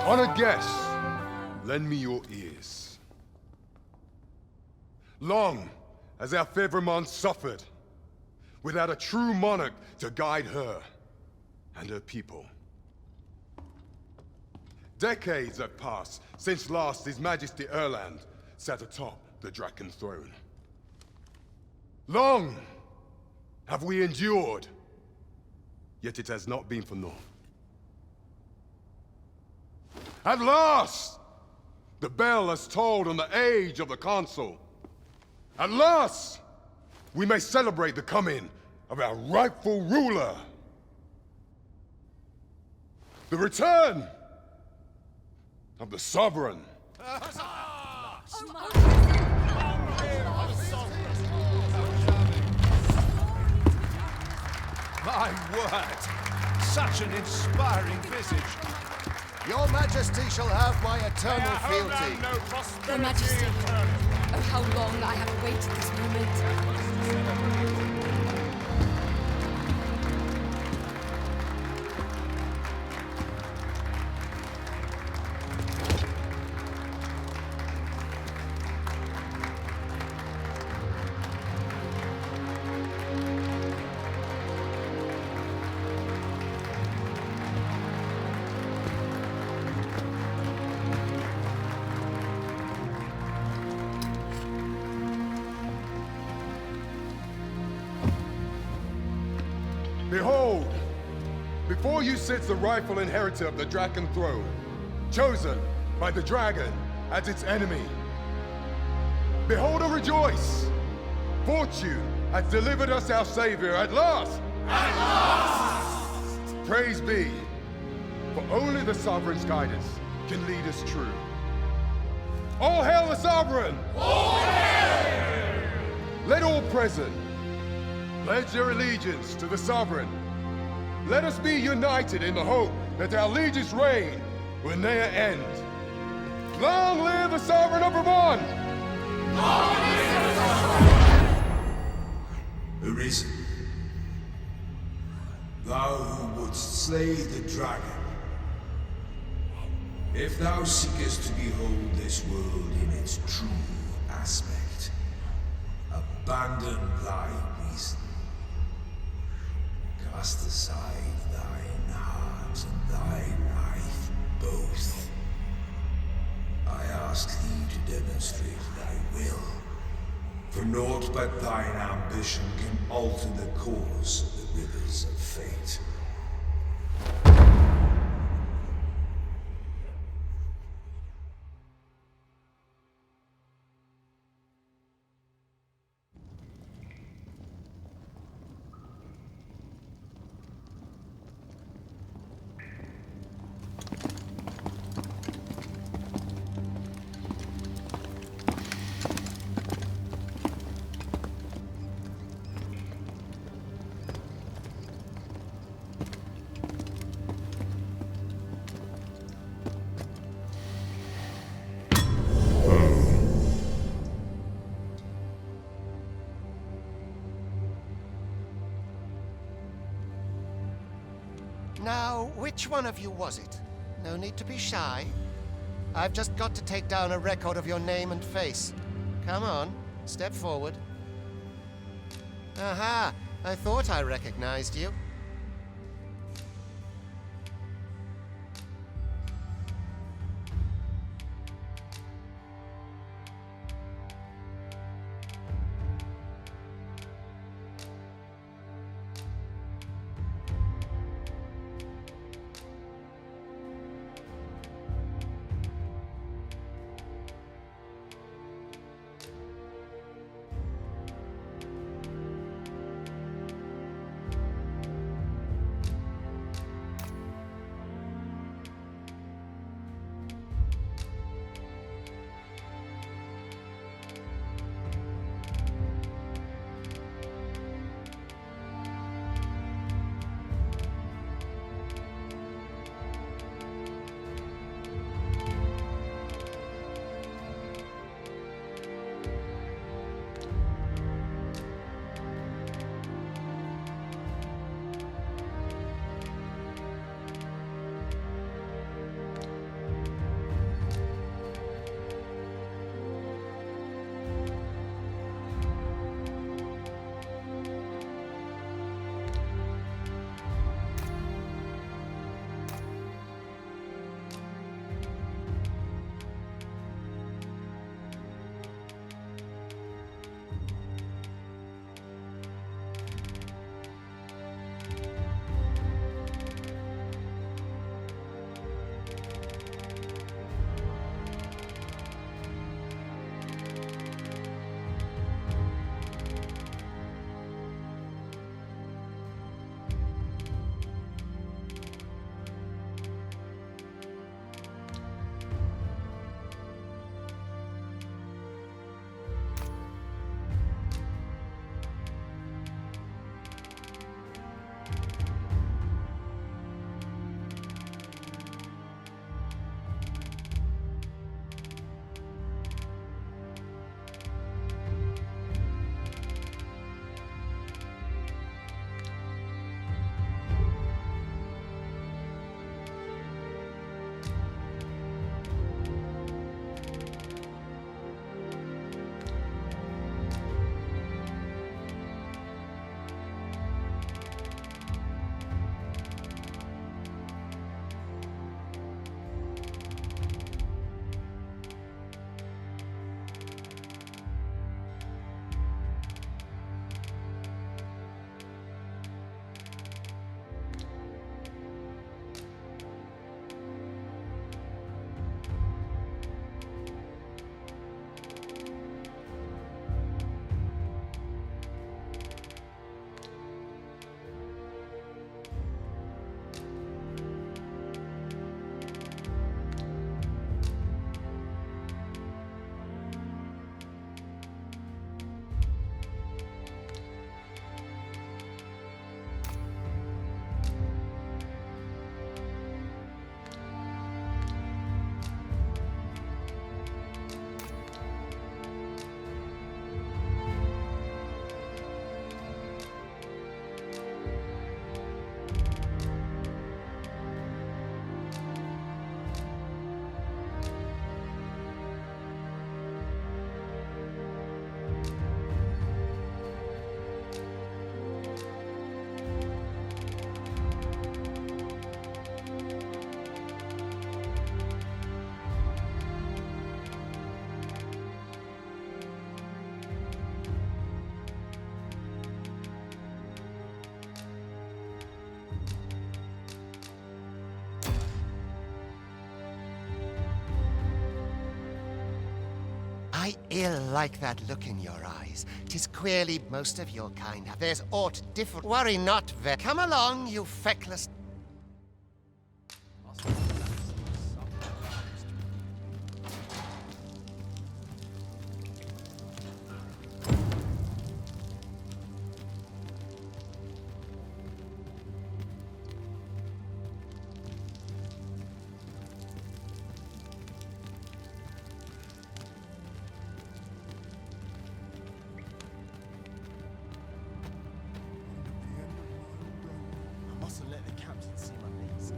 Honored guests, lend me your ears. Long has our Fevrimon suffered, without a true monarch to guide her and her people. Decades have passed since last His Majesty Erland sat atop the Draken throne. Long have we endured, yet it has not been for naught. At last, the bell has tolled on the age of the Council. At last, we may celebrate the coming of our rightful ruler. The return of the Sovereign. My word! Such an inspiring visage. Your Majesty shall have my eternal fealty. Your Majesty, oh how long I have awaited this moment. Behold, before you sits the rightful inheritor of the Draken throne, chosen by the dragon as its enemy. Behold and rejoice! Fortune has delivered us our savior at last! At last! Praise be, for only the Sovereign's guidance can lead us true. All hail the Sovereign! All hail! Let all present pledge their allegiance to the Sovereign. Let us be united in the hope that our liege's reign will ne'er end. Long live the Sovereign of Vermont! Long live the Sovereign! Arisen, thou who wouldst slay the dragon, if thou seekest to behold this world in its true aspect, abandon thy reason. Cast aside thine heart and thy life both. I ask thee to demonstrate thy will, for naught but thine ambition can alter the course of the rivers of fate. Now, which one of you was it? No need to be shy. I've just got to take down a record of your name and face. Come on, step forward. Aha! I thought I recognized you. I ill like that look in your eyes. 'Tis queerly most of your kind have. There's aught different. Worry not, Come along, you feckless. Mustn't let the captain see my knees.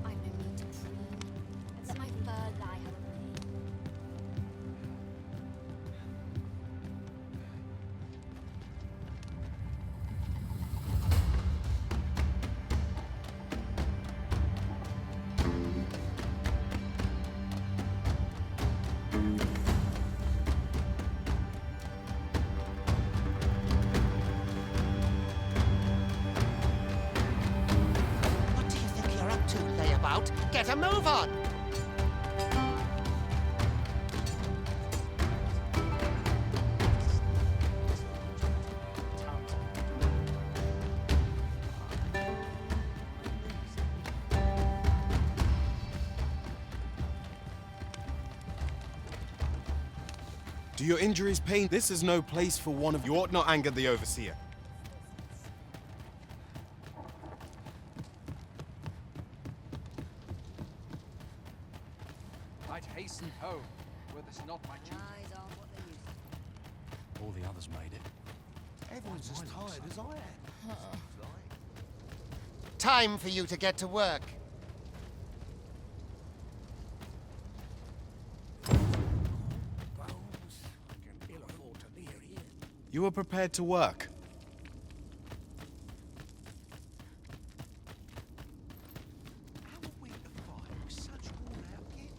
I've no need to preen. Let my fur lie how it may. What do you think you're up to, layabout? Get a move on! Do your injuries pain? This is no place for one of you. Ought not anger the overseer. I'd hasten home, were this not my duty. Eyes on what they used to. All the others made it. Everyone's as tired as I am. Time for you to get to work. You were prepared to work. How are we to fight with such all-out kit?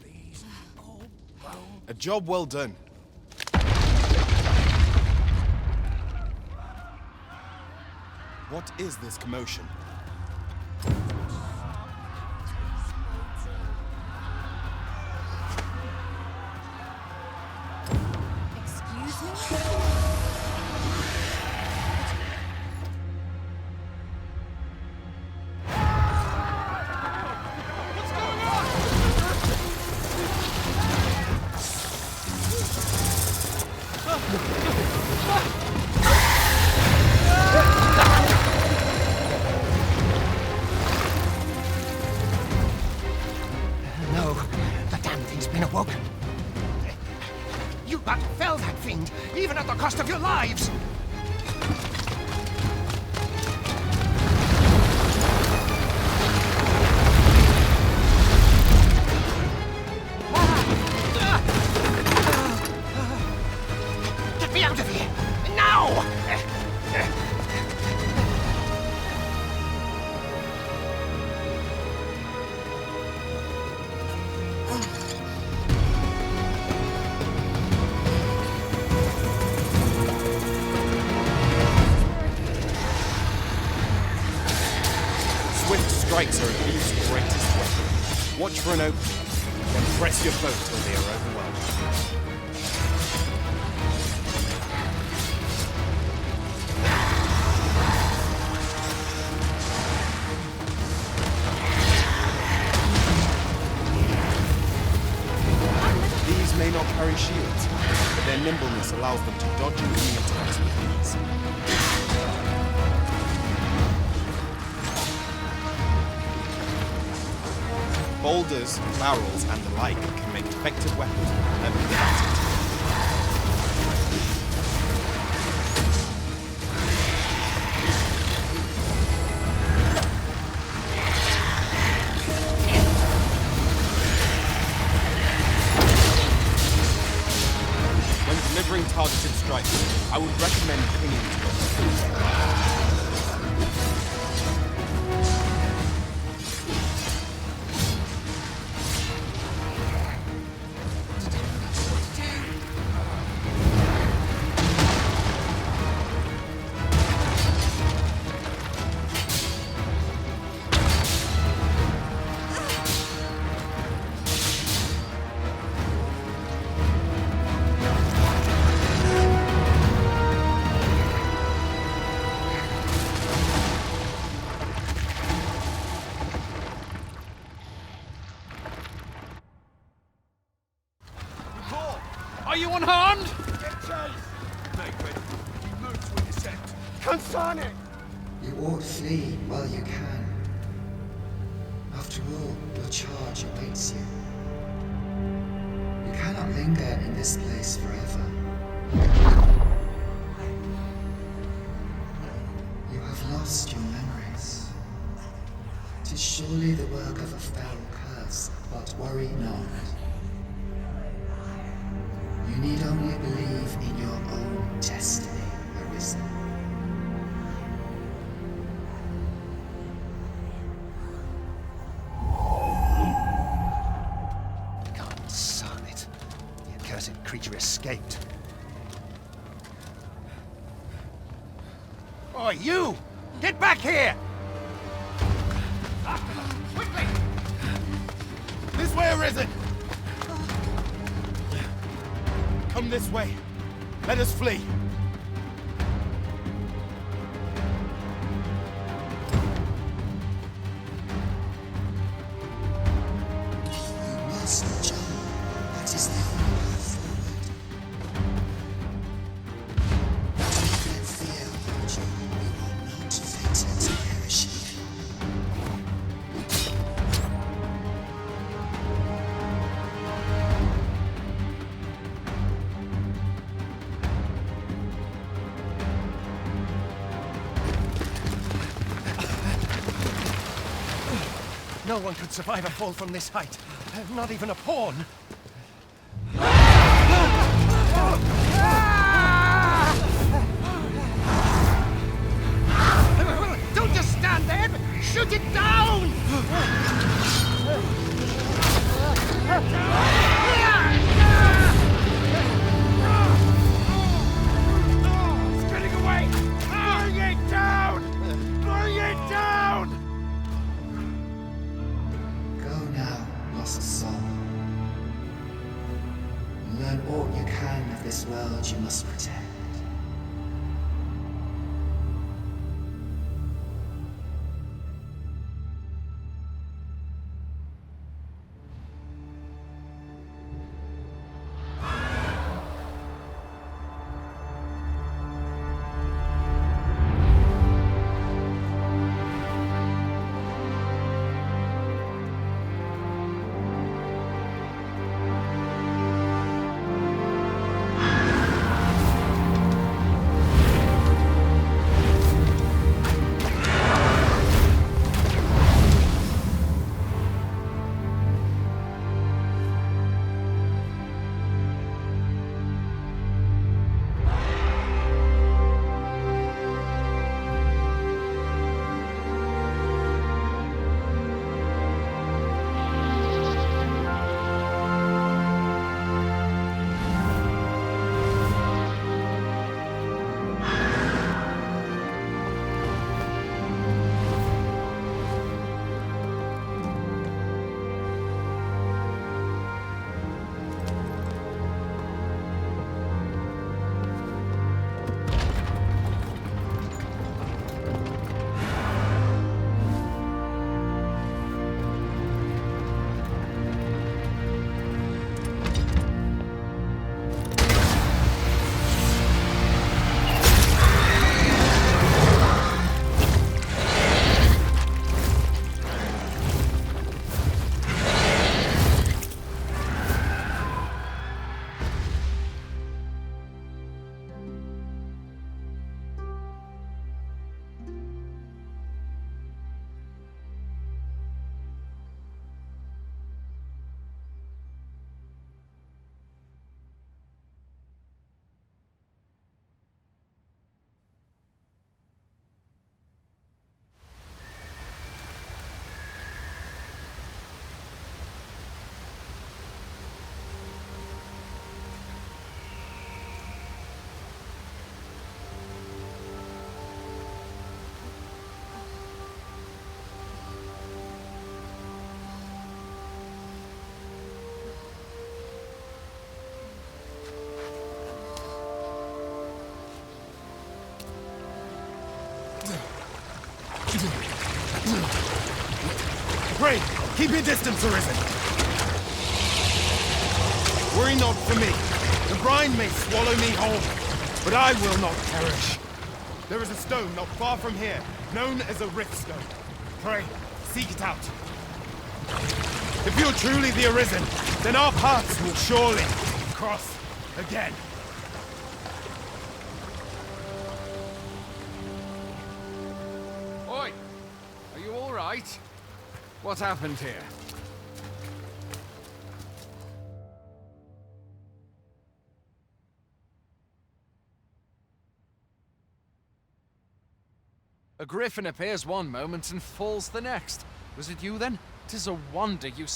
These old bones. A job well done. What is this commotion? Excuse me? No, the damn thing's been awoken. You but fell that fiend, even at the cost of your lives! Get me out of here! Now! Swift strikes are a thief's greatest weapon. Watch for an opening, then press your foe till they are overwhelmed. These may not carry shields, but their nimbleness allows them to dodge enemy attacks with ease. Boulders, barrels, and the like can make effective weapons with level advantage. When delivering targeted strikes, I would recommend clinging to your foot. Anyone harmed? Get chase! Make ready. Move to intercept. Consane! You ought flee while you can. After all, your charge awaits you. You cannot linger in this place forever. You have lost your memories. 'Tis surely the work of a fell curse, but worry not. You need only believe in your own destiny, Arisen. Son it. The accursed creature escaped. Oh, you! Get back here! After them, quickly! This way, Arisen! Come this way. Let us flee. You must jump. That is the only path forward. Don't let fear hold you. You are not fated to perish here. No one could survive a fall from this height. Not even a pawn. Don't just stand there! Shoot it down! It's getting away! Bring it down! Bring it down! Go now, lost soul. Learn all you can of this world you must protect. Pray, keep your distance, Arisen. Worry not for me. The brine may swallow me whole, but I will not perish. There is a stone not far from here, known as a rift stone. Pray, seek it out. If you're truly the Arisen, then our paths will surely cross again. Oi! Are you all right? What happened here? A griffin appears one moment and falls the next. Was it you then? 'Tis a wonder you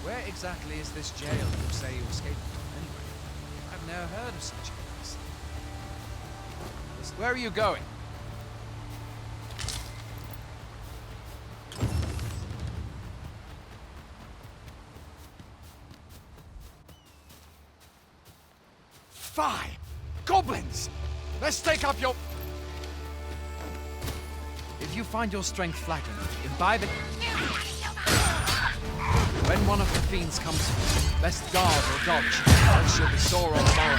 Where exactly is this jail you say you escaped from, anyway? I've never heard of such a place. Where are you going? Fie! Goblins! Let's take up your... If you find your strength flagging, imbibe it... When one of the fiends comes, best guard or dodge, else you'll be sore on the morrow.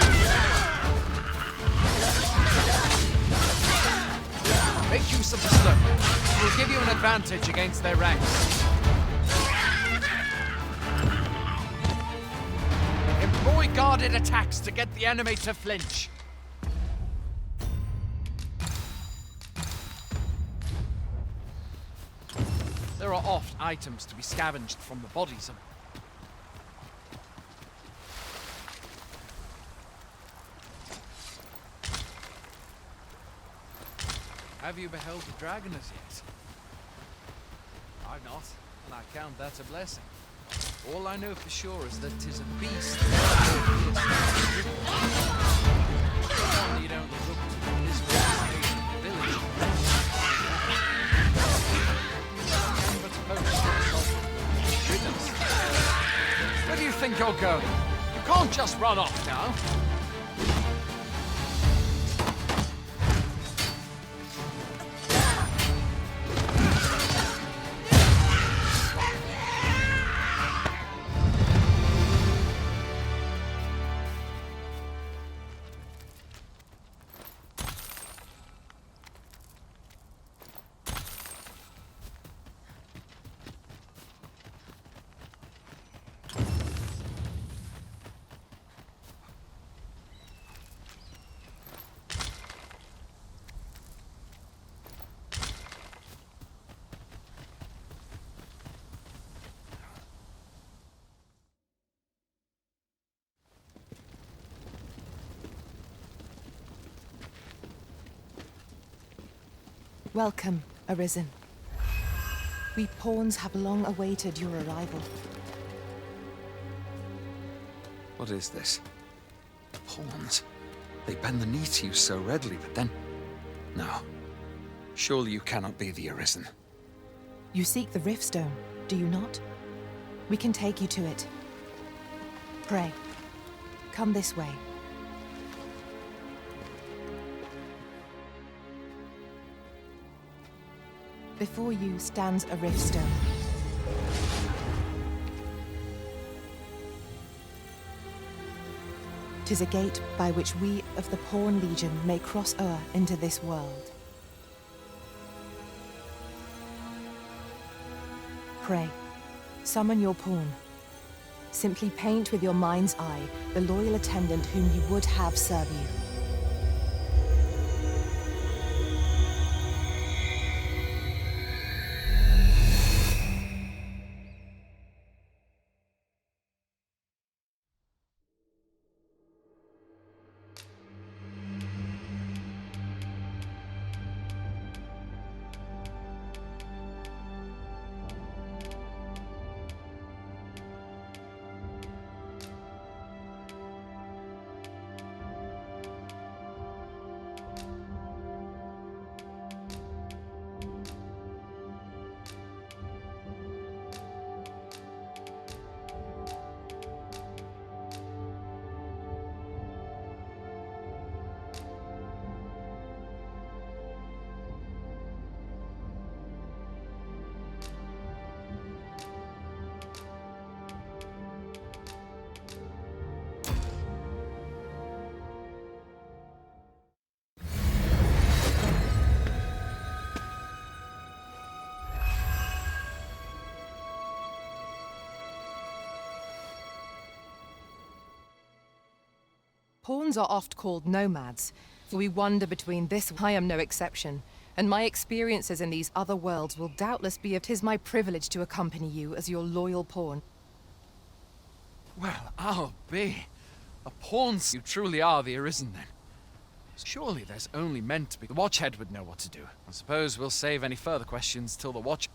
Make use of the slope. It will give you an advantage against their ranks. Employ guarded attacks to get the enemy to flinch. There are oft items to be scavenged from the bodies of... Have you beheld the dragon as yet? I've not, and I count that a blessing. All I know for sure is that 'tis a beast. One need only look to this village. Where do you think you're going? You can't just run off now. Welcome, Arisen. We pawns have long awaited your arrival. What is this? Pawns? They bend the knee to you so readily, but then... No. Surely you cannot be the Arisen. You seek the Riftstone, do you not? We can take you to it. Pray, come this way. Before you stands a Riftstone. "'Tis a gate by which we of the Pawn Legion may cross o'er into this world. Pray, summon your pawn. Simply paint with your mind's eye the loyal attendant whom you would have serve you. Pawns are oft called nomads, for we wander between this. I am no exception, and my experiences in these other worlds will doubtless be. It is my privilege to accompany you as your loyal pawn. Well, I'll be. A pawn. You truly are the Arisen, then. Surely there's only meant to be. The Watchhead would know what to do. I suppose we'll save any further questions till the Watch.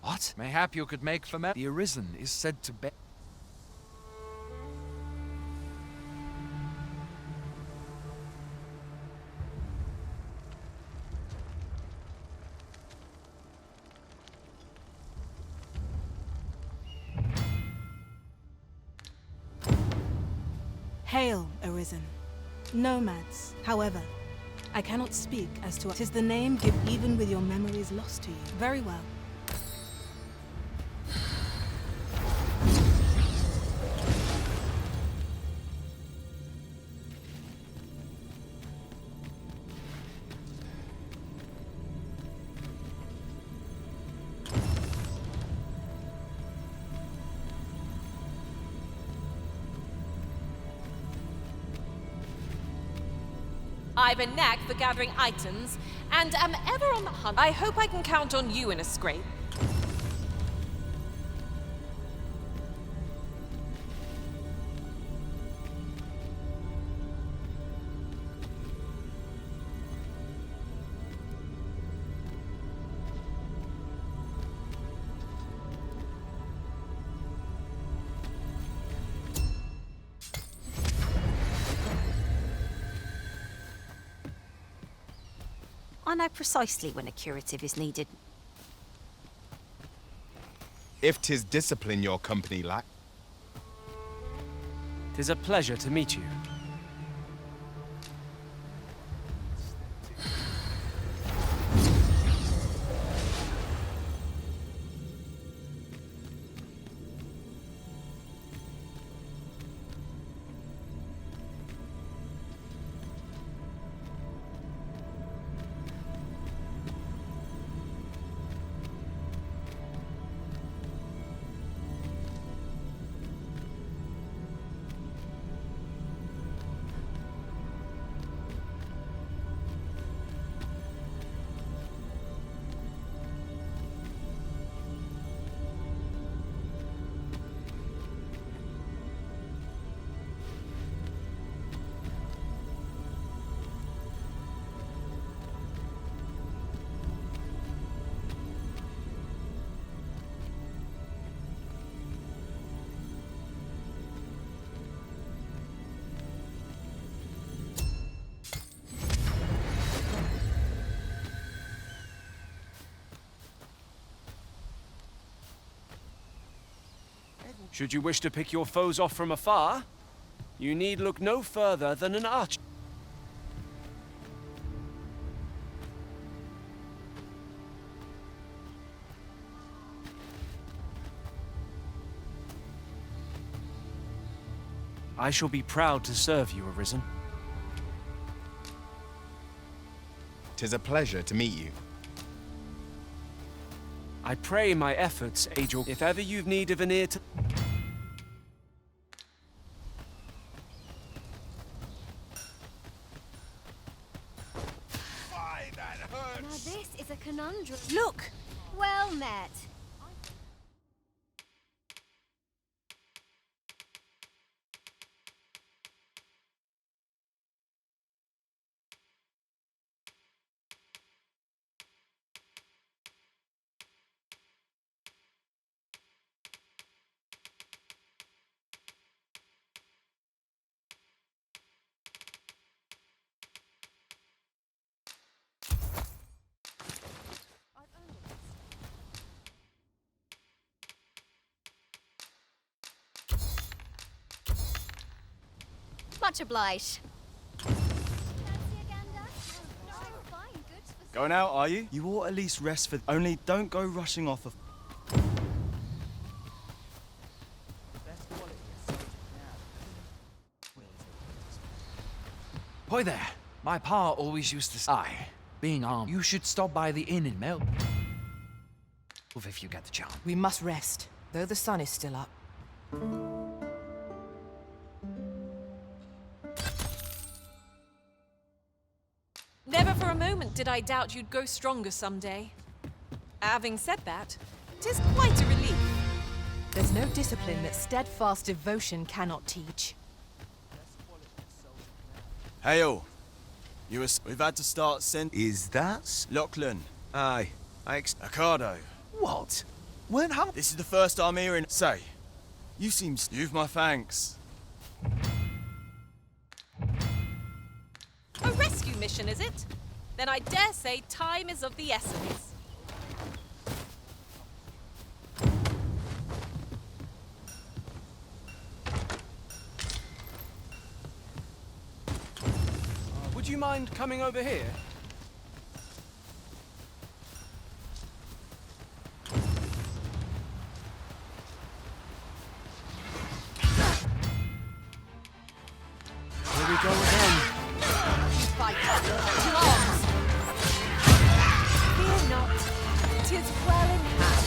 What? Mayhap you could make for me. The Arisen is said to be. Hail, Arisen. Nomads, however, I cannot speak as to. 'Tis the name give even with your memories lost to you. Very well. I've a knack for gathering items, and am ever on the hunt. I hope I can count on you in a scrape. I know precisely when a curative is needed. If 'tis discipline your company lack. 'Tis a pleasure to meet you. Should you wish to pick your foes off from afar, you need look no further than an archer. I shall be proud to serve you, Arisen. 'Tis a pleasure to meet you. I pray my efforts aid your... If ever you've need of an ear to... Now this is a conundrum. Look! Well met. Much obliged. Going out, are you? You ought at least rest for... Only don't go rushing off of... Hoy there. My pa always used to say, being armed, you should stop by the inn in Melbourne. If you get the chance. We must rest, though the sun is still up. did I doubt you'd grow stronger someday. Having said that, 'tis quite a relief. There's no discipline that steadfast devotion cannot teach. Hail. We've had to start send. Is that? Lachlan. Aye. Accardo. What? When how? This is the first I'm hearing. Say, you've my thanks. A rescue mission, is it? Then I dare say time is of the essence. Would you mind coming over here? Here we go again. Fight to arms! Fear not, 'tis well in hand.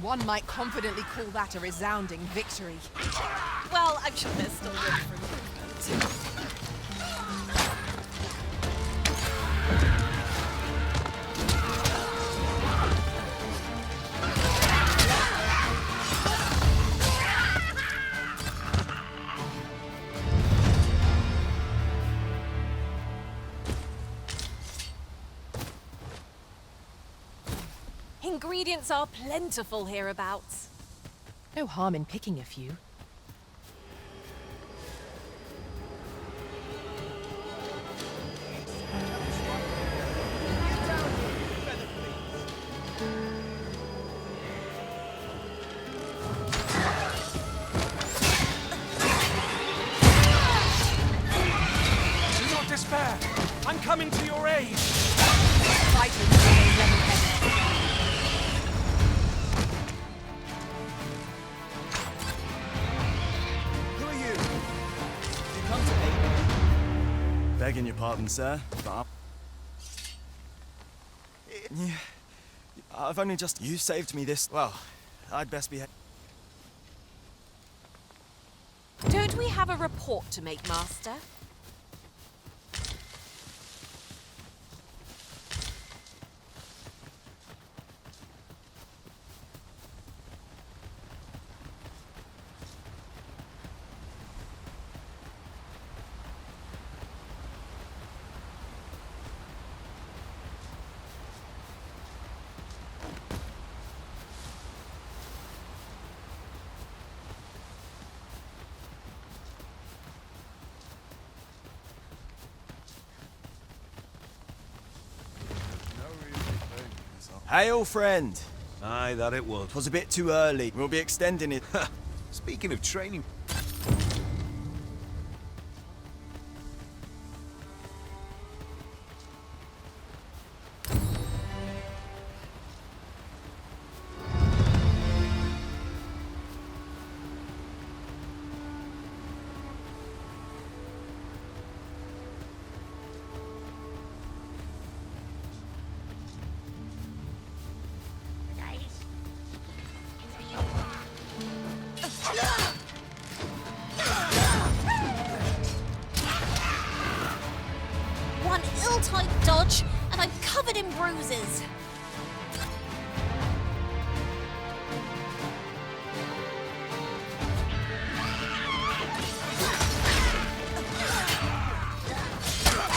One might confidently call that a resounding victory. Well, I'm sure there's still room for improvement. Ingredients are plentiful hereabouts. No harm in picking a few. Do not despair! I'm coming to your aid! Fighters remain level-headed. Who are you? You come to aid me? Begging your pardon, sir, but yeah, I've only just... You saved me this... Well, I'd best be... Don't we have a report to make, Master? Hail, friend! Aye, that it was. 'Twas a bit too early. We'll be extending it. Speaking of training... One ill-timed dodge, and I'm covered in bruises.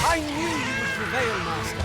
I knew you would prevail, Master.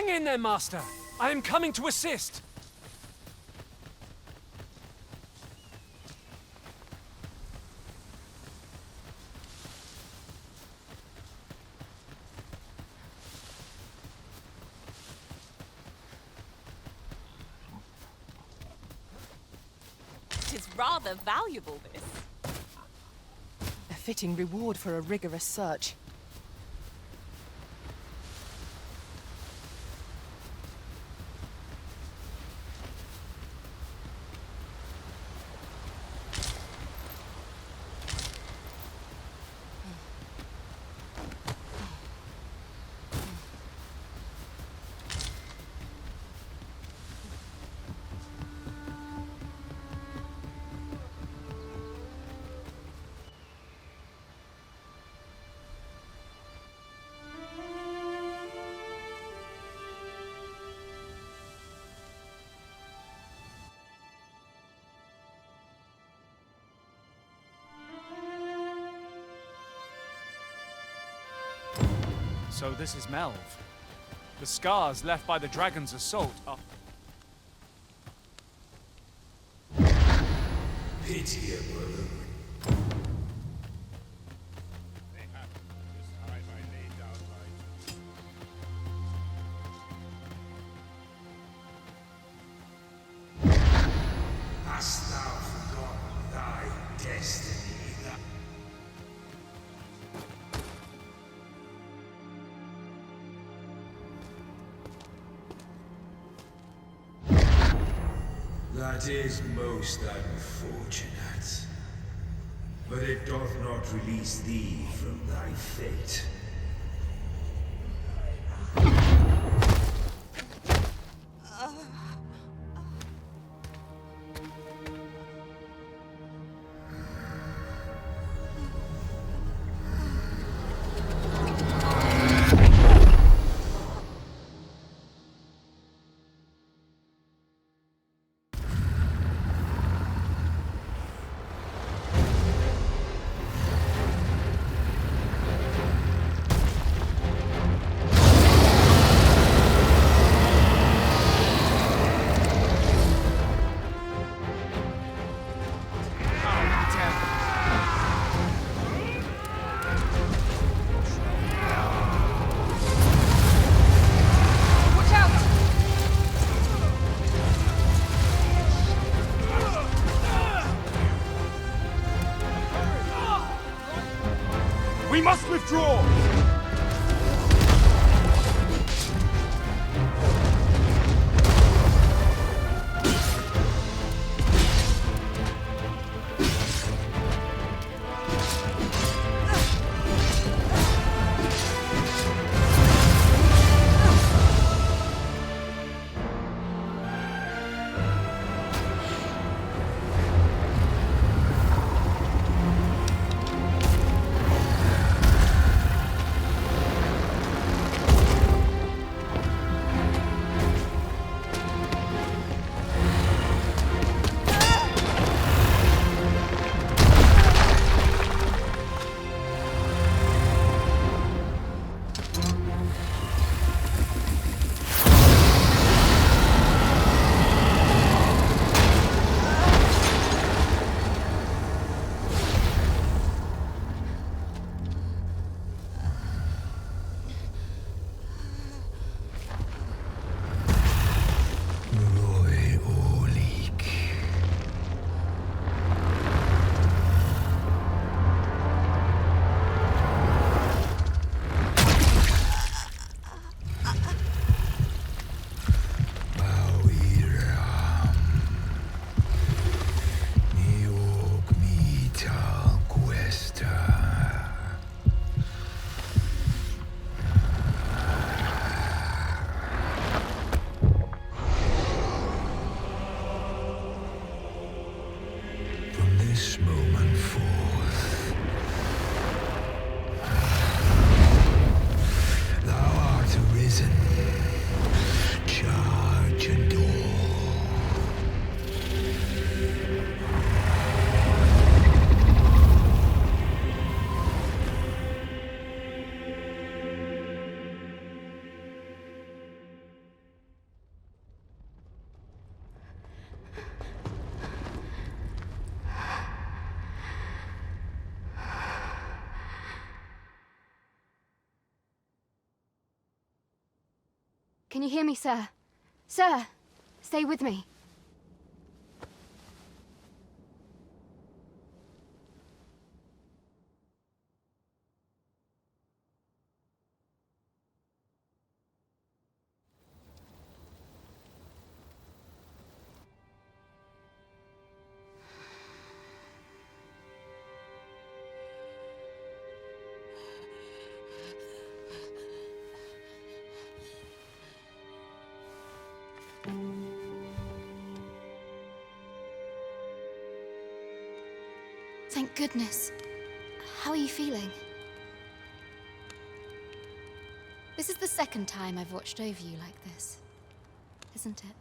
Hang in there, Master! I am coming to assist! 'Tis rather valuable, this. A fitting reward for a rigorous search. So this is Melv. The scars left by the dragon's assault are... Pitiable. Hast thou forgotten thy destiny? That is most unfortunate. But it doth not release thee from thy fate. We must withdraw! Can you hear me, sir? Sir, stay with me. Thank goodness. How are you feeling? This is the second time I've watched over you like this, isn't it?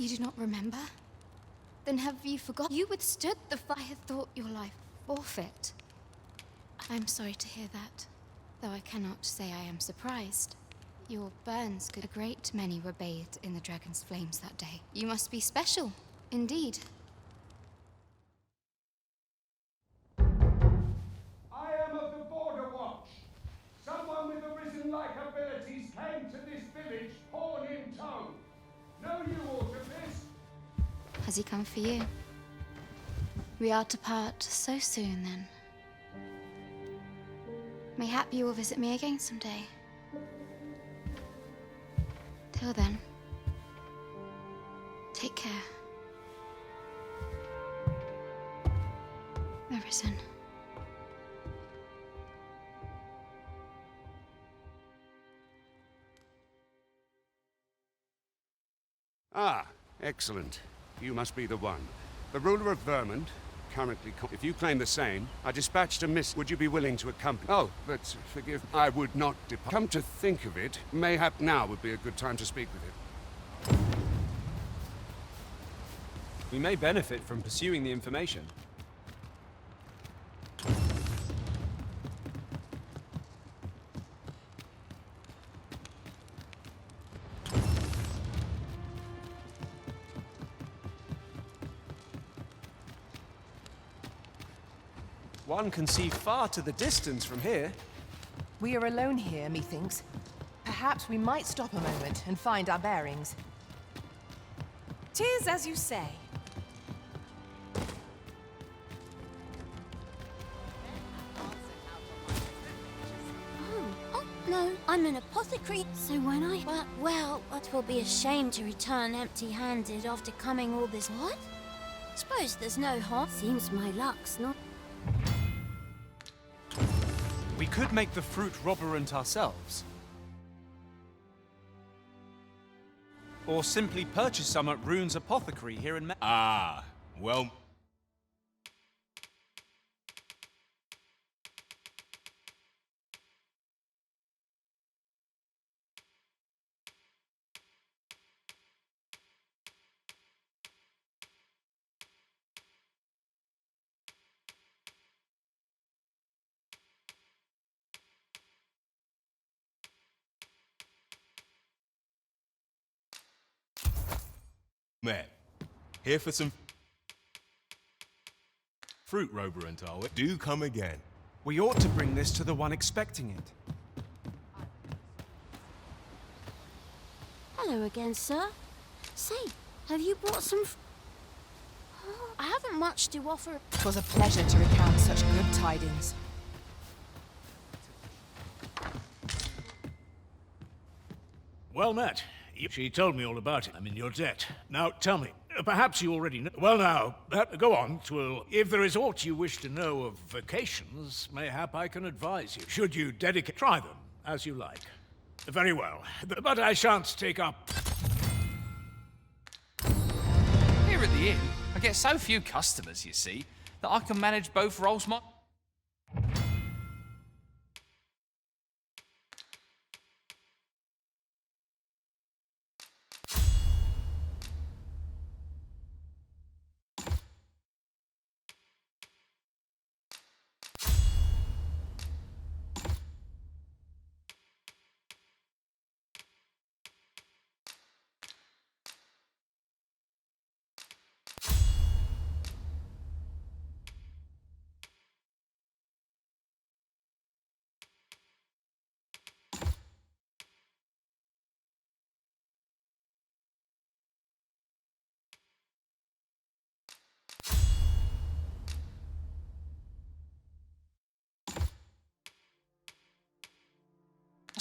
You do not remember? Then have you forgotten? You withstood the fire. I had thought your life forfeit. I'm sorry to hear that, though I cannot say I am surprised. Your burns could. A great many were bathed in the dragon's flames that day. You must be special, indeed. I am of the Border Watch. Someone with arisen-like abilities came to this village, horn in tow. Know you aught of this? Has he come for you? We are to part so soon, then. Mayhap you will visit me again someday. Till then, take care. Arisen. Ah, excellent. You must be the one. The ruler of Vermont, currently if you claim the same, I dispatched a miss. Would you be willing to accompany? Oh, but forgive, I would not depart. Come to think of it, mayhap now would be a good time to speak with him. We may benefit from pursuing the information. One can see far to the distance from here. We are alone here, methinks. Perhaps we might stop a moment and find our bearings. 'Tis as you say. Oh, no, I'm an apothecary, so when I... Well, it will be a shame to return empty-handed after coming all this... What? Suppose there's no harm. Seems my luck's not... We could make the fruit robberant ourselves. Or simply purchase some at Rune's apothecary here in Ah, well... Man, here for some fruit roberant, are we? Do come again. We ought to bring this to the one expecting it. Hello again, sir. Say, have you brought some... Oh, I haven't much to offer. 'Twas a pleasure to recount such good tidings. Well met. She told me all about it. I'm in your debt. Now, tell me, perhaps you already know... Well now, go on, Twill. If there is aught you wish to know of vacations, mayhap I can advise you. Should you dedicate... Try them, as you like. Very well. But I shan't take up... Here at the inn, I get so few customers, you see, that I can manage both roles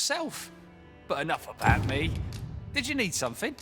yourself. But enough about me. Did you need something?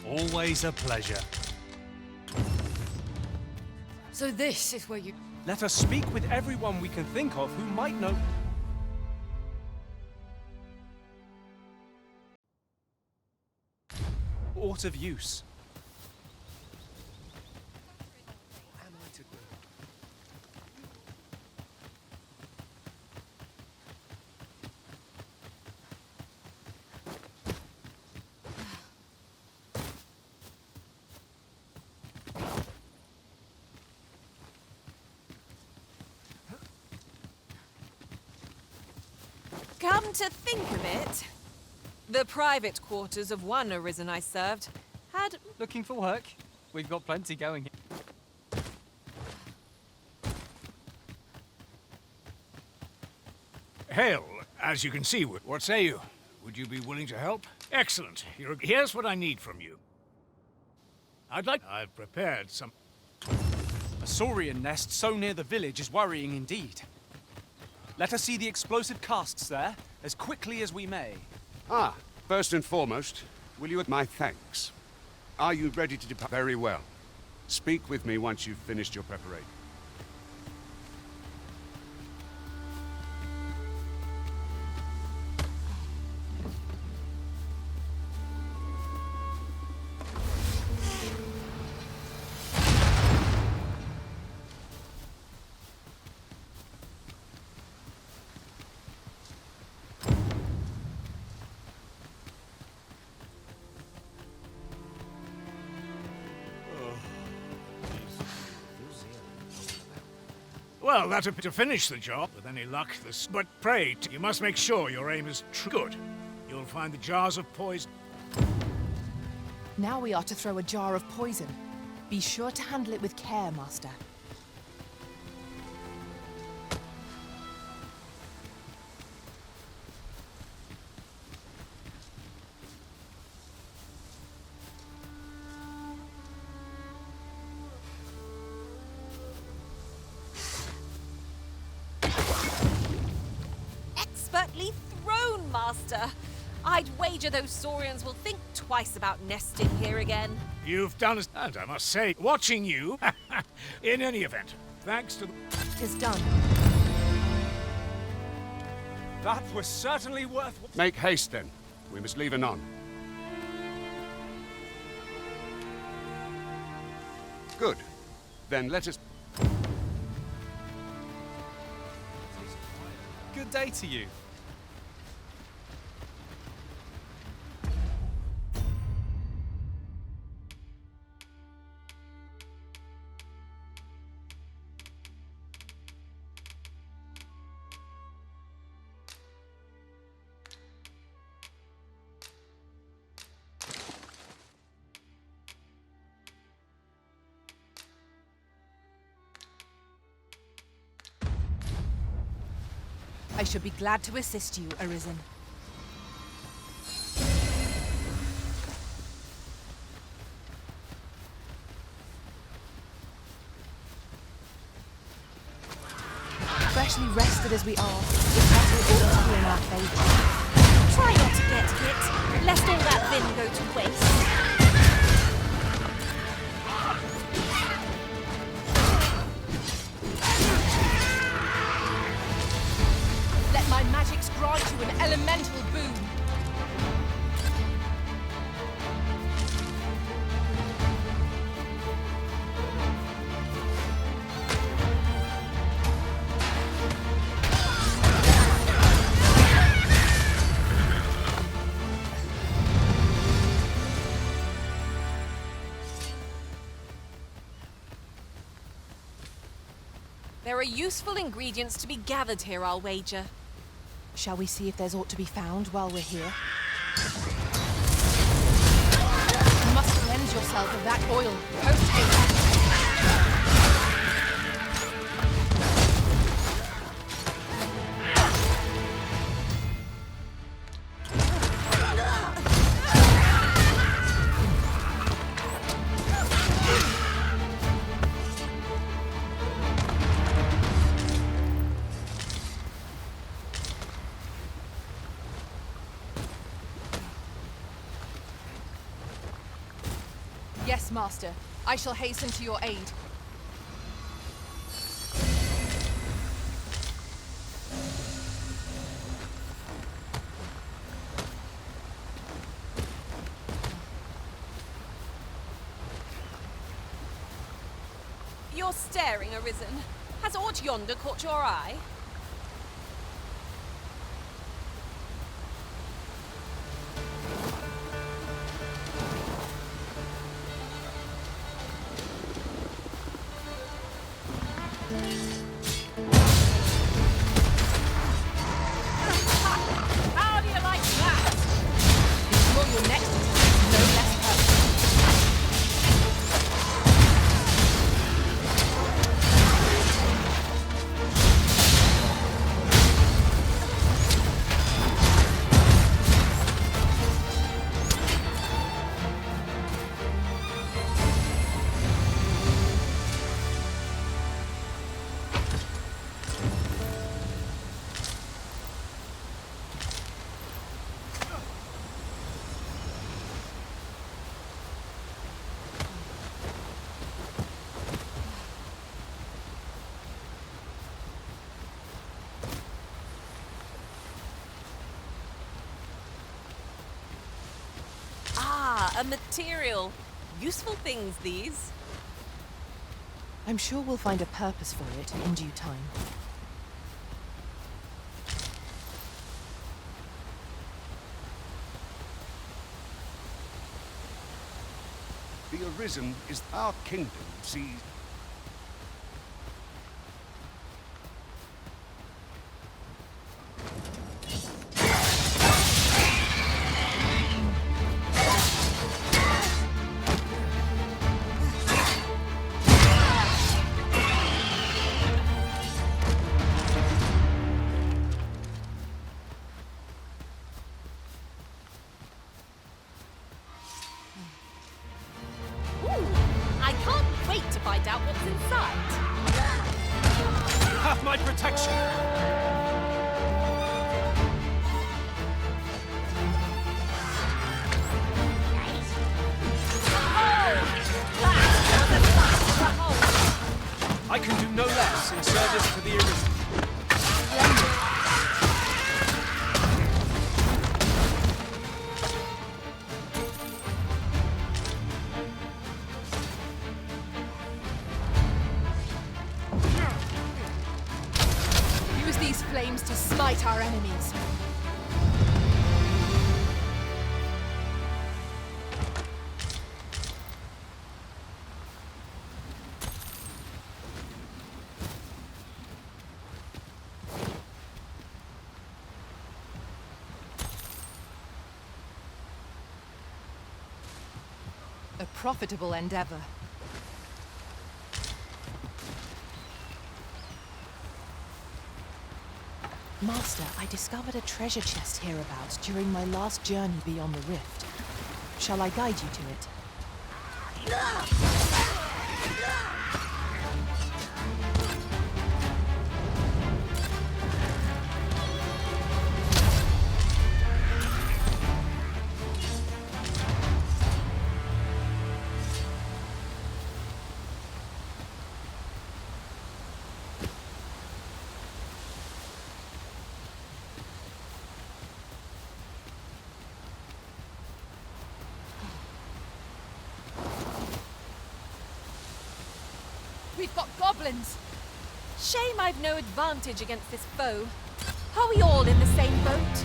Always a pleasure. So this is where you... Let us speak with everyone we can think of who might know... aught of use. What am I to do? Come to think of it, the private quarters of one Arisen I served had... Looking for work? We've got plenty going here. Hail, as you can see, what say you? Would you be willing to help? Excellent. Here's what I need from you. I've prepared some... A saurian nest so near the village is worrying indeed. Let us see the explosive casks there, as quickly as we may. Ah, first and foremost, will you... My thanks. Are you ready to depart? Very well. Speak with me once you've finished your preparation. Well, that'll to finish the job, with any luck, but pray, you must make sure your aim is good. You'll find the jars of poison. Now we are to throw a jar of poison. Be sure to handle it with care, Master. Expertly thrown, Master. I'd wager those saurians will think twice about nesting here again. You've done as... And I must say, watching you... In any event, thanks to... Tis done. That was certainly worth... Make haste, then. We must leave anon. Good. Then let us... Good day to you. I should be glad to assist you, Arisen. Freshly rested as we are, the battle ought to be in our favor. Try not to get hit, lest all that vim go to waste. Let my magics grant you an elemental boon. There are useful ingredients to be gathered here, I'll wager. Shall we see if there's aught to be found while we're here? You must cleanse yourself of that oil. Post-haste. Yes, Master. I shall hasten to your aid. You're staring, Arisen. Has aught yonder caught your eye? How do you like that? Before your next attack, no less perfect. Ah, a material. Useful things, these. I'm sure we'll find a purpose for it in due time. The Arisen is our kingdom, see. I can't wait to find out what's inside. Have my protection! I can do no less in service to the Arisen. Use these flames to smite our enemies. A profitable endeavor. Master, I discovered a treasure chest hereabouts during my last journey beyond the rift. Shall I guide you to it? We've got goblins! Shame I've no advantage against this foe. Are we all in the same boat?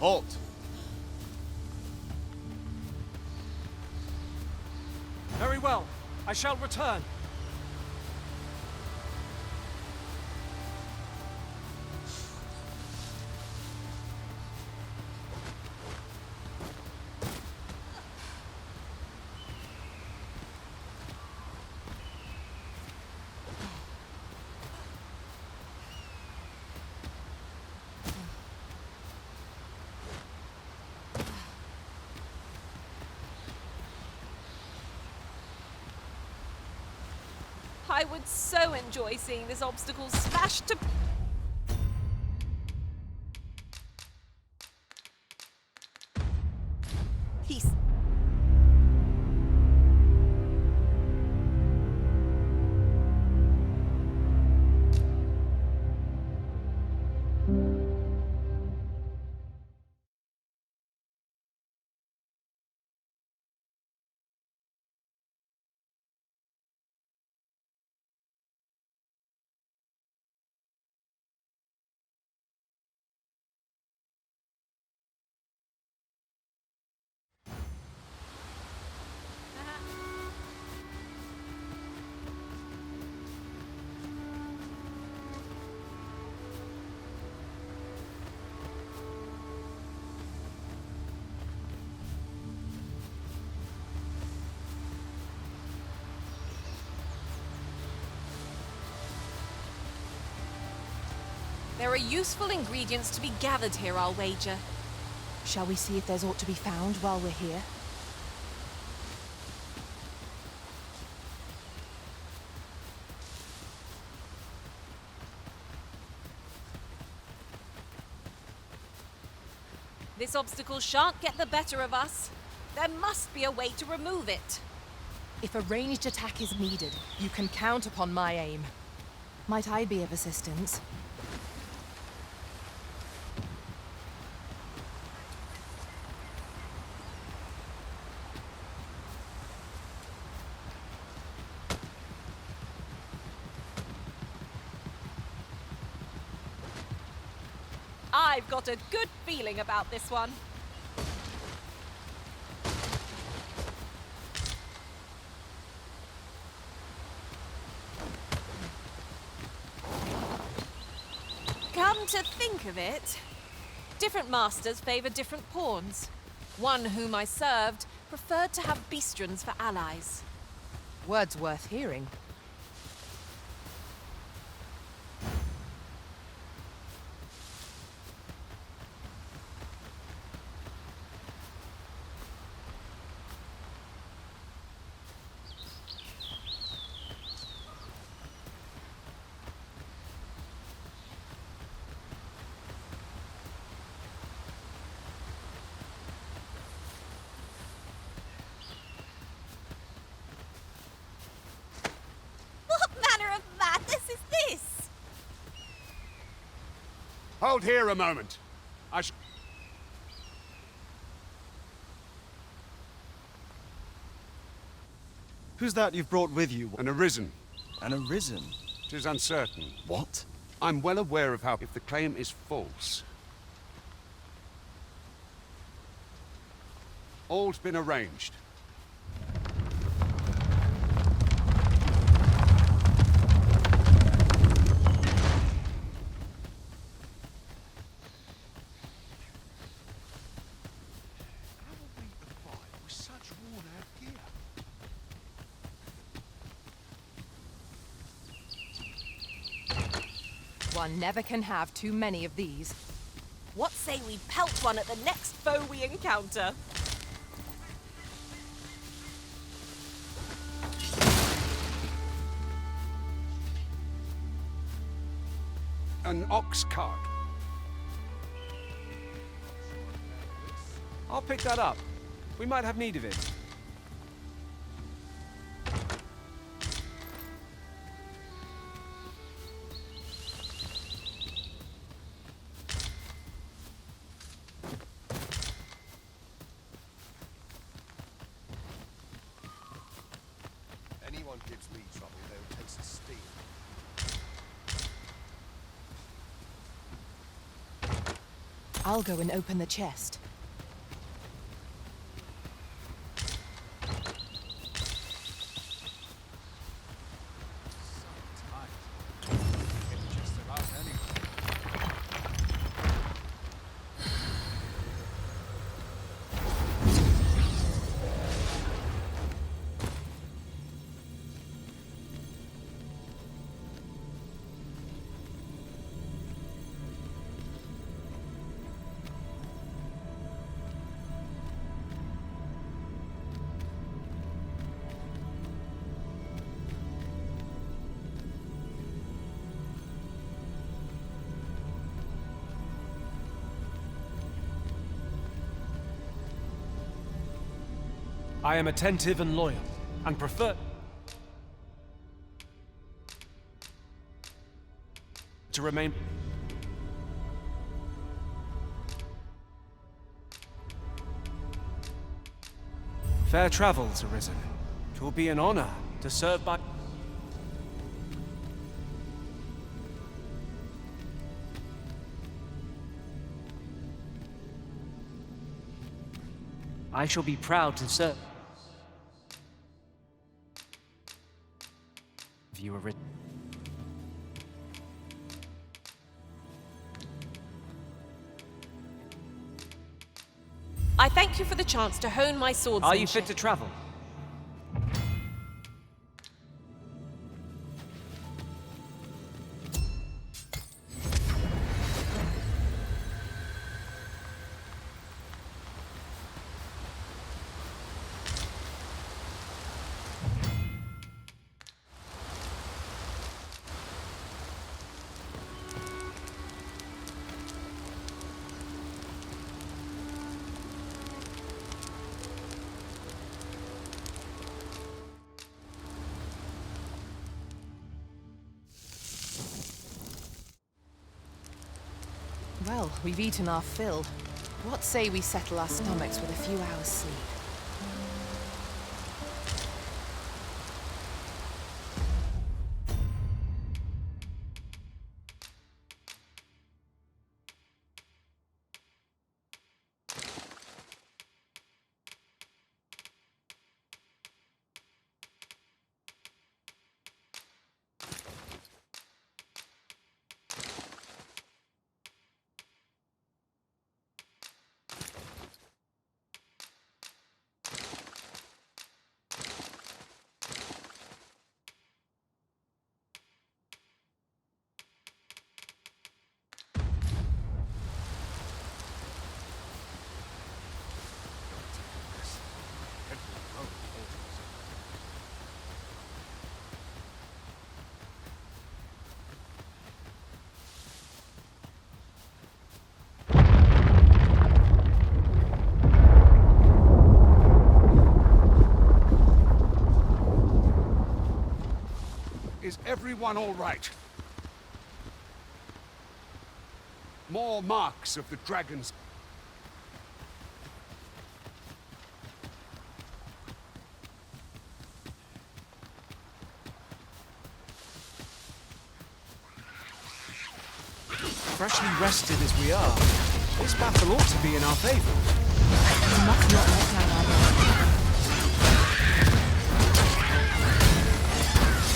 Halt! Very well. I shall return. I would so enjoy seeing this obstacle smashed to... Peace. There are useful ingredients to be gathered here, I'll wager. Shall we see if there's aught to be found while we're here? This obstacle shan't get the better of us. There must be a way to remove it. If a ranged attack is needed, you can count upon my aim. Might I be of assistance? I've got a good feeling about this one. Come to think of it, different masters favor different pawns. One whom I served preferred to have beastrons for allies. Words worth hearing. Hold here a moment. Who's that you've brought with you? An arisen. An arisen? 'Tis uncertain. What? I'm well aware of how, if the claim is false. All's been arranged. One never can have too many of these. What say we pelt one at the next foe we encounter? An ox cart. I'll pick that up. We might have need of it. Anyone gives me trouble, they'll taste the steel. I'll go and open the chest. I am attentive and loyal, and prefer to remain. Fair travels, Arisen. 'Twill be an honor to serve by. I shall be proud to serve. You are written. I thank you for the chance to hone my swordsmanship. Are you fit to travel? Well, we've eaten our fill. What say we settle our stomachs with a few hours' sleep? Is everyone all right? More marks of the dragons. Freshly rested as we are, this battle ought to be in our favor. We must not let down our guard.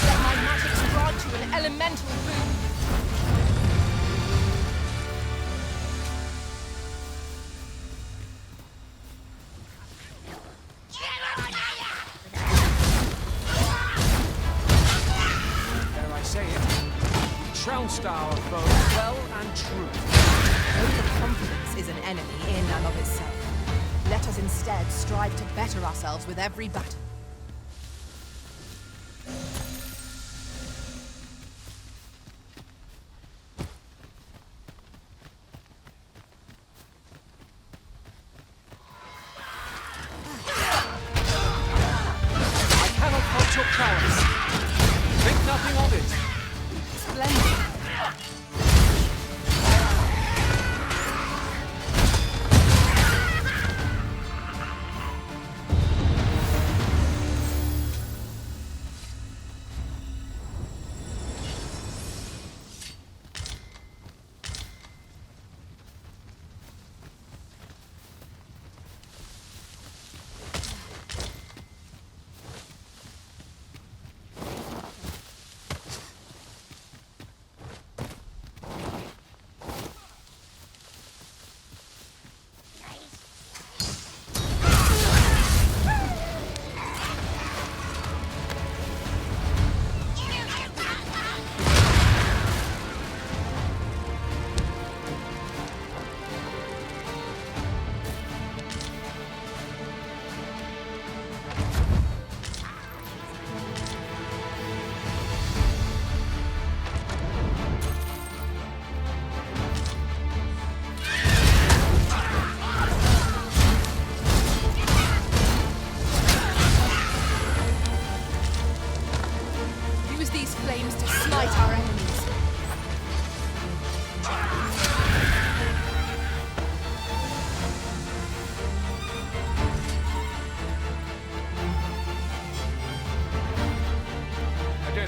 Let my magics grant you an elemental boon. Dare I say it? We trounced our foe well and true. Overconfidence is an enemy in and of itself. Let us instead strive to better ourselves with every battle. I cannot halt your prowess. Think nothing of it. Splendid.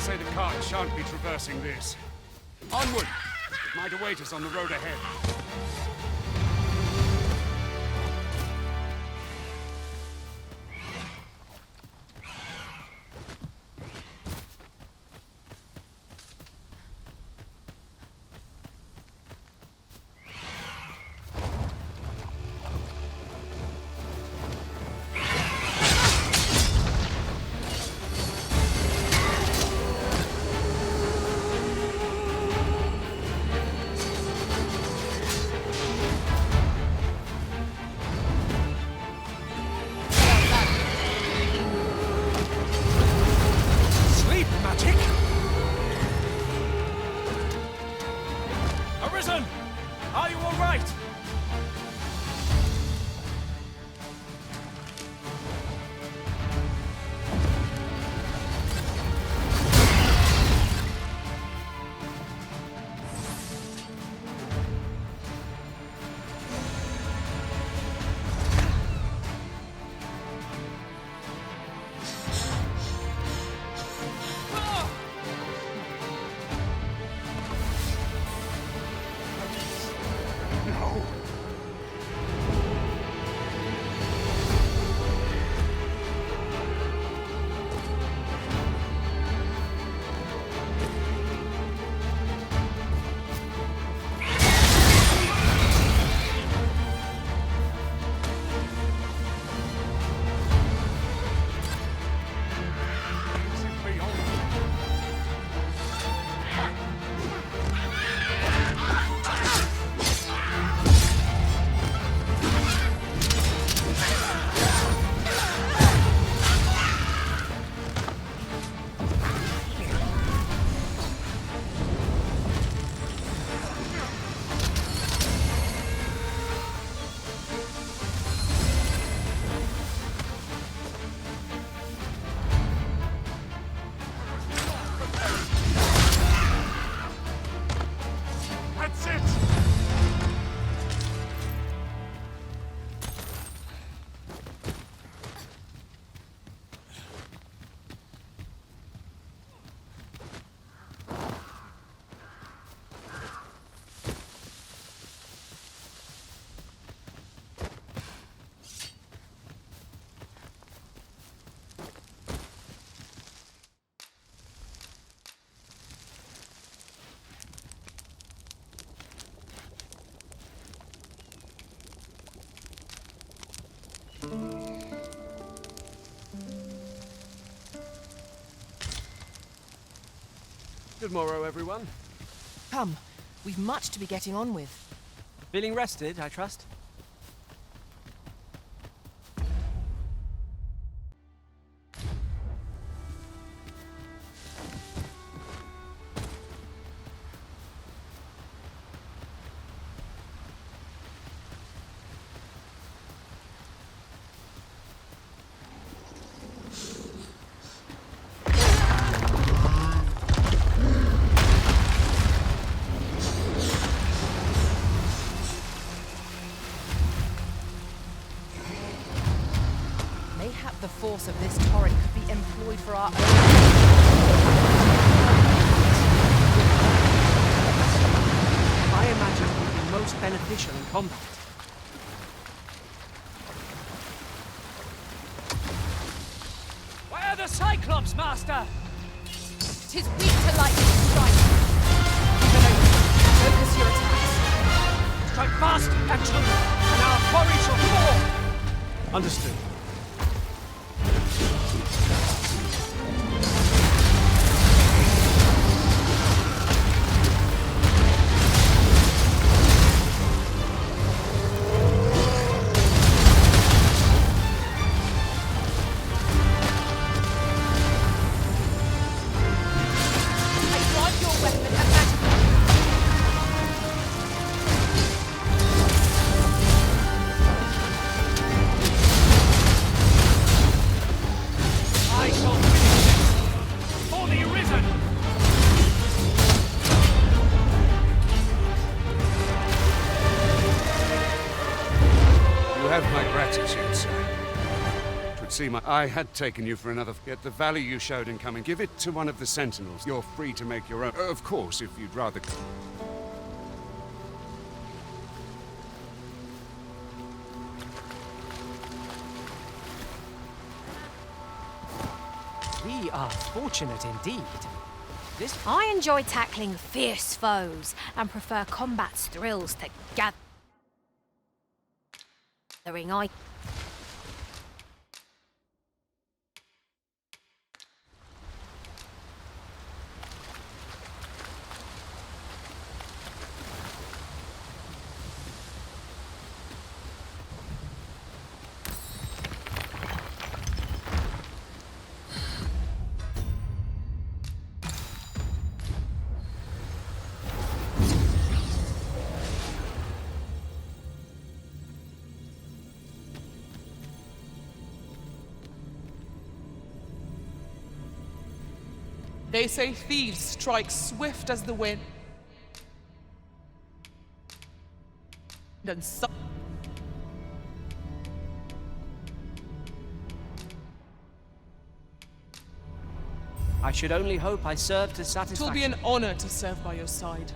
say the cart shan't be traversing this. Onward! It might await us on the road ahead. Good morrow, everyone. Come, we've much to be getting on with. Feeling rested, I trust? The force of this torrent could be employed for our own. I imagine it would be most beneficial in combat. Where are the Cyclops, Master? 'Tis weak to lightning strike. Focus your attacks. Strike fast and true, and our quarry shall fall. Understood. see my... I had taken you for another... Yet the value you showed in coming, give it to one of the sentinels. You're free to make your own. Of course, if you'd rather... We are fortunate indeed. I enjoy tackling fierce foes and prefer combat's thrills to gathering I. They say thieves strike swift as the wind. And so I should only hope I serve to satisfaction. it will be an honor to serve by your side.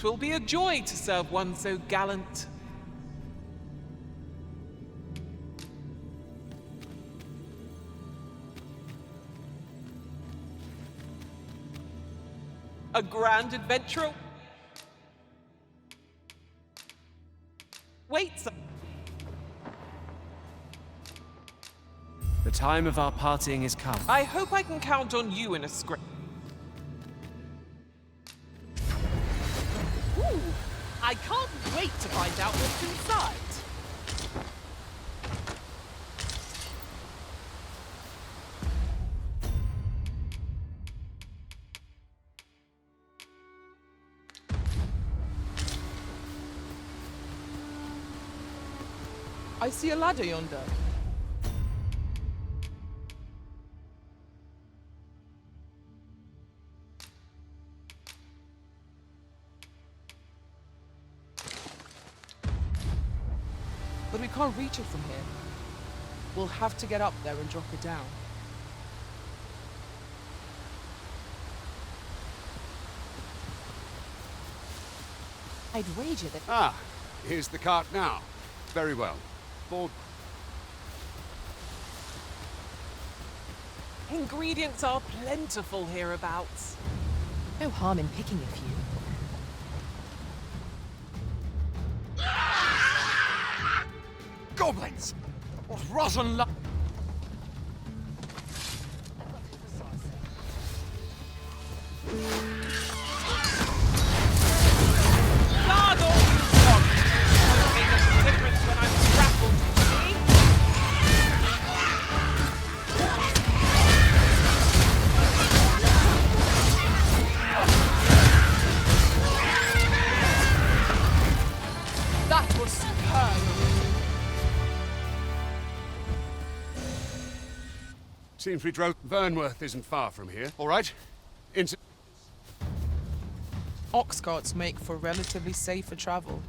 Twill be a joy to serve one so gallant. A grand adventurer. Wait some. The time of our parting is come. I hope I can count on you in a script. I can't wait to find out what's inside. I see a ladder yonder. But we can't reach it from here. We'll have to get up there and drop it down. I'd wager that... Ah, here's the cart now. Very well. Board... Ingredients are plentiful hereabouts. No harm in picking a few. Goblins! What rotten luck! Guard all you want! Doesn't make a difference when I'm grappled, see? That was superb! Seems we drove... Vernworth isn't far from here. All right? Into... Ox carts make for relatively safer travel.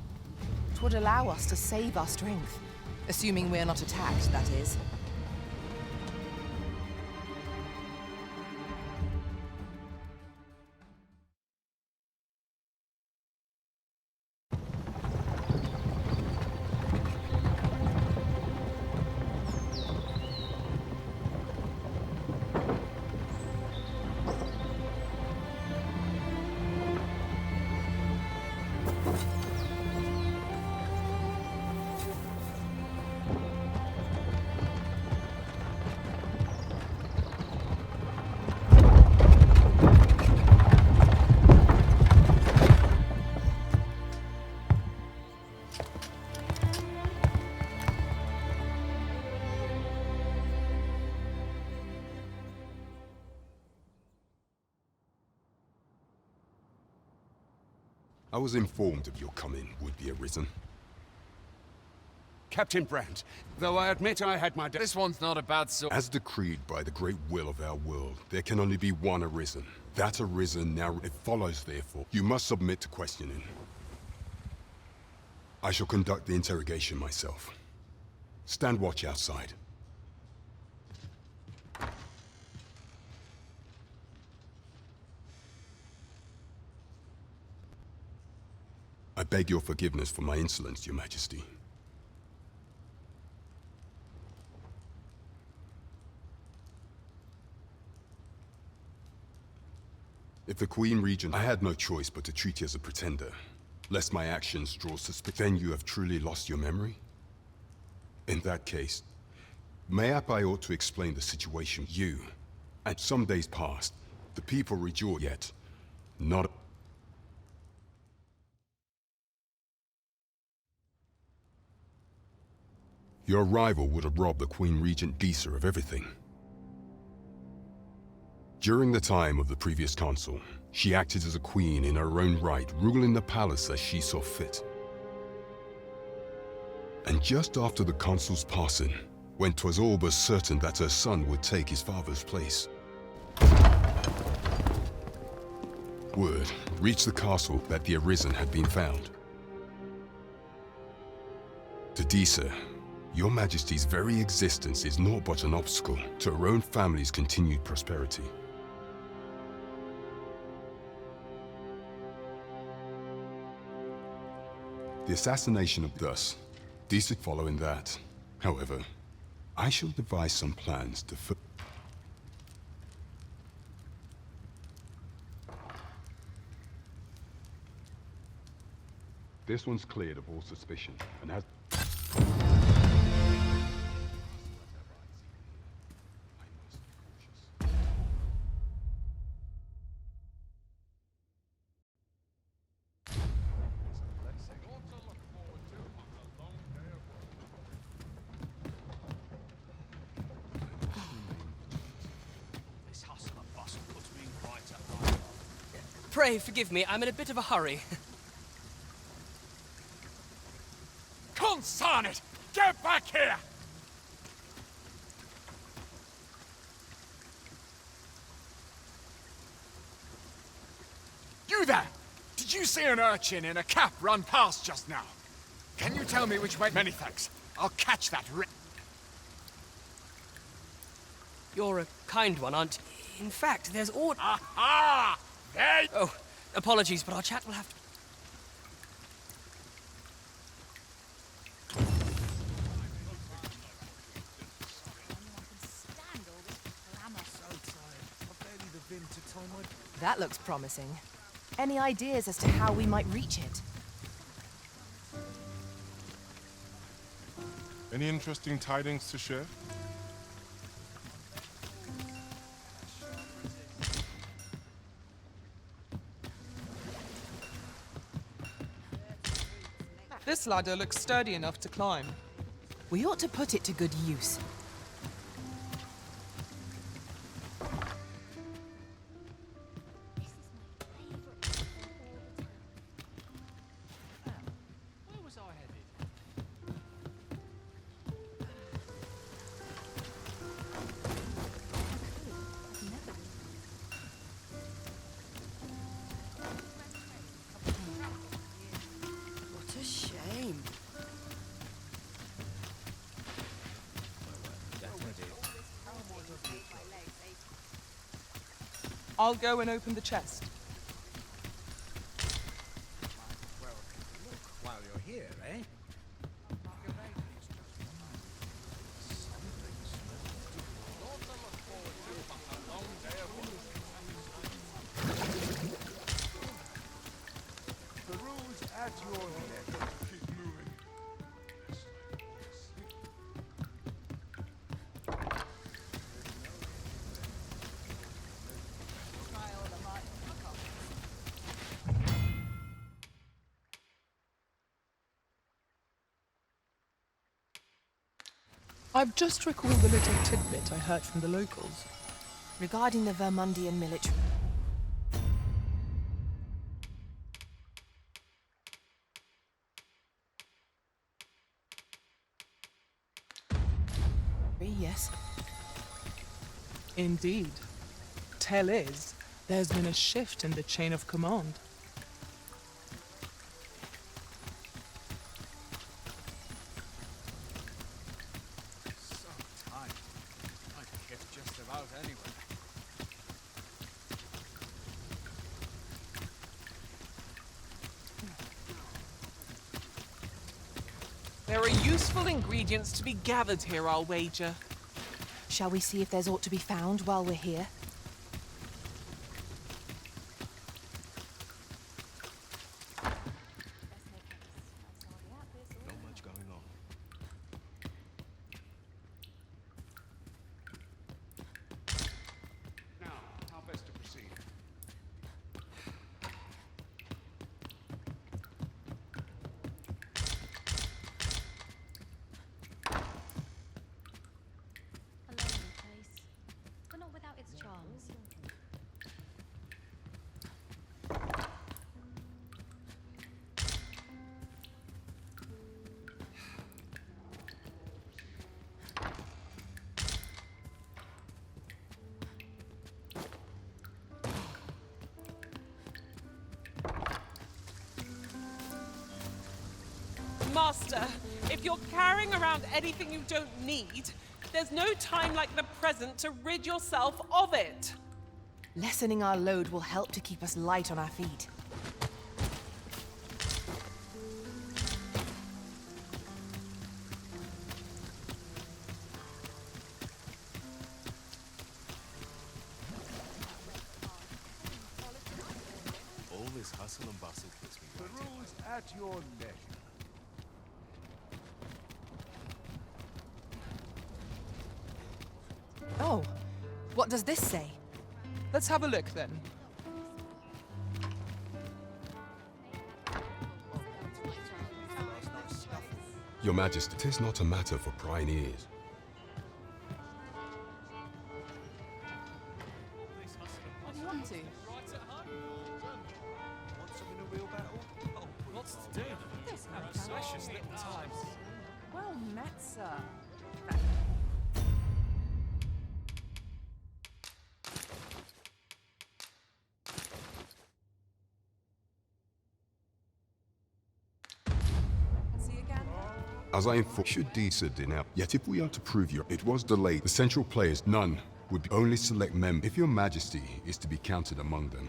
It would allow us to save our strength. Assuming we're not attacked, that is. I was informed of your coming would be arisen. Captain Brandt, though I admit I had my... This one's not a bad sort. As decreed by the great will of our world, there can only be one arisen. That arisen now... It follows, therefore, you must submit to questioning. I shall conduct the interrogation myself. Stand watch outside. I beg your forgiveness for my insolence, Your Majesty. If the Queen Regent, I had no choice but to treat you as a pretender, lest my actions draw suspicion. Then you have truly lost your memory? In that case, mayhap I ought to explain the situation. You, and some days past, the people rejoice yet, not... Your arrival would have robbed the Queen Regent Disa of everything. During the time of the previous consul, she acted as a queen in her own right, ruling the palace as she saw fit. And just after the consul's passing, when 'twas all but certain that her son would take his father's place, word reached the castle that the Arisen had been found. To Disa, Your Majesty's very existence is naught but an obstacle to her own family's continued prosperity. The assassination of thus, Disa following that. However, I shall devise some plans to This one's cleared of all suspicion, and has... Pray forgive me, I'm in a bit of a hurry. Consign it! Get back here! You there! Did you see an urchin in a cap run past just now? Can you tell me which way? Many thanks. I'll catch that You're a kind one, aren't you? In fact, there's order. Aha! There. Oh, apologies, but our chat will have to. That looks promising. Any ideas as to how we might reach it? Any interesting tidings to share? This ladder looks sturdy enough to climb. We ought to put it to good use. Where was I headed? What a shame. I'll go and open the chest. Well, look while you're here, eh? The rule's at your neck. Keep moving. I've just recalled the little tidbit I heard from the locals. Regarding the Vermundian military... yes? Indeed. Tell is, there's been a shift in the chain of command. So tight. I could get just about anywhere. There are useful ingredients to be gathered here, I'll wager. Shall we see if there's aught to be found while we're here? Not much going on. Now, how best to proceed? A lonely place, but not without its charms. Master, if you're carrying around anything you don't need, there's no time like the present to rid yourself of it. Lessening our load will help to keep us light on our feet. All this hustle and bustle puts me right in Peruse at your leisure. Oh, what does this say? Let's have a look then. Your Majesty, 'tis not a matter for prying ears. What do you want to? Want some in a real battle? Oh, Lots to do. Precious little time. Well met, sir. See again? As I informed, should decent enough. Yet if we are to prove it was delayed, the central players, none, would be only select members. If your Majesty is to be counted among them,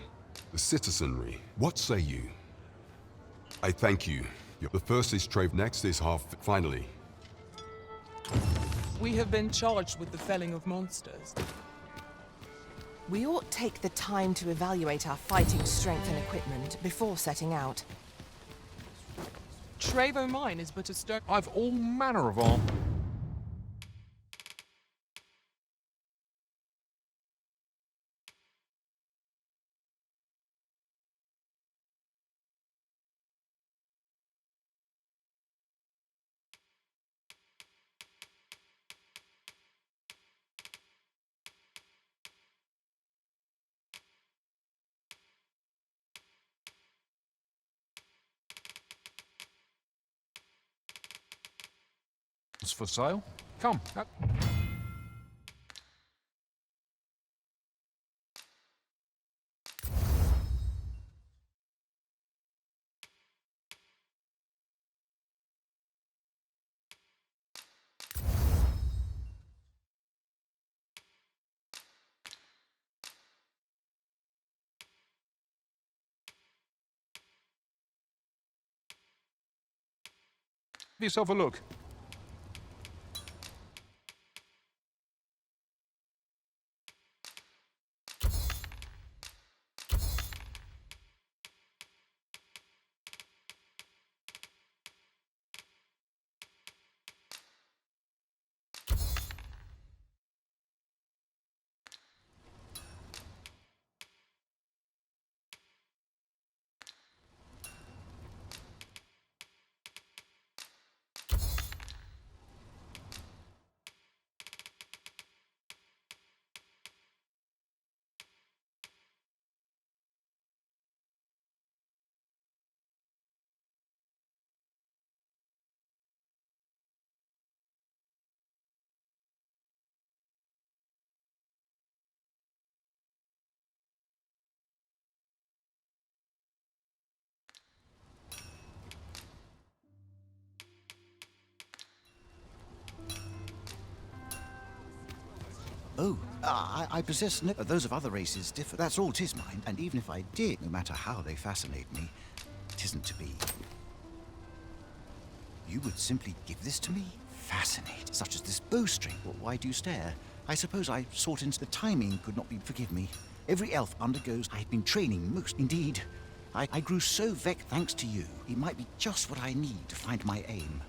the citizenry, what say you? I thank you. The first is trade, next is half, finally. We have been charged with the felling of monsters. We ought take the time to evaluate our fighting strength and equipment before setting out. Trevo Mine is but a stone. I've all manner of arm. For sale? Come. Give yourself a look. Oh, I possess no... Those of other races differ. That's all 'tis mine, and even if I did, no matter how they fascinate me, 'tisn't to be. You would simply give this to me? Fascinate, such as this bowstring. Well, why do you stare? I suppose I sought into the timing could not be... Forgive me. Every elf undergoes... I have been training most... Indeed, I grew so vexed thanks to you. It might be just what I need to find my aim.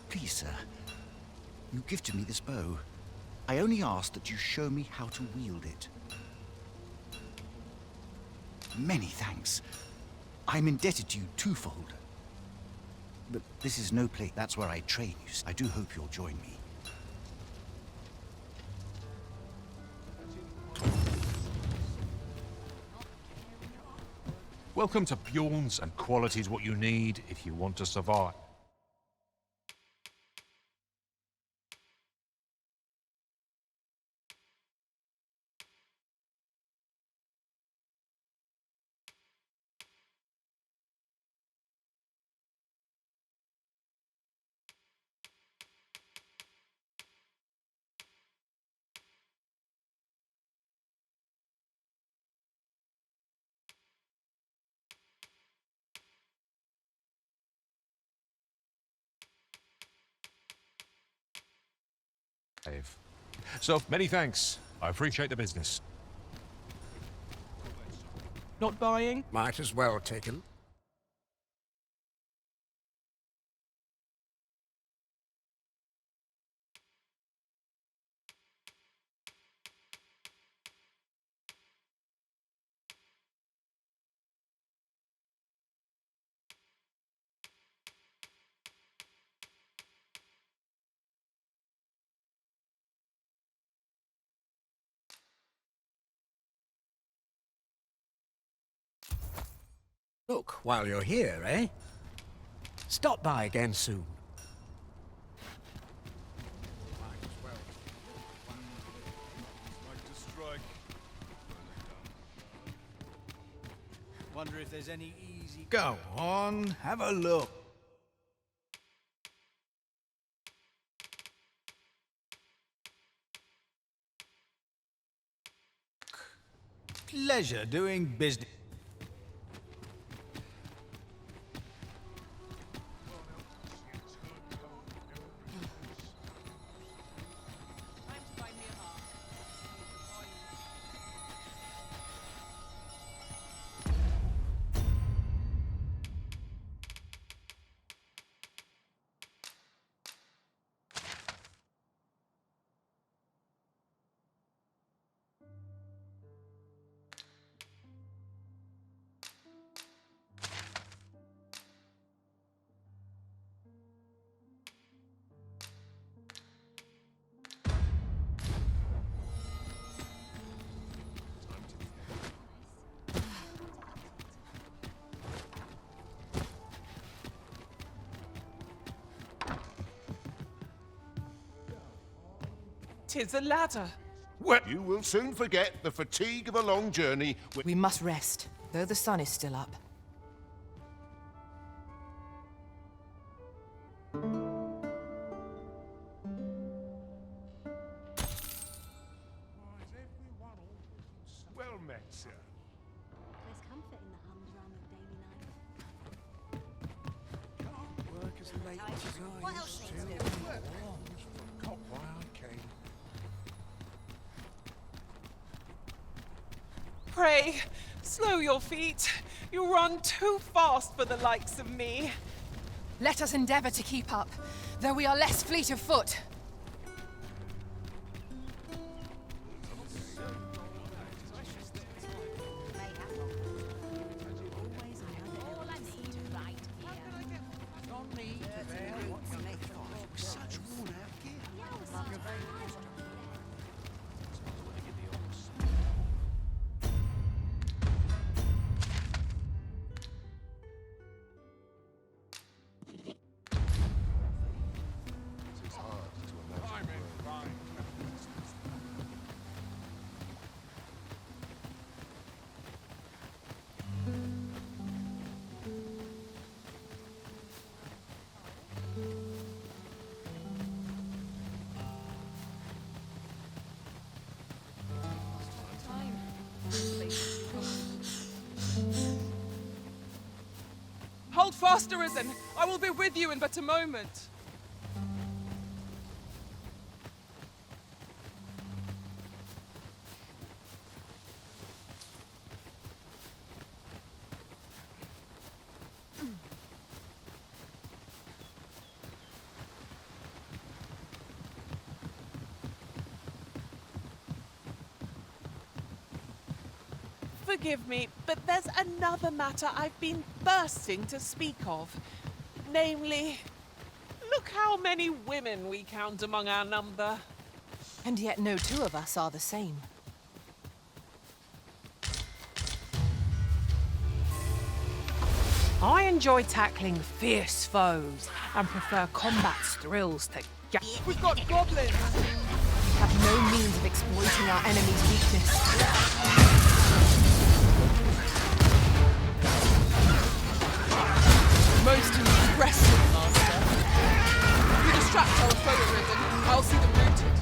Please, sir, you gifted me this bow. I only ask that you show me how to wield it. Many thanks. I'm indebted to you twofold. But this is no place. That's where I train you. I do hope you'll join me. Welcome to Bjorn's, and quality's what you need if you want to survive. So, many thanks. I appreciate the business. Not buying? Might as well take a... Look, while you're here, eh? Stop by again soon. Wonder if there's any easy... Go on, have a look. Pleasure doing business. Tis a ladder. Well, you will soon forget the fatigue of a long journey. We must rest, though the sun is still up. Well met, sir. There's comfort in the hums around the daily life. Work as late as I What else used needs to. doing? Forgot why I came. Pray, slow your feet. You run too fast for the likes of me. Let us endeavor to keep up, though we are less fleet of foot. Such worn out gear. It's hard to Faster, Risen! I will be with you in but a moment. Forgive me, but there's another matter I've been bursting to speak of. Namely, look how many women we count among our number. And yet no two of us are the same. I enjoy tackling fierce foes and prefer combat's thrills to We've got goblins! We have no means of exploiting our enemy's weakness. Most impressive, Master. You distract our foe, Risen. I'll see them rooted.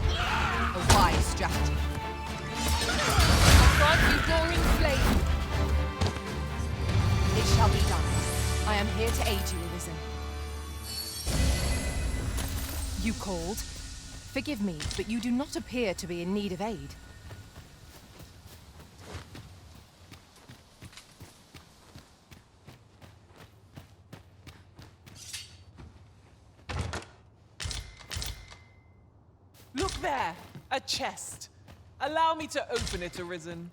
A wise strategy. Front, you roaring flame. It shall be done. I am here to aid you, Arisen. You called? Forgive me, but you do not appear to be in need of aid. Look there! A chest. Allow me to open it, Arisen.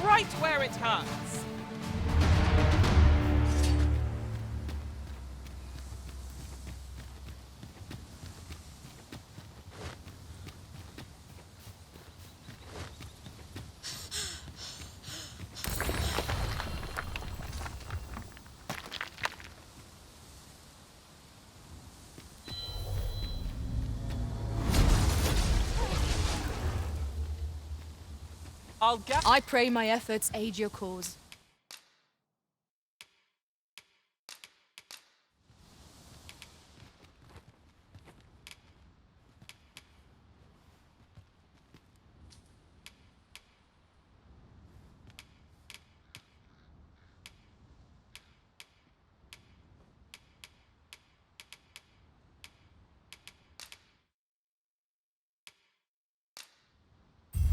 Right where it hurts. I pray my efforts aid your cause.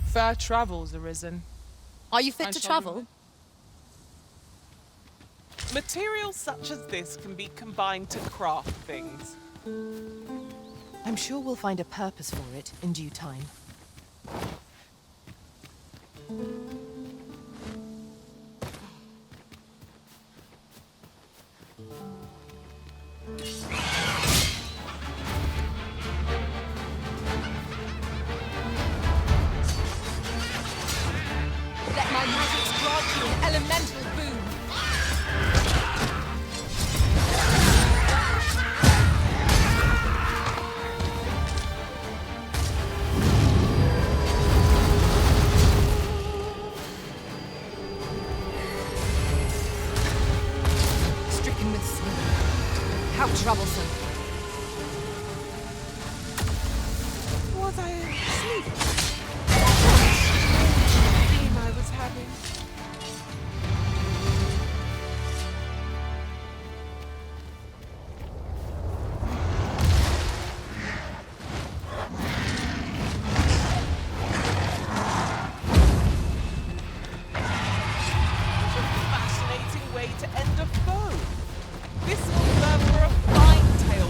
Fair travels, Arisen. Are you fit to travel? Materials such as this can be combined to craft things. I'm sure we'll find a purpose for it in due time. Let my magics grant you an elemental boon. Stricken with sleep. How troublesome. Was I asleep? Dream I was having. Fascinating way to end a foe. This will serve for a fine tale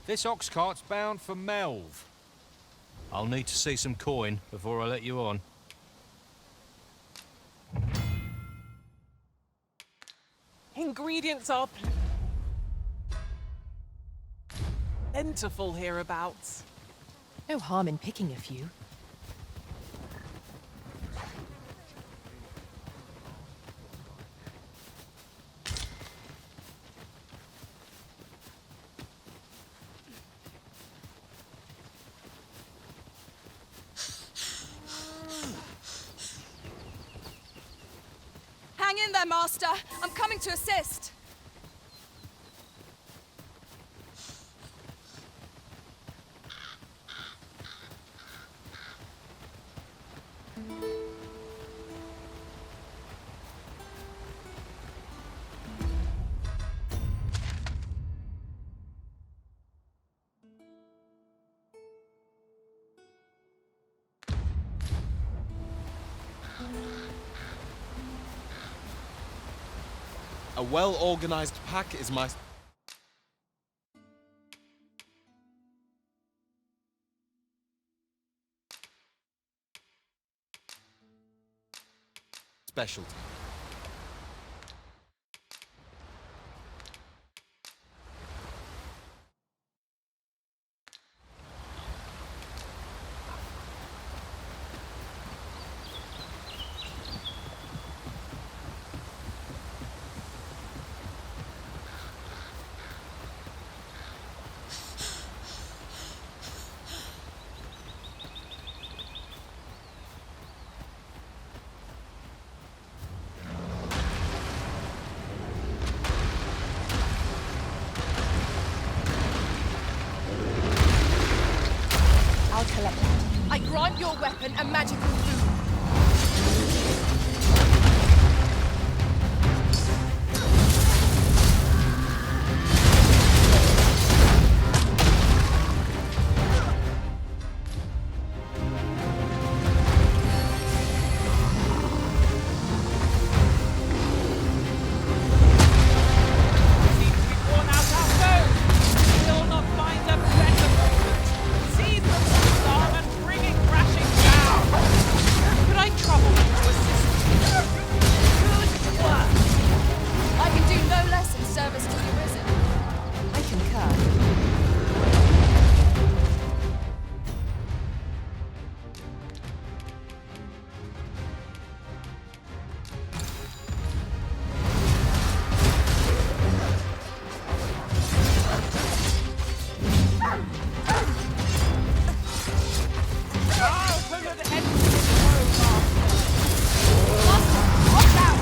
This ox cart's bound for Melv. I'll need to see some coin before I let you on. Ingredients are plentiful hereabouts. No harm in picking a few. Hang in there, Master. I'm coming to assist. A well-organized pack is my... specialty. I'll collect that. I grant your weapon a magical boon. Worn out our foes. Still not find a better moment. Seize the storm and bring it crashing down. Could I trouble you to assist me? Good work. I can do no less in service to the Risen. I concur. I'll put an end to this woe, Master. Master, watch out!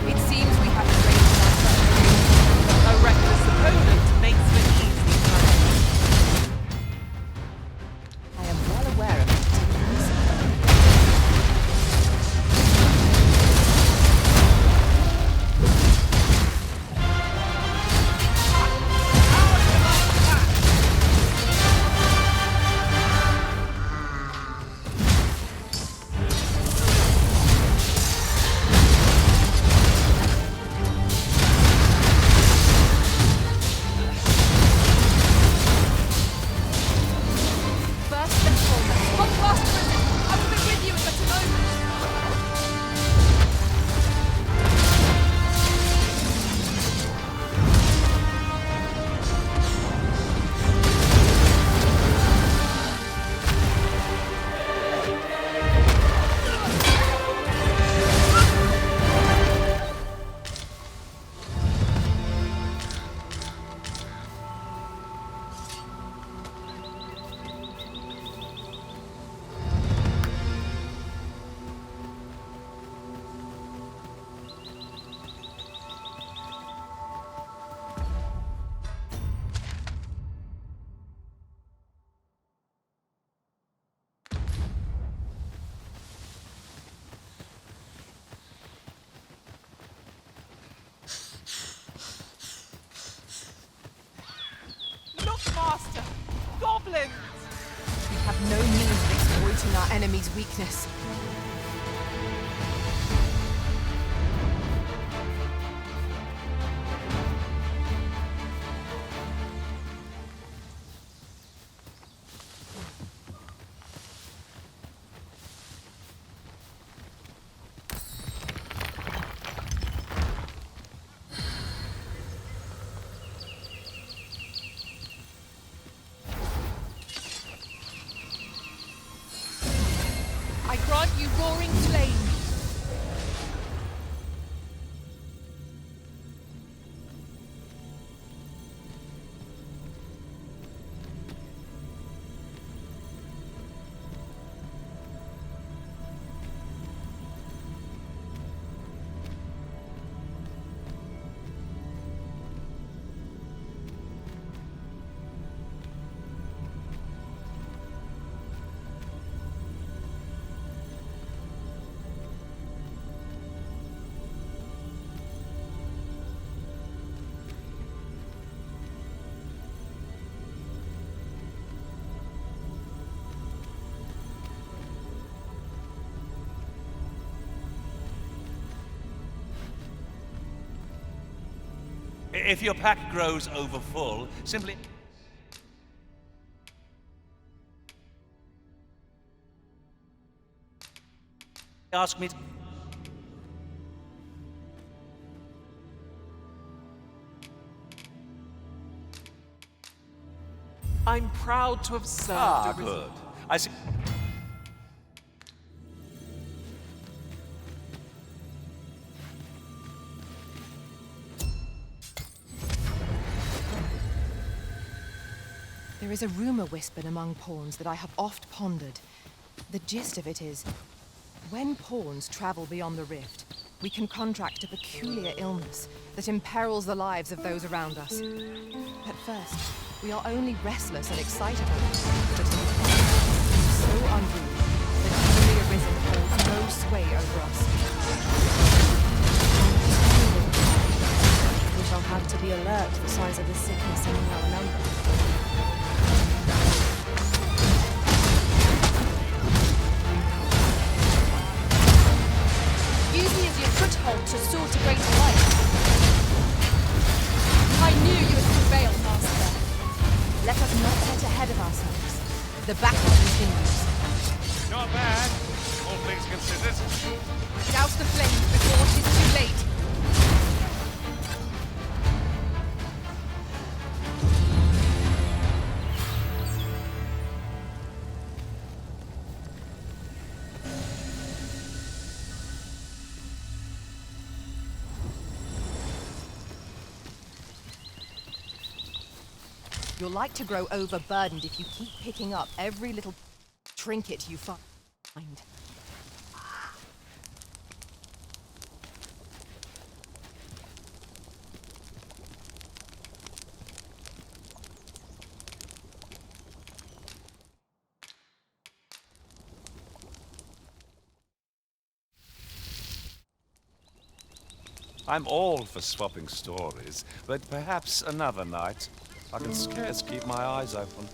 It seems we have arranged our preparation. A reckless opponent makes for easy prey. I am well aware of the particulars. First and foremost, hold fast, Risen. I will be with you in such a moment. Look, Master! Goblins! no means of exploiting our enemy's weakness. I grant you roaring flame. If your pack grows over full, simply... ask me to... I'm proud to have served Ah, a risen- good. I see... There is a rumor whispered among pawns that I have oft pondered. The gist of it is, when pawns travel beyond the rift, we can contract a peculiar illness that imperils the lives of those around us. At first, we are only restless and excitable, but in the end, so unruly that even the arisen holds no sway over us. We shall have to be alert for signs of the sickness in our number. Use me as your foothold to soar to greater light. I knew you would prevail, Master. Let us not get ahead of ourselves. The battle continues. Not bad, all things considered. Douse the flames before it is too late. You're like to grow overburdened if you keep picking up every little trinket you find. I'm all for swapping stories, but perhaps another night. I can scarce keep my eyes open.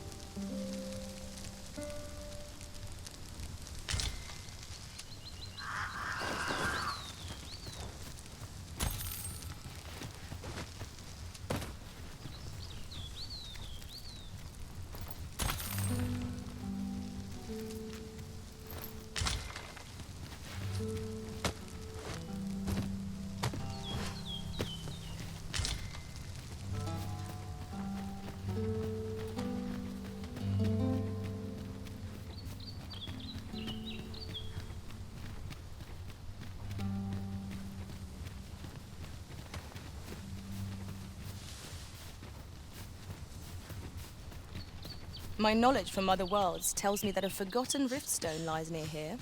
My knowledge from other worlds tells me that a forgotten riftstone lies near here.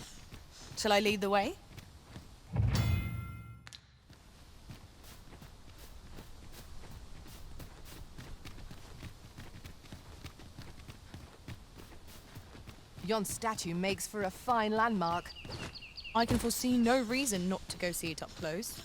Shall I lead the way? Yon statue makes for a fine landmark. I can foresee no reason not to go see it up close.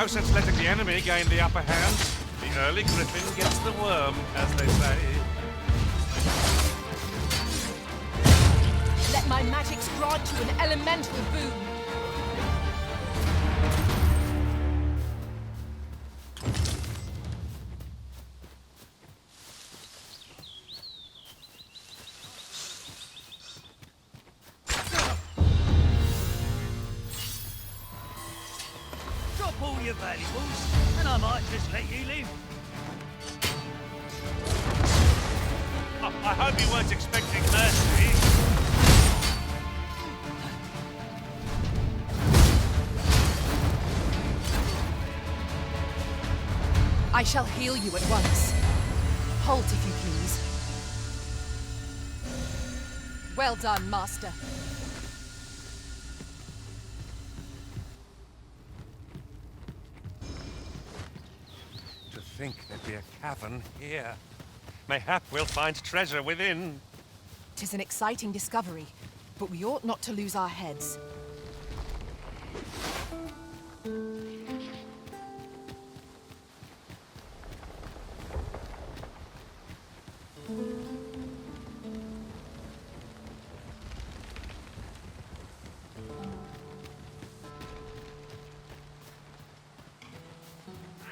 No sense letting the enemy gain the upper hand. The early griffin gets the worm, as they say. Let my magics grant you an elemental boon. Drop all your valuables, and I might just let you live. Oh, I hope you weren't expecting mercy. I shall heal you at once. Halt, if you please. Well done, Master. To think there'd be a cavern here. Mayhap we'll find treasure within. 'Tis an exciting discovery, but we ought not to lose our heads.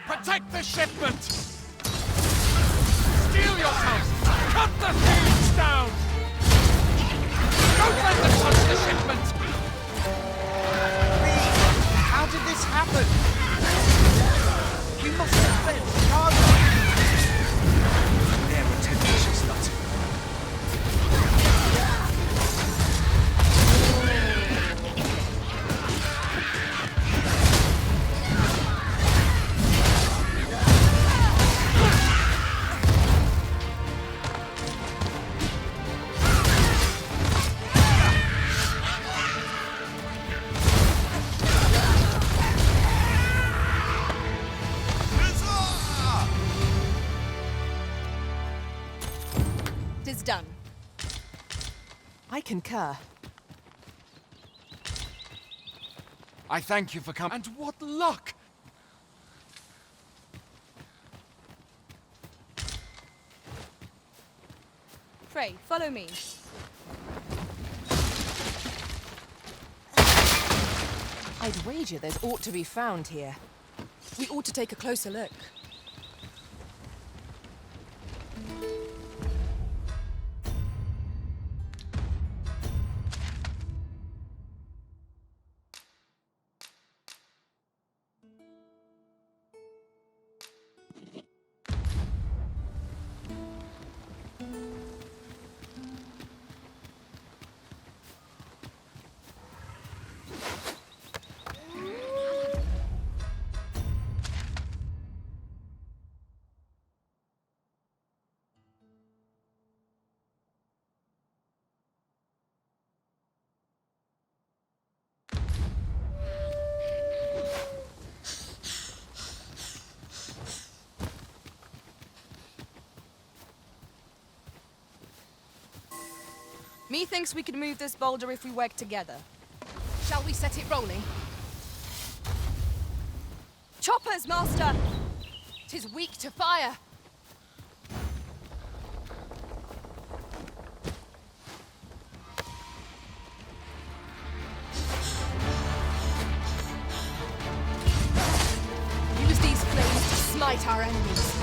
Protect the shipment! Steel yourselves! Cut the thieves down! Don't let them touch the shipment! How did this happen? We must have failed the cargo. They're a tenacious lot. Tis done. I concur. I thank you for coming. And what luck! Pray, follow me. I'd wager there's aught to be found here. We ought to take a closer look. Methinks we could move this boulder if we work together. Shall we set it rolling? Choppers, Master! 'Tis weak to fire. Use these flames to smite our enemies.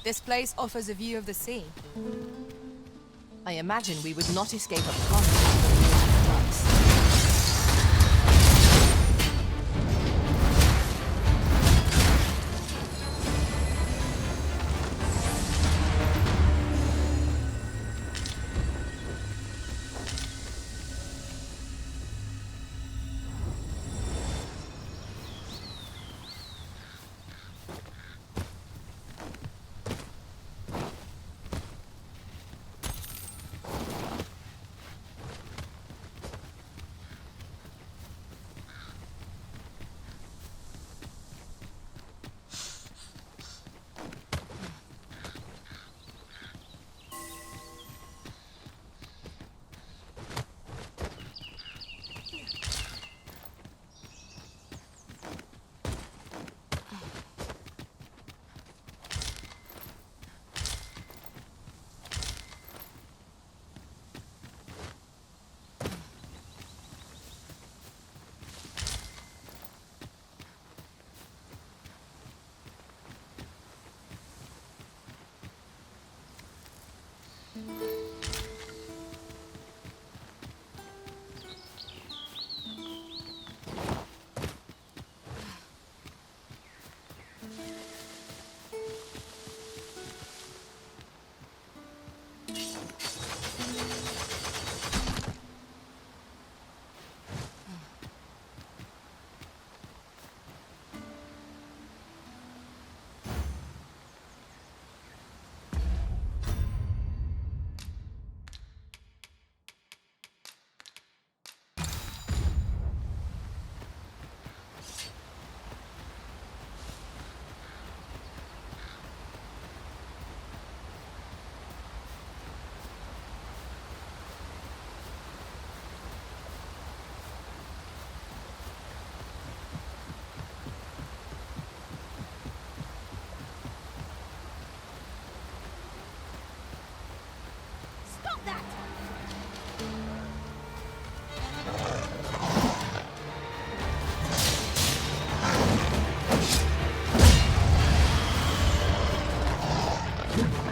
This place offers a view of the sea. I imagine we would not escape a plunge.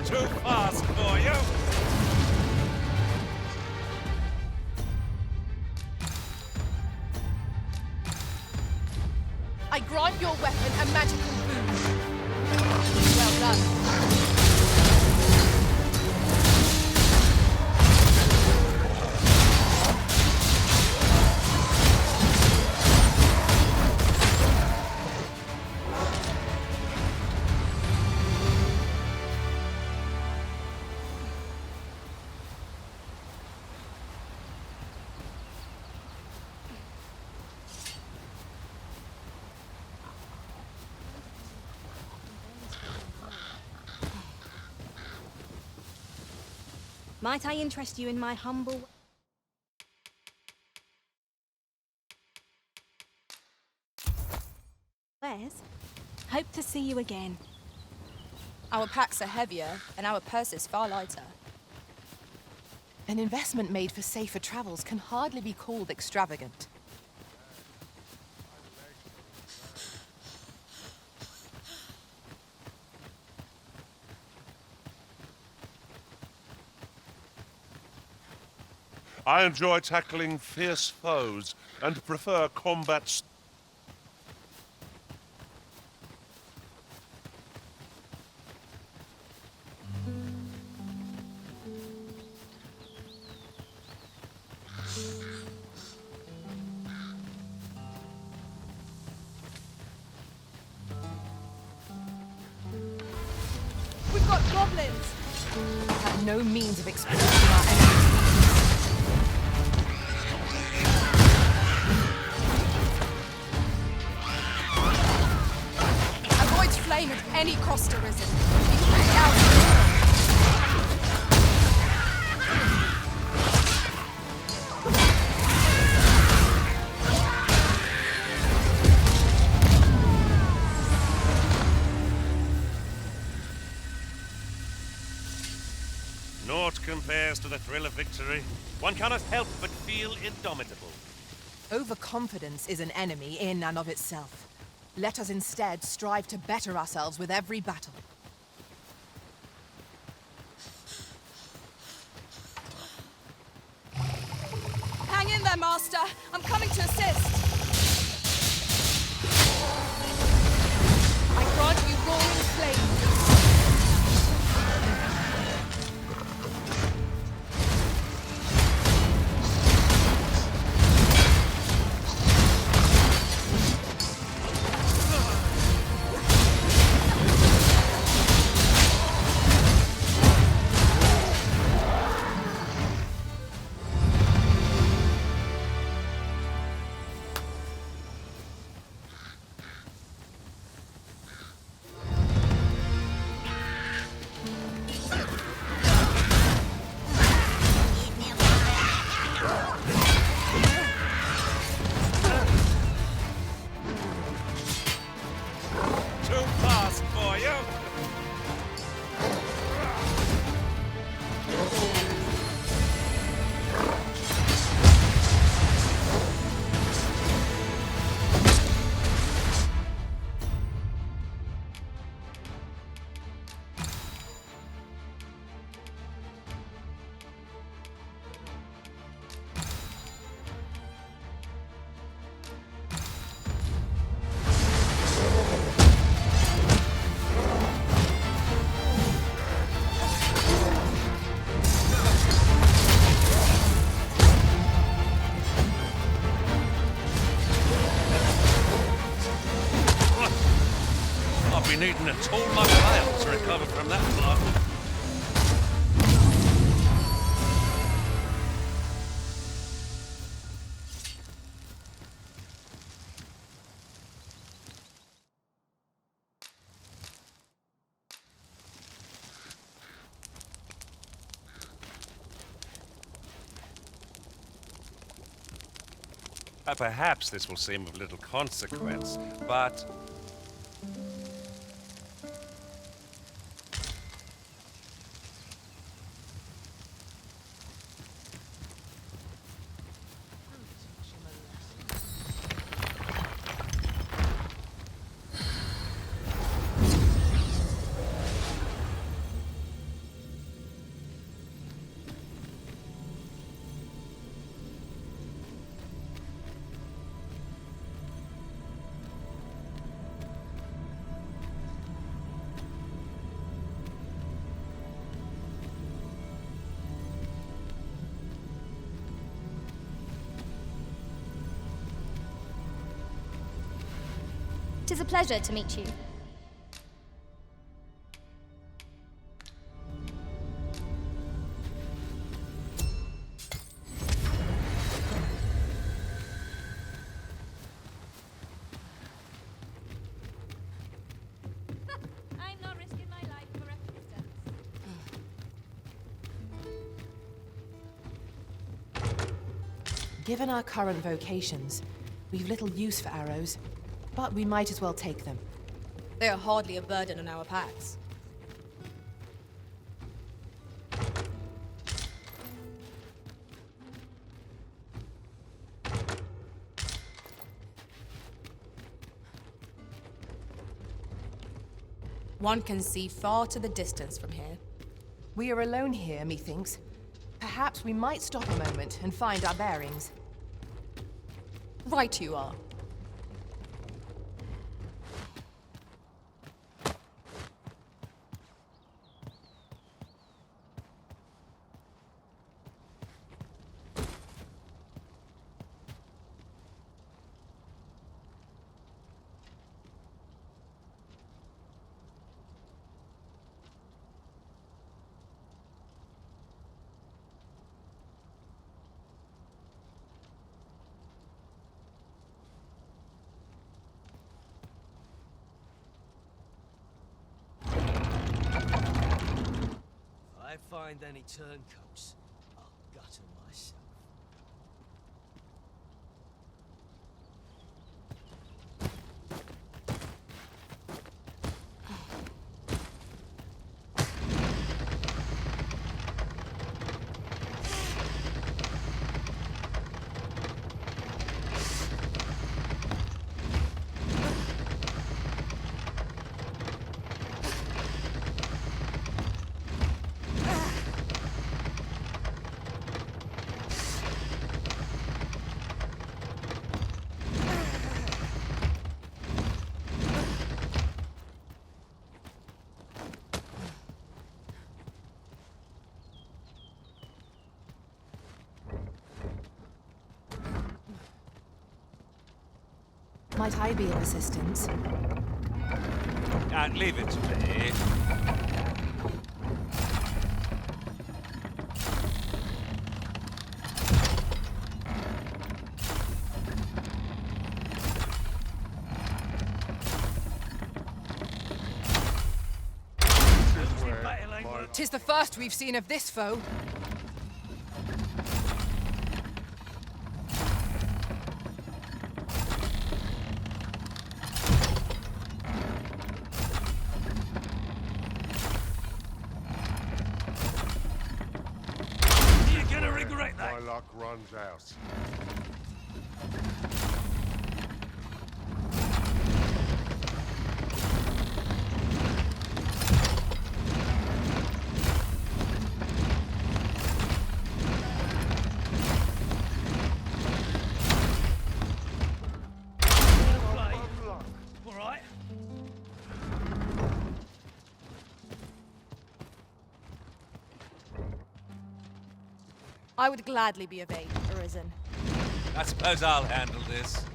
Too fast for you! I grant your weapon a magical boon. Well done. Might I interest you in my humble... wares? Hope to see you again. Our packs are heavier, and our purses far lighter. An investment made for safer travels can hardly be called extravagant. I enjoy tackling fierce foes and prefer combat. We've got goblins! We have no means of exposing our enemies. Avoid flame at any cost arisen. You can get out. Naught compares to the thrill of victory. One cannot help but feel indomitable. Overconfidence is an enemy in and of itself. Let us instead strive to better ourselves with every battle. Hang in there, Master. I'm coming to assist. I grant you roaring flame. Needing a tall mug of ale to recover from that blow. Perhaps this will seem of little consequence, but Tis a pleasure to meet you. I'm not risking my life for resistance. Given our current vocations, we've little use for arrows, but we might as well take them. They are hardly a burden on our packs. One can see far to the distance from here. We are alone here, methinks. Perhaps we might stop a moment and find our bearings. Right you are. If I find any turncoats, I'll gut 'em myself. Might I be of assistance? Leave it to me. Tis the first we've seen of this foe. You're gonna regret that. My luck runs out. I would gladly be of aid, Arisen. I suppose I'll handle this.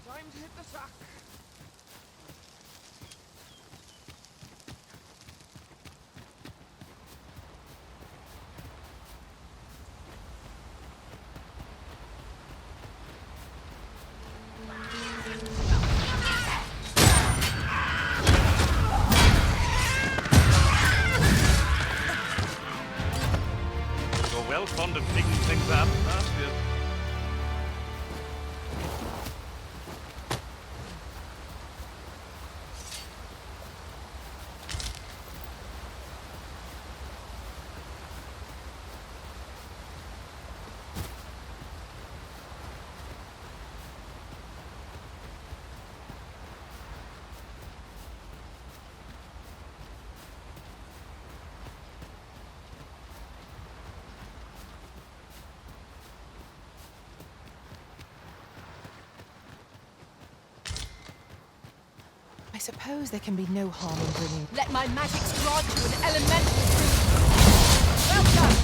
Time to hit the sack. You're well fond of picking things up, aren't you? I suppose there can be no harm in bringing... Let my magics grant you an elemental truth. Well done!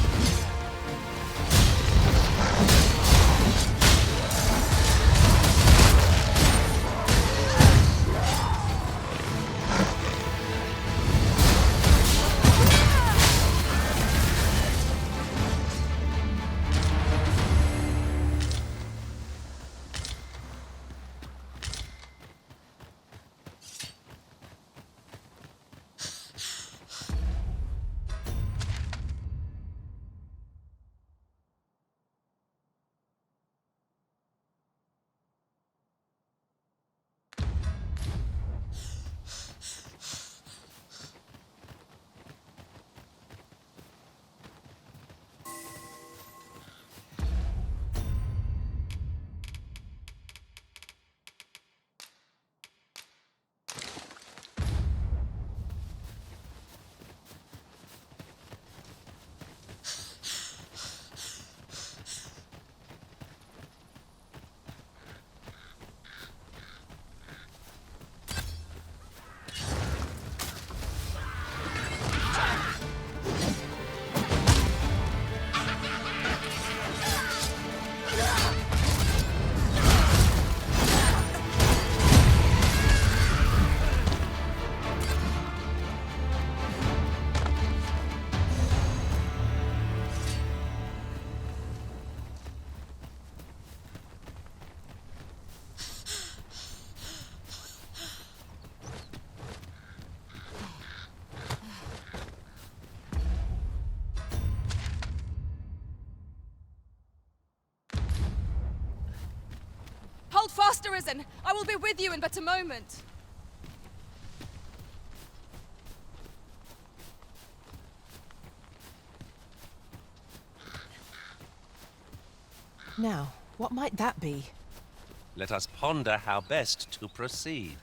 Hold fast, Arisen! I will be with you in but a moment. Now, what might that be? Let us ponder how best to proceed.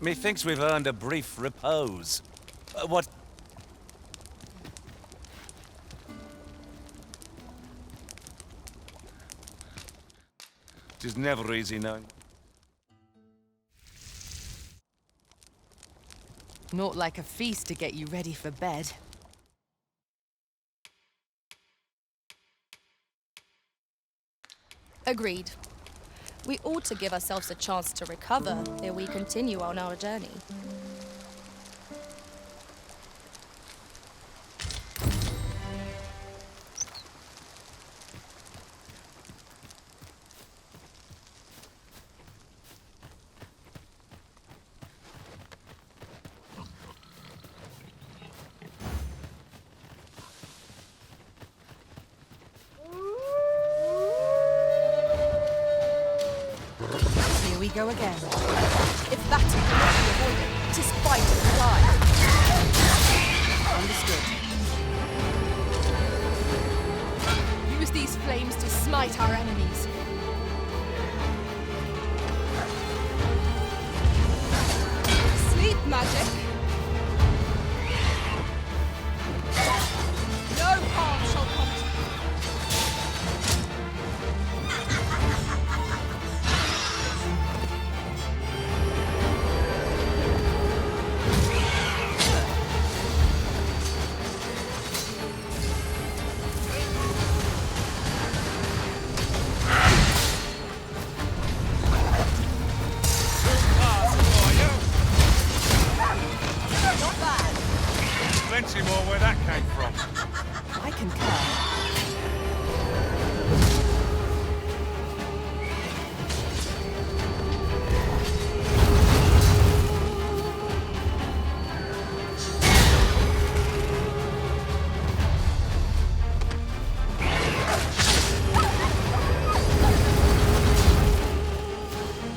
Methinks we've earned a brief repose. What? It is never easy knowing. Not like a feast to get you ready for bed. Agreed. We ought to give ourselves a chance to recover ere we continue on our journey. Here we go again. If battle cannot be avoided, 'tis fight or fly. Understood. Use these flames to smite our enemies. Sleep magic. No harm shall come to you. Plenty more where that came from. I concur.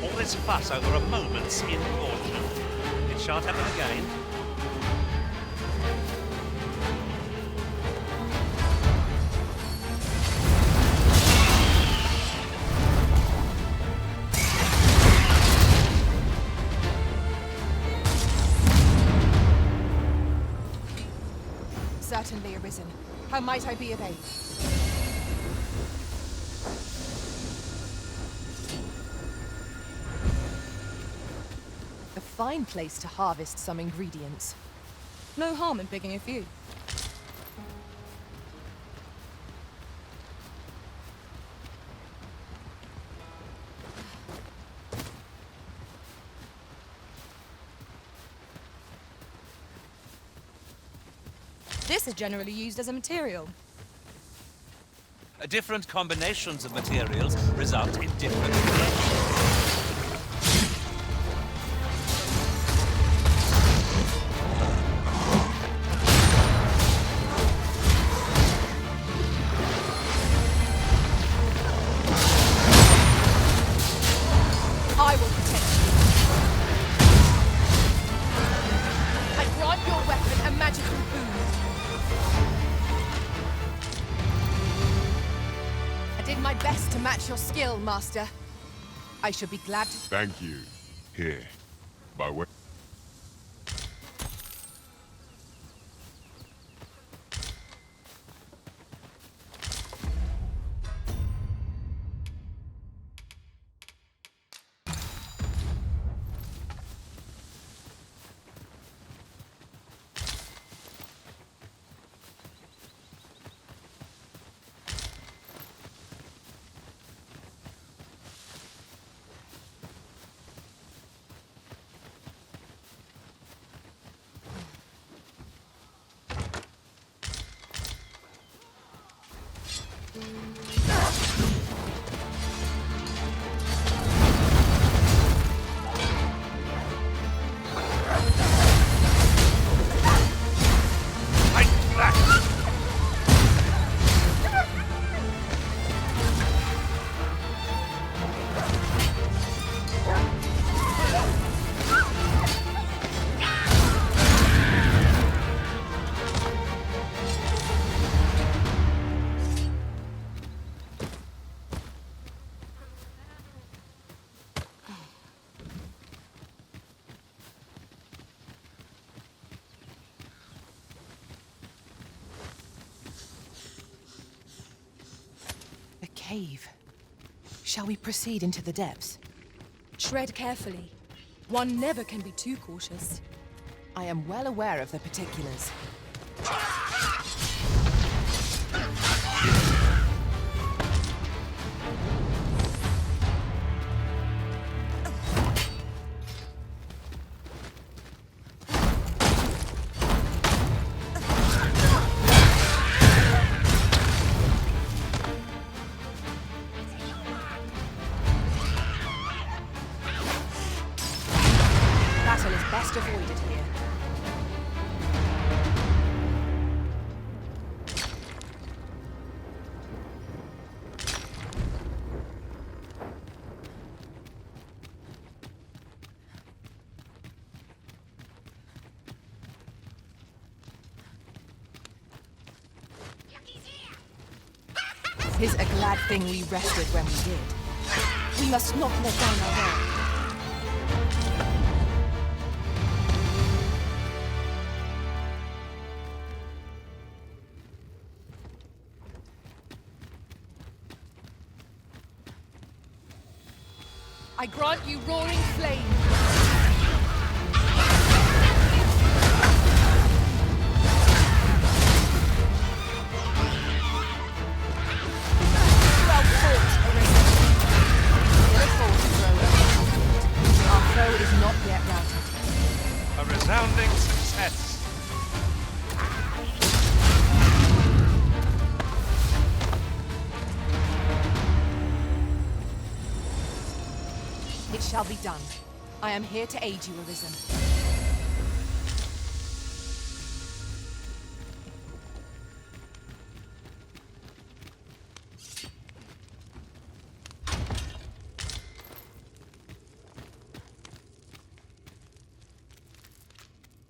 All this fuss over a moment's incaution. It shan't happen again. Certainly arisen. How might I be of aid? A fine place to harvest some ingredients. No harm in picking a few. This is generally used as a material. Different combinations of materials result in different reactions. I will protect you. I grant your weapon a magical boon. I did my best to match your skill, Master. I should be glad to... Thank you. Here. By way... cave. Shall we proceed into the depths? Tread carefully. One never can be too cautious. I am well aware of the particulars. Battle is best avoided here. Tis a glad thing we rested when we did. We must not let down our guard. I grant you roaring flame. Well fought, Arisen. Still a fort, Rower. Our foe is not yet routed. A resounding success. It shall be done. I am here to aid you, Arisen.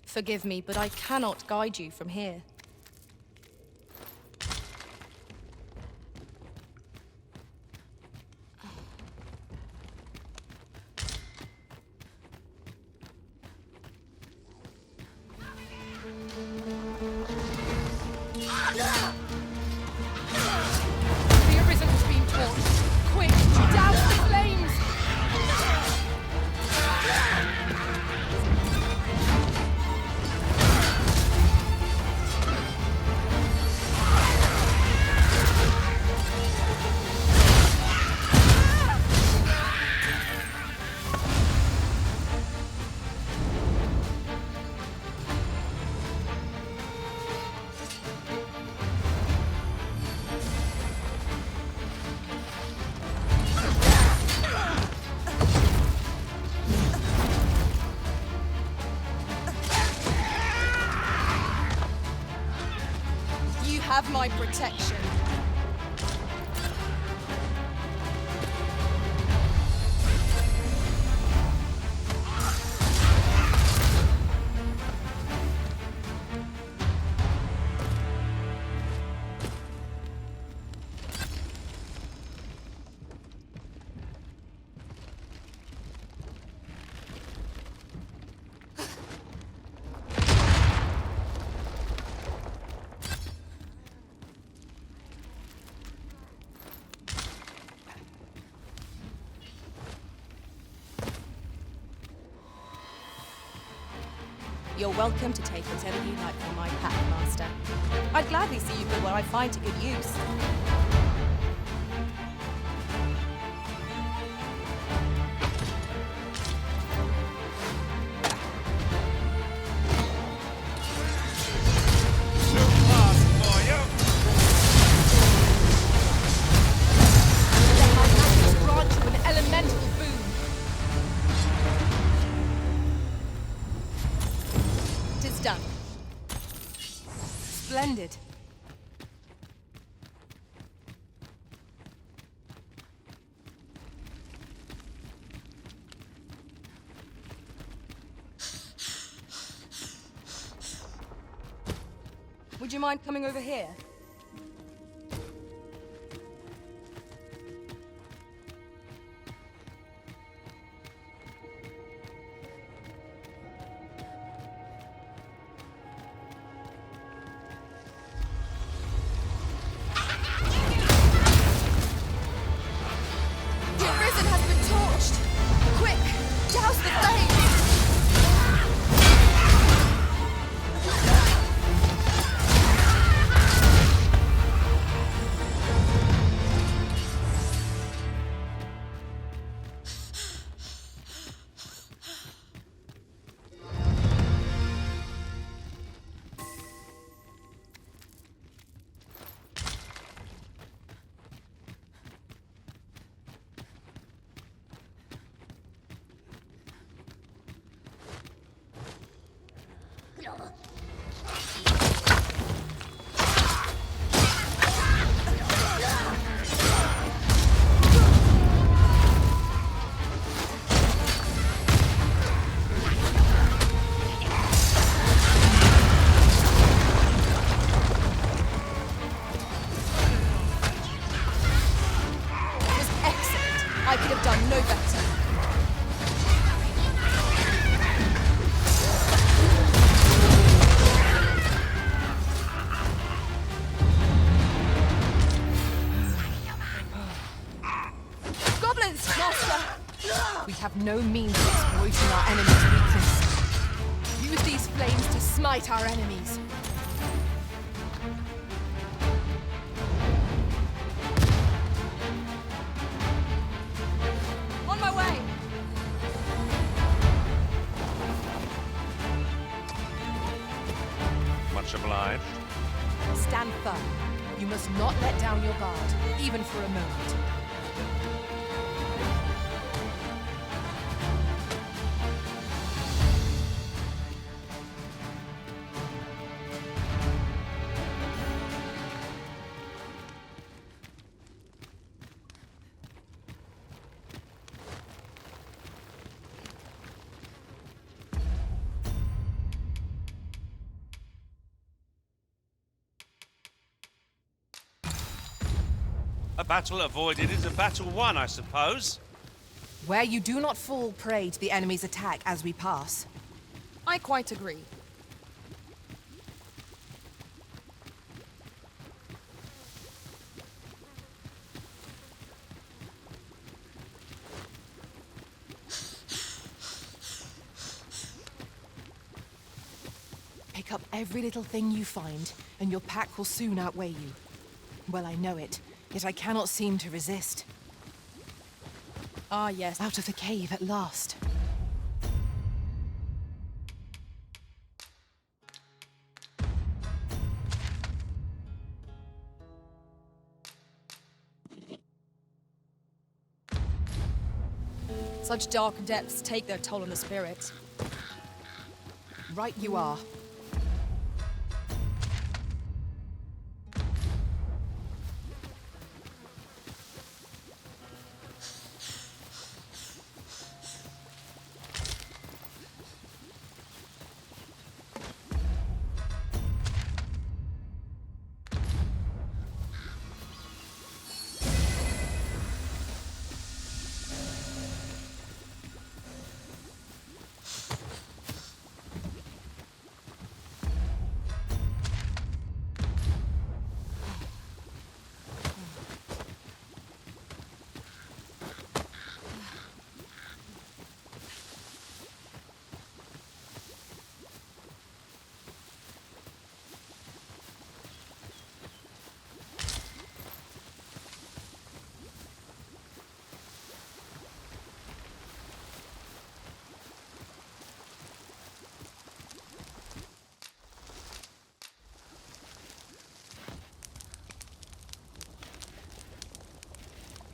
Forgive me, but I cannot guide you from here. The Arisen has been torched. Quick, douse the flames! You have my protection. You're welcome to take whatever you like from my pattern, Master. I'd gladly see you go where I find to good use. Let my magic grant you an elemental boon. Tis done. Splendid. Would you mind coming over here? I could have done no better. Goblins, Master! We have no means of exploiting our enemy's weakness. Use these flames to smite our enemies. On my way! Much obliged. Stand firm. You must not let down your guard, even for a moment. A battle avoided is a battle won, I suppose. Where you do not fall prey to the enemy's attack as we pass. I quite agree. Pick up every little thing you find, and your pack will soon outweigh you. Well, I know it, yet I cannot seem to resist. Ah, yes. Out of the cave at last. Such dark depths take their toll on the spirit. Right you are.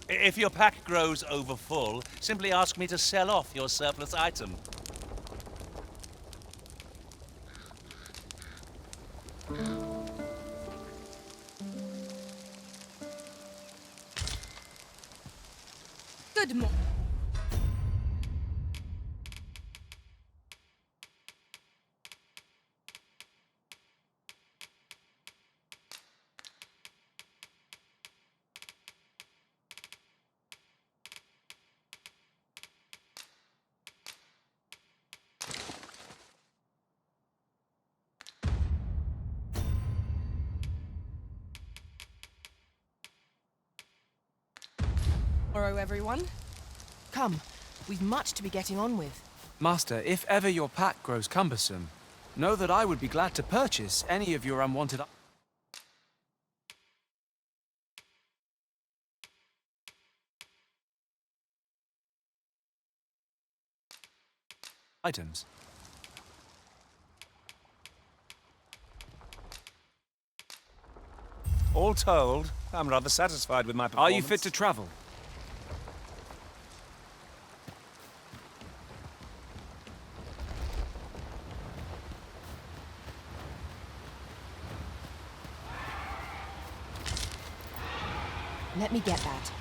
If your pack grows overfull, simply ask me to sell off your surplus item. Good morning. Hello, everyone. Come, we've much to be getting on with. Master, if ever your pack grows cumbersome, know that I would be glad to purchase any of your unwanted items. All told, I'm rather satisfied with my performance. Are you fit to travel? Let me get that.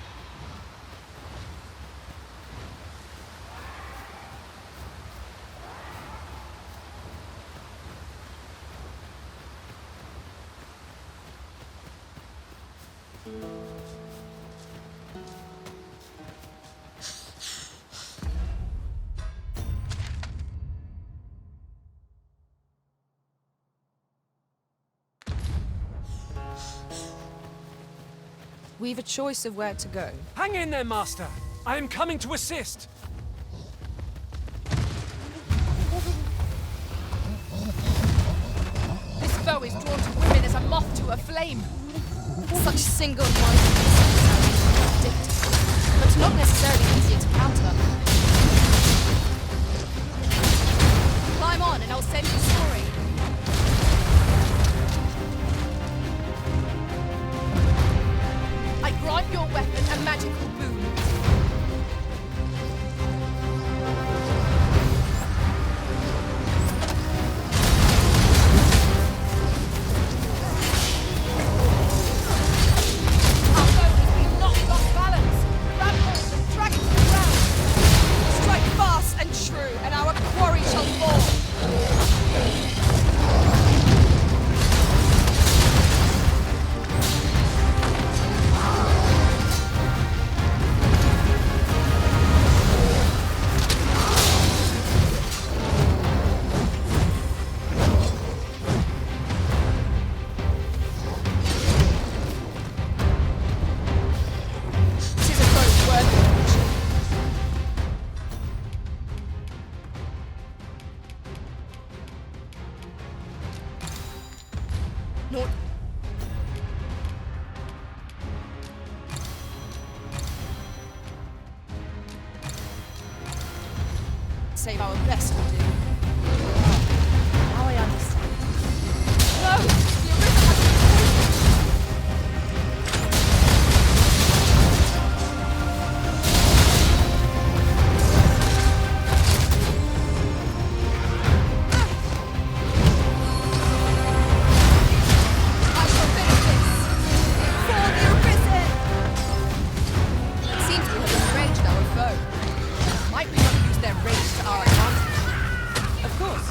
We've a choice of where to go. Hang in there, Master! I am coming to assist! This bow is drawn to women as a moth to a flame. Such single-mindedness sounds addictive, but not necessarily easier to counter. Climb on and I'll send you soaring. I grant your weapon a magical boon. Our bow has been knocked off balance. Grab hold and drag it to the ground. Strike fast and true, and our quarry shall fall. Tis a boat worthy of mention. Lord. Save our best will do. Now I understand. No! The Arisen has been poisoned! I shall finish this! For the Arisen! It seems we have enraged our foe. Might we not use their rage to our advantage? Of course.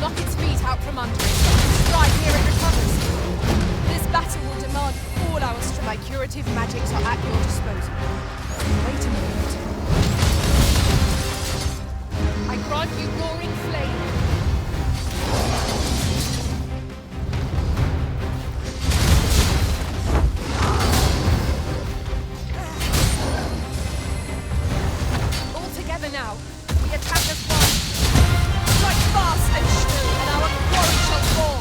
Knock its feet out from under it. Strike here it recovers. This battle will demand all our strength. My curative magics are at your disposal. Wait a moment. I grant you roaring flame. All together now. We attack as one. Strike fast and true, and our quarry shall fall.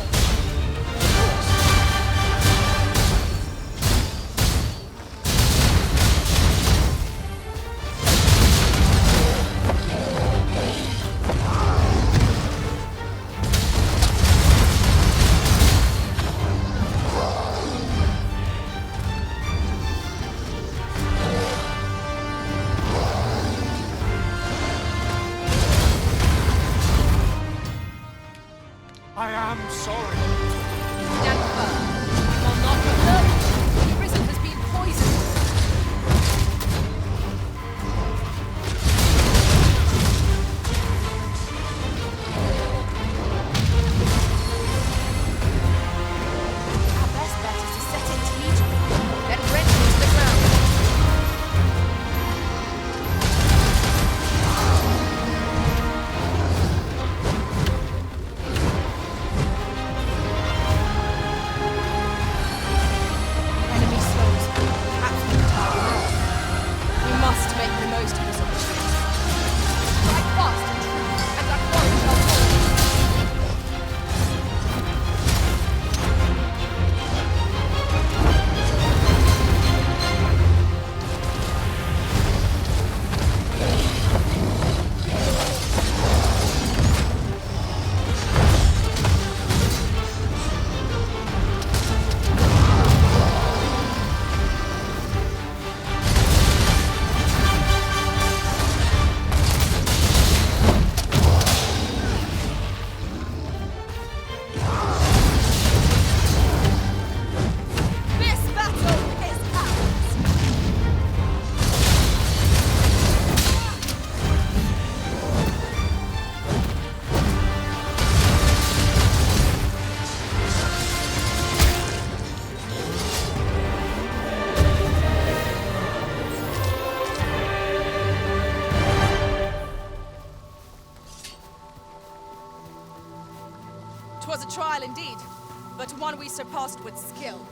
be surpassed with skill.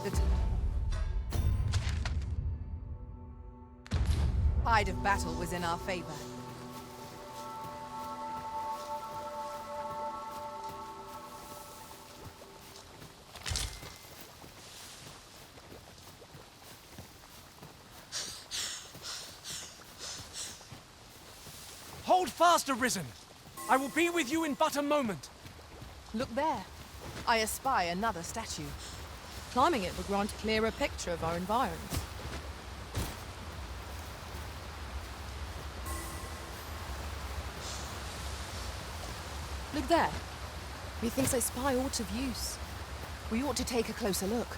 The tide of battle was in our favor. Hold fast, Arisen! I will be with you in but a moment. Look there. I espy another statue. Climbing it will grant a clearer picture of our environs. Look there. Methinks I spy aught of use. We ought to take a closer look.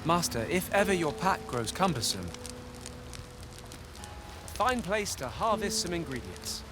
Master, if ever your pack grows cumbersome, fine place to harvest some ingredients.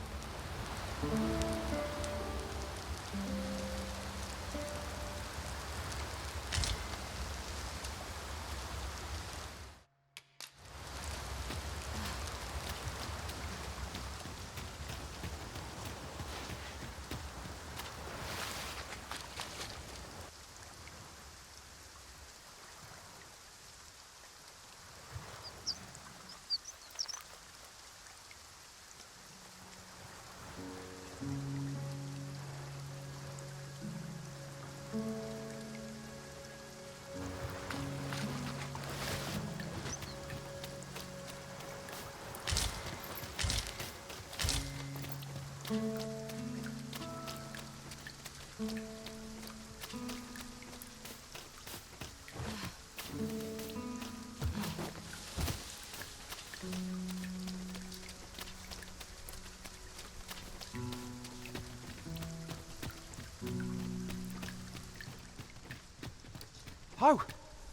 Oh!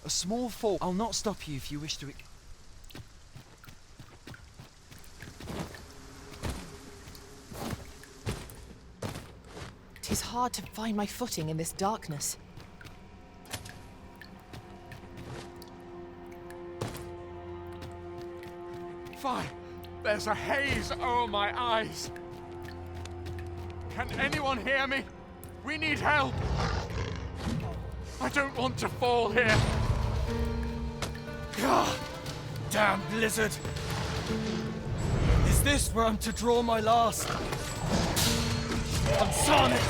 A small fall. I'll not stop you if you wish to... 'Tis hard to find my footing in this darkness. Fine. There's a haze over my eyes. Can anyone hear me? We need help. I don't want to fall here. God, damn blizzard. Is this where I'm to draw my last? Consign it!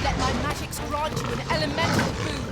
Let my magics grant you an elemental boon.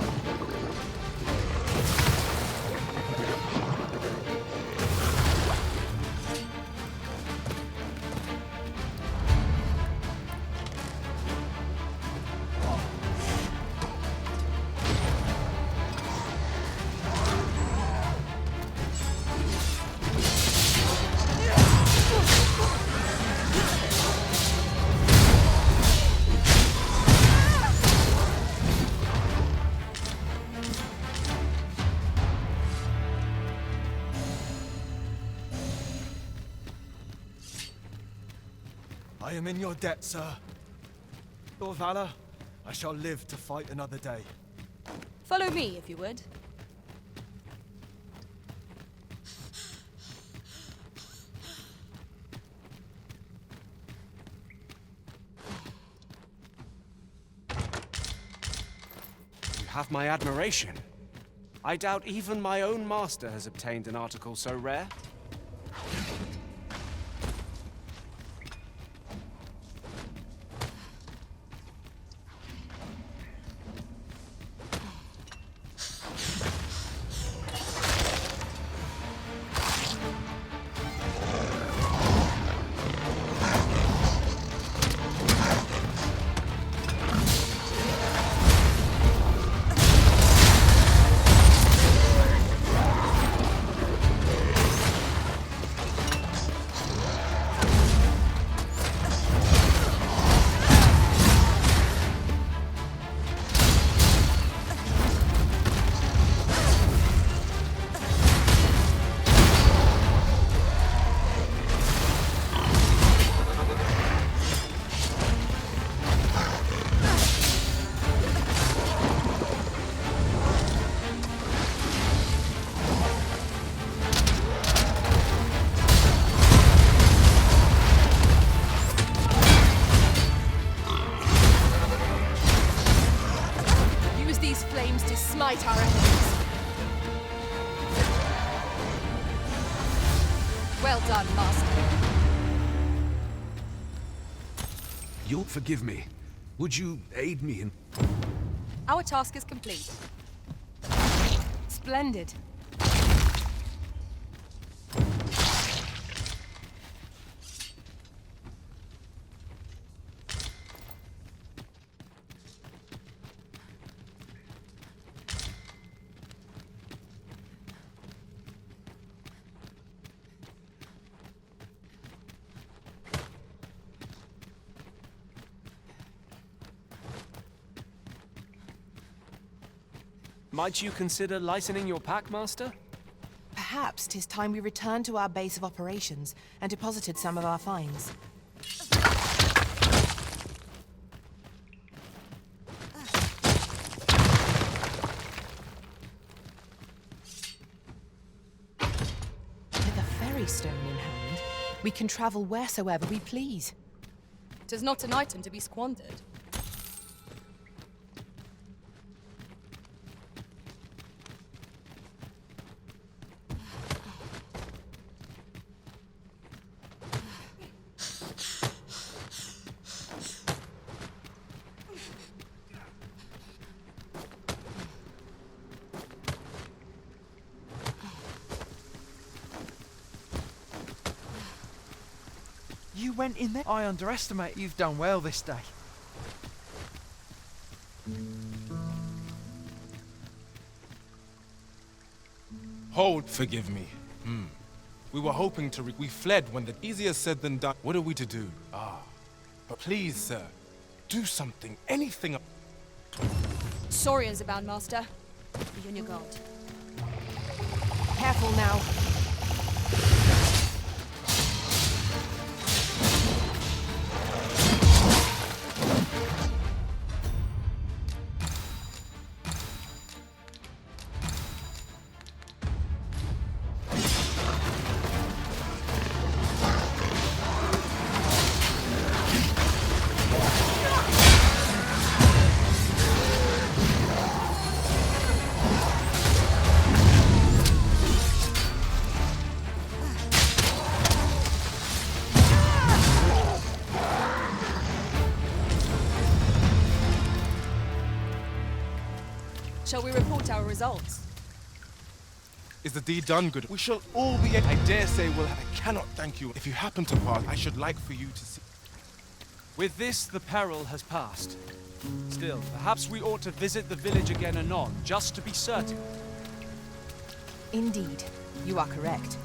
I am in your debt, sir. Your valor, I shall live to fight another day. Follow me, if you would. You have my admiration. I doubt even my own master has obtained an article so rare. annihilate our enemies. Well done, Master. You'll forgive me. Would you aid me in... Our task is complete. Splendid. Might you consider lightening your pack, Master? Perhaps 'tis time we returned to our base of operations and deposited some of our finds. With a ferry stone in hand, we can travel wheresoever we please. 'Tis not an item to be squandered. You went in there? I underestimate. You've done well this day. Hold, forgive me. We were hoping to we fled when the easier said than done. What are we to do? But please, sir, do something, anything. Saurians abound, Master. Be on your guard. Careful now. Shall we report our results? Is the deed done, good? We shall all be... I dare say we'll... I cannot thank you. If you happen to pass, I should like for you to see... With this, the peril has passed. Still, perhaps we ought to visit the village again anon, just to be certain. Indeed, you are correct.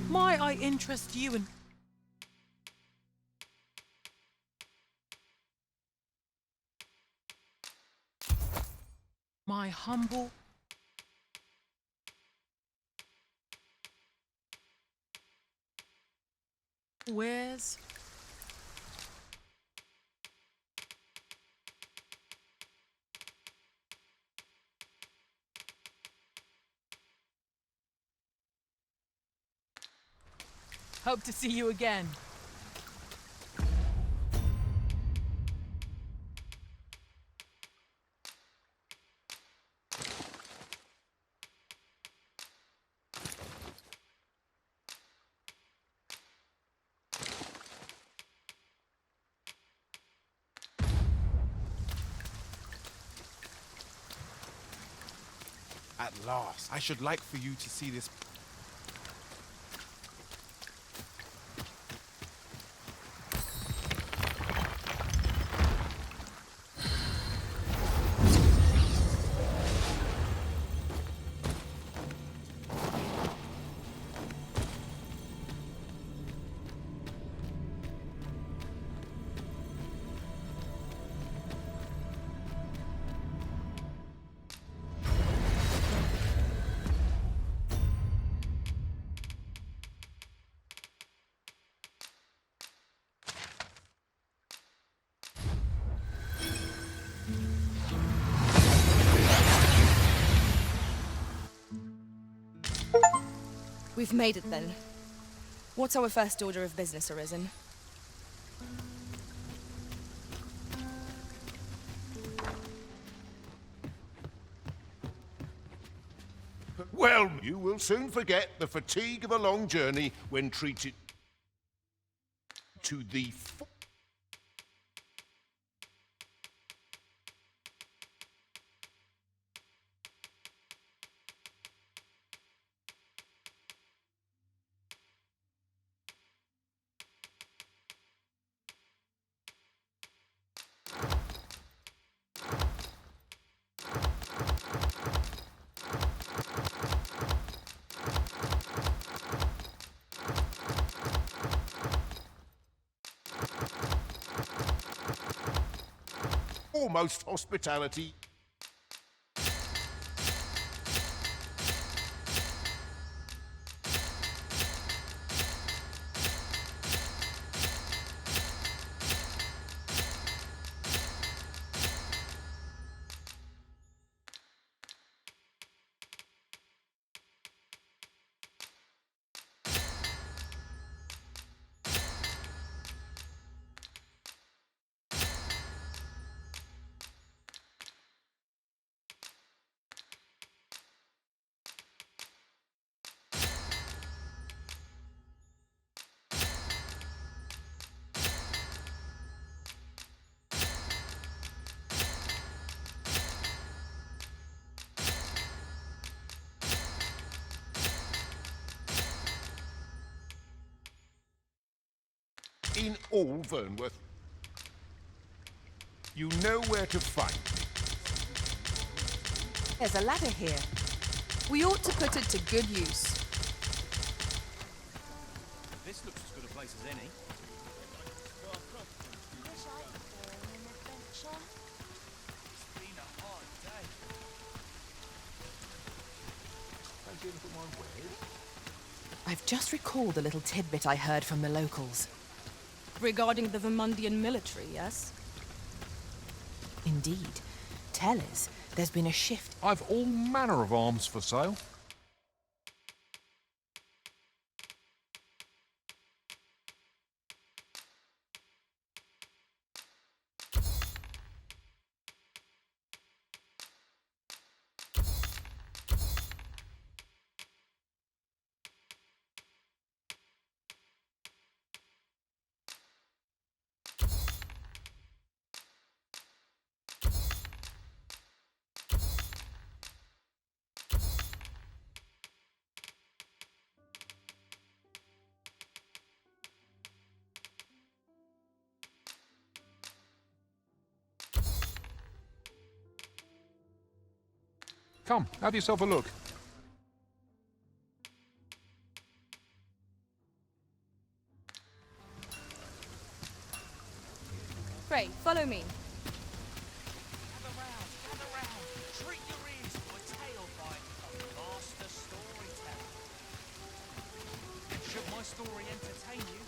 Might I interest you in... my humble... wares? Hope to see you again. At last, I should like for you to see this... We've made it then. What's our first order of business, Arisen? Well, you will soon forget the fatigue of a long journey when treated to the almost hospitality. In all Vernworth, you know where to find me. There's a ladder here. We ought to put it to good use. This looks as good a place as any. I've just recalled a little tidbit I heard from the locals. Regarding the Vermundian military, yes? Indeed. Tell us, there's been a shift. I've all manner of arms for sale. Come, have yourself a look. Pray, follow me. Gather round. Treat your ears to a tale by a master storyteller. Should my story entertain you?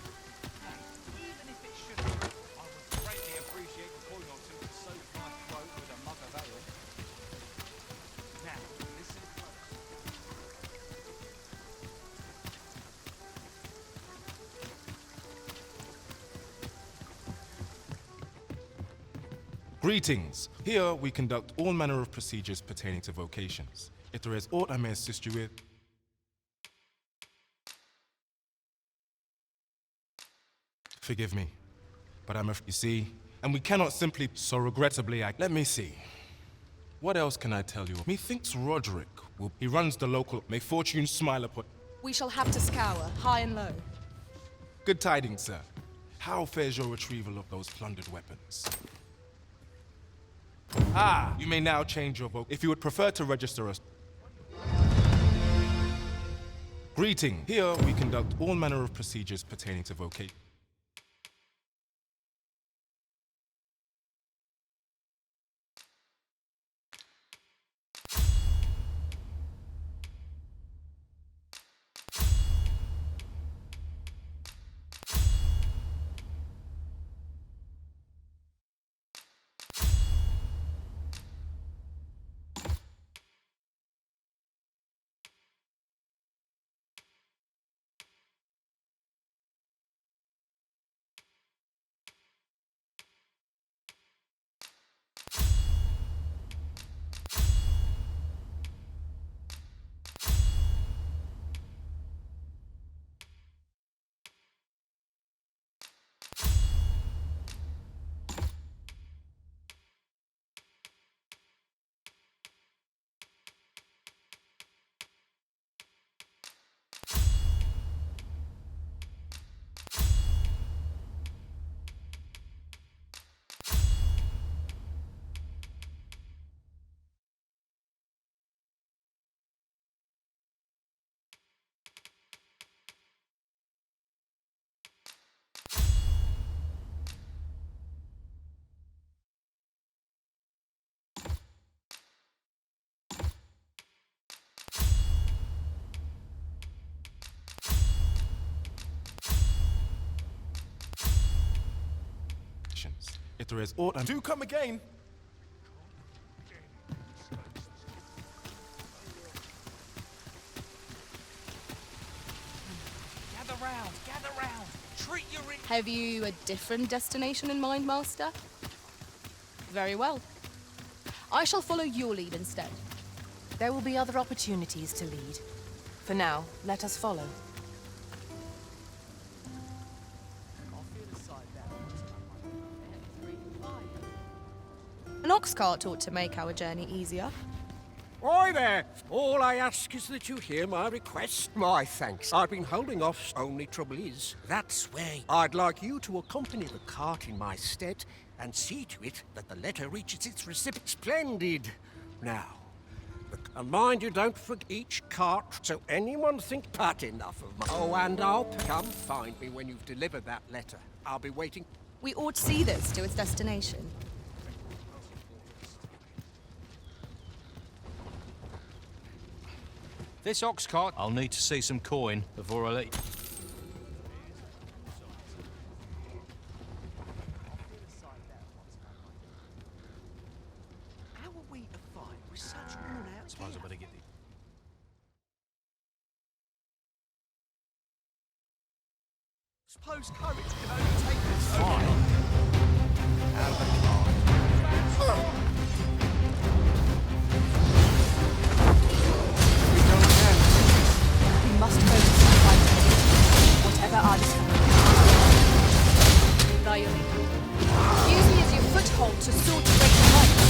Hey, even if it shouldn't, I would greatly appreciate the coin or two to soak my throat with a mug of ale. Now, listen close. Greetings. Here we conduct all manner of procedures pertaining to vocations. If there is aught I may assist you with, forgive me, but you see, and we cannot simply, so regrettably, let me see. What else can I tell you? Methinks Roderick he runs the local, may fortune smile upon. We shall have to scour, high and low. Good tidings, sir. How fares your retrieval of those plundered weapons? Ah, you may now change your vote if you would prefer to register us. Greeting. Here we conduct all manner of procedures pertaining to vocation. there is aught, and do come again. Gather round. Treat your Have you a different destination in mind, Master? Very well. I shall follow your lead instead. There will be other opportunities to lead. For now, let us follow. An ox cart ought to make our journey easier. Oi there! All I ask is that you hear my request. My thanks. I've been holding off. Only trouble is, that's where I'd like you to accompany the cart in my stead and see to it that the letter reaches its recipient. Splendid! Now, and mind you don't forget each cart, so anyone think pat enough of me. Oh, and I'll come find me when you've delivered that letter. I'll be waiting. We ought to see this to its destination. This ox cart, I'll need to see some coin before I let you. How are we to fight with such worn out? Suppose I better get the... Suppose courage can only take us Fine. out of the cart. We must focus on fighting, whatever our discovery. By your lead. Use me as your foothold to soar to greater heights.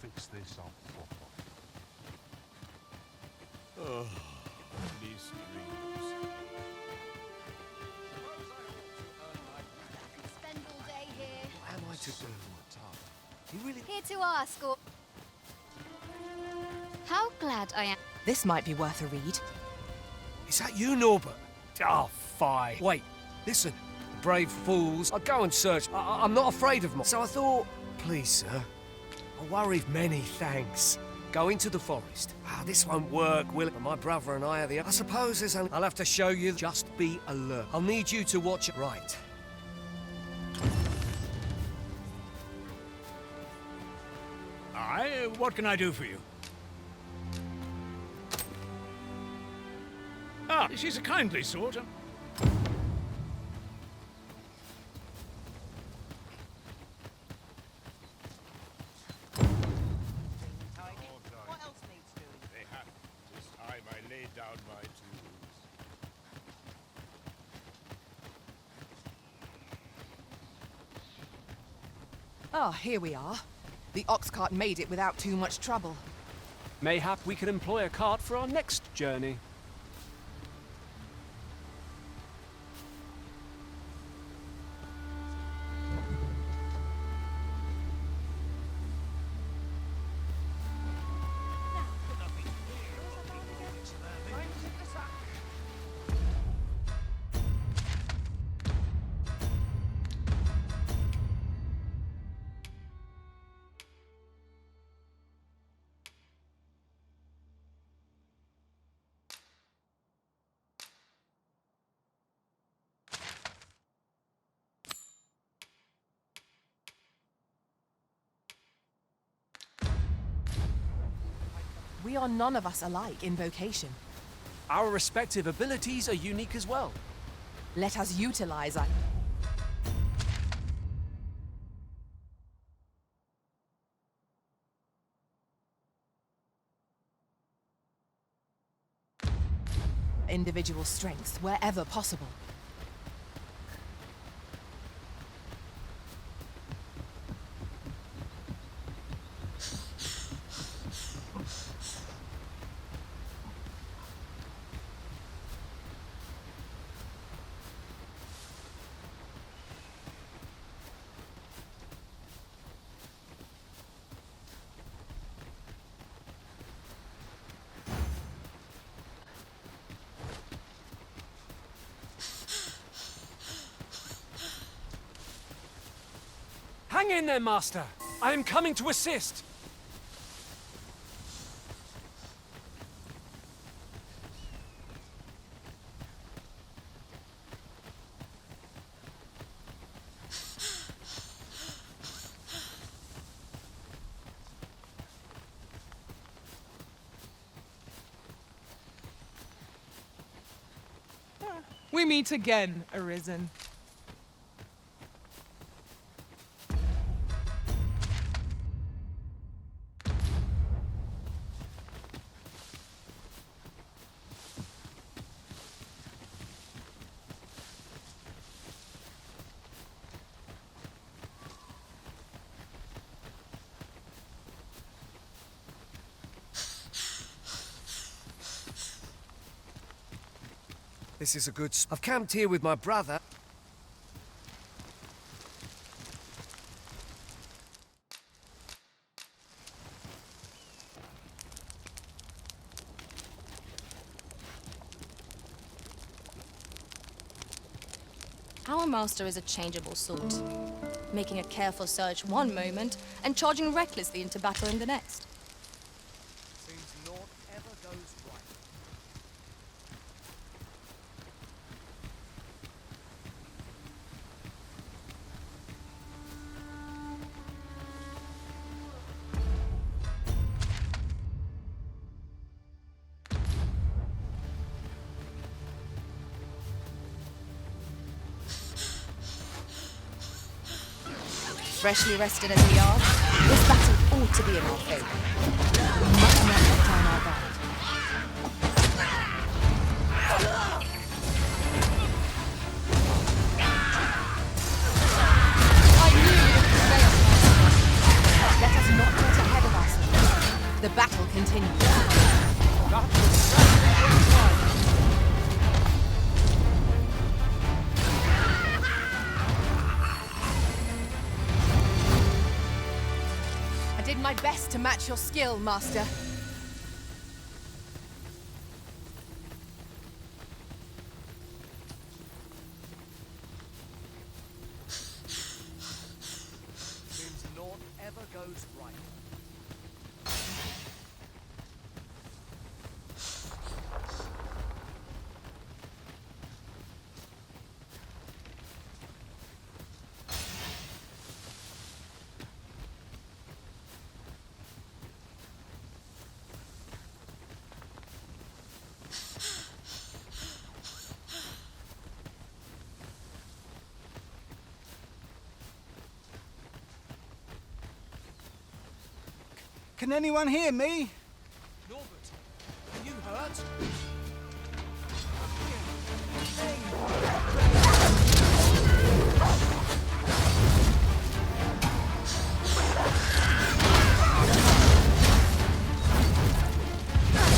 Fix this up proper. Oh, these dreams. Spend all day here. What am I to do? Do you really... Here to ask, or... How glad I am. This might be worth a read. Is that you, Norbert? Oh, fine. Wait, listen. Brave fools. I'll go and search. I'm not afraid of them. So I thought, please, sir. I worry many thanks. Go into the forest. This won't work, will it? My brother and I are the... I suppose there's I'll have to show you. Just be alert. I'll need you to watch it right. What can I do for you? Ah, she's a kindly sort. This time I laid down my tools. Ah, here we are. The ox cart made it without too much trouble. Mayhap we can employ a cart for our next journey. We are none of us alike in vocation. Our respective abilities are unique as well. Let us utilize our... individual strengths wherever possible. Hang in there, Master! I am coming to assist! We meet again, Arisen. This is a good... I've camped here with my brother. Our master is a changeable sort, making a careful search one moment and charging recklessly into battle in the next. Seems naught ever goes right. Freshly rested as we are, this battle ought to be in our favor. We must not let down our guard. I knew you would prevail, Master. Let us not get ahead of ourselves. The battle continues. my best to match your skill, Master. Seems naught ever goes right. Can anyone hear me? Norbert, are you hurt?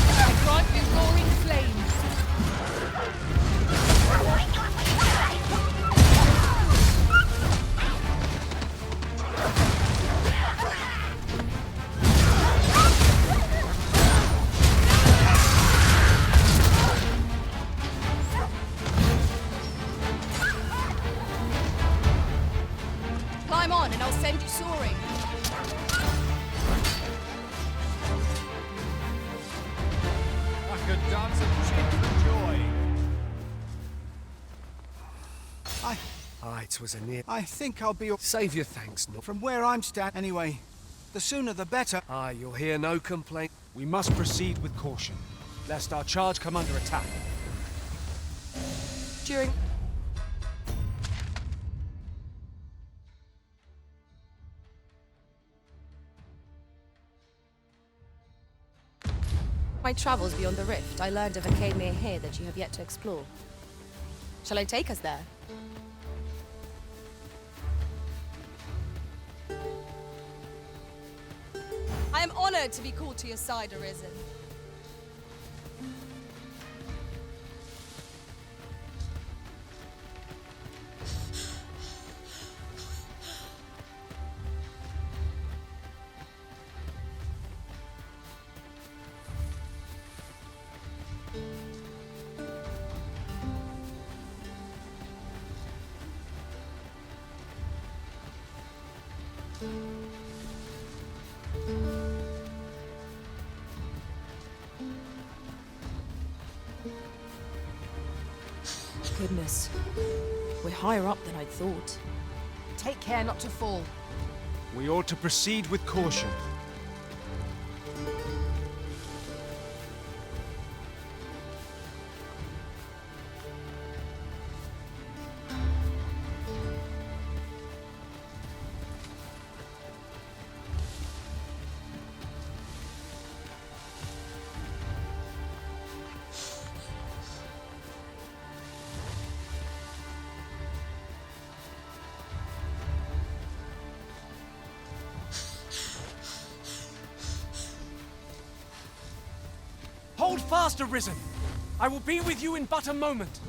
I grant you roaring flames. Climb on and I'll send you soaring. I could dance and cheer for joy. It was a near. I think I'll be. Save your thanks, Nor. From where I'm standing, anyway. The sooner the better. You'll hear no complaint. We must proceed with caution, lest our charge come under attack. During. My travels beyond the rift, I learned of a cave near here that you have yet to explore. Shall I take us there? I am honored to be called to your side, Arisen. Goodness. We're higher up than I'd thought. Take care not to fall. We ought to proceed with caution. Hold fast, Arisen! I will be with you in but a moment.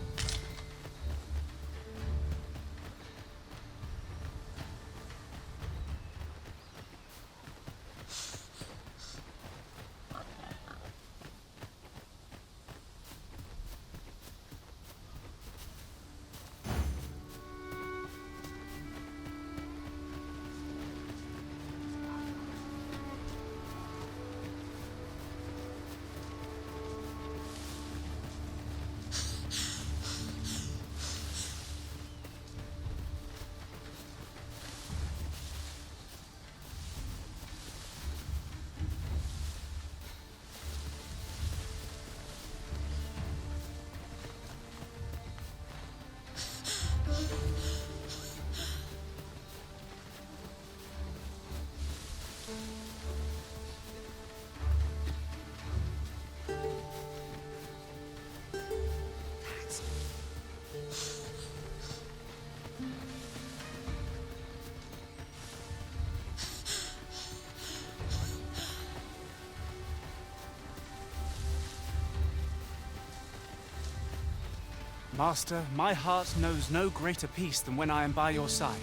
Master, my heart knows no greater peace than when I am by your side.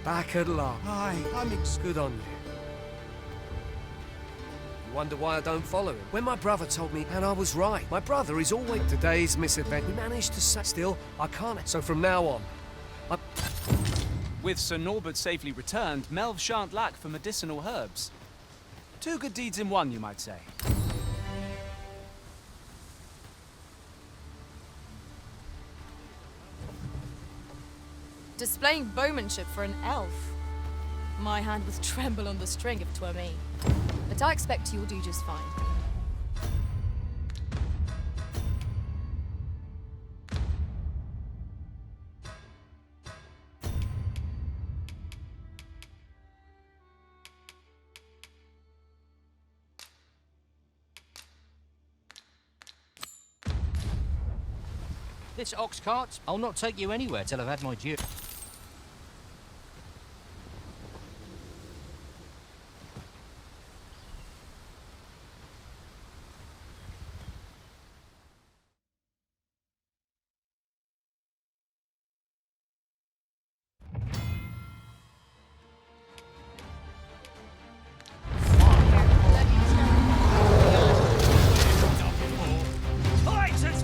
Back at last. Aye, Good on you. You wonder why I don't follow him? When my brother told me, and I was right. My brother is always today's misadventure. We managed to say, still, I can't. So from now on, With Sir Norbert safely returned, Melv shan't lack for medicinal herbs. 2 good deeds in one, you might say. Displaying bowmanship for an elf. My hand would tremble on the string if 'twere me. But I expect you'll do just fine. This ox cart, I'll not take you anywhere till I've had my due.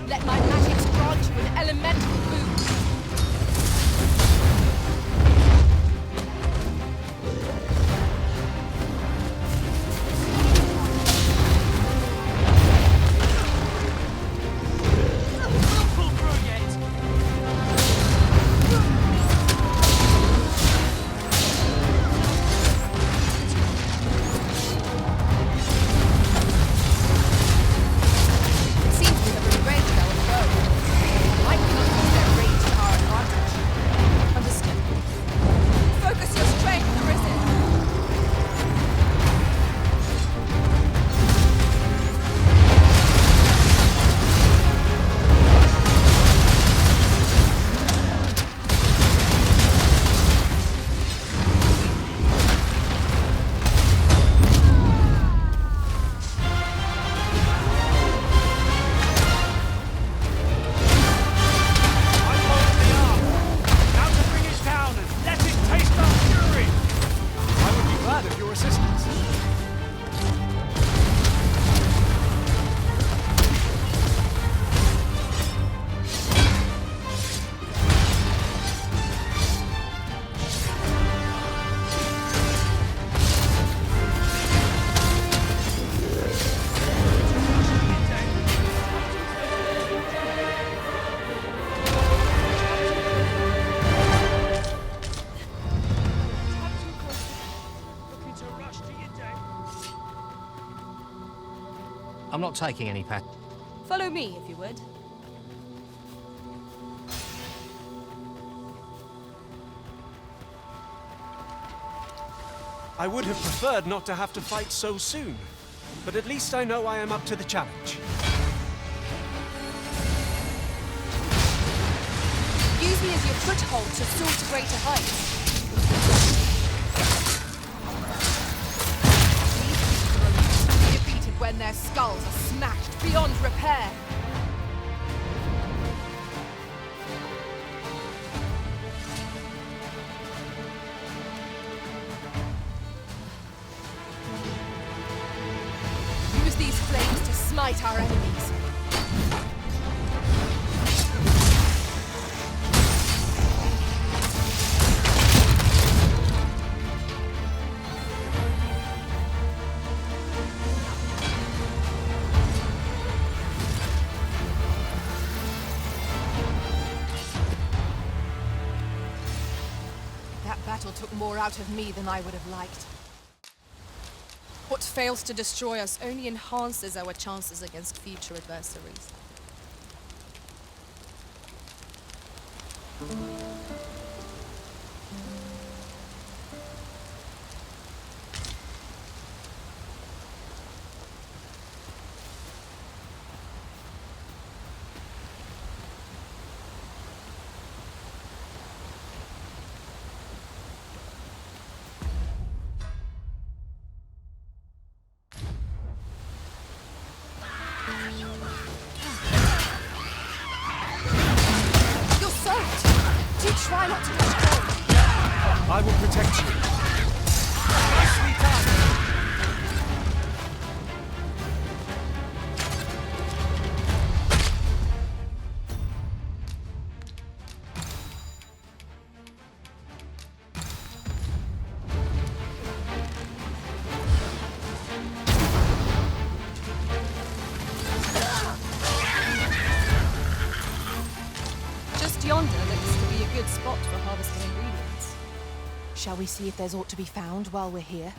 Let my magic grant you an elemental boost. I'm not taking any pat. Follow me, if you would. I would have preferred not to have to fight so soon, but at least I know I am up to the challenge. Use me as your foothold to soar to greater heights. These will be defeated when their skulls are smashed beyond repair. Use these flames to smite our enemies. That battle took more out of me than I would have liked. What fails to destroy us only enhances our chances against future adversaries. I will protect you. Nicely done. Just yonder looks to be a good spot for harvesting ingredients. Shall we see if there's aught to be found while we're here?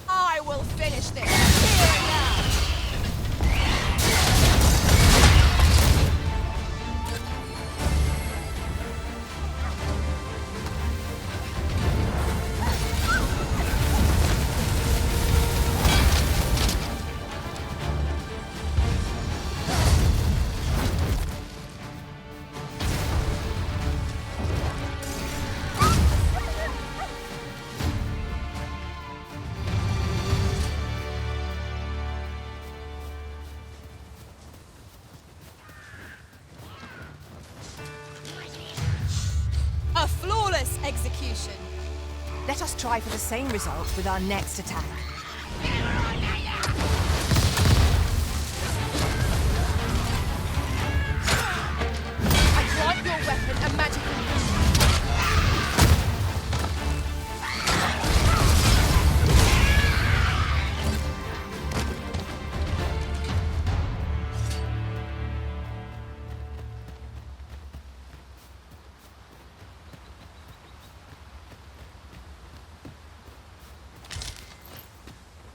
I will finish this here and now. A flawless execution. Let us try for the same result with our next attack. I grant your weapon a magical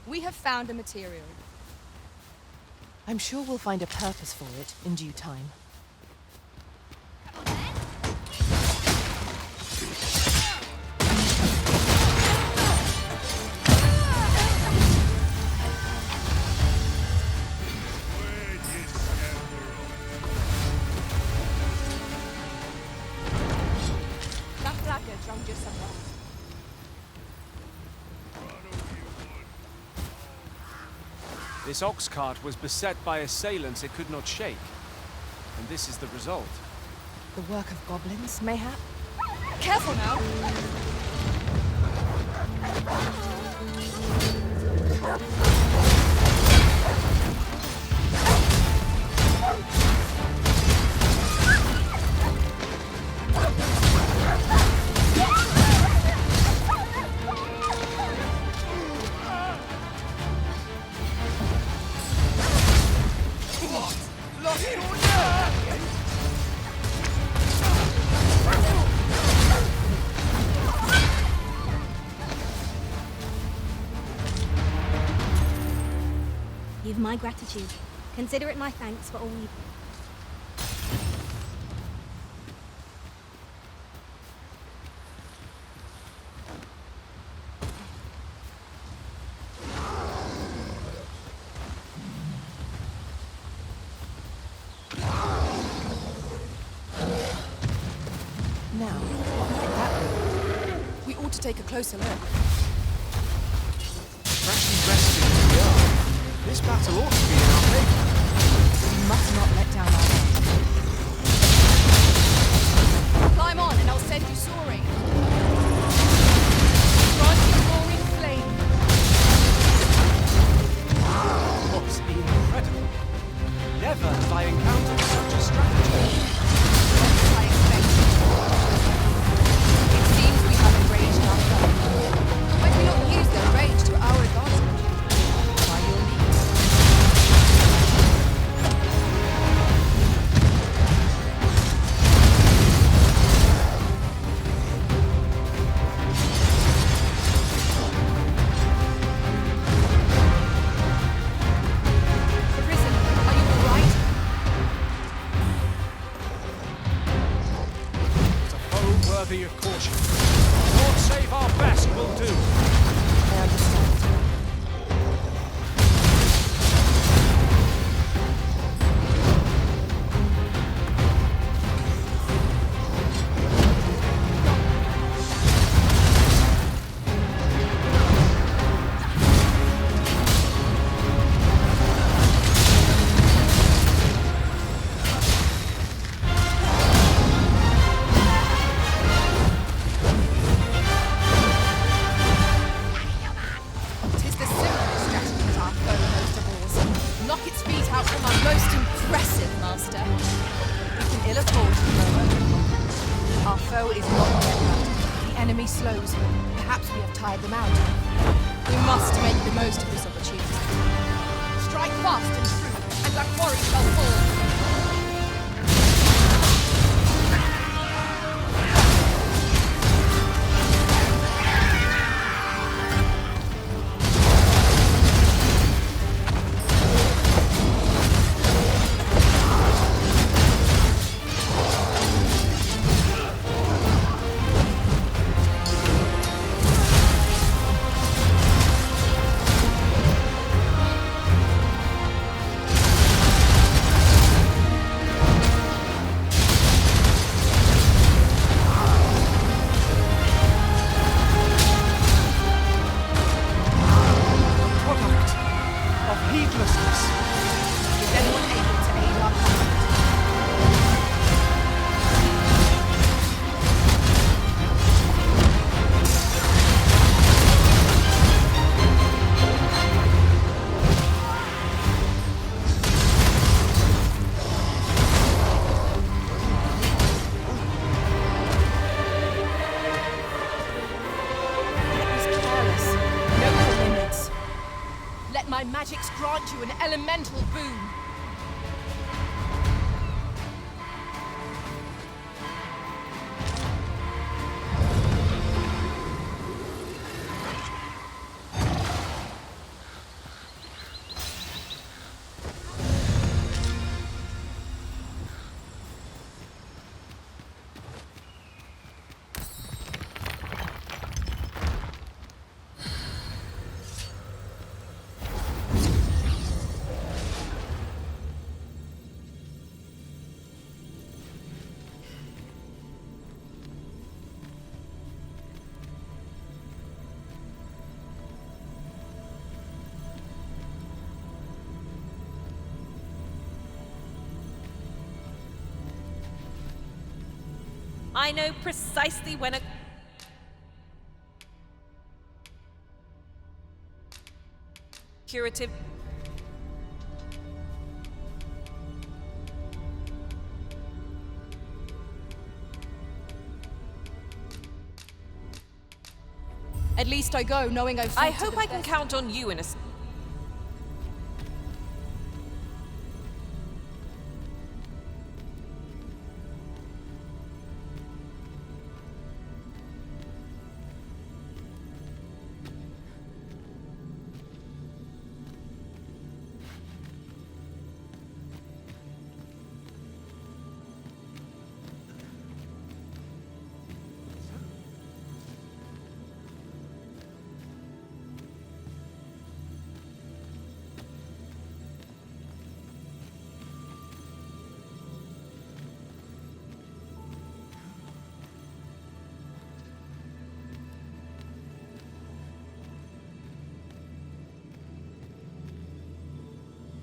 We have found a material. I'm sure we'll find a purpose for it in due time. La plaga ciągnie sobą. This ox cart was beset by assailants it could not shake. And this is the result. The work of goblins, mayhap? Careful now. You've my gratitude. Consider it my thanks for all you... Now, what might that be? We ought to take a closer look. Freshly resting we are. This battle ought to be in our favour. We must not let down our guard. Climb on and I'll send you soaring. Run your roaring flame. What's incredible? Never have I encountered such a strategy. I expect. It seems we have enraged our foe. Might we not use their rage to our advantage? By your leave. worthy of caution. Lord save our best will do. I understand. Slows. Perhaps we have tired them out. We must make the most of this opportunity. Strike fast and true, and our quarry shall fall. My magics grant you an elemental boon. I know precisely when a... curative... At least I go knowing I've... I hope I can count on you in a...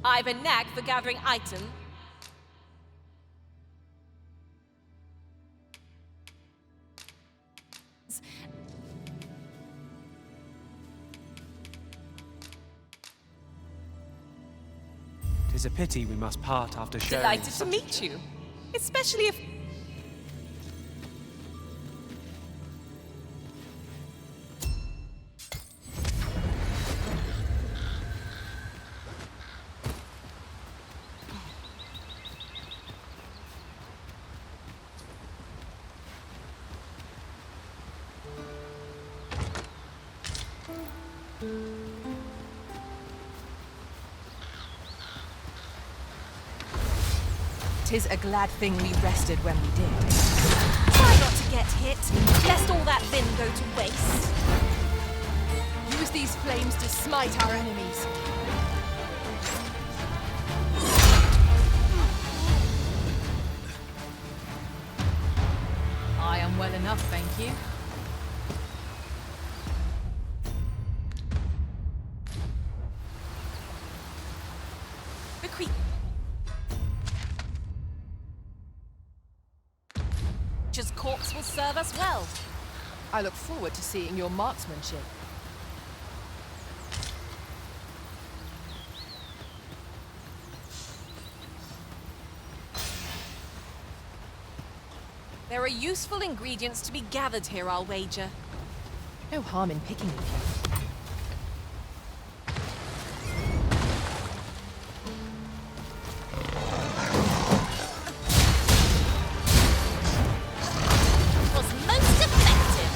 I've a knack for gathering items. Tis a pity we must part after sharing. Delighted to meet you, especially if... Tis a glad thing we rested when we did. Try not to get hit, lest all that vim go to waste. Use these flames to smite our enemies. I am well enough, thank you. The creature's corpse will serve us well. I look forward to seeing your marksmanship. There are useful ingredients to be gathered here, I'll wager. No harm in picking a few. Was most effective.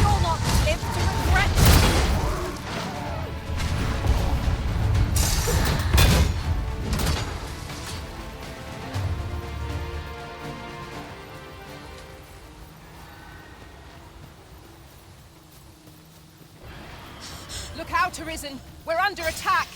You'll not live to regret. Look out, Arisen! We're under attack!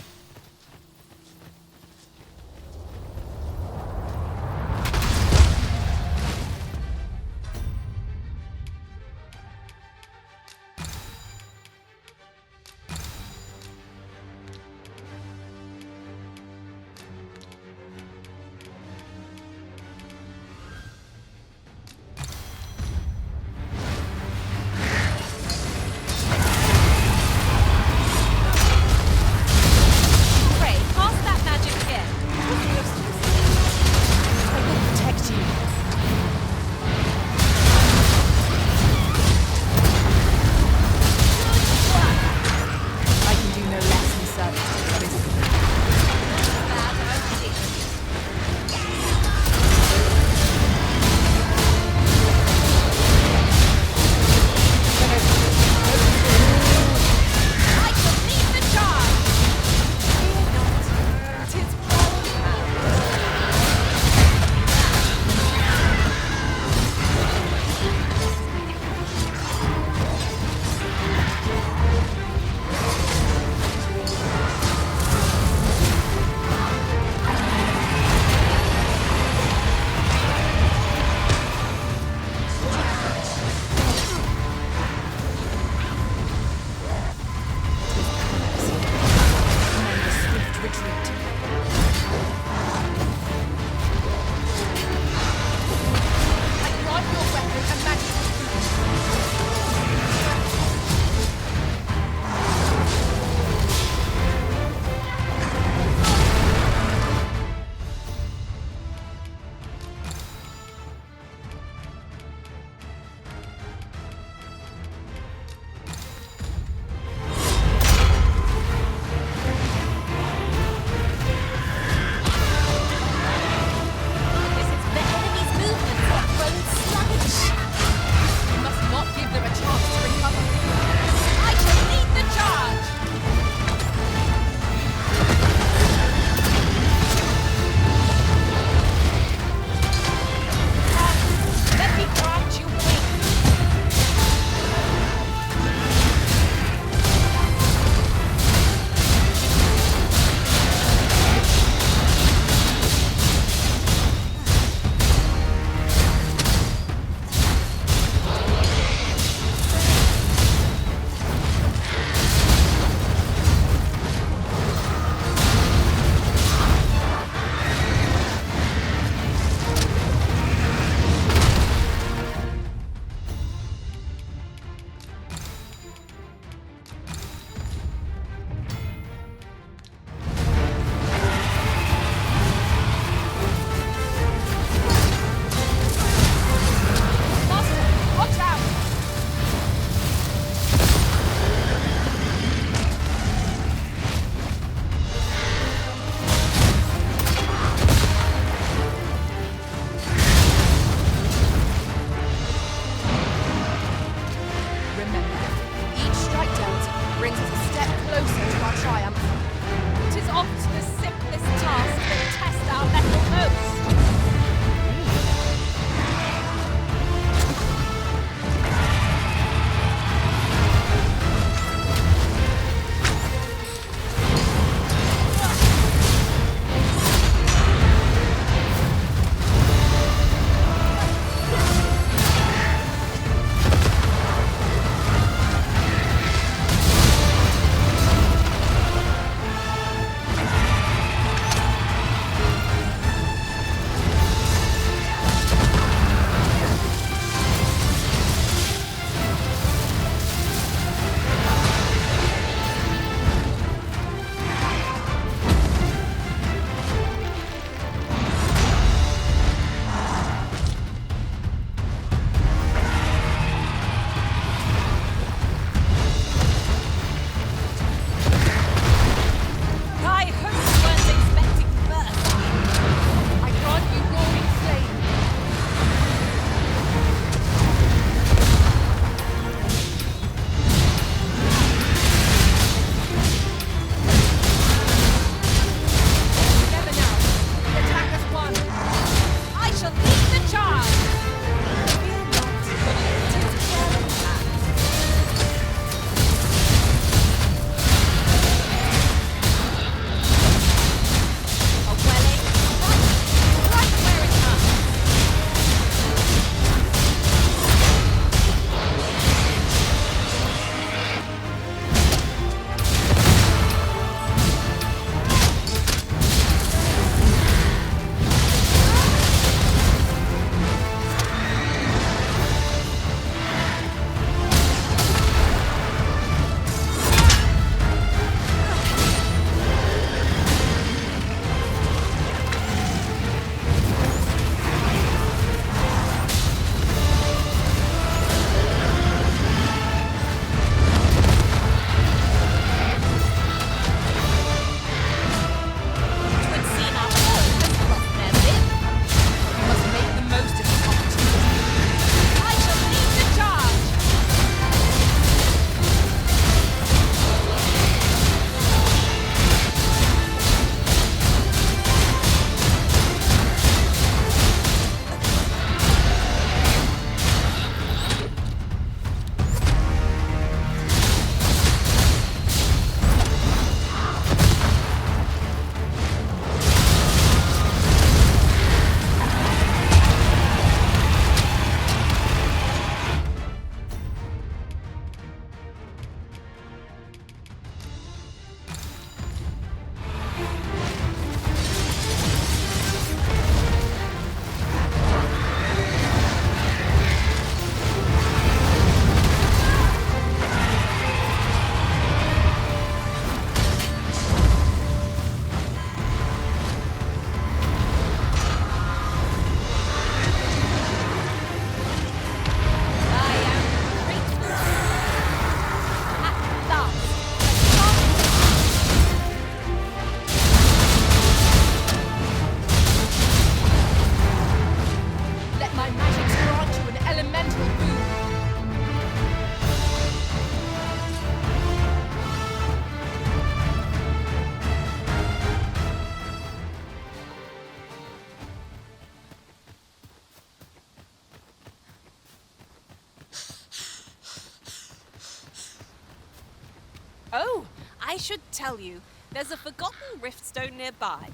Oh, I should tell you, there's a forgotten rift stone nearby.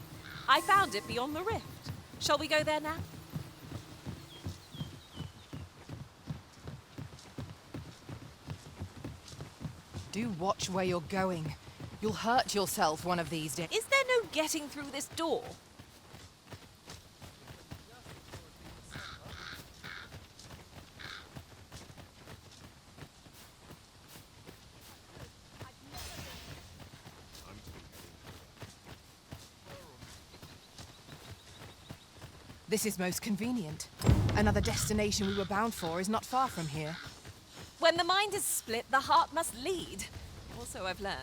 I found it beyond the rift. Shall we go there now? Do watch where you're going. You'll hurt yourself one of these days. Is there no getting through this door? This is most convenient. Another destination we were bound for is not far from here. When the mind is split, the heart must lead. Also, I've learned.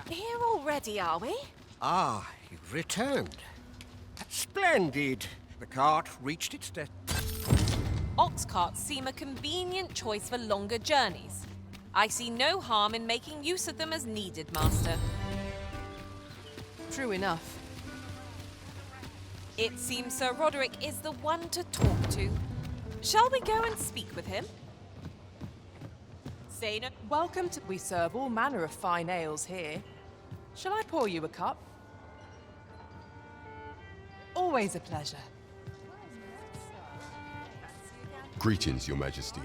Here already, are we? Ah, you've returned. Splendid. The cart reached its destination. Ox carts seem a convenient choice for longer journeys. I see no harm in making use of them as needed, Master. True enough. It seems Sir Roderick is the one to talk to. Shall we go and speak with him? Say no. Welcome to... We serve all manner of fine ales here. Shall I pour you a cup? Always a pleasure. Greetings, Your Majesty.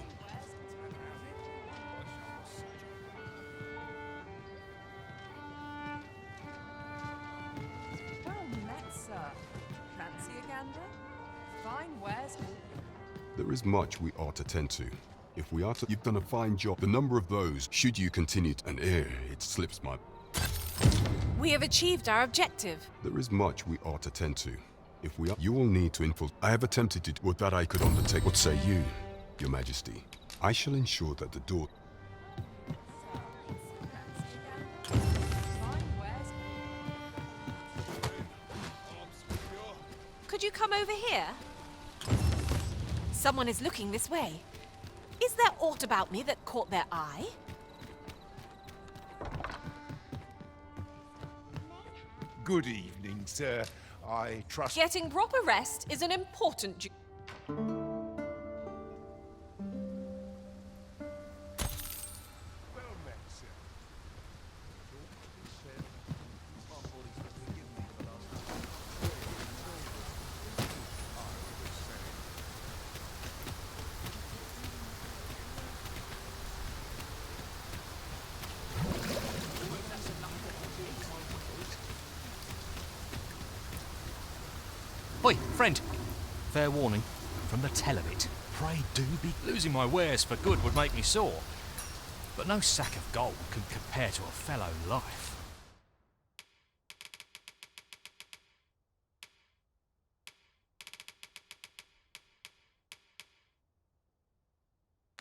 Well met, sir. Fancy a gander? Fine wares. There is much we ought to tend to. If we are to... You've done a fine job. The number of those, should you continue to... And it slips my... We have achieved our objective. There is much we ought to tend to. If we are... You will need to infiltrate... I have attempted to... What that I could undertake. What say you, Your Majesty? I shall ensure that the door... Could you come over here? Someone is looking this way. Is there aught about me that caught their eye? Good evening, sir. I trust... Getting proper rest is an important Oi, friend. Fair warning, from the tell of it, pray do be... Losing my wares for good would make me sore. But no sack of gold can compare to a fellow life.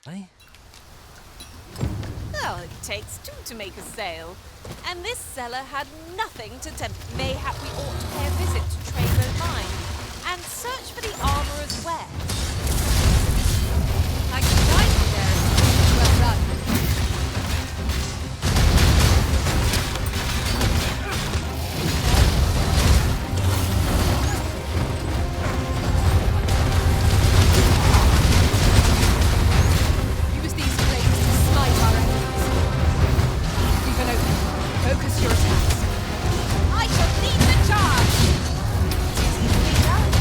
Eh? Well, it takes two to make a sale. And this seller had nothing to tempt. Mayhap we ought to pay a visit to Trader's Mine and search for the armorer's wares. I can guide you there. Well done. Use these flames to smite our enemies. Leave an opening. Focus your attacks. I shall lead the charge! 'Tis easily done.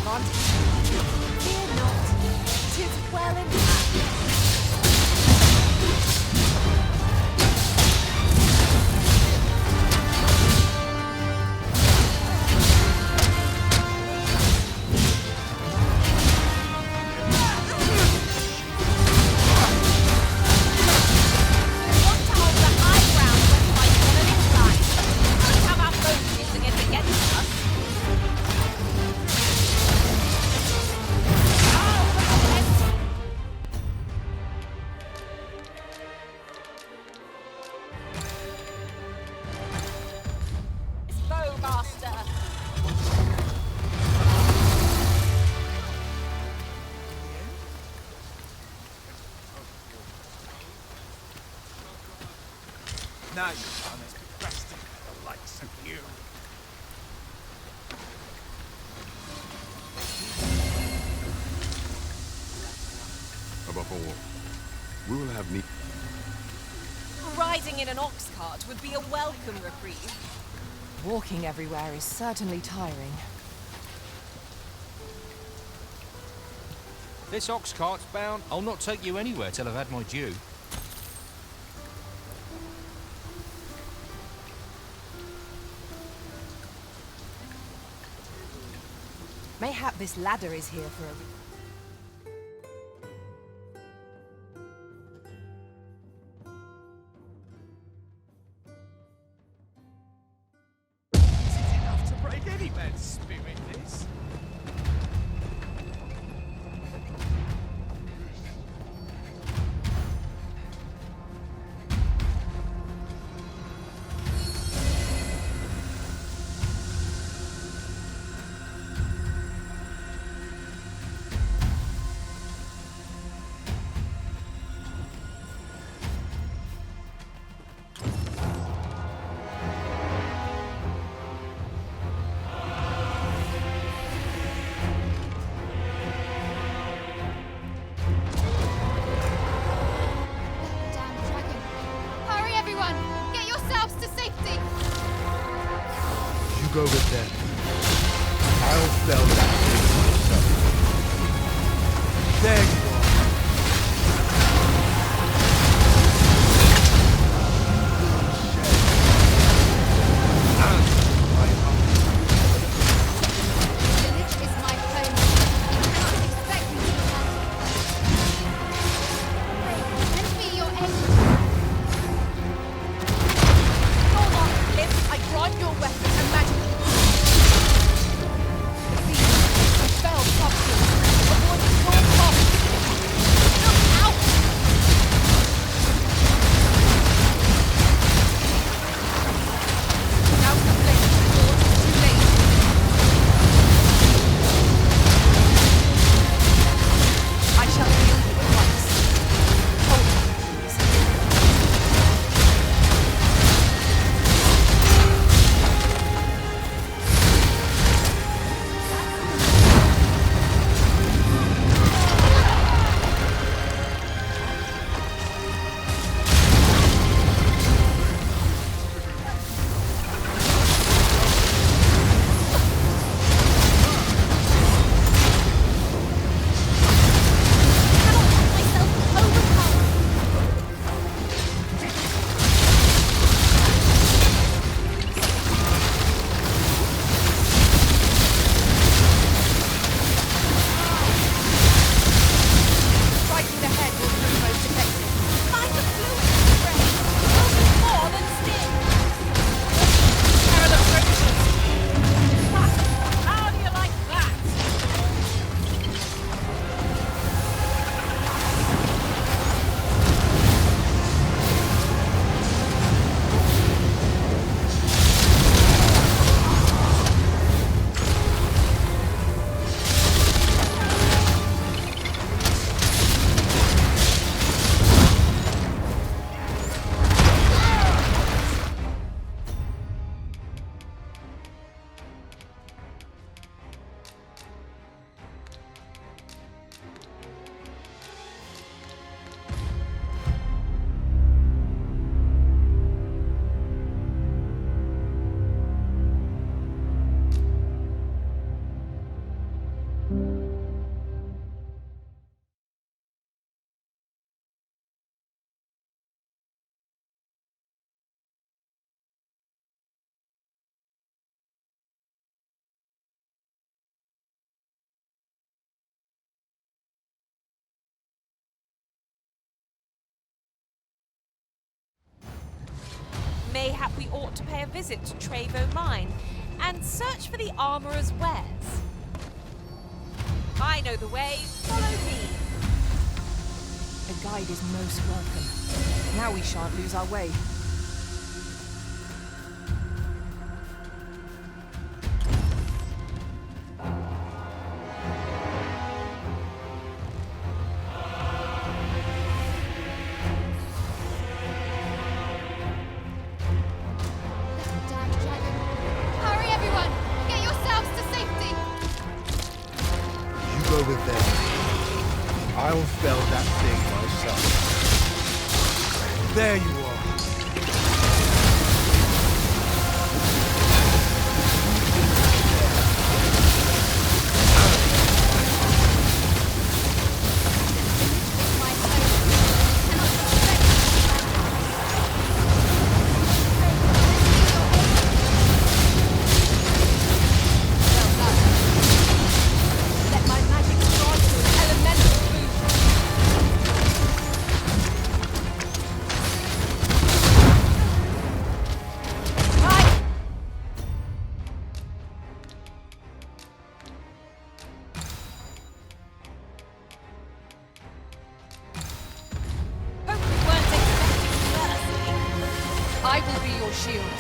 advantage. Fear not, 'tis well in hand. Now you promised to resting the likes of you. Above all, we will have need. Riding in an ox cart would be a welcome reprieve. Walking everywhere is certainly tiring. This ox cart's bound. I'll not take you anywhere till I've had my due. Mayhap this ladder is here for a Is it enough to break any man's spirit, this? Go with them. I'll fell that thing myself. There you are. Village is my home. You cannot expect me to help. Pray, lend me your aid. You're not live. I grant your weapon and magic. ought to pay a visit to Trevo Mine and search for the armourer's wares. I know the way. Follow me. A guide is most welcome. Now we shan't lose our way. Damn dragon. Hurry, everyone! Get yourselves to safety! You go with them. I'll fell that thing myself. There you are. Let my magic strike to an elemental food. Hope we weren't expecting mercy. I will be your shield.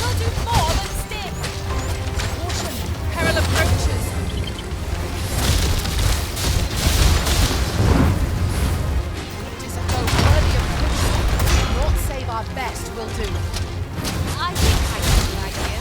We'll do more than sting. Caution! Peril approaches! It is a foe worthy of caution. Not save our best will do. I think I have an idea.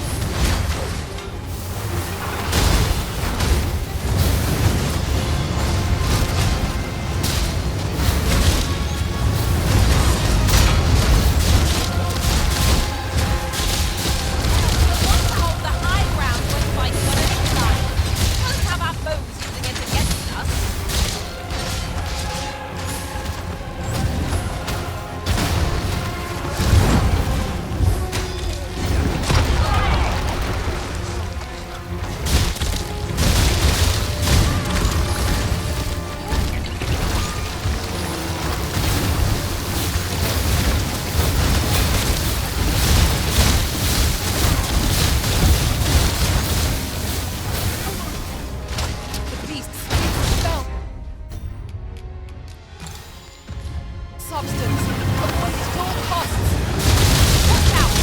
We'll want to hold the high ground when fighting on an incline. We won't have our foes using it against us. The beast speaks so. Substance. Avoid it at all costs. Watch out!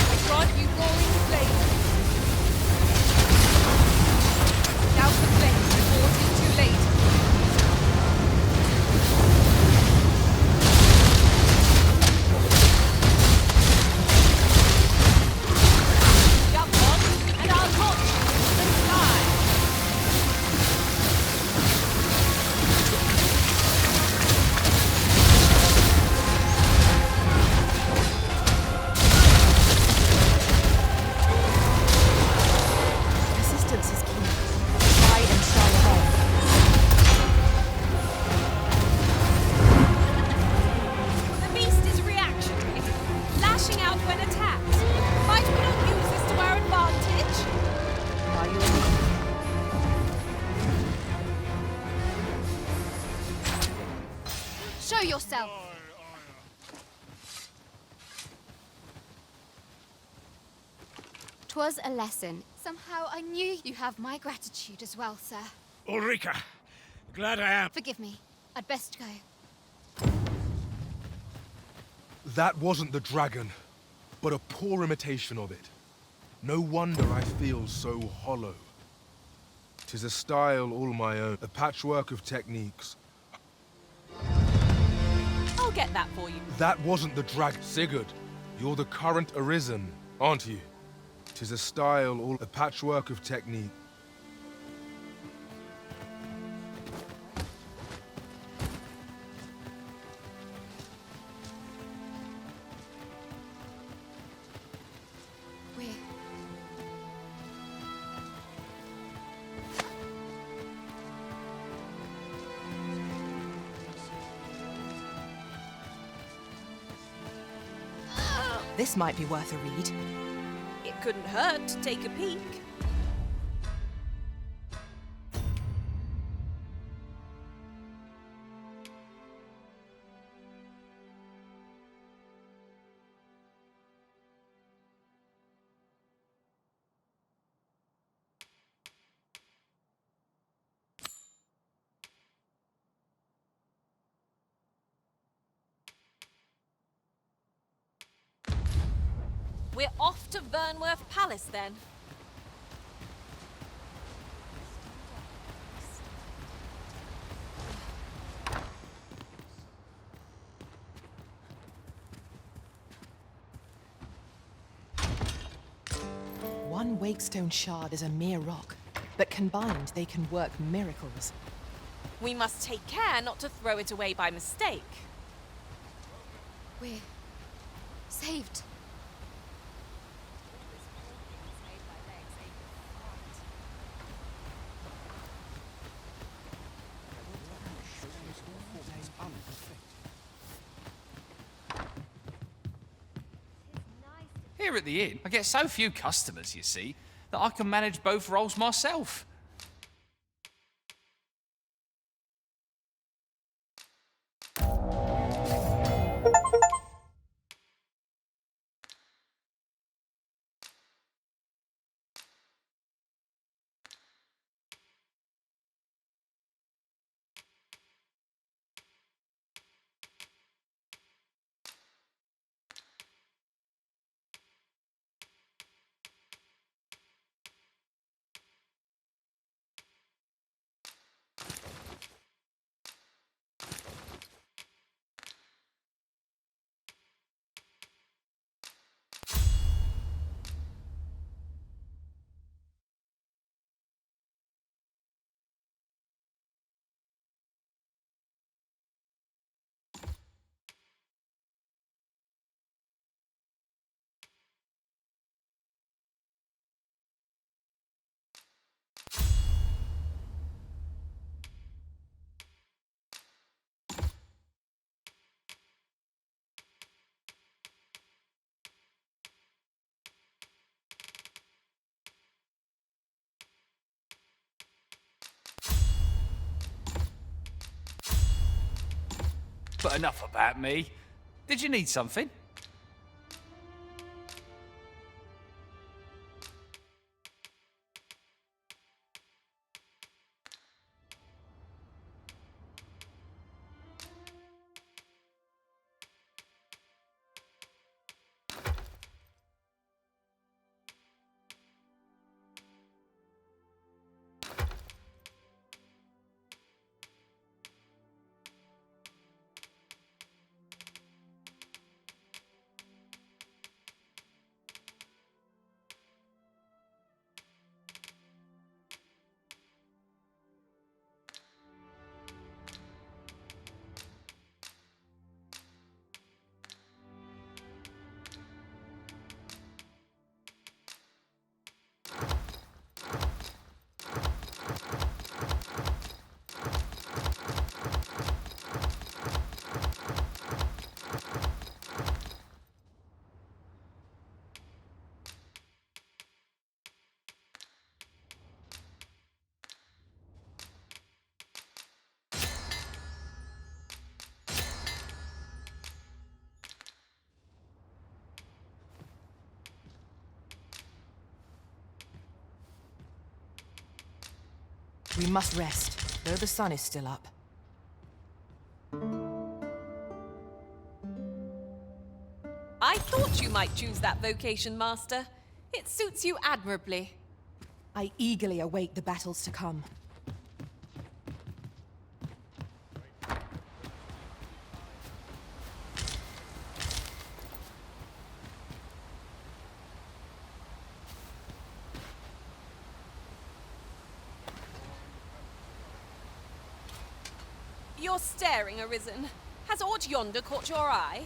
I grant you roaring flame. Douse the flames before it is too late. Jump on, and I'll launch you into the sky. Resistance is key. Try and shy away. The beast is reactionary, lashing out when attacked. Might we not use this to our advantage? By your leave. Show yourself! 'Twas a lesson. Somehow I knew you have my gratitude as well, sir. Ulrika, glad I am. Forgive me. I'd best go. That wasn't the dragon, but a poor imitation of it. No wonder I feel so hollow. 'Tis a style all my own, a patchwork of techniques. I'll get that for you. That wasn't the dragon. Sigurd, you're the current arisen, aren't you? 'Tis a style all a patchwork of technique. This might be worth a read. It couldn't hurt to take a peek. We're off to Vernworth Palace, then. One Wakestone shard is a mere rock, but combined they can work miracles. We must take care not to throw it away by mistake. We're saved. Here at the inn, I get so few customers, you see, that I can manage both roles myself. But enough about me. Did you need something? We must rest, though the sun is still up. I thought you might choose that vocation, Master. It suits you admirably. I eagerly await the battles to come. You're staring, Arisen. Has aught yonder caught your eye?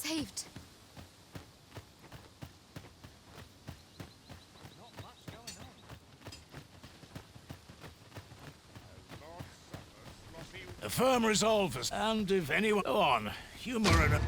saved. A firm resolve, and if anyone... Go on, humour and...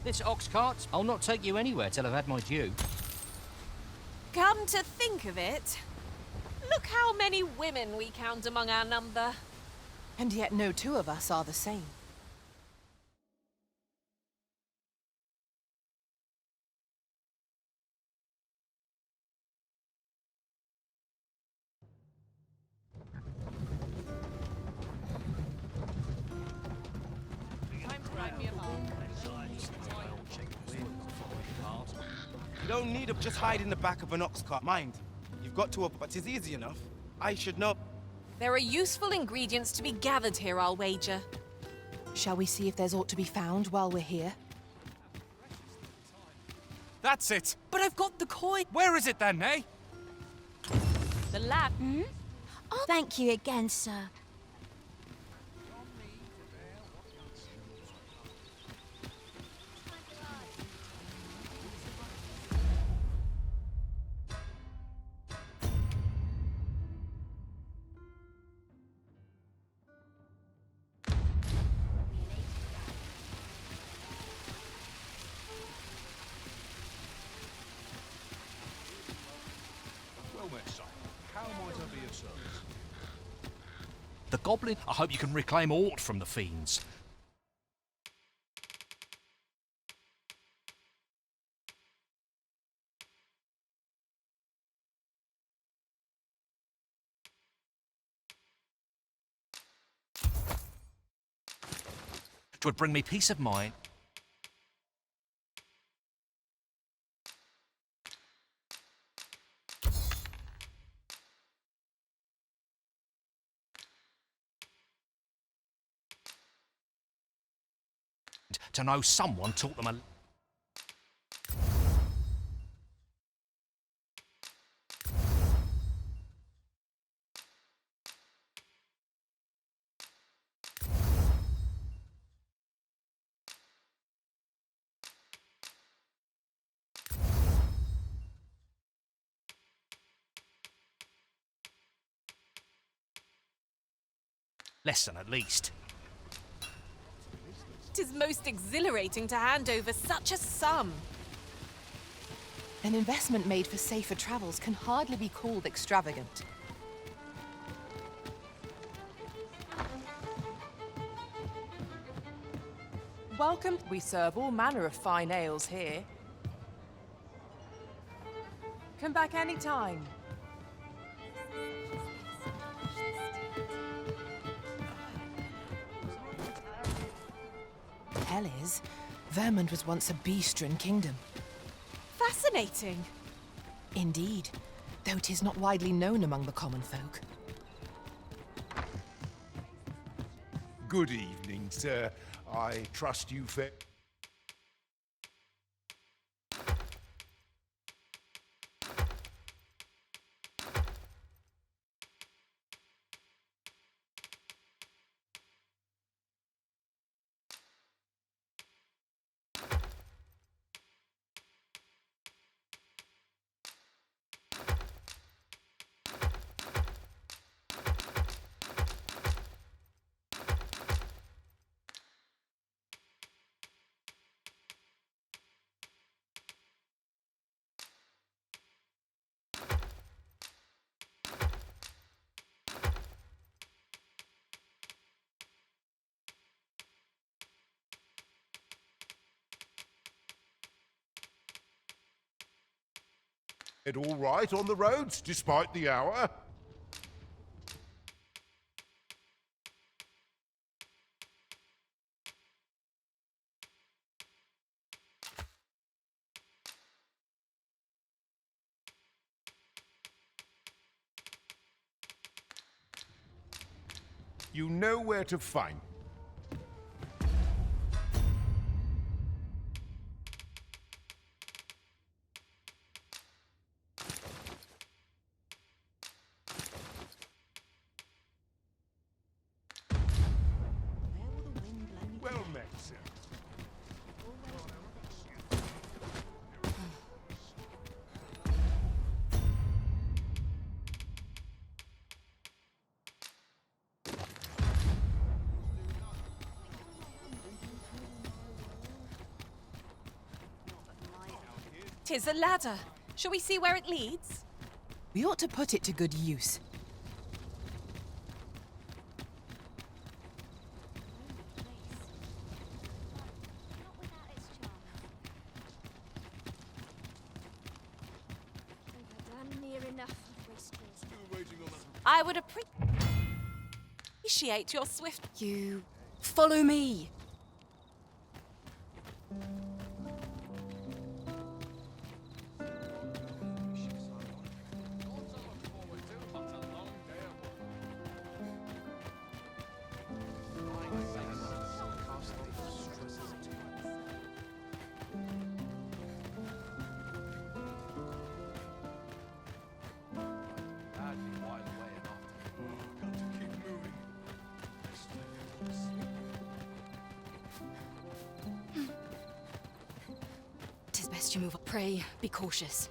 This ox cart, I'll not take you anywhere till I've had my due. Come to think of it, look how many women we count among our number. And yet no two of us are the same. You don't need to just hide in the back of an ox cart. Mind, you've got to, but it's easy enough. I should know. There are useful ingredients to be gathered here, I'll wager. Shall we see if there's aught to be found while we're here? That's it. But I've got the coin. Where is it then, eh? The lad. Oh, thank you again, sir. Well met, son. How might I be of service? The goblin, I hope you can reclaim aught from the fiends. Twould bring me peace of mind. To know someone taught them a... lesson, at least. 'Tis most exhilarating to hand over such a sum. An investment made for safer travels can hardly be called extravagant. Welcome. We serve all manner of fine ales here. Come back any time. Hell is, Vermund was once a beastren kingdom. Fascinating. Indeed, though it is not widely known among the common folk. Good evening, sir. I trust you fair. It all right on the roads, despite the hour? You know where to find. Well met, sir. Tis a ladder. Shall we see where it leads? We ought to put it to good use. I would appreciate your swift... You... follow me! Tis best you move up. Pray, be cautious.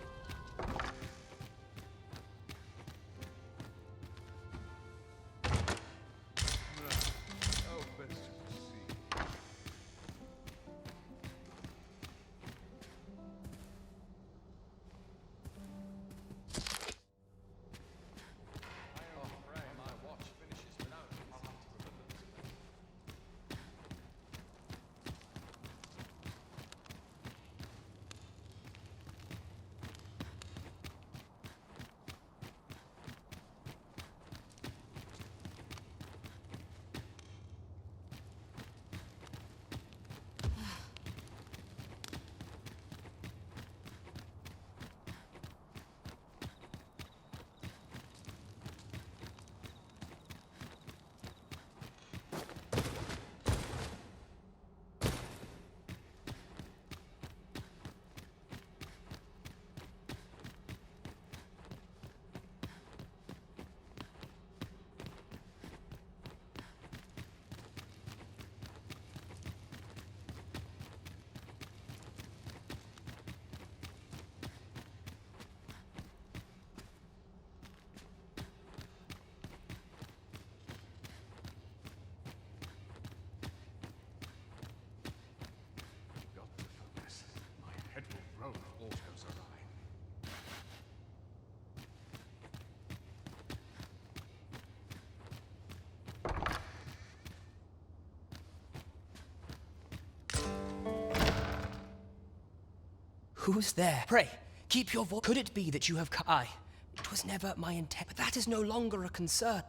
Who's there? Pray, keep your voice. Could it be that you have Aye, it was never my intent, but that is no longer a concern.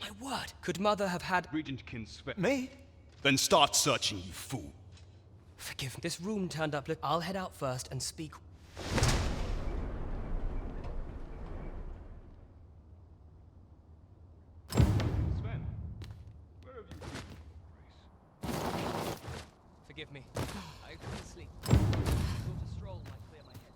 My word, could Mother have had... Regentkin sweat. Me? Then start searching, you fool. Forgive me. This room turned up. Look, I'll head out first and speak. Sven, where have you been, Grace? Forgive me. I couldn't sleep. Thought a stroll might clear my head.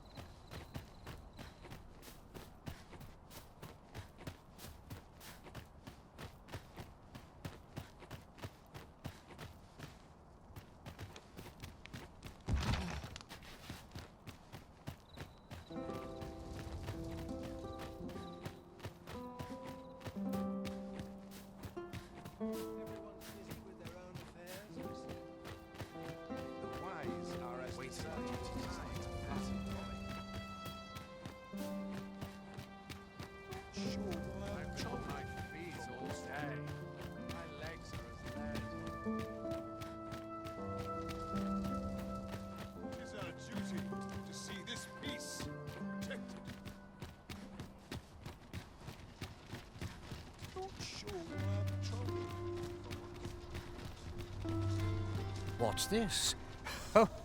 What's this?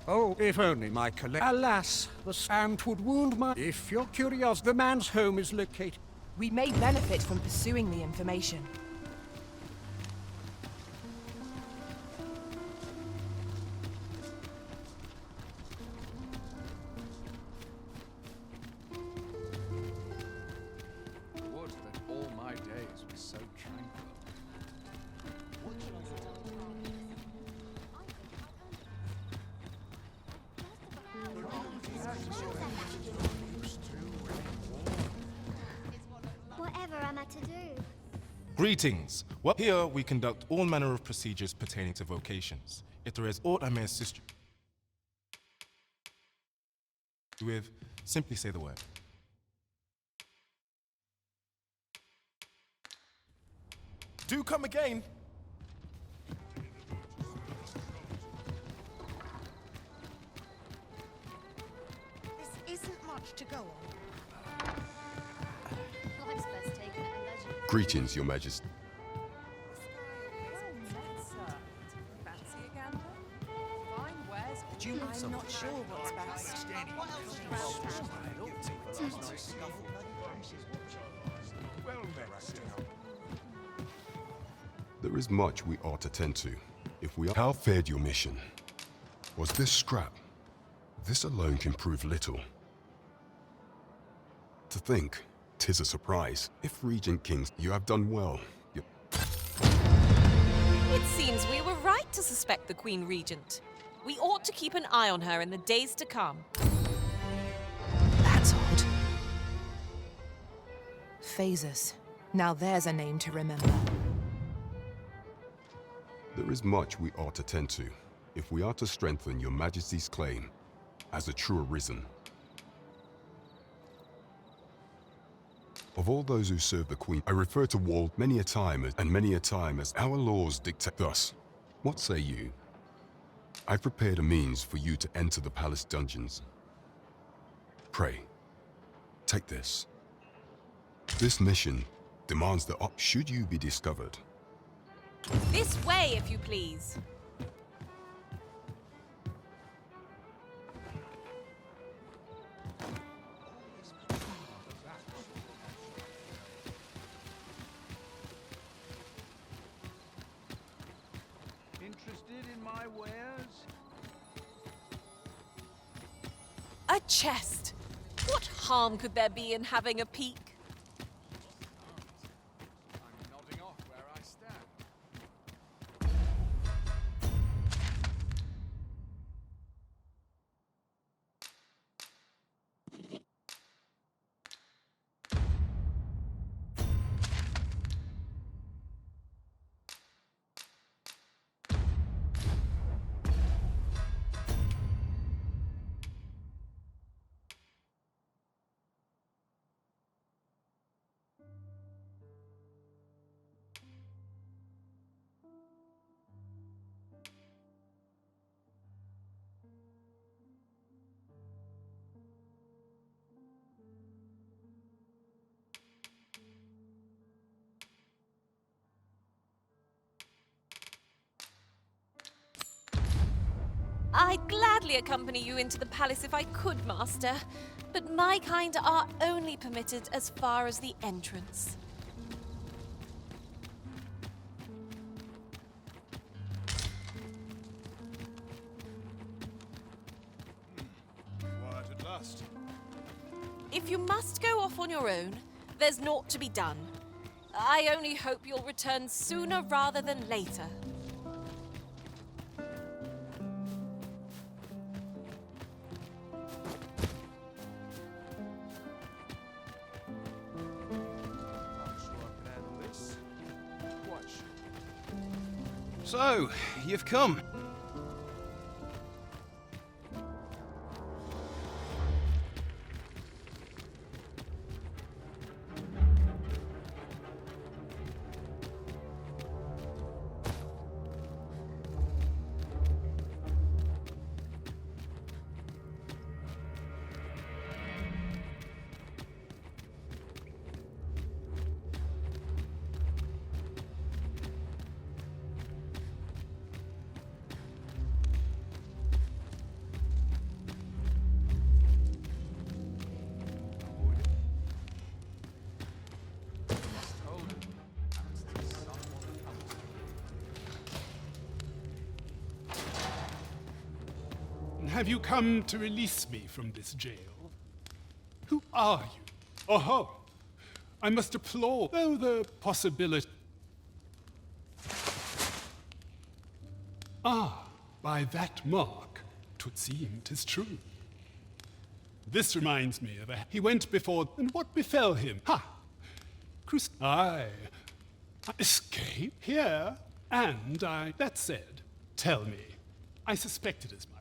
Oh, if only my collect. Alas, the sand would wound my. If you're curious, the man's home is located. We may benefit from pursuing the information. Would that all my days were so tranquil. Whatever am I to do? Greetings. Well, here we conduct all manner of procedures pertaining to vocations. If there is aught I may assist you with, simply say the word. Do come again. This isn't much to go on. Life's best taken at a leisure. Greetings, Your Majesty. Fancy a gander? Fine wares. I'm not sure what's best. There is much we ought to tend to. If we are... How fared your mission? Was this scrap? This alone can prove little. To think, 'tis a surprise. If Regent Kings, you have done well. It seems we were right to suspect the Queen Regent. We ought to keep an eye on her in the days to come. That's odd. Phases. Now there's a name to remember. There is much we ought to tend to, if we are to strengthen your Majesty's claim as a true arisen. Of all those who serve the Queen, I refer to Wald many a time as our laws dictate. Thus, what say you? I've prepared a means for you to enter the palace dungeons. Pray, take this. This mission demands that should you be discovered, This way, if you please. Interested in my wares? A chest. What harm could there be in having a peek? I'm nodding off where I stand. I'd gladly accompany you into the palace if I could, Master, but my kind are only permitted as far as the entrance. Quiet at last. If you must go off on your own, there's naught to be done. I only hope you'll return sooner rather than later. So, you've come. Have you come to release me from this jail? Who are you? Oh, I must applaud, though the possibility... Ah, by that mark, 'twould seem 'tis true. This reminds me of he went before, and what befell him? Ha! I escape here, and that said, tell me, I suspected as much.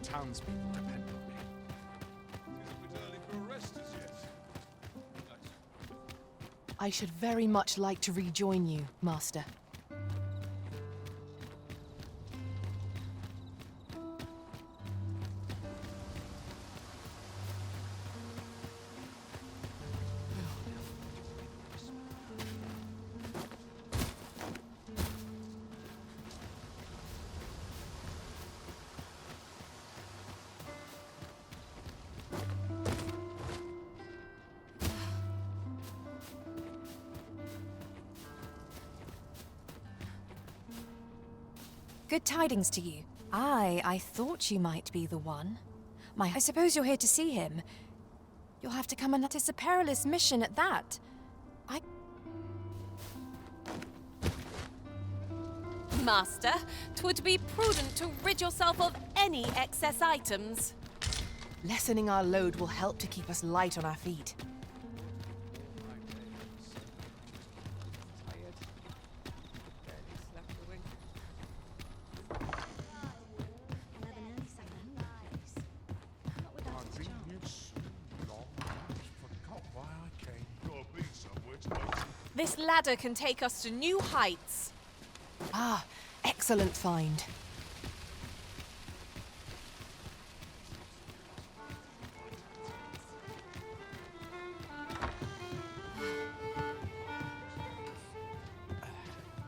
Townspeople depend on me. Is it early for a rest as yet? I should very much like to rejoin you, Master. Good tidings to you. I thought you might be the one. I suppose you're here to see him. You'll have to come and... It's a perilous mission at that. Master, 'twould be prudent to rid yourself of any excess items. Lessening our load will help to keep us light on our feet. This ladder can take us to new heights. Ah, excellent find.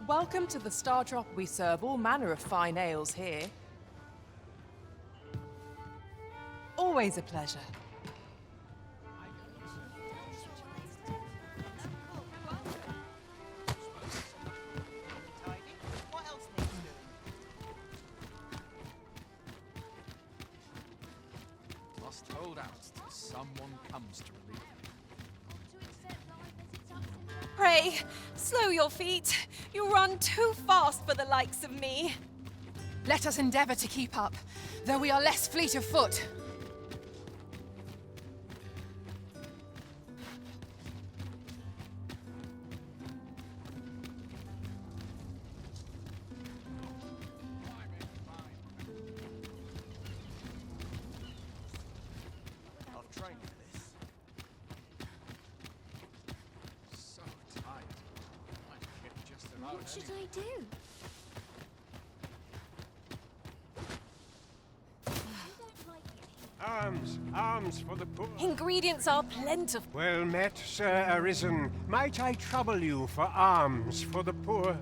Welcome to the Star Drop. We serve all manner of fine ales here. Always a pleasure. Must hold out till someone comes to relieve me. Pray, slow your feet. You run too fast for the likes of me. Let us endeavor to keep up, though we are less fleet of foot. I've trained for this. So tired. Might get just about What should I do? Arms, arms for the poor. Ingredients are plentiful. Well met, Sir Arisen. Might I trouble you for alms for the poor?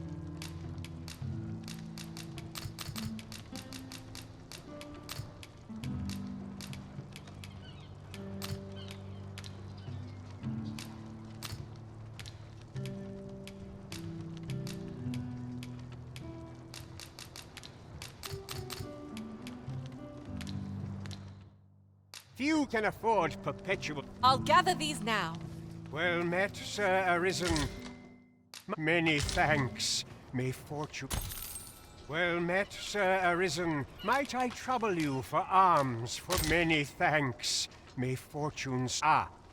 Few can afford perpetual. I'll gather these now. Well met, Sir Arisen. Many thanks. May fortune. Well met, Sir Arisen. Might I trouble you for alms for many thanks. May fortunes.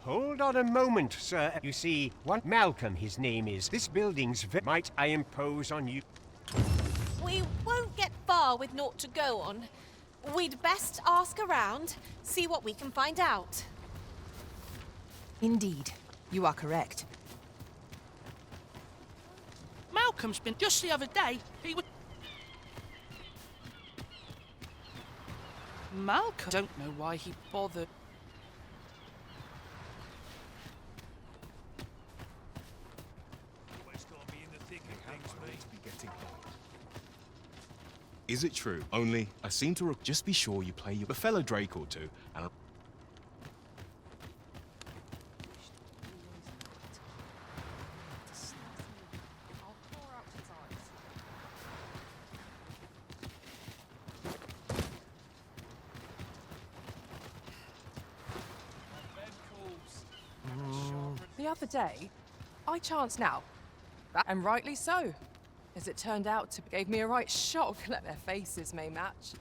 Hold on a moment, sir. You see, one Malcolm his name is. This building's might I impose on you? We won't get far with naught to go on. We'd best ask around, see what we can find out. Indeed, you are correct. Malcolm's been just the other day. He was. Malcolm. Don't know why he bothered. Is it true? Only, I seem to just be sure you play a fellow Drake or two, and The other day, I chanced now, and rightly so. As it turned out, it gave me a right shock that their faces may match.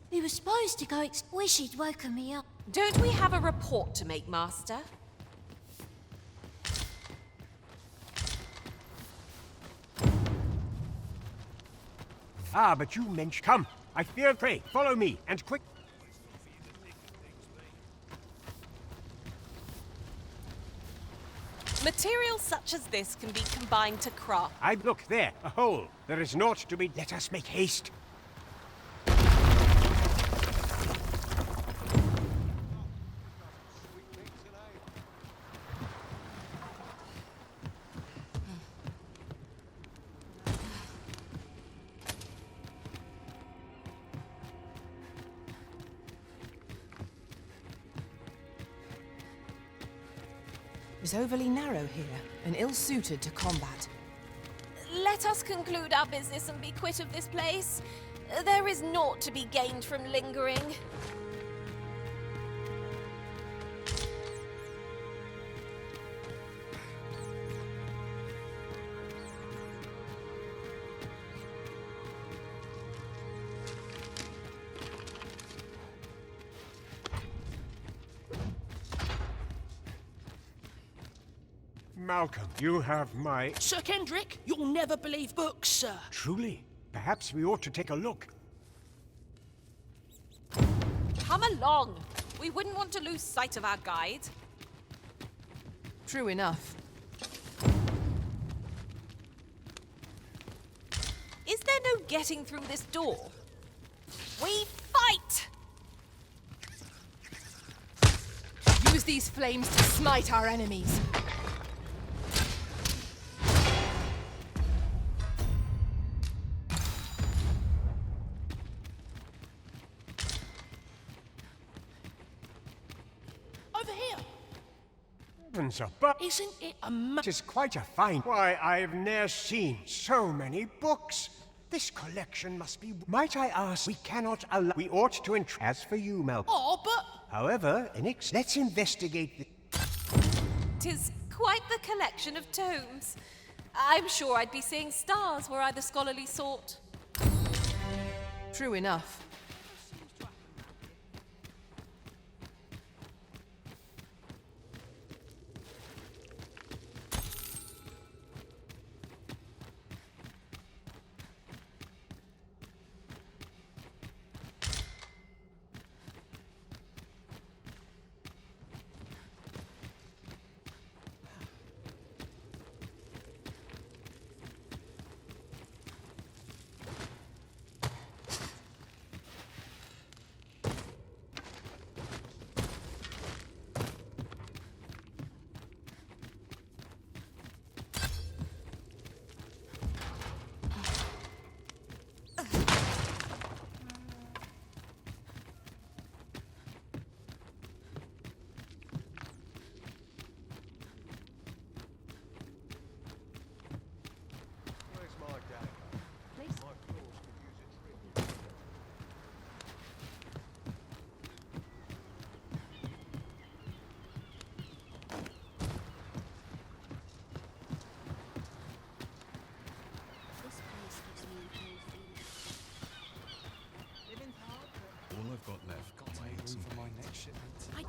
We were supposed to go wish he'd woken me up. Don't we have a report to make, Master? But you mentioned. Come, I fear. Pray, follow me, and quick. Materials such as this can be combined to craft. Look there, a hole. There is naught to be. Let us make haste. Is overly narrow here, and ill-suited to combat. Let us conclude our business and be quit of this place. There is naught to be gained from lingering. Malcolm, you have my... Sir Kendrick, you'll never believe books, sir. Truly? Perhaps we ought to take a look. Come along. We wouldn't want to lose sight of our guide. True enough. Is there no getting through this door? We fight! Use these flames to smite our enemies. But isn't it it is quite a find. Why, I've ne'er seen so many books. This collection must be. Might I ask? We cannot allow. We ought to As for you, Malcolm. Oh, but. However, let's investigate the. 'Tis quite the collection of tomes. I'm sure I'd be seeing stars were I the scholarly sort. True enough.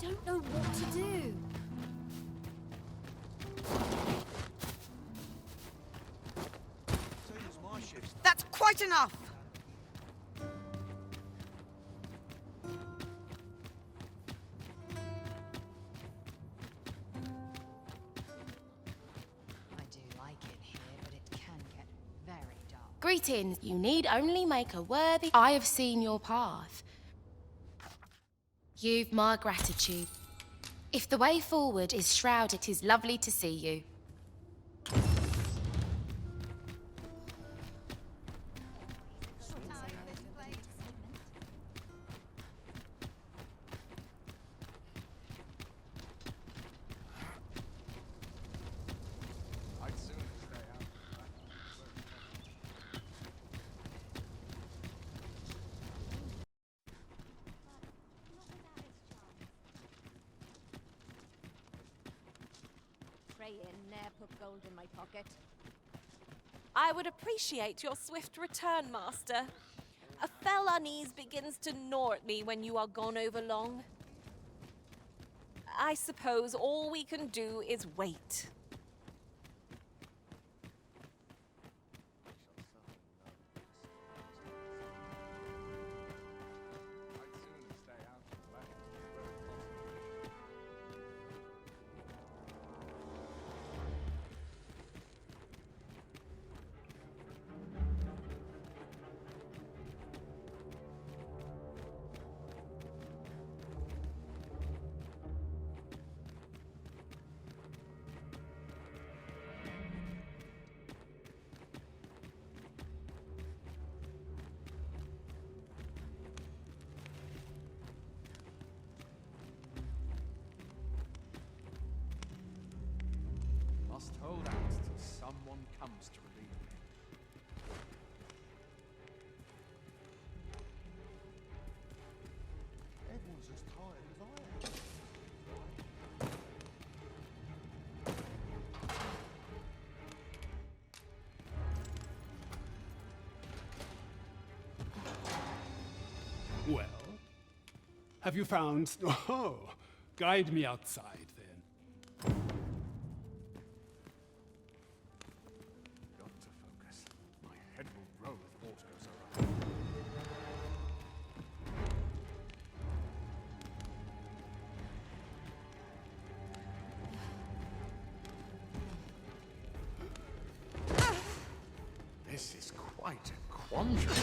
don't know what to do. That's quite enough! I do like it here, but it can get very dark. Greetings. You need only make a worthy. I have seen your path. You've my gratitude. If the way forward is shrouded, it is lovely to see you. Pray in, ne'er put gold in my pocket. I would appreciate your swift return, Master. A fell unease begins to gnaw at me when you are gone over long. I suppose all we can do is wait. Must hold out till someone comes to relieve me. Everyone's as tired as I am. Well, have you found... Oh, guide me outside then. Got to focus. My head will roll if water goes over. This is quite a quandary.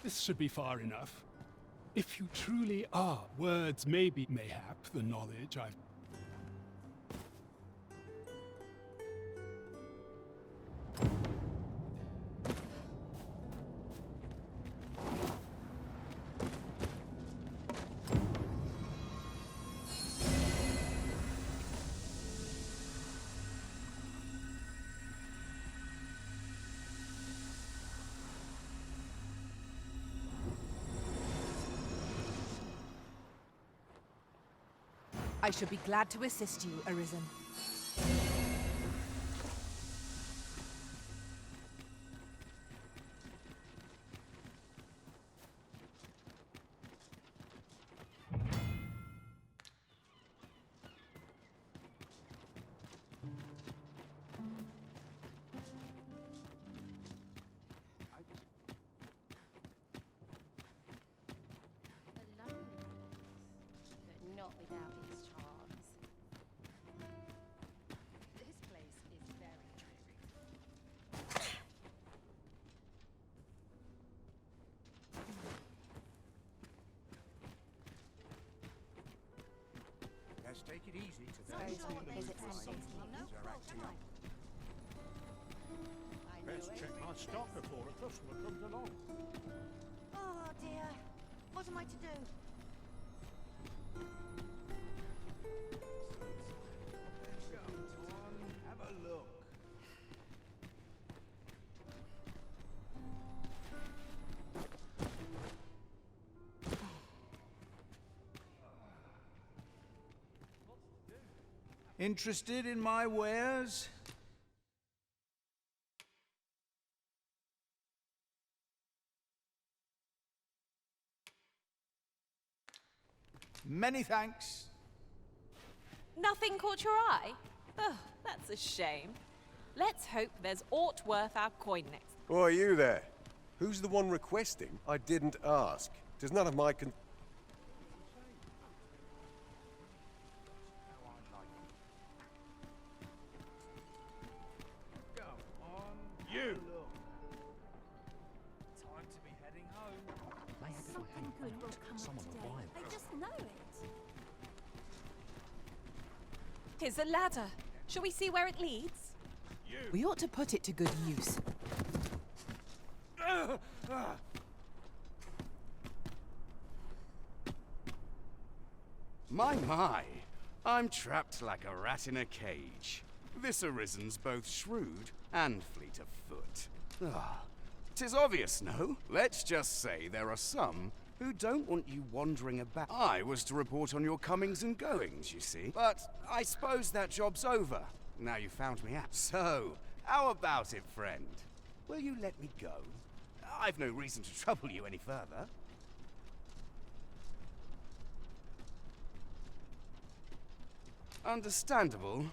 This should be far enough. If you truly are, words may be mayhap the knowledge I've... I should be glad to assist you, Arisen. Take it easy today. Best check my stock before a customer comes along. Oh dear. What am I to do? Have a look. Interested in my wares? Many thanks. Nothing caught your eye? Oh, that's a shame. Let's hope there's aught worth our coin next. Why, you there? Who's the one requesting? I didn't ask. 'Tis none of my con... Go on. You! Time to be heading home. Something good will come up today. I just know it. Here's a ladder. Shall we see where it leads? We ought to put it to good use. My, I'm trapped like a rat in a cage. This Arisen's both shrewd and fleet of foot. 'Tis obvious, no? Let's just say there are some who don't want you wandering about. I was to report on your comings and goings, you see. But I suppose that job's over, now you found me out. So, how about it, friend? Will you let me go? I've no reason to trouble you any further. Understandable.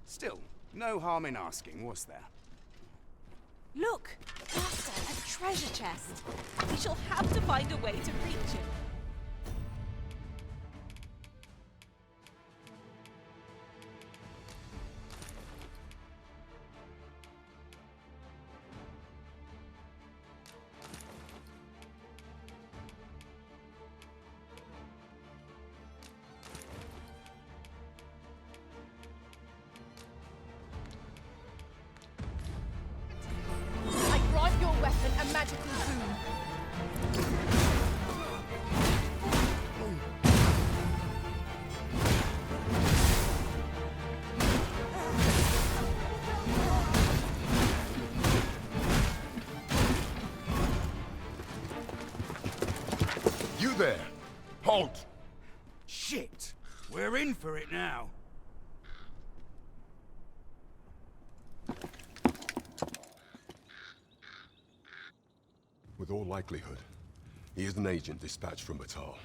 Still, no harm in asking, was there? Look! Master, a treasure chest! We shall have to find a way to reach it. I grant your weapon a magical boon. You there! Halt! Shit! We're in for it now. With all likelihood, he is an agent dispatched from Batal.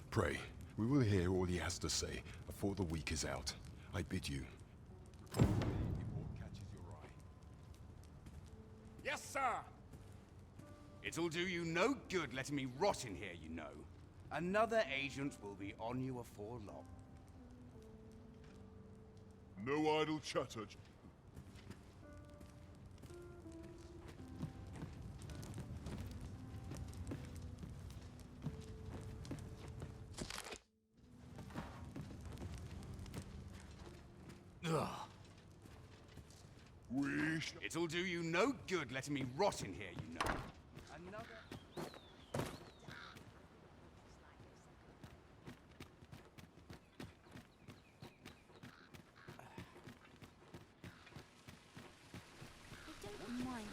Pray, we will hear all he has to say before the week is out. I bid you. Yes, sir! It'll do you no good letting me rot in here, you know. Another agent will be on you afore long. No idle chatter. Ugh. It'll do you no good letting me rot in here, you know. Another... I don't mind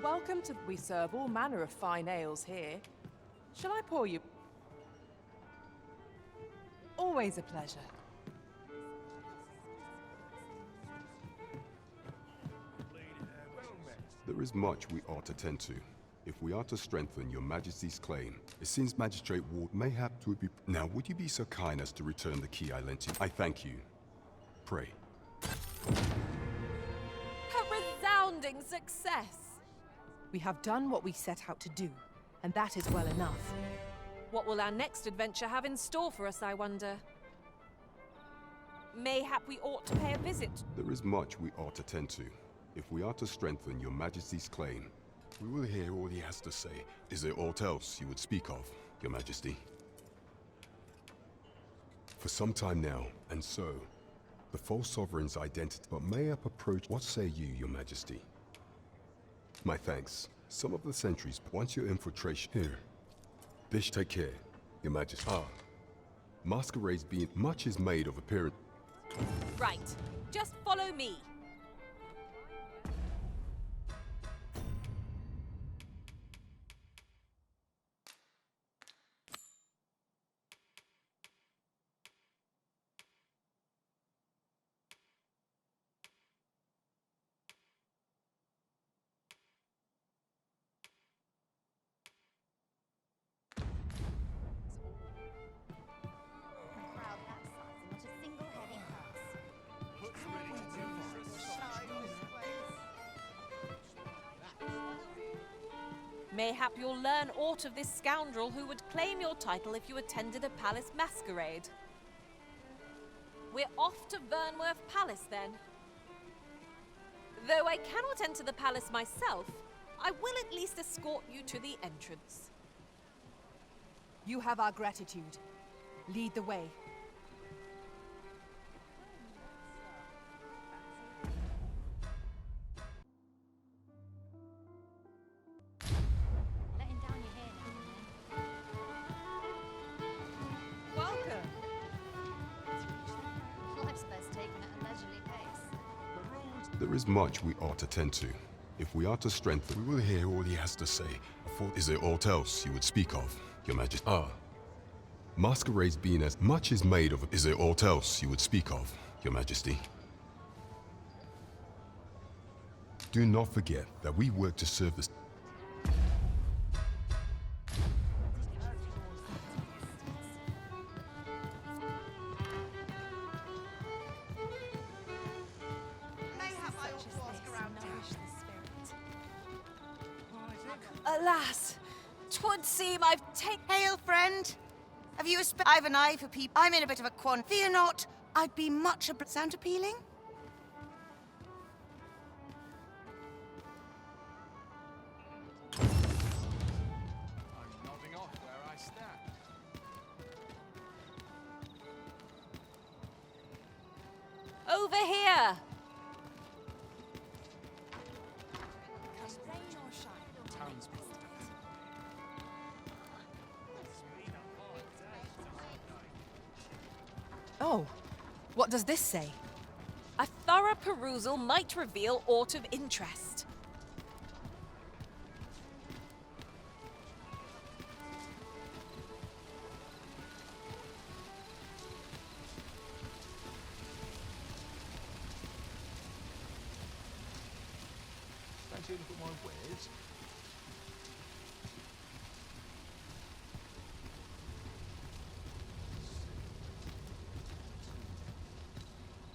Welcome to... We serve all manner of fine ales here. Shall I pour you? Always a pleasure. There is much we ought to tend to. If we are to strengthen your Majesty's claim, it seems Magistrate Ward may have to be... Now, would you be so kind as to return the key I lent you? I thank you. Pray. A resounding success! We have done what we set out to do, and that is well enough. What will our next adventure have in store for us, I wonder? Mayhap we ought to pay a visit. There is much we ought to tend to. If we are to strengthen your Majesty's claim, we will hear all he has to say. Is there aught else you would speak of, your Majesty? For some time now, and so, the false sovereign's identity, but may up approach. What say you, your Majesty? My thanks. Some of the sentries, once your infiltration here. Bish, take care, your Majesty. Ah, masquerades being much is made of appearance. Right. Just follow me. Mayhap you'll learn aught of this scoundrel who would claim your title if you attended a palace masquerade. We're off to Vernworth Palace then. Though I cannot enter the palace myself, I will at least escort you to the entrance. You have our gratitude. Lead the way. Letting down your hair now. Welcome. Life's best taken at a leisurely pace. There is much we ought to tend to. If we are to strengthen, we will hear all he has to say. Is there aught else you would speak of, your Majesty? Ah, masquerades being as much is made of. Is there aught else you would speak of, your Majesty? Do not forget that we work to serve the... Alas, 'twould seem I've taken... Hail, friend. Have you I've an eye for people. I'm in a bit of a quandary. Fear not. I'd be much sound appealing? I'm nodding off where I stand. Over here! Oh, what does this say? A thorough perusal might reveal aught of interest. Fancy a look at my wares?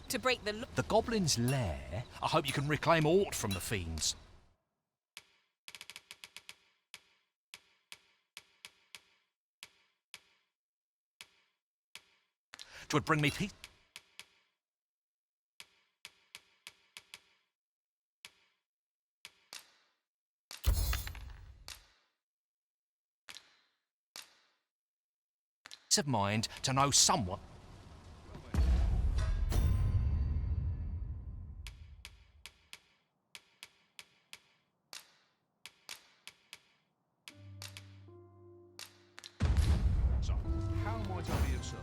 To break the The Goblin's lair? I hope you can reclaim aught from the fiends. Twould bring me peace. Of mind to know someone. So, how might I be of service?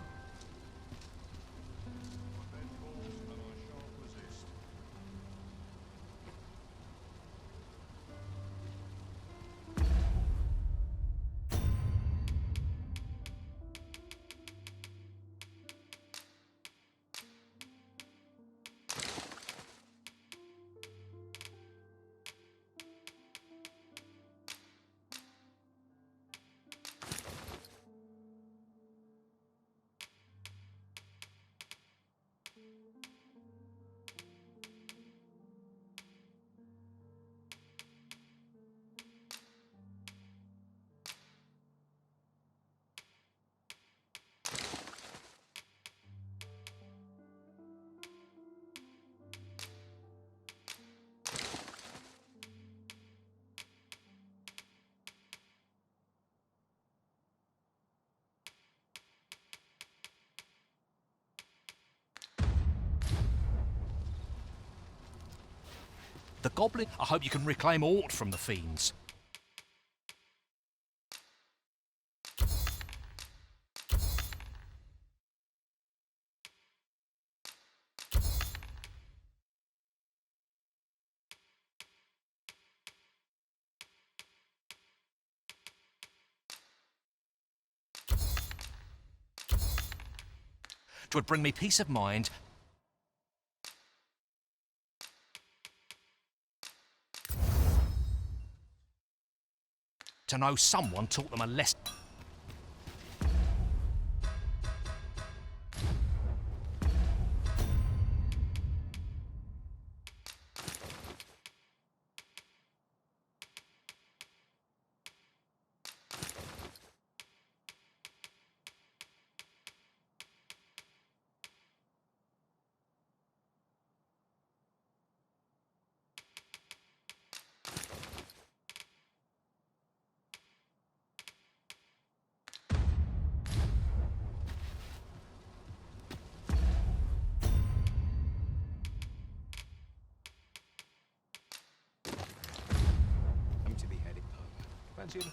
The goblin. I hope you can reclaim aught from the fiends. Twould bring me peace of mind. To know someone taught them a lesson.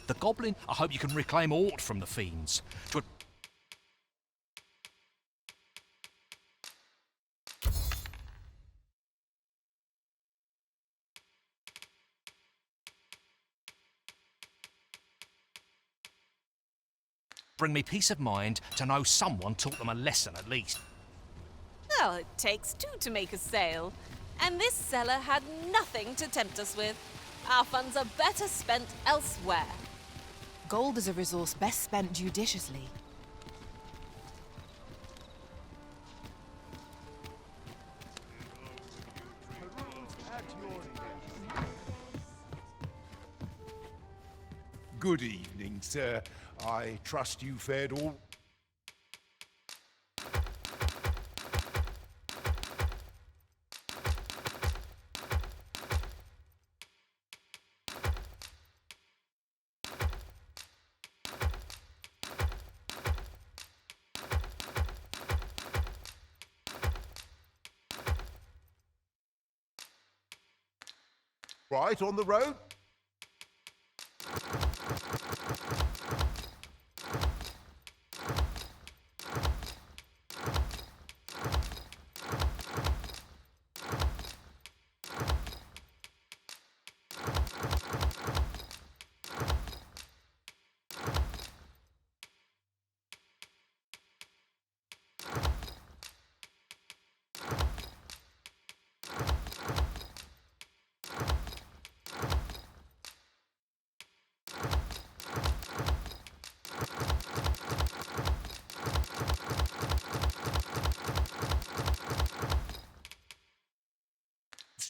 The goblin. I hope you can reclaim aught from the fiends. Twould bring me peace of mind to know someone taught them a lesson at least. Well, it takes two to make a sale. And this seller had nothing to tempt us with. Our funds are better spent elsewhere. Gold is a resource best spent judiciously. Good evening, sir. I trust you fared all... Right on the road?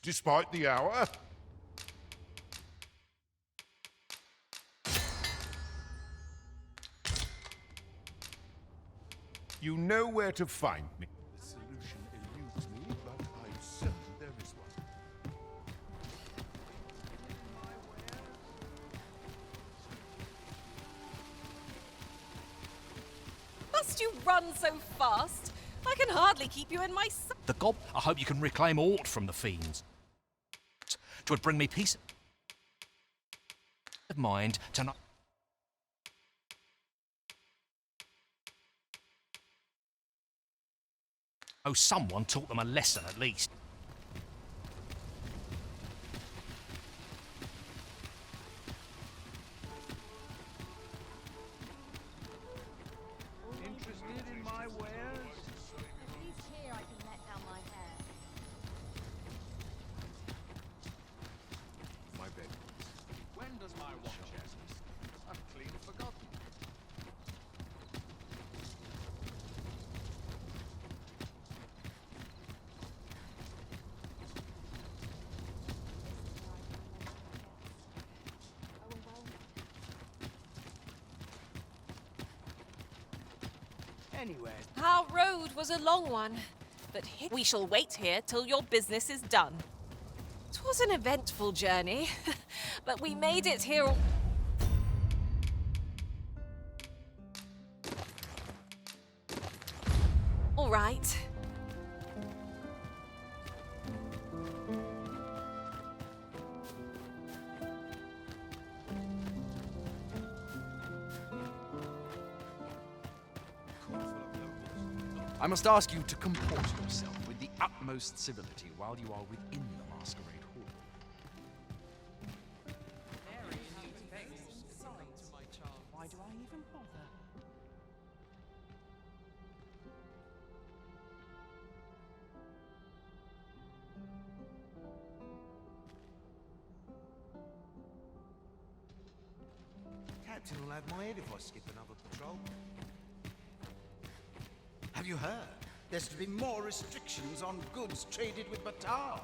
Despite the hour. You know where to find me. The solution eludes me, but I'm certain there is one. Must you run so fast? I can hardly keep you in my sight. The gob. I hope you can reclaim aught from the fiends. Twould bring me peace of mind to know. Oh, someone taught them a lesson at least. Interested in my wares? At least here I can let down my hair. My bed. When does my watch end? I've clean forgotten. Anyway. Our road was a long one, but we shall wait here till your business is done. 'Twas an eventful journey, but we made it here. All right. I must ask you to comport yourself with the utmost civility while you are within the masquerade hall. Why do I even bother? Captain will have my head if I skip another patrol. Have you heard? There's to be more restrictions on goods traded with Batal.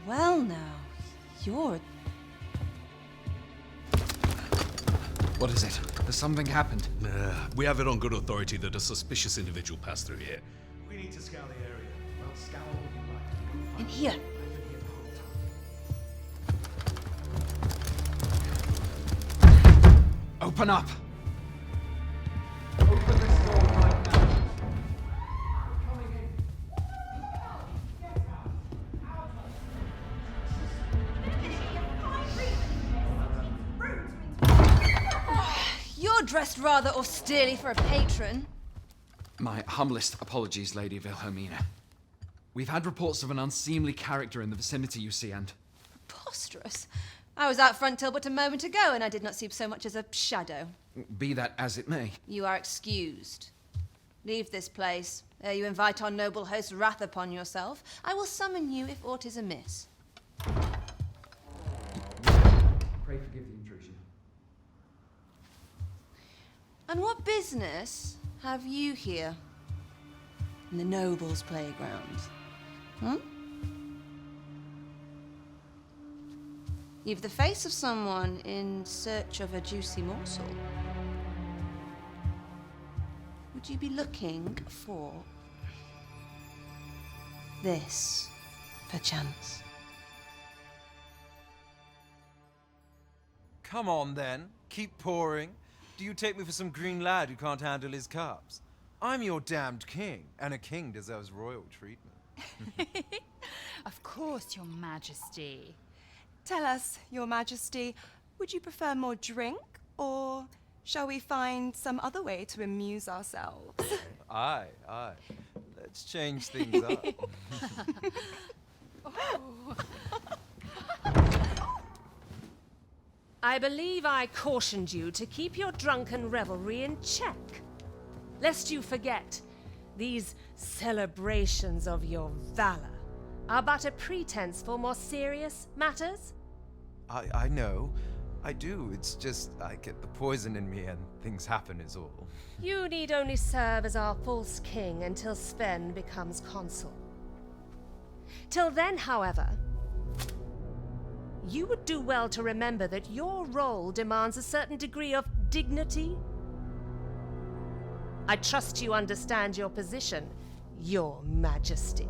Well now, you're... What is it? Has something happened? We have it on good authority that a suspicious individual passed through here. We need to scour the area. Well, scour what you like. In here. Open up! Open this door right now. Coming in. You're dressed rather austerely for a patron. My humblest apologies, Lady Wilhelmina. We've had reports of an unseemly character in the vicinity, you see, and... Preposterous. I was out front till but a moment ago, and I did not see so much as a shadow. Be that as it may. You are excused. Leave this place, ere you invite our noble host's wrath upon yourself. I will summon you if aught is amiss. Pray forgive the intrusion. And what business have you here? In the nobles' playgrounds? Hmm? You've the face of someone in search of a juicy morsel. Would you be looking for this, perchance? Come on, then. Keep pouring. Do you take me for some green lad who can't handle his cups? I'm your damned king, and a king deserves royal treatment. Of course, Your Majesty. Tell us, Your Majesty, would you prefer more drink, or shall we find some other way to amuse ourselves? Aye. Let's change things up. I believe I cautioned you to keep your drunken revelry in check. Lest you forget, these celebrations of your valor are but a pretense for more serious matters. I know. I do. It's just I get the poison in me and things happen is all. You need only serve as our false king until Sven becomes consul. Till then, however, you would do well to remember that your role demands a certain degree of dignity. I trust you understand your position, Your Majesty.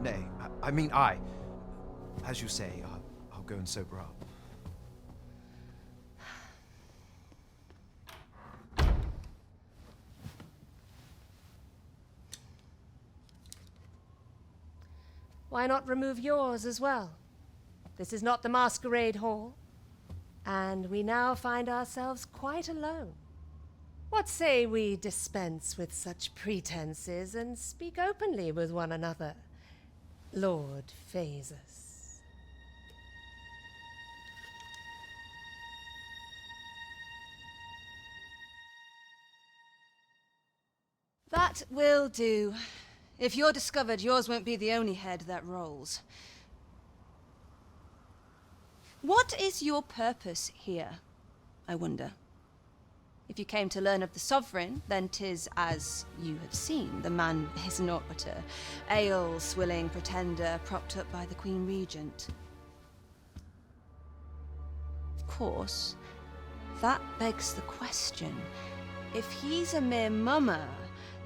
Nay, I mean I. As you say, I'll go and sober up. Why not remove yours as well? This is not the masquerade hall, and we now find ourselves quite alone. What say we dispense with such pretenses and speak openly with one another, Lord Phasus? That will do. If you're discovered, yours won't be the only head that rolls. What is your purpose here, I wonder? If you came to learn of the Sovereign, then 'tis as you have seen. The man is naught but a ale-swilling pretender propped up by the Queen Regent. course, that begs the question. If he's a mere mummer,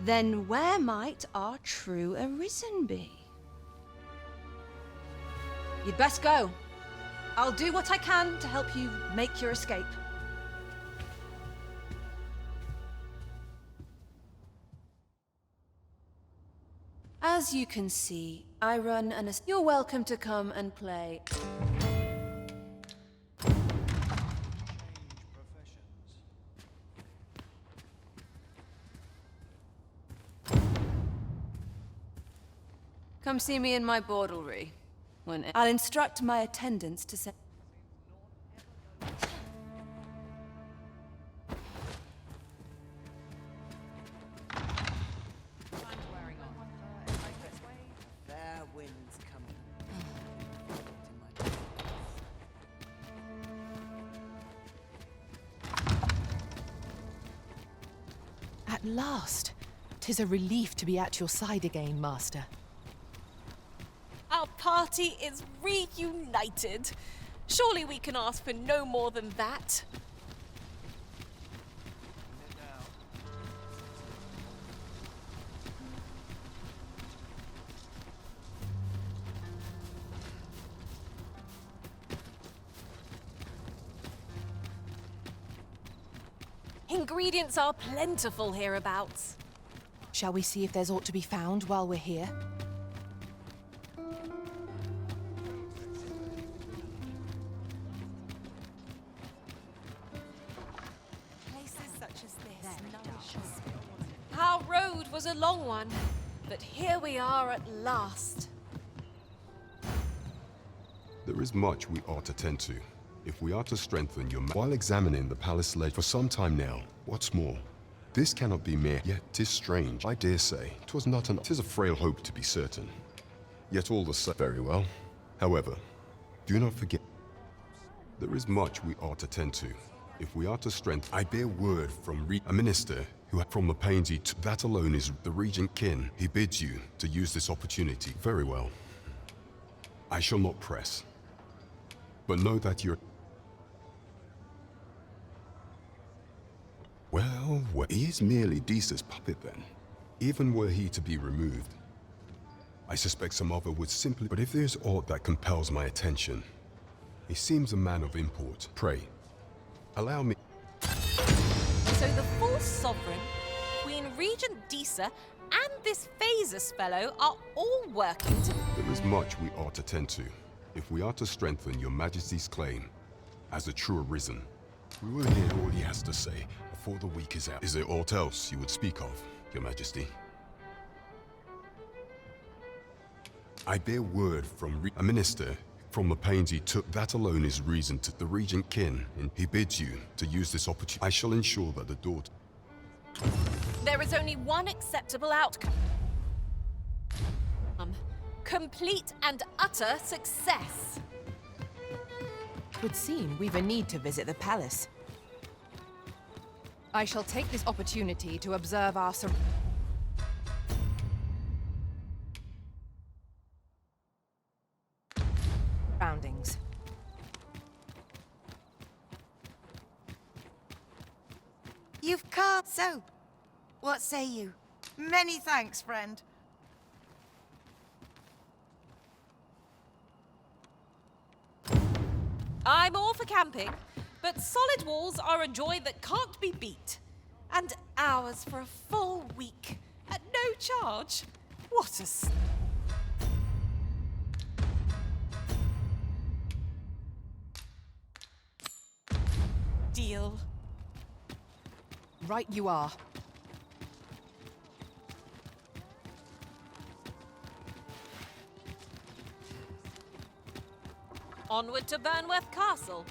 then where might our true Arisen be? You'd best go. I'll do what I can to help you make your escape. As you can see, I run an... You're welcome to come and play. Come see me in my bordlery. I'll instruct my attendants to send... Fair winds coming. At last! 'Tis a relief to be at your side again, Master. Our party is reunited. Surely we can ask for no more than that. Ingredients are plentiful hereabouts. Shall we see if there's aught to be found while we're here? Places such as this nourish us. Our road was a long one, but here we are at last. There is much we ought to tend to, if we are to strengthen your while examining the palace ledge for some time now. What's more, this cannot be mere, yet 'tis strange. I dare say, 'twas not an, 'tis a frail hope to be certain. Yet all the same, very well. However, do not forget, there is much we ought to tend to, if we are to strengthen. I bear word from a minister who, from the pains he took, that alone is the regent kin. He bids you to use this opportunity. Very well. I shall not press. But know that you're... Well, he is merely Desa's puppet then. Even were he to be removed, I suspect some other would simply... But if there's aught that compels my attention, he seems a man of import. Pray, allow me... So the false sovereign, Queen Regent Disa, and this Phasus fellow are all working to... There is much we ought to tend to, if we are to strengthen your majesty's claim as a true Arisen. We will hear all he has to say before the week is out. Is there aught else you would speak of, your majesty? I bear word from a minister from the pains he took. That alone is reason to the regent kin, and he bids you to use this opportunity. I shall ensure that the daughter... There is only one acceptable outcome. Complete and utter success. Would seem we've a need to visit the palace. I shall take this opportunity to observe our surroundings. You've come. So, what say you? Many thanks, friend. I'm all for camping, but solid walls are a joy that can't be beat. And hours for a full week at no charge. What a... deal. Right you are. Onward to Burnworth Castle.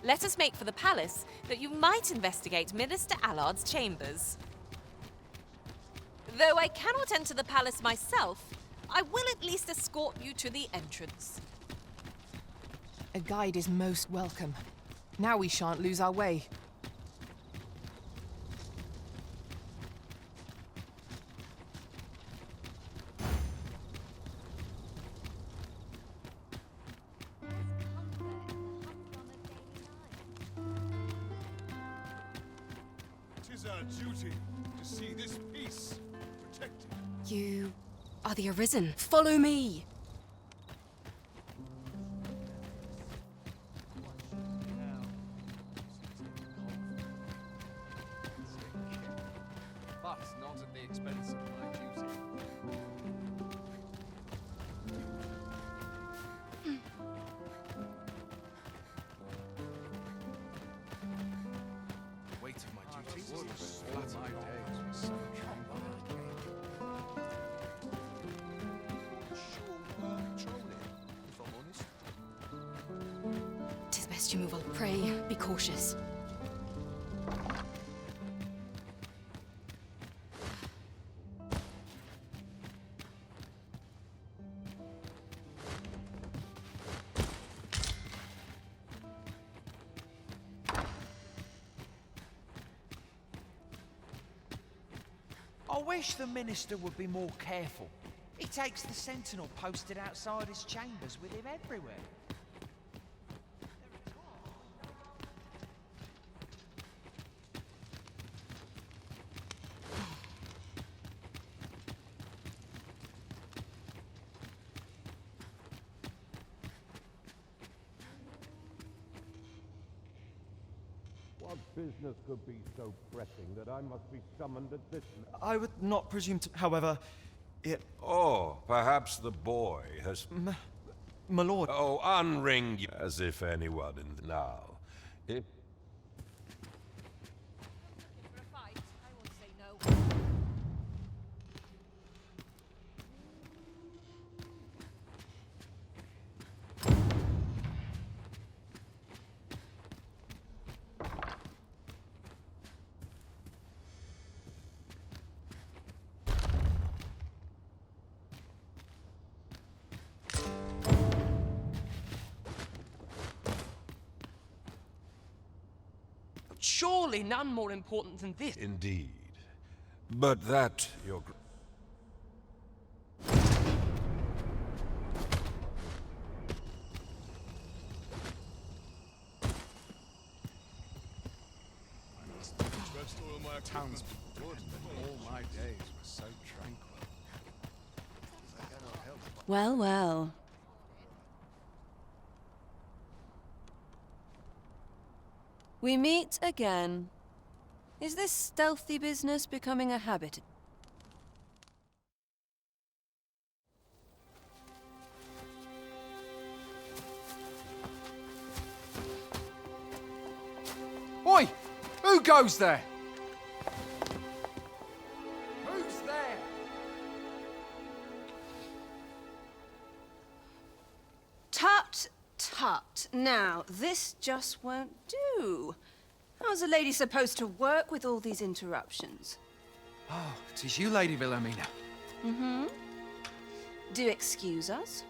Let us make for the palace, that you might investigate Minister Allard's chambers. Though I cannot enter the palace myself, I will at least escort you to the entrance. A guide is most welcome. Now we shan't lose our way. is our duty to see this peace protected. You are the Arisen. Follow me! But not at the expense of my duty. Weight of my duties is flat my days were so tranquil. Sure worth trolling, if I'm honest. Tis best you move on. Pray, be cautious. I wish the minister would be more careful. He takes the sentinel posted outside his chambers with him everywhere. What business could be so pressing that I must be summoned at this? I would not presume to, however, it... Oh, perhaps the boy has... My lord... Oh, unring you, as if anyone in the... Now, if... Surely none more important than this. Indeed. But that, your... Rest all my Town's been good, but all my days were so tranquil. I cannot help but... Well, well. We meet again. Is this stealthy business becoming a habit? Oi! Who goes there? Who's there? Tut, tut. Now, this just won't do. How's a lady supposed to work with all these interruptions? Oh, 'tis you, Lady Wilhelmina. Mm-hmm. Do excuse us.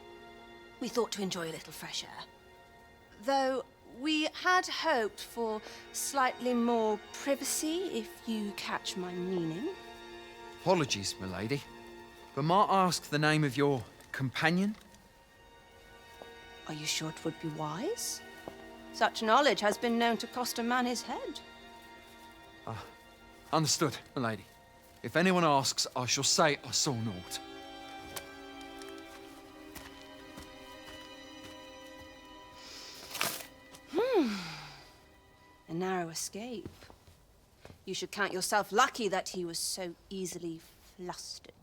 We thought to enjoy a little fresh air. Though we had hoped for slightly more privacy, if you catch my meaning. Apologies, milady. But might I ask the name of your companion? Are you sure it would be wise? Such knowledge has been known to cost a man his head. Ah, understood, milady. If anyone asks, I shall say I saw naught. A narrow escape. You should count yourself lucky that he was so easily flustered.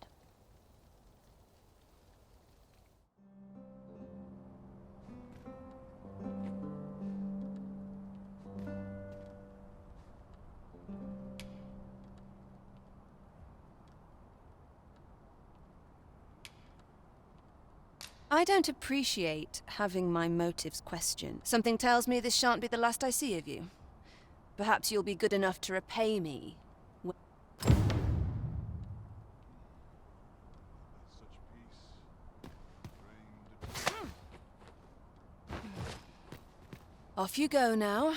I don't appreciate having my motives questioned. Something tells me this shan't be the last I see of you. Perhaps you'll be good enough to repay me. Off you go now.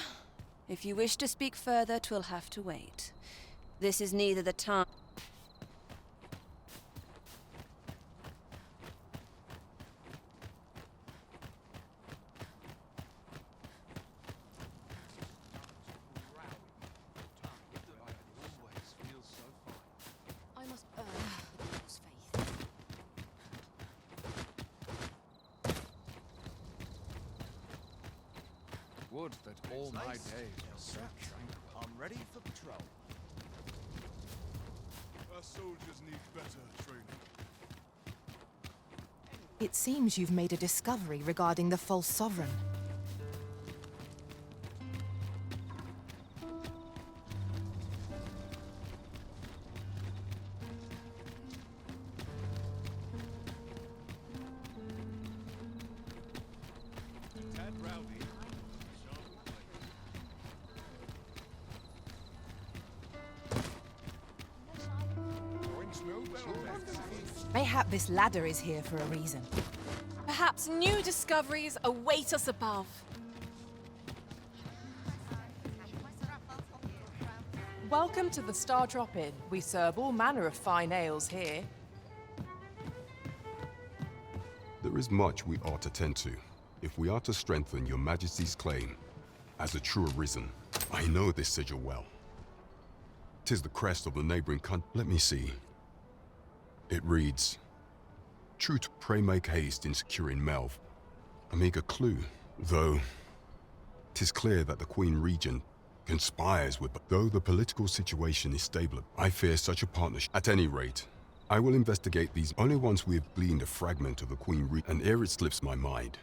If you wish to speak further, 'twill have to wait. This is neither the time... Would that all my days were so tranquil. I'm ready for patrol. Our soldiers need better training. It seems you've made a discovery regarding the false sovereign. Tad Rowdy. Mayhap this ladder is here for a reason. Perhaps new discoveries await us above. Welcome to the Star Drop Inn. We serve all manner of fine ales here. There is much we ought to tend to, if we are to strengthen your Majesty's claim as a true arisen. I know this sigil well. 'Tis the crest of the neighboring country. Let me see. It reads, "True to pray make haste in securing Melv." A meager clue, though 'tis clear that the Queen Regent conspires with, though the political situation is stable. I fear such a partnership. At any rate, I will investigate these only once we have gleaned a fragment of the Queen Regent, and ere it slips my mind.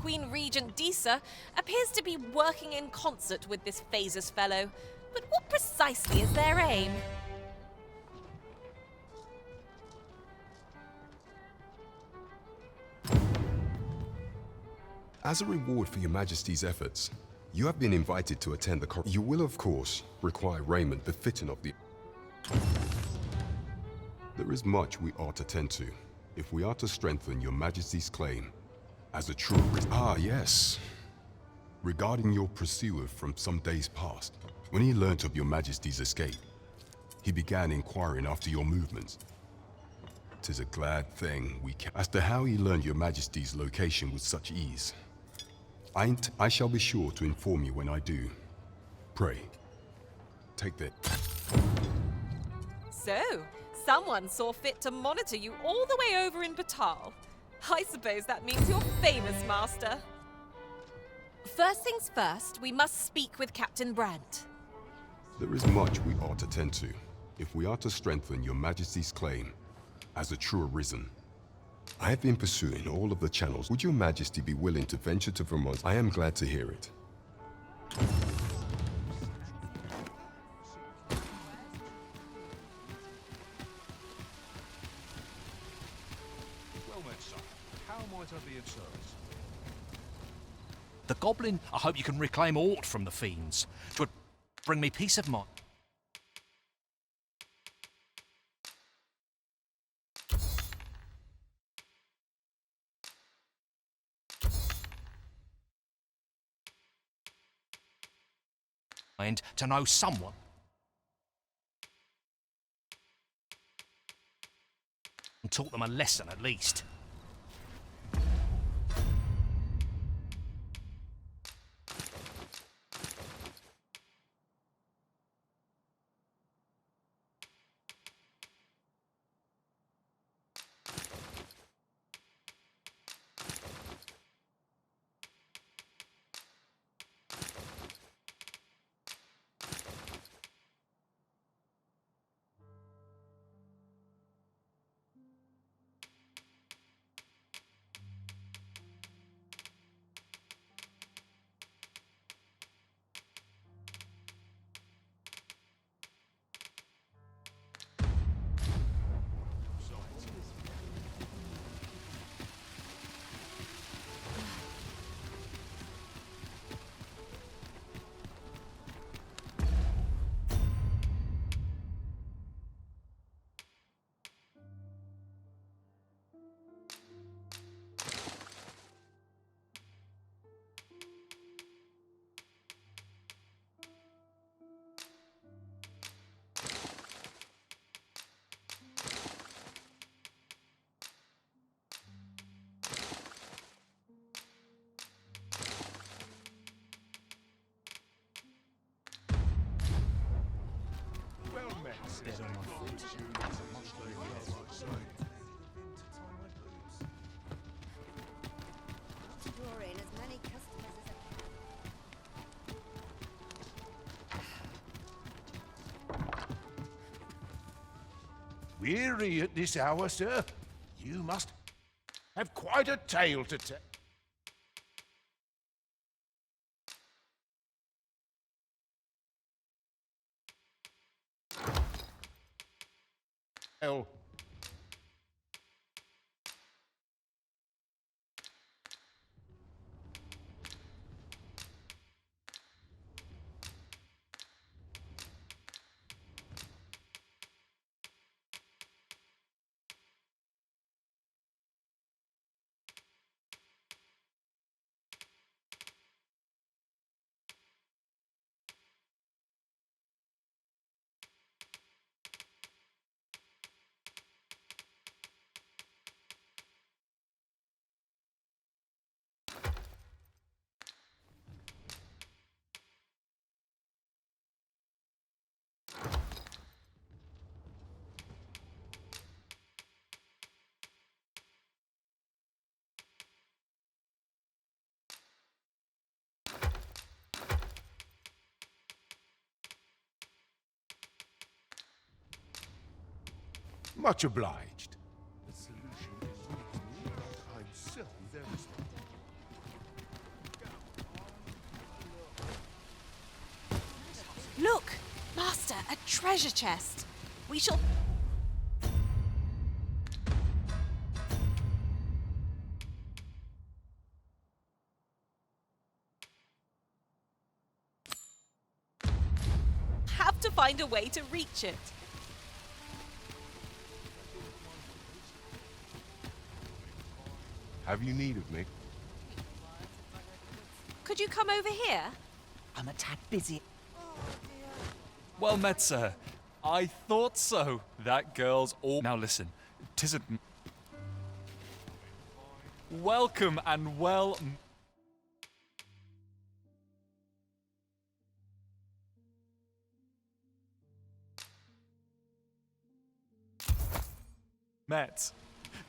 Queen Regent Disa appears to be working in concert with this Phases fellow. But what precisely is their aim? As a reward for your Majesty's efforts, you have been invited to attend the You will, of course, require raiment befitting of the... There is much we ought to tend to, if we are to strengthen your Majesty's claim as a true... Ah, yes. Regarding your pursuer from some days past, when he learnt of your Majesty's escape, he began inquiring after your movements. 'Tis a glad thing we can... As to how he learned your Majesty's location with such ease, I shall be sure to inform you when I do. Pray, take that. So, someone saw fit to monitor you all the way over in Batal. I suppose that means you're famous, Master. First things first, we must speak with Captain Brandt. There is much we ought to tend to, if we are to strengthen your Majesty's claim as a true arisen. I have been pursuing all of the channels. Would your Majesty be willing to venture to Vermont? I am glad to hear it. Well met, sir. How might I be of service? The Goblin, I hope you can reclaim aught from the fiends. 'Twould bring me peace of mind. To know someone. And taught them a lesson at least. Dead on my foot. Drawing as many Weary at this hour, sir? You must have quite a tale to tell. Much obliged. The solution is with me, but I'm certain there is one. Look! Master, a treasure chest! We shall... have to find a way to reach it. Have you need of me? Could you come over here? I'm a tad busy. Well met, sir. I thought so. That girl's all... Now listen, 'tisn't... Welcome and well... met.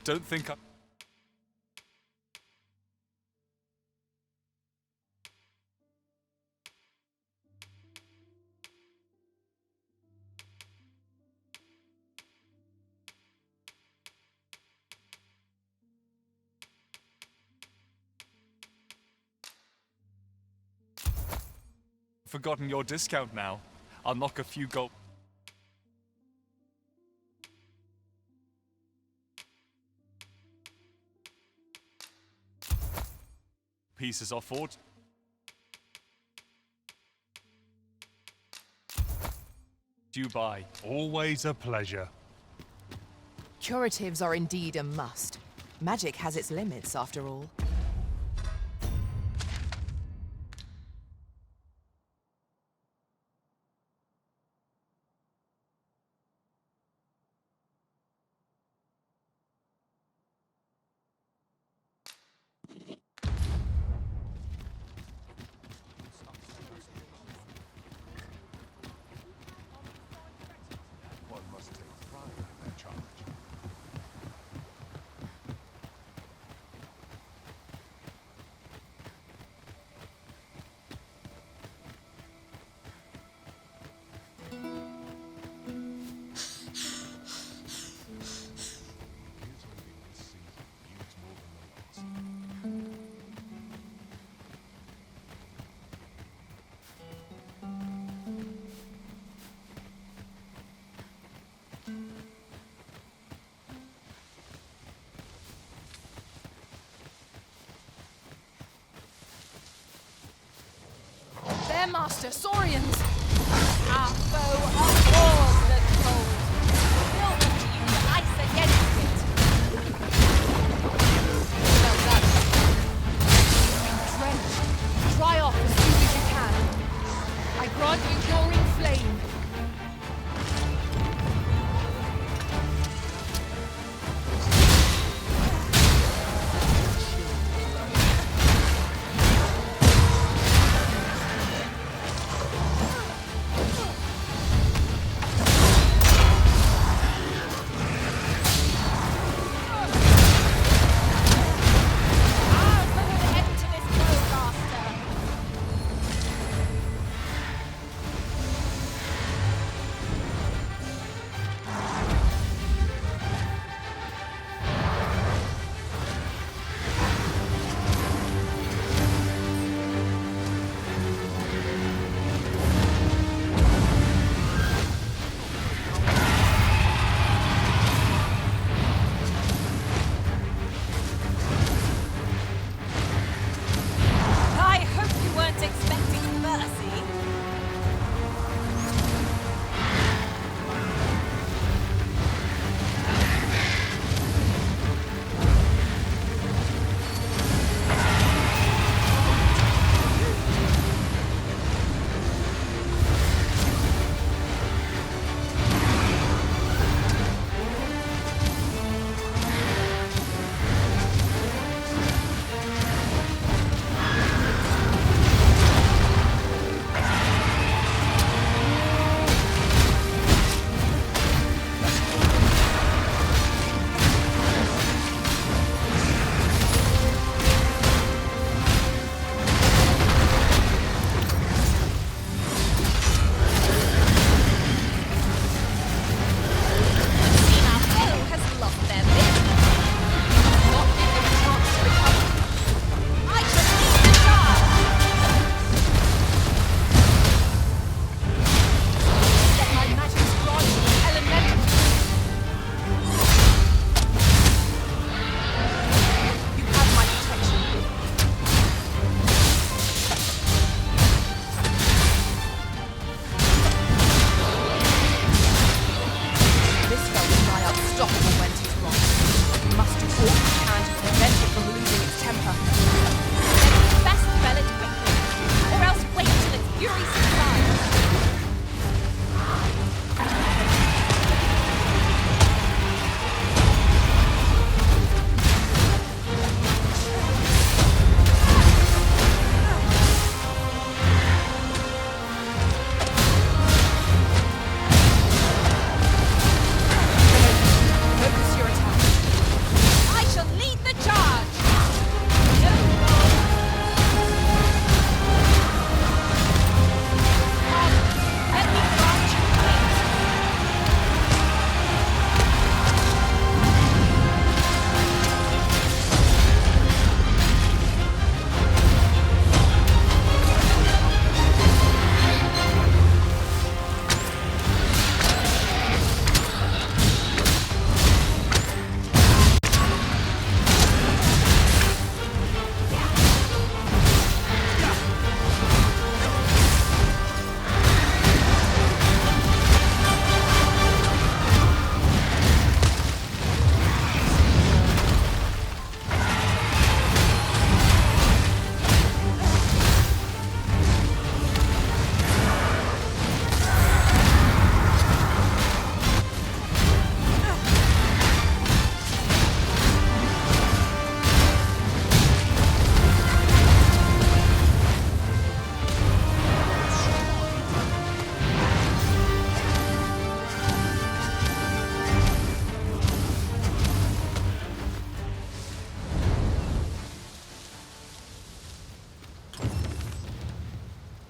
Don't think I... Forgotten your discount now. I'll knock a few gold... pieces off forward. You buy. Always a pleasure. Curatives are indeed a must. Magic has its limits, after all. One must take pride in their charge. Their master, Saurians! Our foe abhors the cold. Build us to use ice against it. Well done. Drench. Dry off as soon as you can. I grant you roaring flame. must do all we can to prevent it from losing its temper. Then we best fell it quickly, or else wait till its fury subsides. Focus your attack. I shall lead the charge! Let me grant you peace.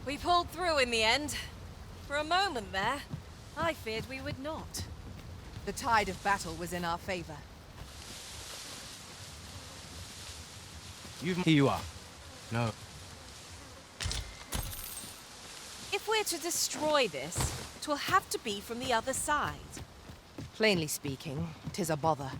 We pulled through in the end. For a moment there, I feared we would not. The tide of battle was in our favor. Here you are. No. If we're to destroy this, 'twill have to be from the other side. Plainly speaking, 'tis a bother.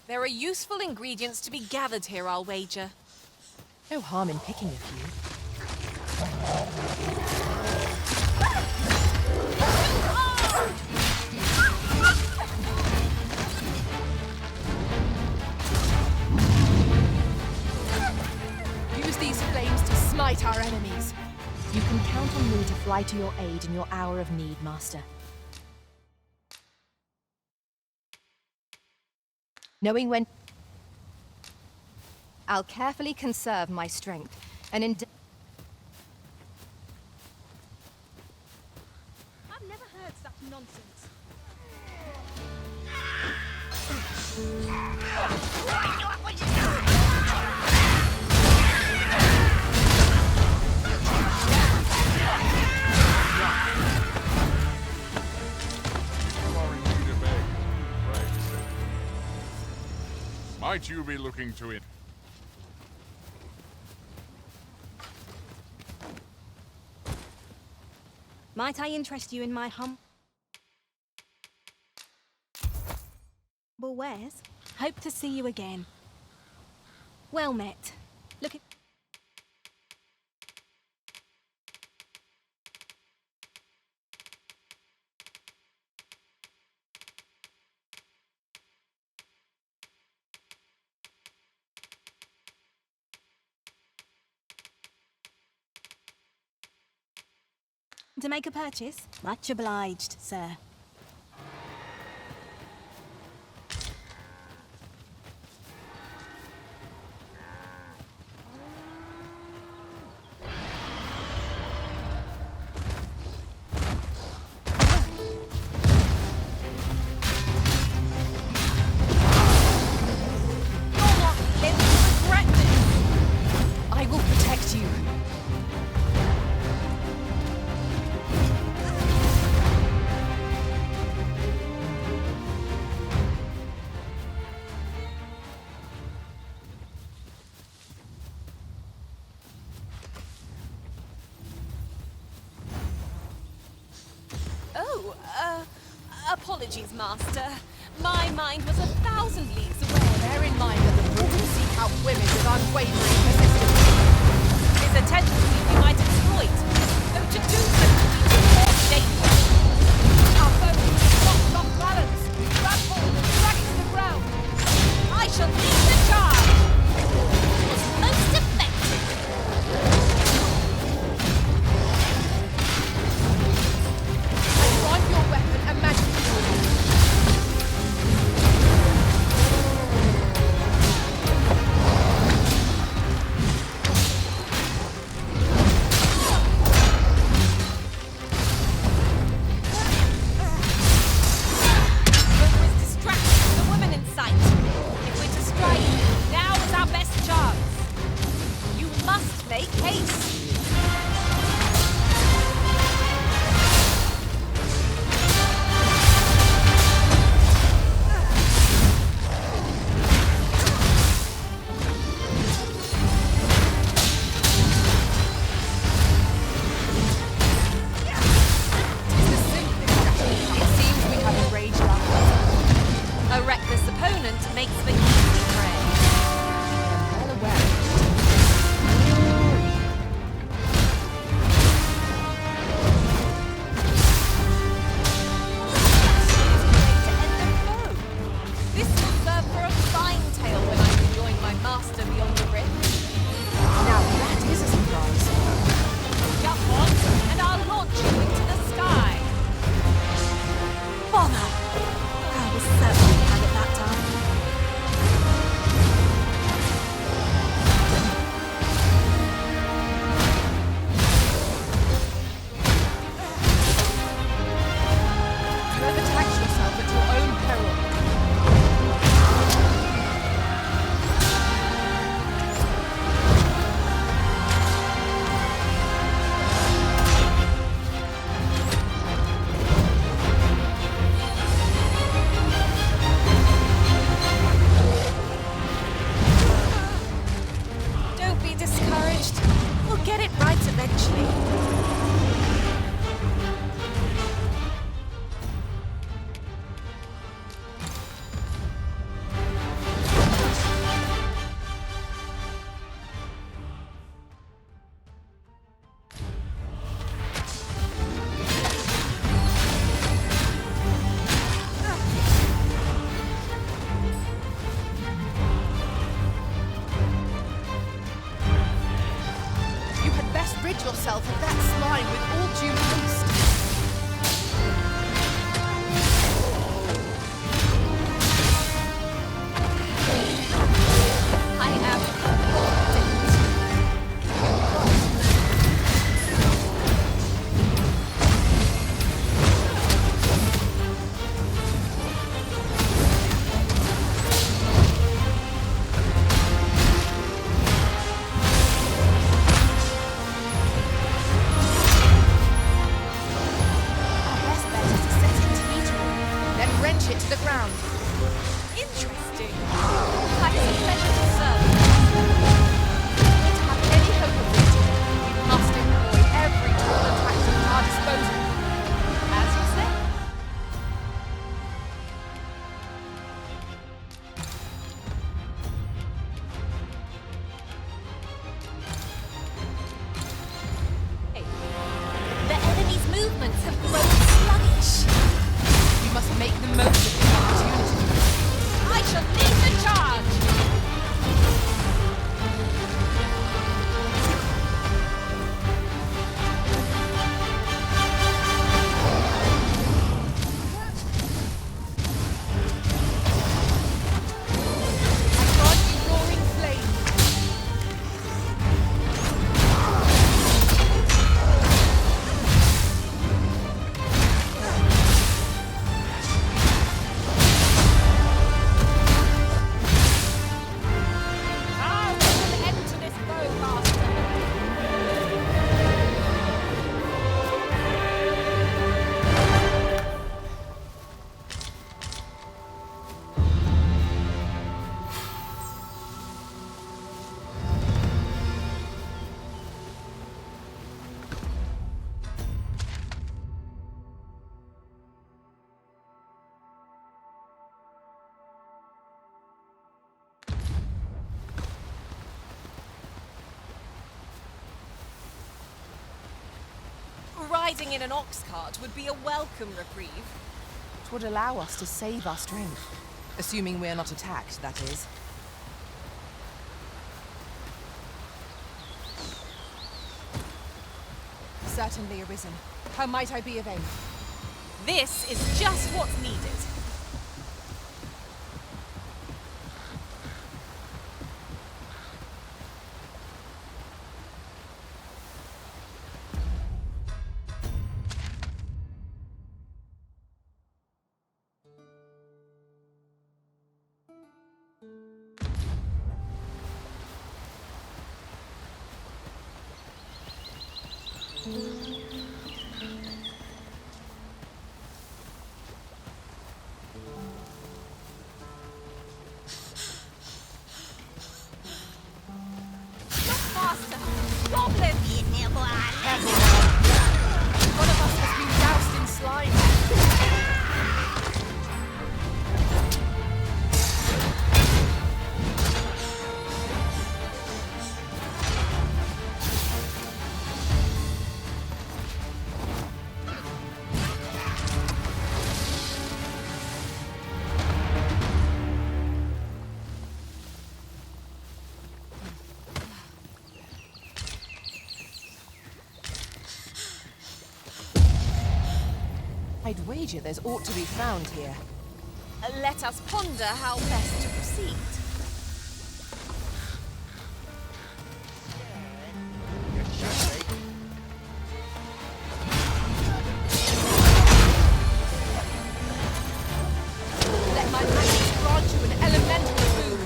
There are useful ingredients to be gathered here, I'll wager. No harm in picking a few. Use these flames to smite our enemies. You can count on me to fly to your aid in your hour of need, Master. Knowing when... I'll carefully conserve my strength, and in... I've never heard such nonsense. Might you be looking to it? Might I interest you in my humble wares? Hope to see you again. Well met. Look at... To make a purchase? Much obliged, sir. I will protect you. Apologies, Master. My mind was 1,000 leagues away. Bear in mind that the mortals seek out women with unwavering persistence. His a tendency we might exploit, though to do so would be more dangerous. Our boat is knocked off balance. Grab hold and drag it to the ground. I shall lead the charge. It was most effective. On your weapon and magic tools. rid yourself of that slime with all due haste. I am Riding in an ox cart would be a welcome reprieve. It would allow us to save our strength. Assuming we're not attacked, that is. Certainly, Arisen. How might I be of aid? This is just what's needed. I'd wager there's aught to be found here. Let us ponder how best to proceed. Let my magic grant you an elemental boon.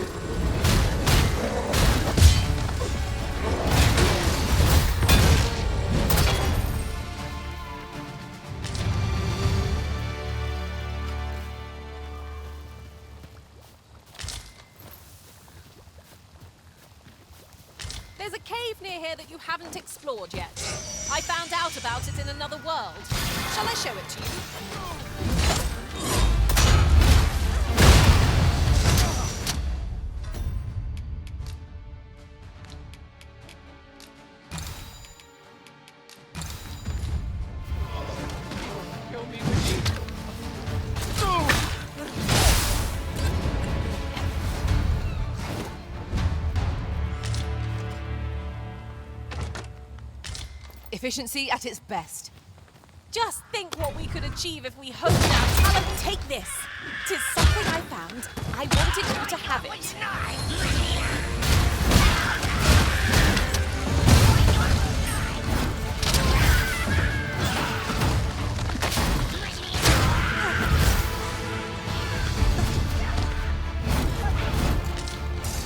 There's a cave near here that you haven't explored yet. I found out about it in another world. Shall I show it to you? Efficiency at its best. Just think what we could achieve if we honed our talent. Take this. 'Tis something I found. I wanted you to have it.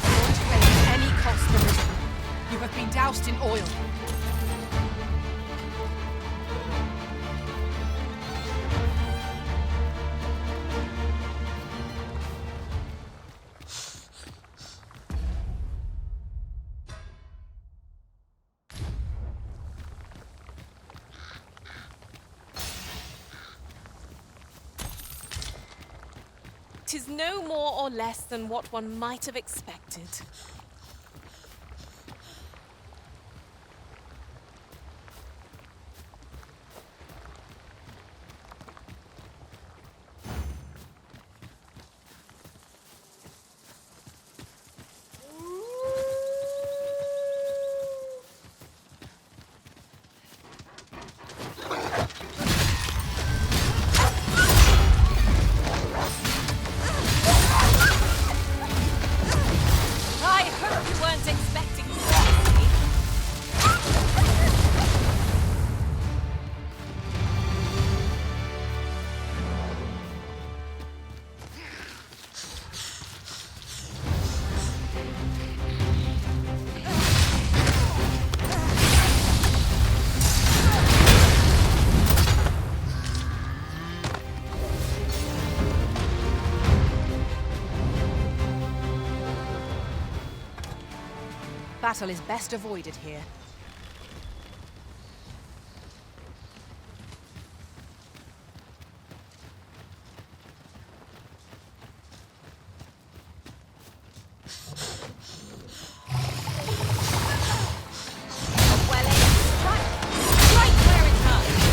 Don't claim any cost, Arisen. You have been doused in oil. Tis no more or less than what one might have expected. I hope you weren't expecting prophecy. Battle is best avoided here. Well aimed strike. Strike where it hurts.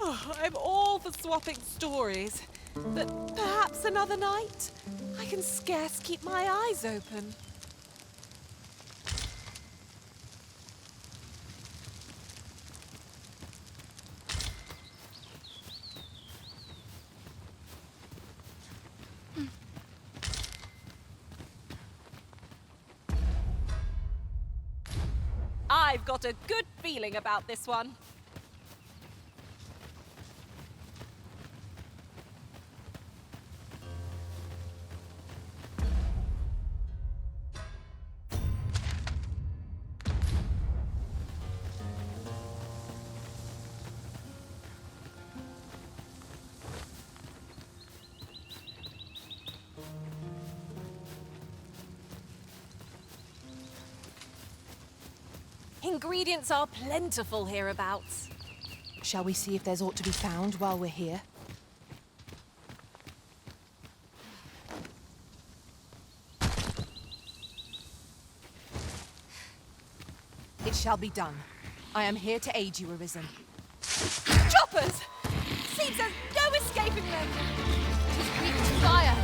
Oh, I'm all for swapping stories, but perhaps another night? I can scarce keep my eyes open. I've got a good feeling about this one. Ingredients are plentiful hereabouts. Shall we see if there's aught to be found while we're here? It shall be done. I am here to aid you, Arisen. Choppers! Seems there's no escaping them! Tis weak to fire!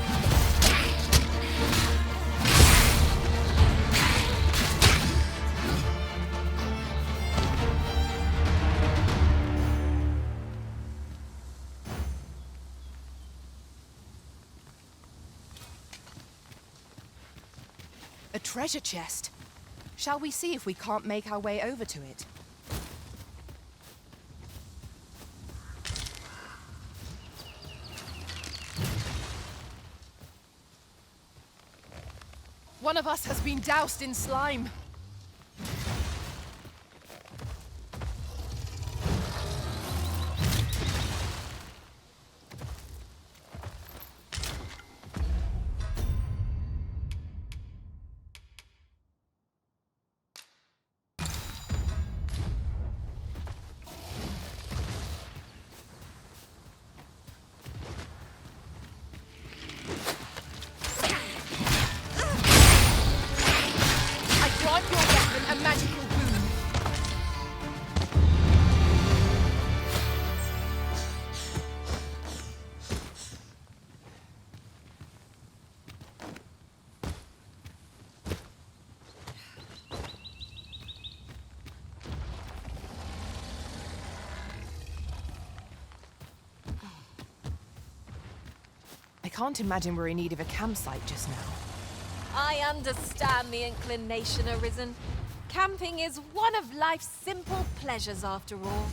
A treasure chest. Shall we see if we can't make our way over to it? One of us has been doused in slime. I can't imagine we're in need of a campsite just now. I understand the inclination, Arisen. Camping is one of life's simple pleasures, after all.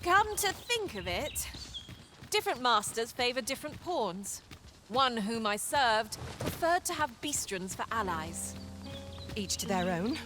Come to think of it, different masters favor different pawns. One whom I served preferred to have beastrons for allies. Each to their own.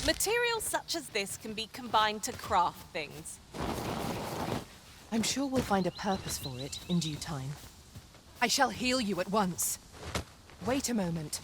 Materials such as this can be combined to craft things. I'm sure we'll find a purpose for it in due time. I shall heal you at once. Wait a moment.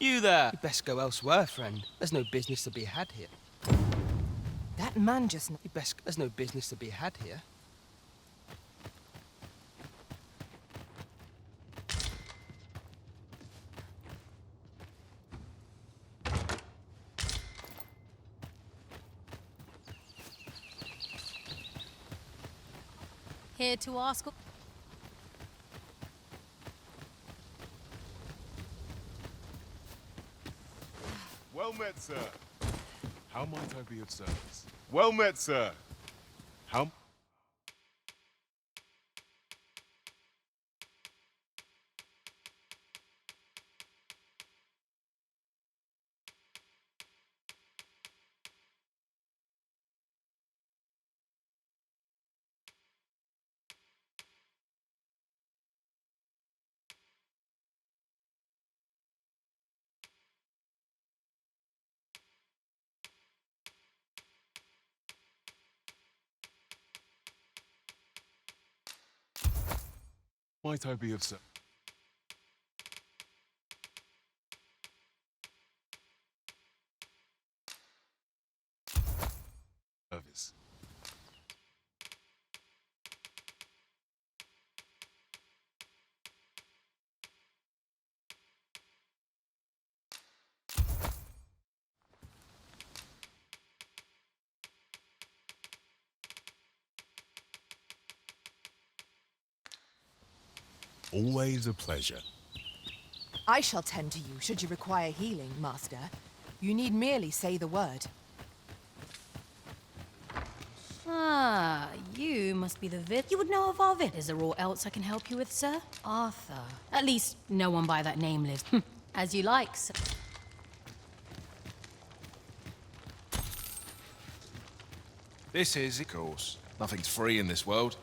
You there! You best go elsewhere, friend. There's no business to be had here. That man just... There's no business to be had here. Here to ask... Well met, sir. How might I be of service? Well met, sir. How... might I be of service? Always a pleasure. I shall tend to you should you require healing, Master. You need merely say the word. Ah, you must be the You would know of our Is there aught else I can help you with, sir? Arthur. At least, no one by that name lives. As you like, sir. This is, of course. Nothing's free in this world.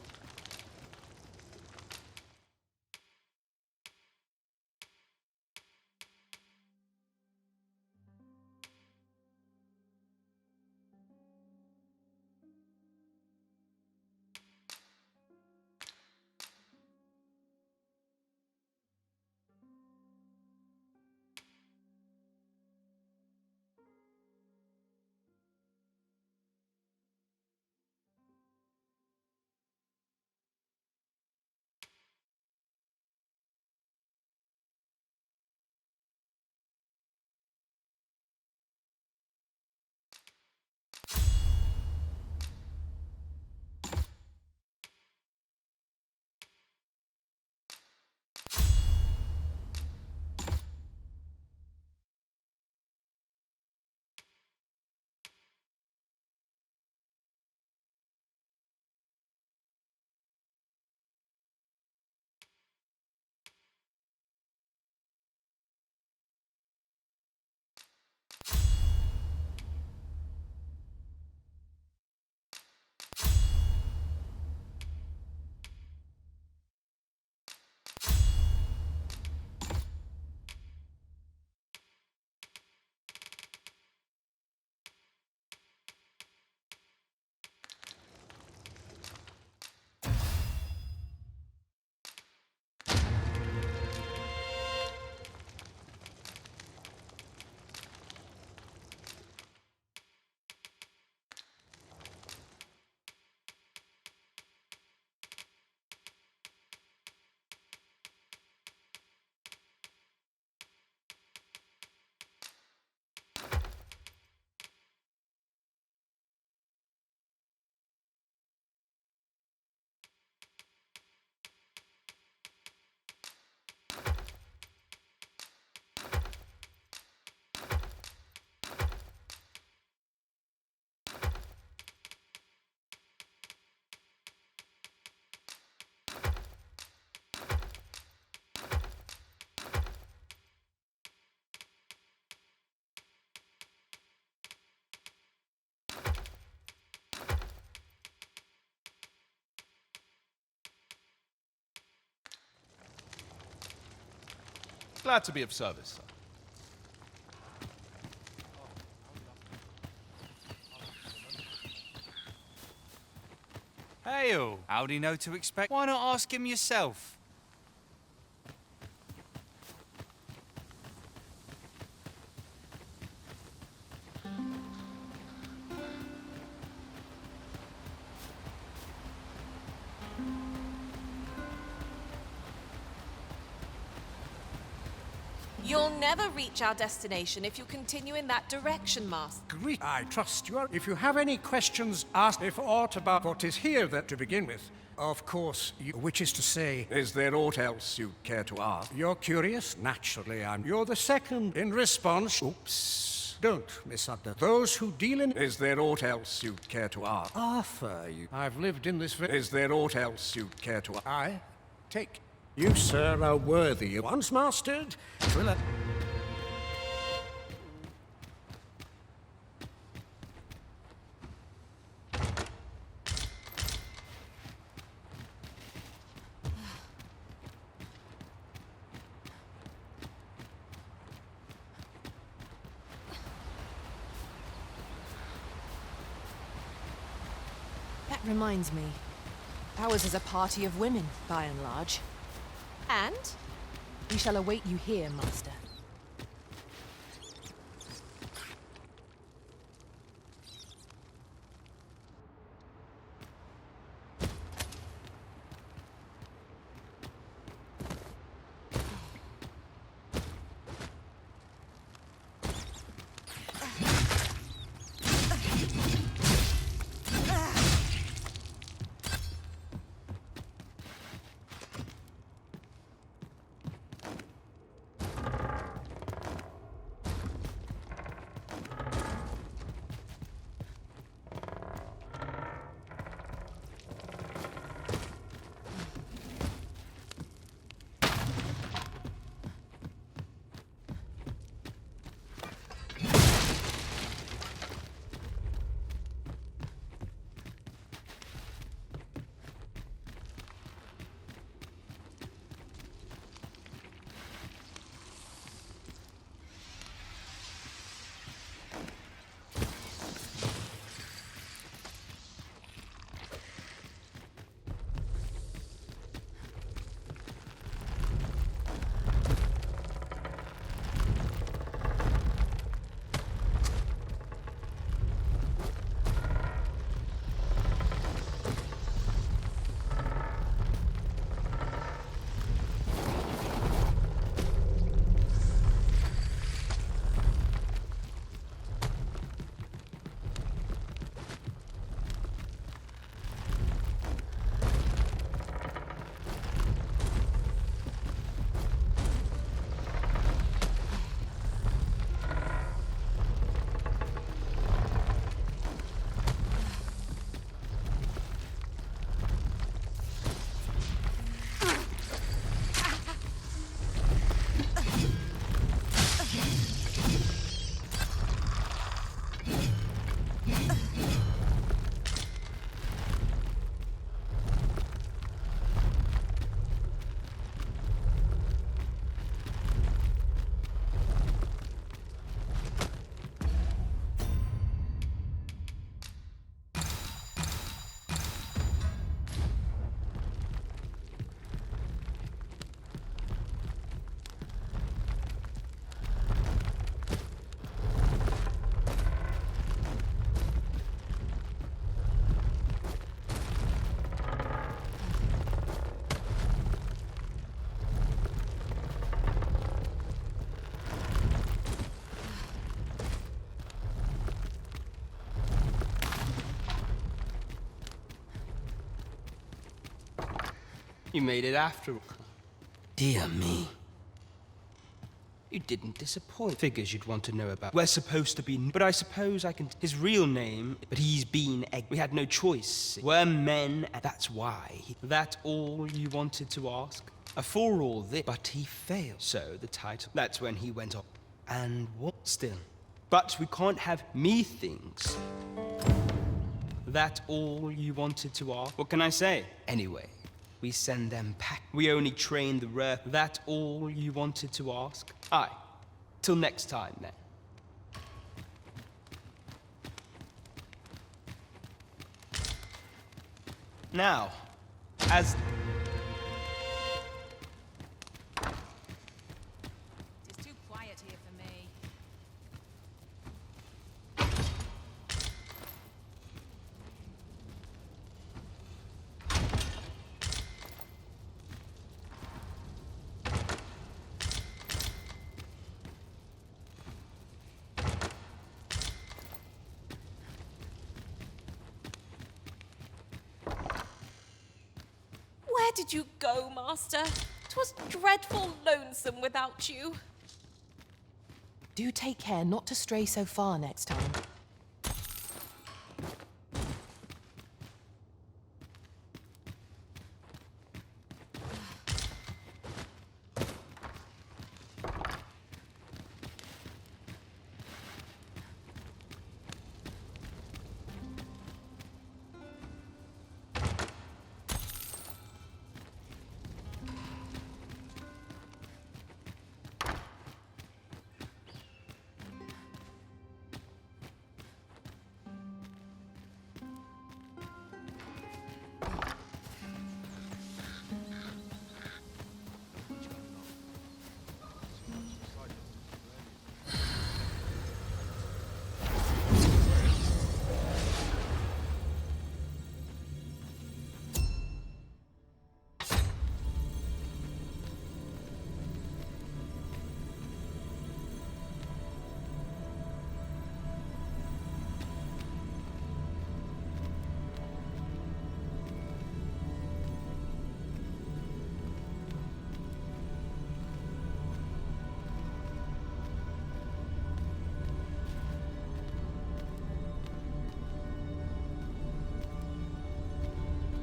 Glad to be of service, sir. Hail! How'd he know to expect? Why not ask him yourself? You'll never reach our destination if you continue in that direction, Master. Great. I trust you. If you have any questions, ask if aught about what is here that to begin with. Of course, which is to say, is there aught else you'd care to ask? You're curious? Naturally, you're the second in response. Oops. Don't misunderstand. Those who deal in... Is there aught else you'd care to ask? Arthur, I've lived in this... Is there aught else you'd care to ask? I take... You, sir, are worthy. Once mastered, twill... That reminds me. Ours is a party of women, by and large. And? We shall await you here, Master. You made it after all. Dear me. You didn't disappoint. Figures you'd want to know about. We're supposed to be... But I suppose I can... His real name... But he's been... We had no choice. We're men, and that's why. That all you wanted to ask? For all this... But he failed. So the title... That's when he went off. And what? Still. But we can't have me things. That all you wanted to ask? What can I say? Anyway. We send them back. We only train the rare. That all you wanted to ask? Aye. Till next time, then. Now, as... It's too quiet here for me. did you go, Master? 'Twas dreadful lonesome without you. Do take care not to stray so far next time.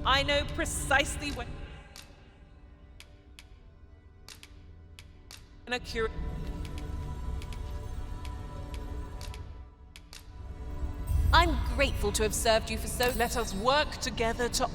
I know precisely when a cure. I'm grateful to have served you for so. Let us work together to.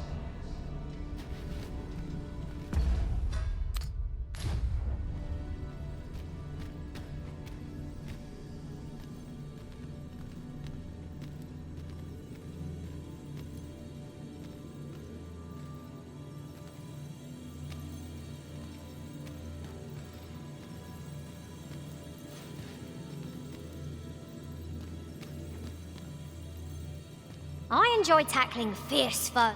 I enjoy tackling fierce foes.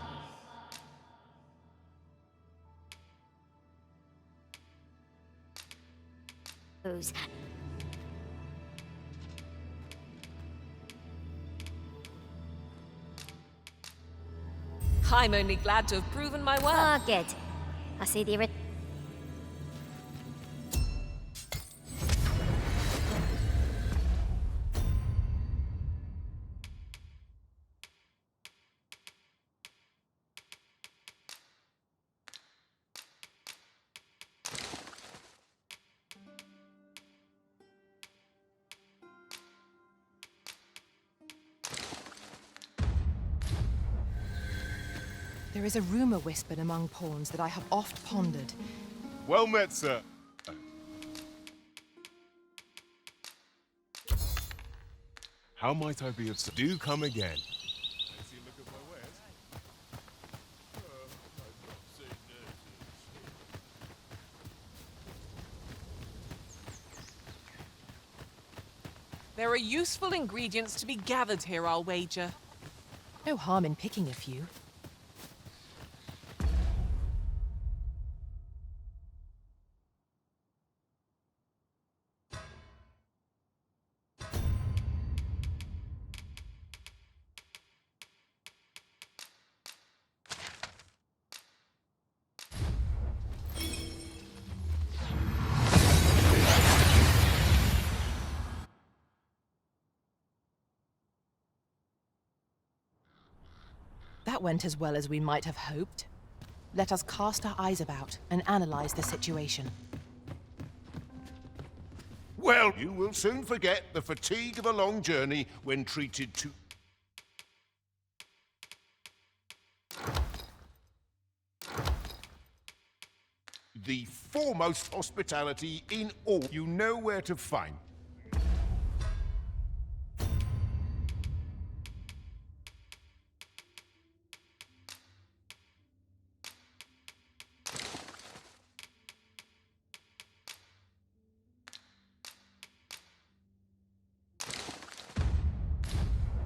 I'm only glad to have proven my worth. Ah, good. I see the There is a rumor whispered among pawns that I have oft pondered. Well met, sir. How might I be of service? Do come again. There are useful ingredients to be gathered here, I'll wager. No harm in picking a few. That went as well as we might have hoped. Let us cast our eyes about and analyze the situation. Well, you will soon forget the fatigue of a long journey when treated to... the foremost hospitality in all. You know where to find.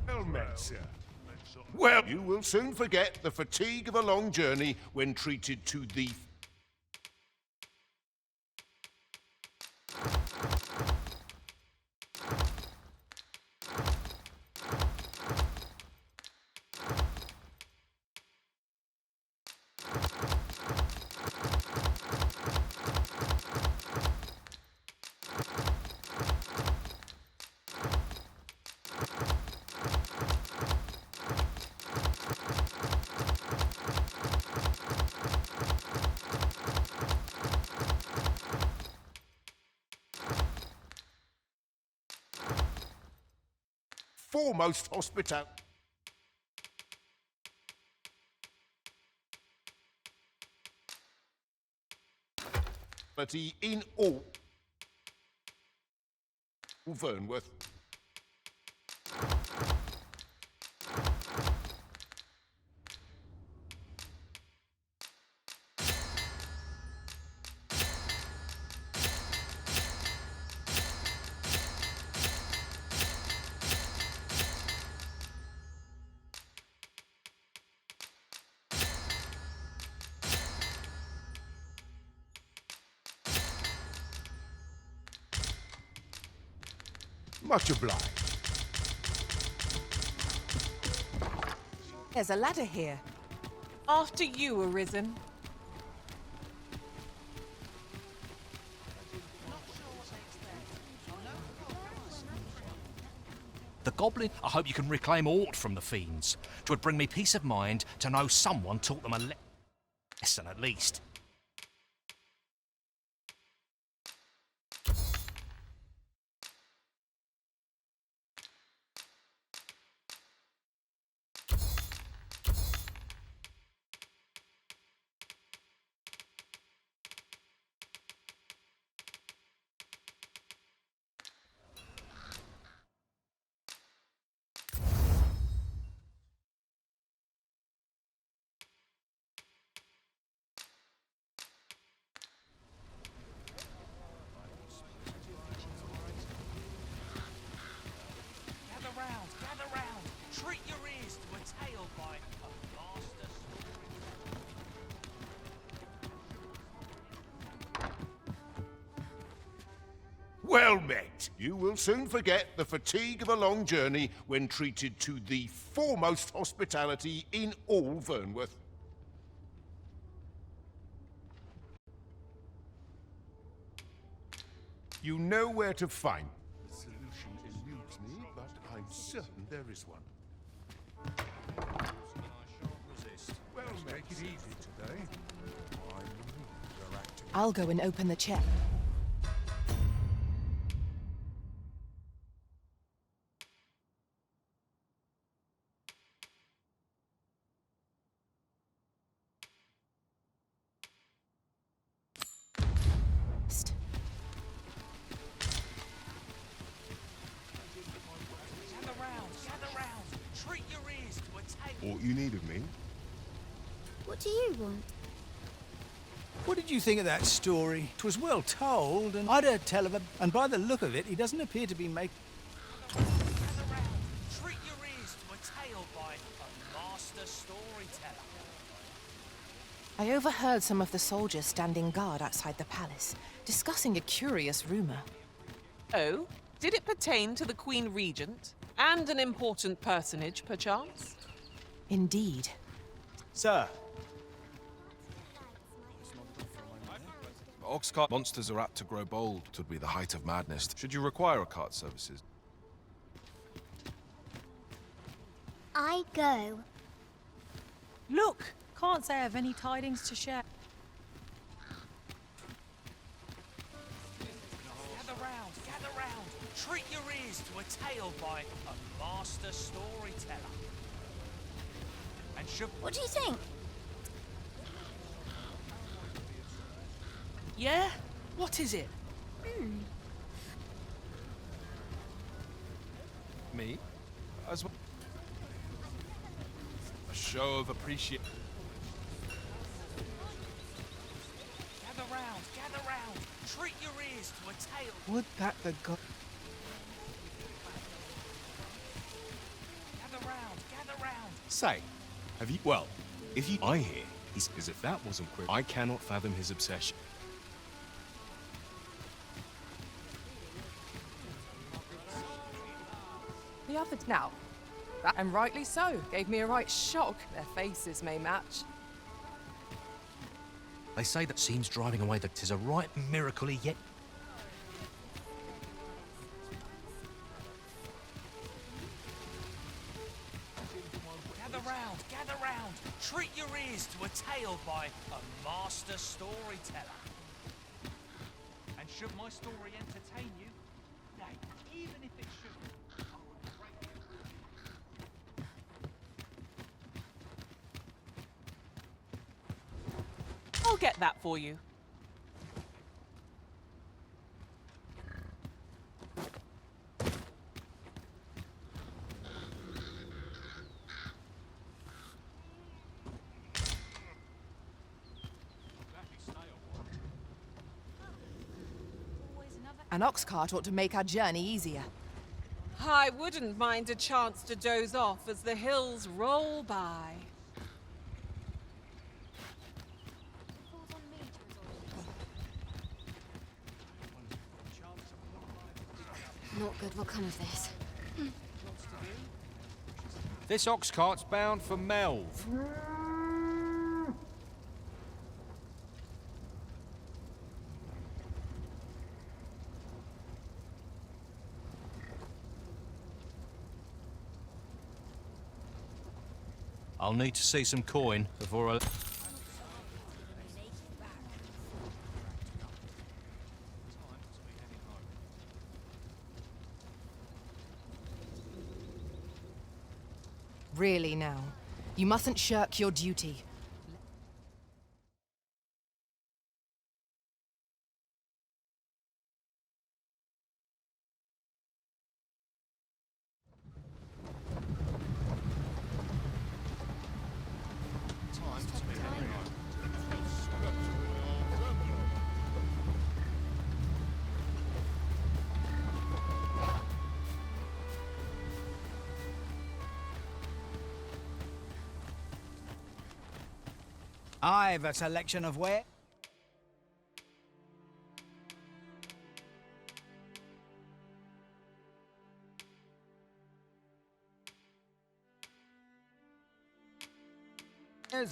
Well met, sir. Well, you will soon forget the fatigue of a long journey when treated to the... foremost hospitality in all Vernworth. Much obliged. There's a ladder here. After you, Arisen. The goblin, I hope you can reclaim aught from the fiends. 'Twould bring me peace of mind to know someone taught them a lesson at least. Gather round. Treat your ears to a tale by a master Well met. You will soon forget the fatigue of a long journey when treated to the foremost hospitality in all Vernworth. You know where to find. The solution eludes me, but I'm certain there is one. Well, make it easy today. I'll go and open the chest. Gather round. Treat your ears to a tale. What you need of me? What do you want? What did you think of that story? 'Twas well told, and I'd heard tell of it, and by the look of it, he doesn't appear to be making... Gather round. Treat your ears to a tale by a master storyteller. I overheard some of the soldiers standing guard outside the palace, discussing a curious rumor. Oh? Did it pertain to the Queen Regent? And an important personage, perchance? Indeed. Sir. Oxcart monsters are apt to grow bold. 'Twould be the height of madness. Should you require a cart services? I go. Look! Can't say I have any tidings to share. Gather round. Treat your ears to a tale by a master storyteller. And should... What do you think? Yeah? What is it? Me? As well. A show of appreciation. Gather round. Treat your ears to a tale. Would that the god... Gather round. Say, have you... Well, if you... I hear, he's... As if that wasn't quick, I cannot fathom his obsession. The others now. And rightly so. Gave me a right shock. Their faces may match. They say that seems driving away that 'tis a right miracle he yet... Gather round. Treat your ears to a tale by a master storyteller. And should my story entertain you, nay, even if it shouldn't, I would greatly appreciate get that for you. An ox cart ought to make our journey easier. I wouldn't mind a chance to doze off as the hills roll by. Not good will come of this. This ox cart's bound for Melv. I'll need to see some coin before I... Really now. You mustn't shirk your duty. I've a selection of where.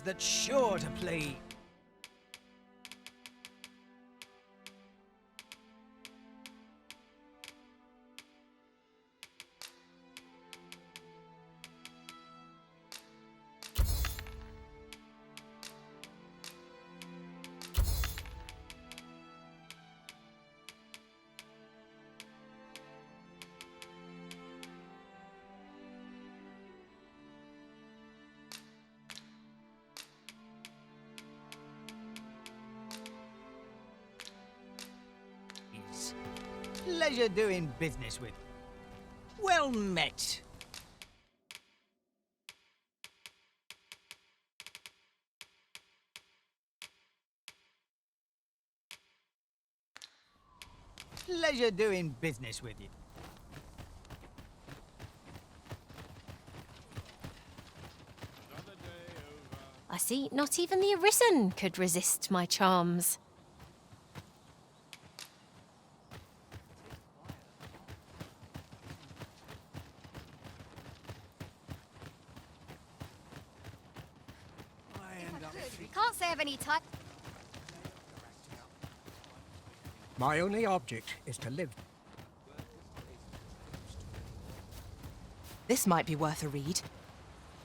That's sure to please. Pleasure doing business with. Well met. Pleasure doing business with you. I see not even the Arisen could resist my charms. Can't say I've any time. My only object is to live. This might be worth a read.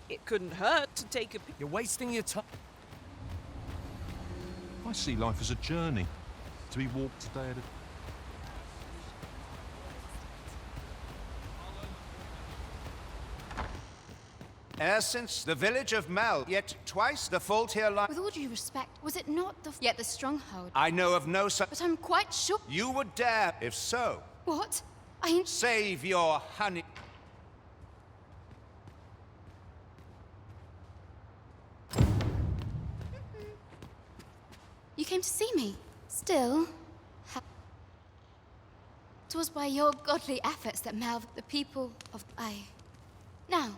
It couldn't hurt to take a peek. You're wasting your time. I see life as a journey, to be walked a day at a... E'er since the village of Mal, yet twice the fault here lies. With all due respect, was it not yet the stronghold? I know of no such. But I'm quite sure. You would dare, if so. What? I ain't. Save your honey. You came to see me. Still. 'Twas by your godly efforts that Malv, the people of Now.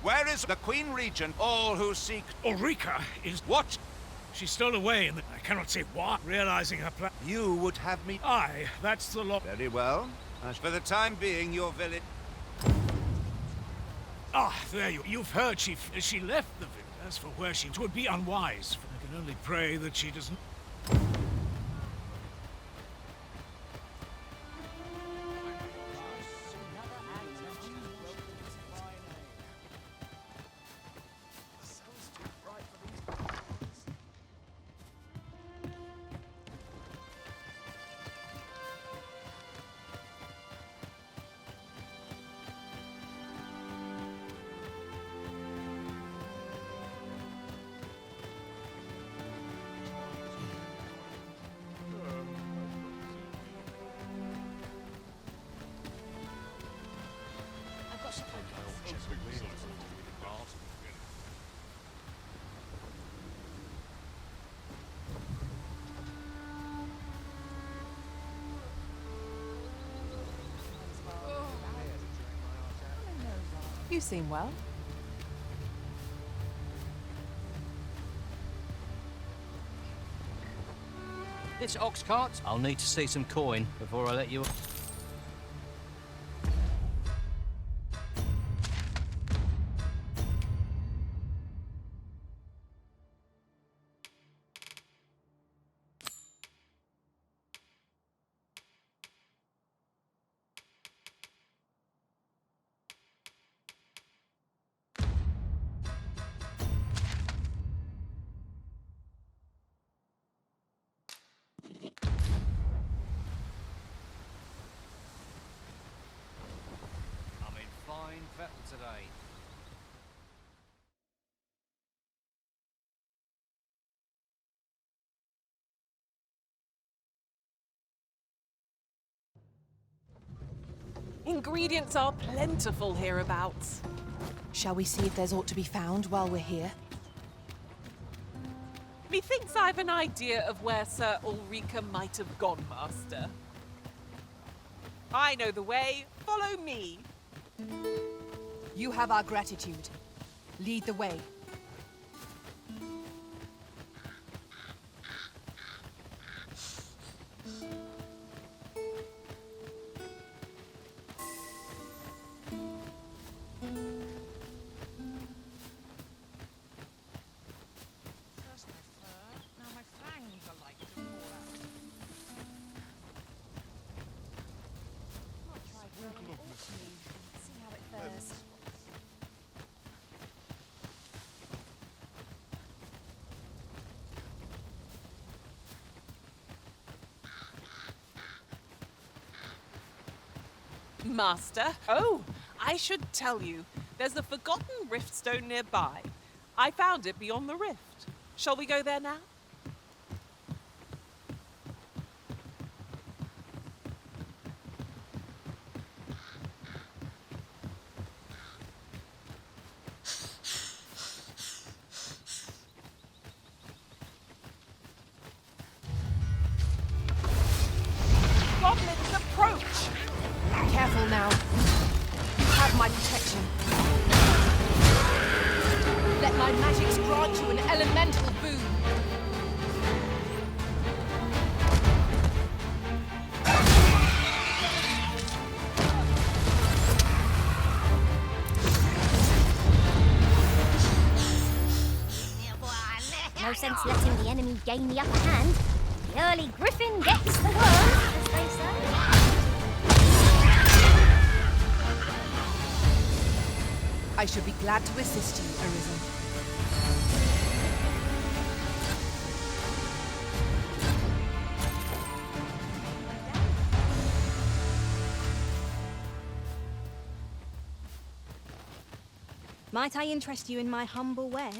Where is the Queen Regent? All who seek... Ulrika is... What? She stole away, and I cannot say why, realizing her plan. You would have me... Aye, that's the law. Very well. For the time being, your village... Ah, there you've heard she left the village. As for where she... It would be unwise. I can only pray that she doesn't... You seem well. This ox cart? I'll need to see some coin before I let you... I'm in fine fettle today. Ingredients are plentiful hereabouts. Shall we see if there's aught to be found while we're here? Methinks I've an idea of where Sir Ulrika might have gone, Master. I know the way. Follow me. You have our gratitude. Lead the way. First my fur, now my fangs are like to fall out. Might try growing it all smooth. See how it fares. Master? Oh, I should tell you. There's a forgotten riftstone nearby. I found it beyond the rift. Shall we go there now? Goblins approach! Careful now. You have my protection. Let my magics grant you an elemental boon. No sense letting the enemy gain the upper hand. The early griffin gets the worm, as they say. I should be glad to assist you, Arisen. Might I interest you in my humble wares?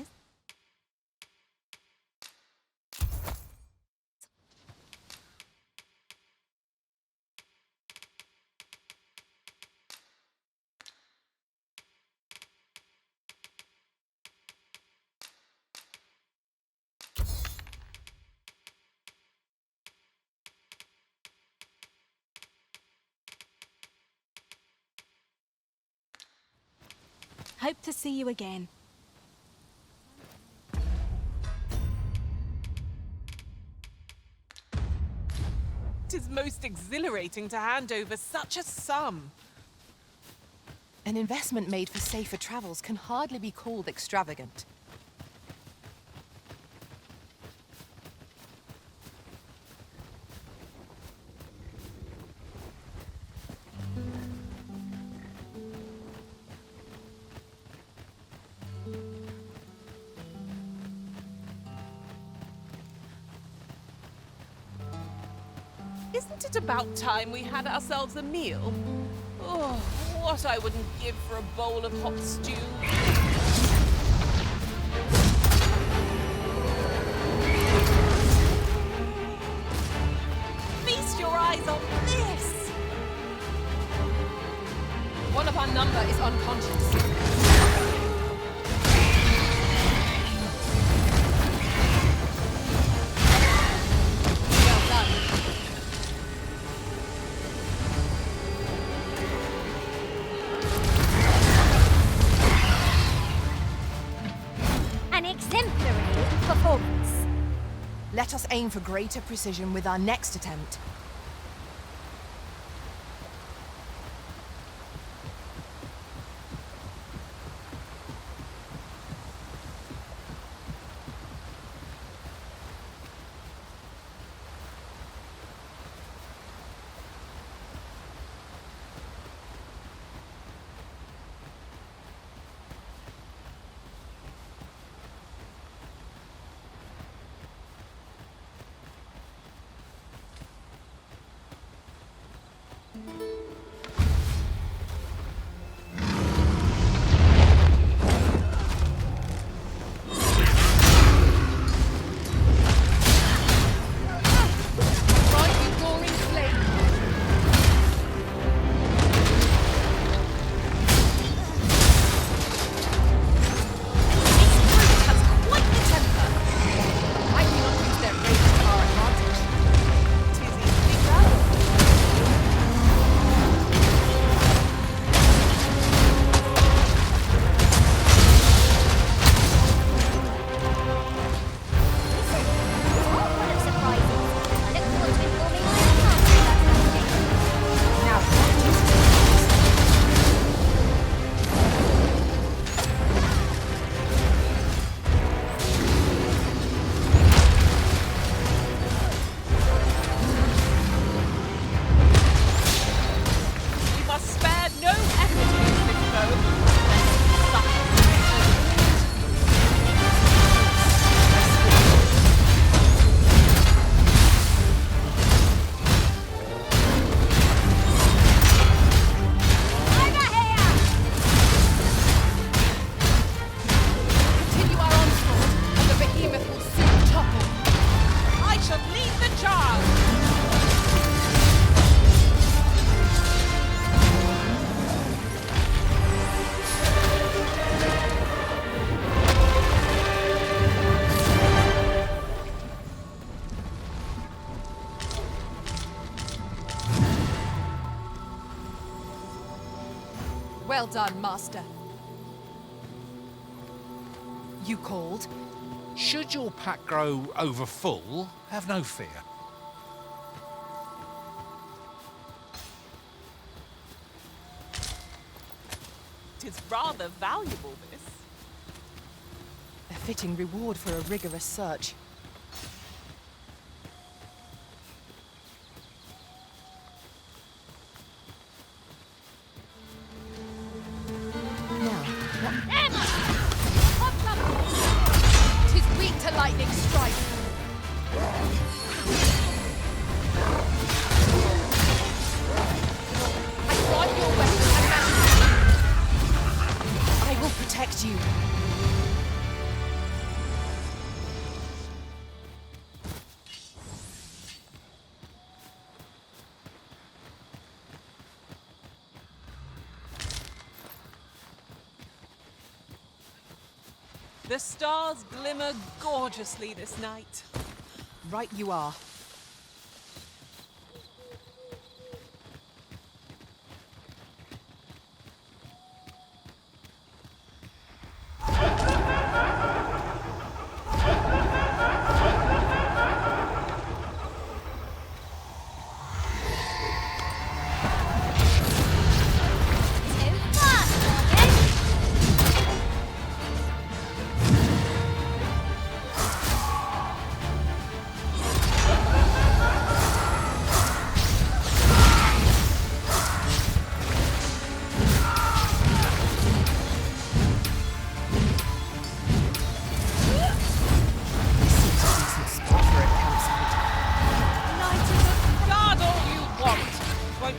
Hope to see you again. It is most exhilarating to hand over such a sum. An investment made for safer travels can hardly be called extravagant. Isn't it about time we had ourselves a meal? Oh, what I wouldn't give for a bowl of hot stew. Feast your eyes on this! One of our number is unconscious. Well done. An exemplary performance. Let us aim for greater precision with our next attempt. Well done, Master. You called? Should your pack grow over full, have no fear. Tis rather valuable, this. A fitting reward for a rigorous search. Now, what? Emma! Tis weak to lightning strike. I want your weapon and master. I will protect you. The stars glimmer gorgeously this night. Right you are.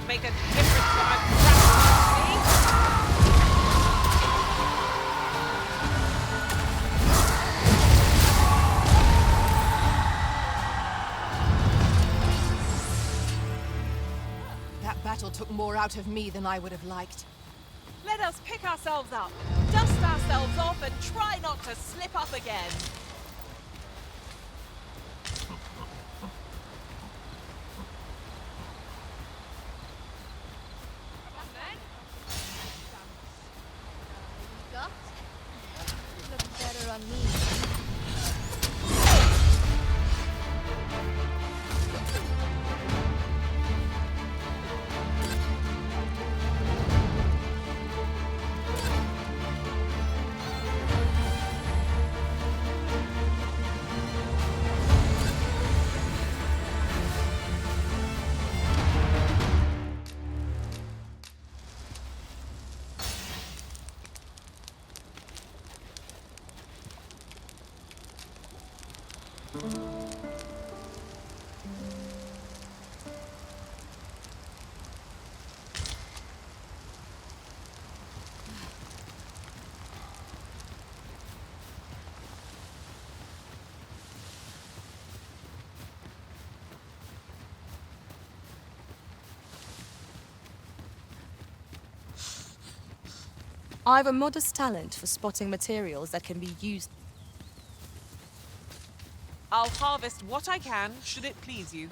Make a difference when I'm crashing, That battle took more out of me than I would have liked. Let us pick ourselves up, dust ourselves off, and try not to slip up again. Look better on me. I've a modest talent for spotting materials that can be used. I'll harvest what I can, should it please you.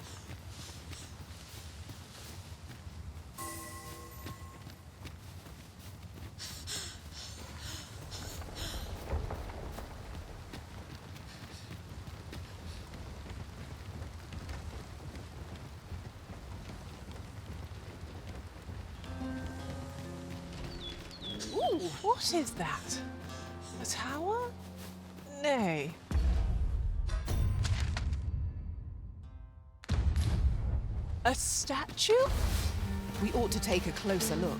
Ooh, what is that? A tower? Nay. A statue? We ought to take a closer look.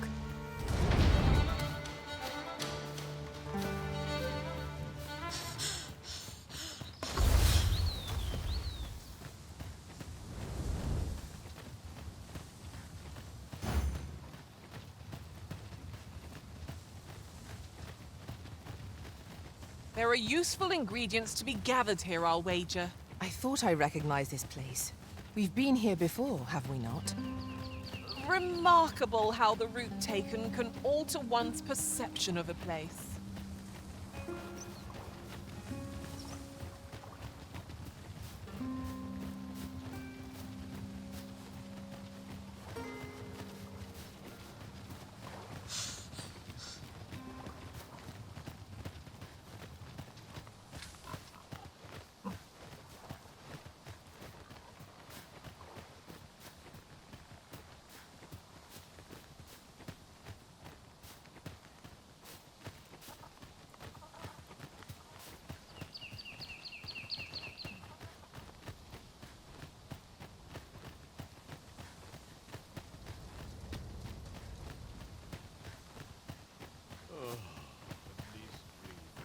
There are useful ingredients to be gathered here, I'll wager. I thought I recognized this place. We've been here before, have we not? Remarkable how the route taken can alter one's perception of a place.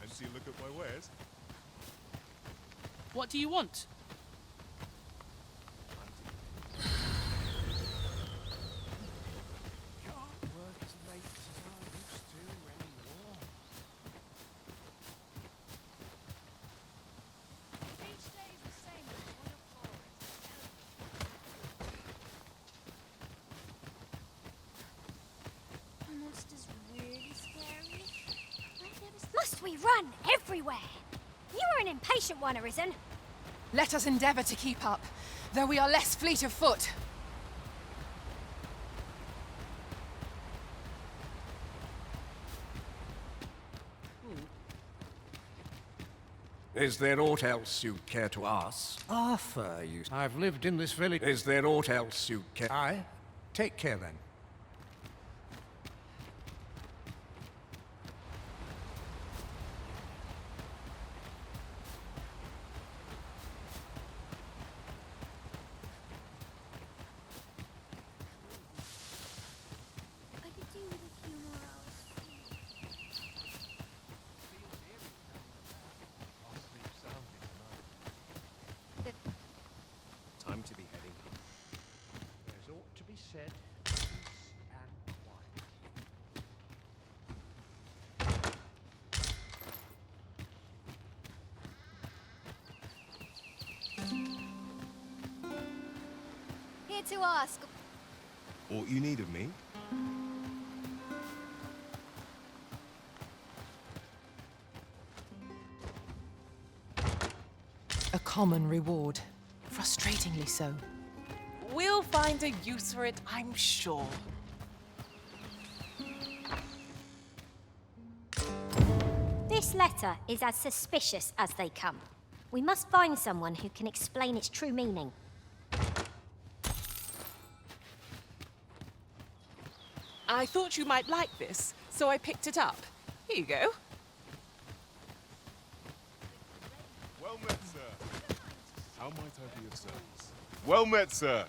Fancy a look at my wares? What do you want? Monsters really scary? Must we run everywhere? You are an impatient one, Arisen. Let us endeavor to keep up, though we are less fleet of foot. Is there aught else you care to ask? Arthur, you... I've lived in this village. Is there aught else you care... Aye? Take care, then. I could do with a few more hours. Time to be heading home. There's ought to be said, peace and quiet. Here to ask. Aught you need of me? A common reward. Frustratingly so. We'll find a use for it, I'm sure. This letter is as suspicious as they come. We must find someone who can explain its true meaning. I thought you might like this, so I picked it up. Here you go. Well met, sir. How might I be of service? Well met, sir.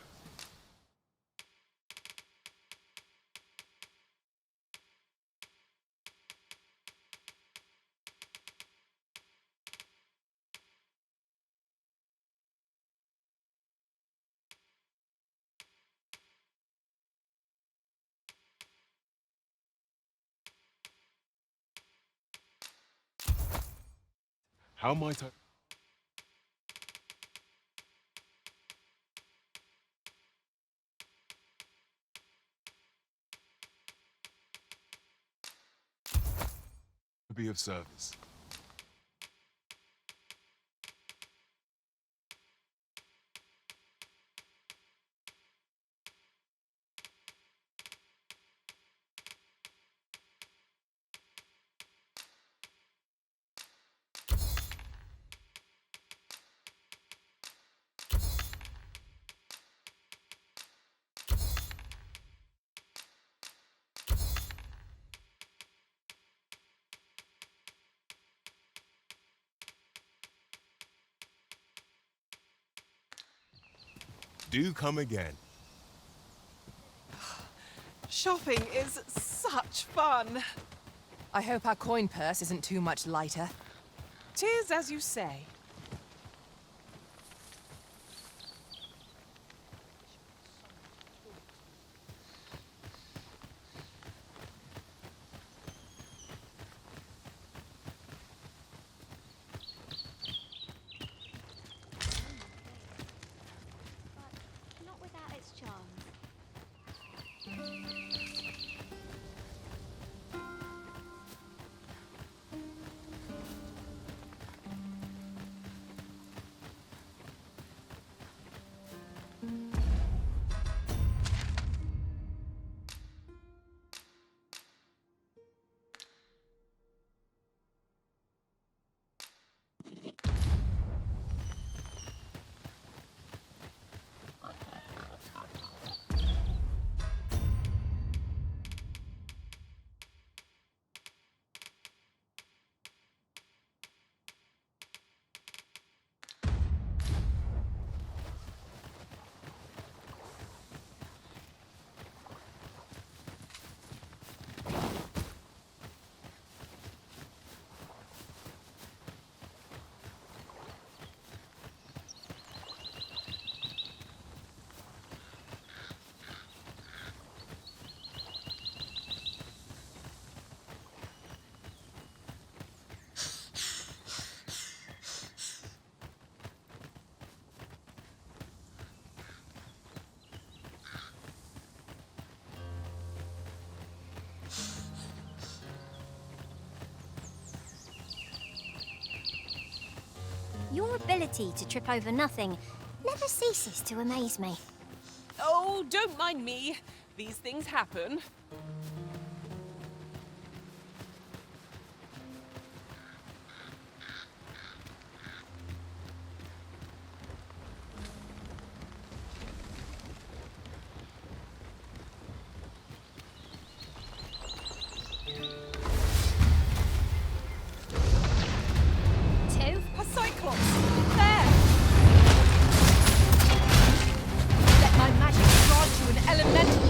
How might I... be of service? Do come again. Shopping is such fun. I hope our coin purse isn't too much lighter. 'Tis as you say. Not without its charms. Your ability to trip over nothing never ceases to amaze me. Oh, don't mind me. These things happen. A cyclops! There! Let my magic grant you an elemental.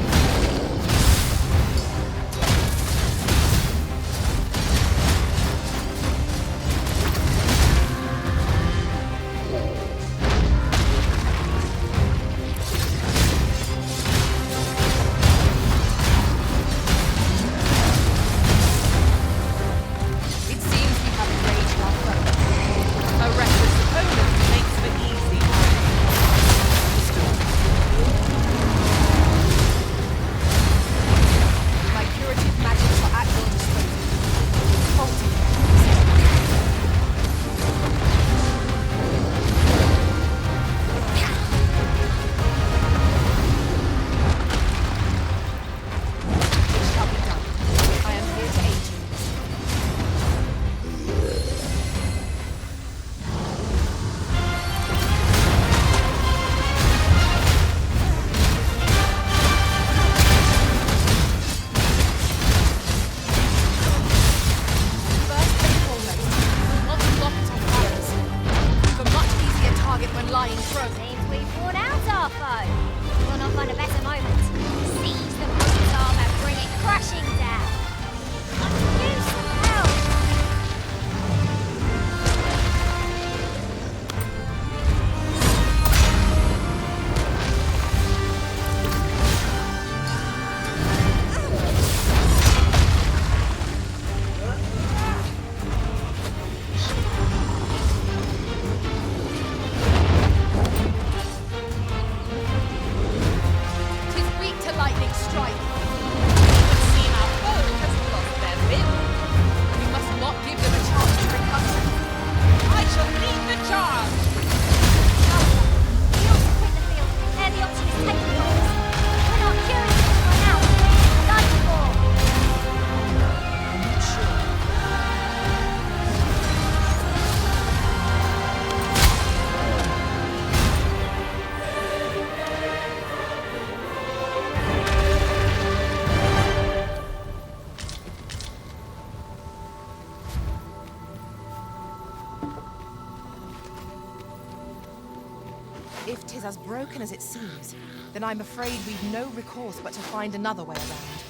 If 'tis as broken as it seems, then I'm afraid we've no recourse but to find another way around.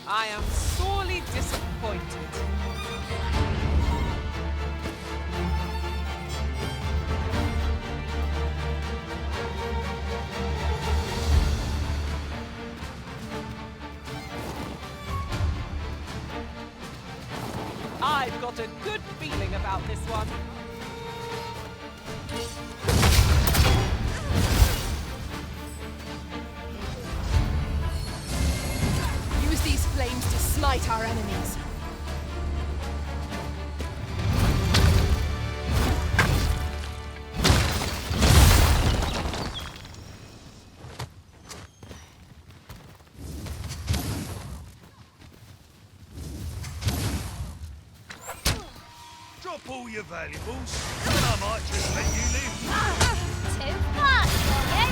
I am sorely disappointed. I've got a good feeling about this one. Use these flames to smite our enemies. Drop all your valuables, and I might just let you live. Too fast for you.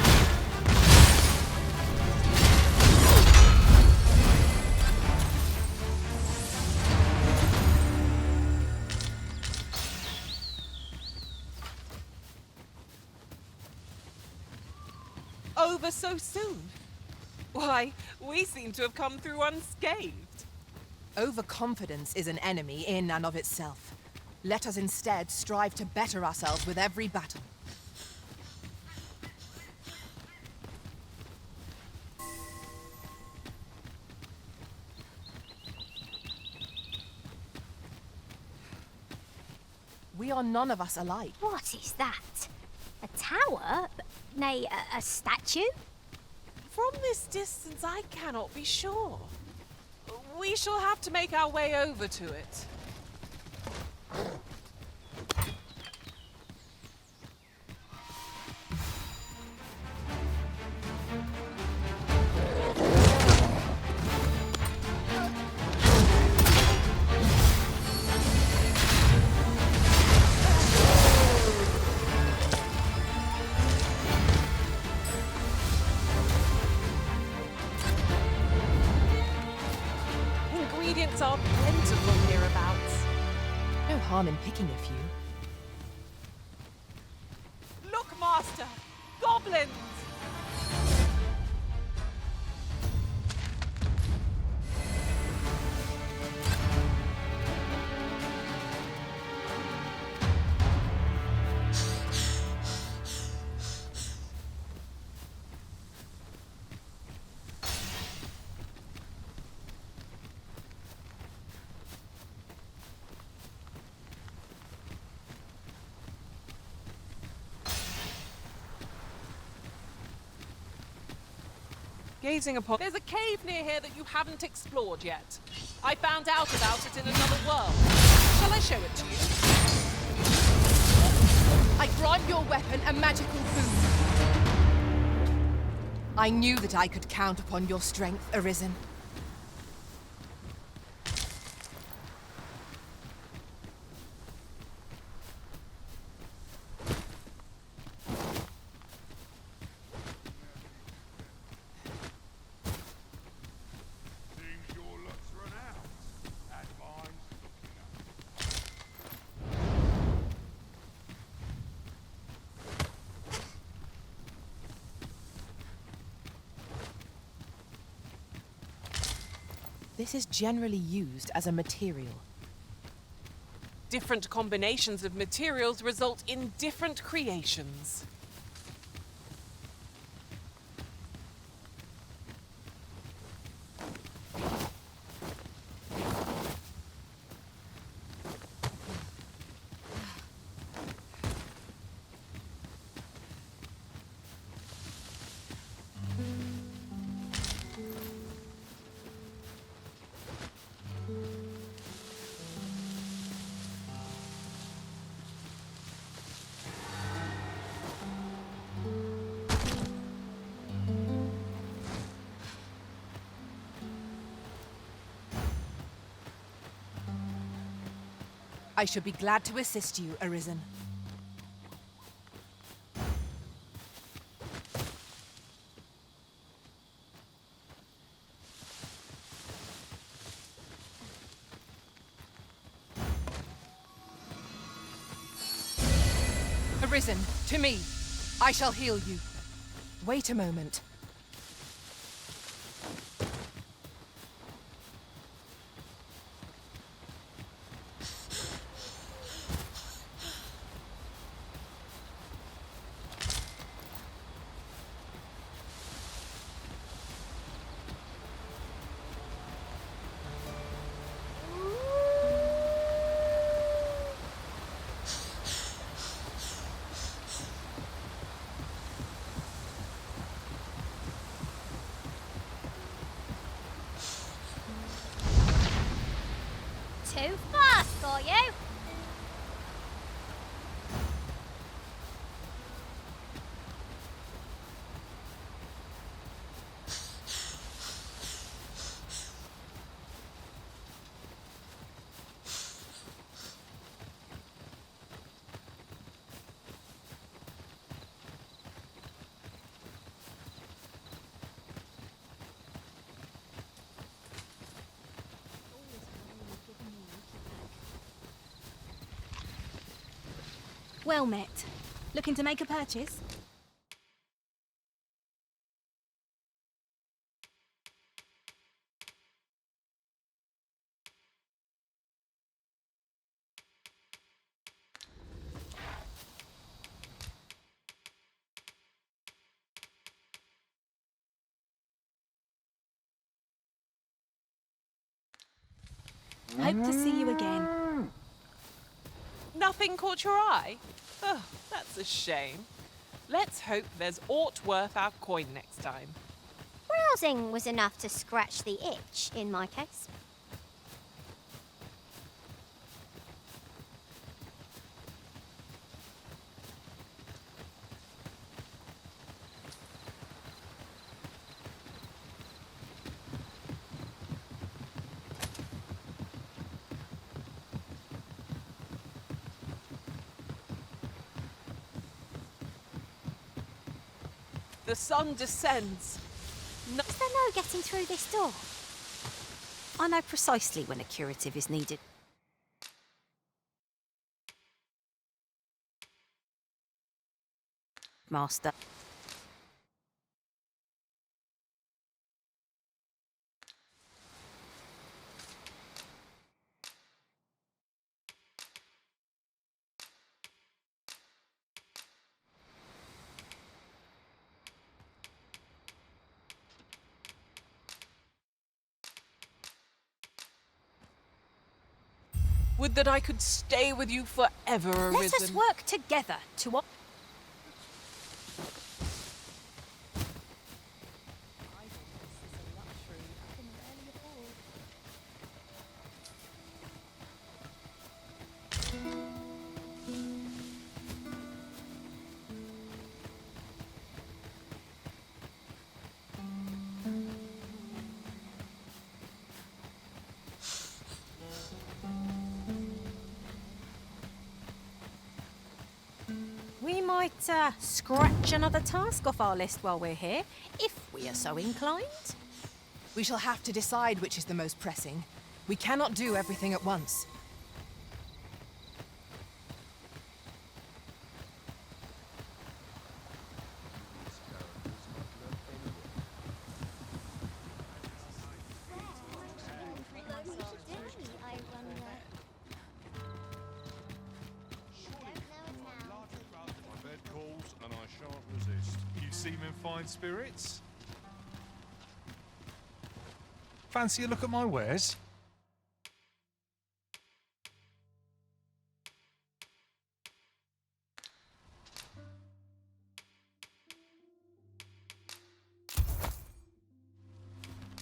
Over so soon? Why, we seem to have come through unscathed. Overconfidence is an enemy in and of itself. Let us instead strive to better ourselves with every battle. We are none of us alike. What is that? A tower? Nay, a statue? From this distance, I cannot be sure. We shall have to make our way over to it. Ingredients are plentiful hereabouts. No harm in picking a few. Look, Master! Goblins! Gazing upon... There's a cave near here that you haven't explored yet. I found out about it in another world. Shall I show it to you? I grant your weapon a magical boon. I knew that I could count upon your strength, Arisen. This is generally used as a material. Different combinations of materials result in different creations. I should be glad to assist you, Arisen. Arisen, to me. I shall heal you. Wait a moment. Too fast for you. Well met. Looking to make a purchase? Hope to see you again. Nothing caught your eye? Oh, that's a shame. Let's hope there's aught worth our coin next time. Browsing was enough to scratch the itch, in my case. The sun descends. Is there no getting through this door? I know precisely when a curative is needed. Master. Would that I could stay with you forever, Arisen. Let us work together to what? We might scratch another task off our list while we're here, if we are so inclined. We shall have to decide which is the most pressing. We cannot do everything at once. Fine spirits. Fancy a look at my wares?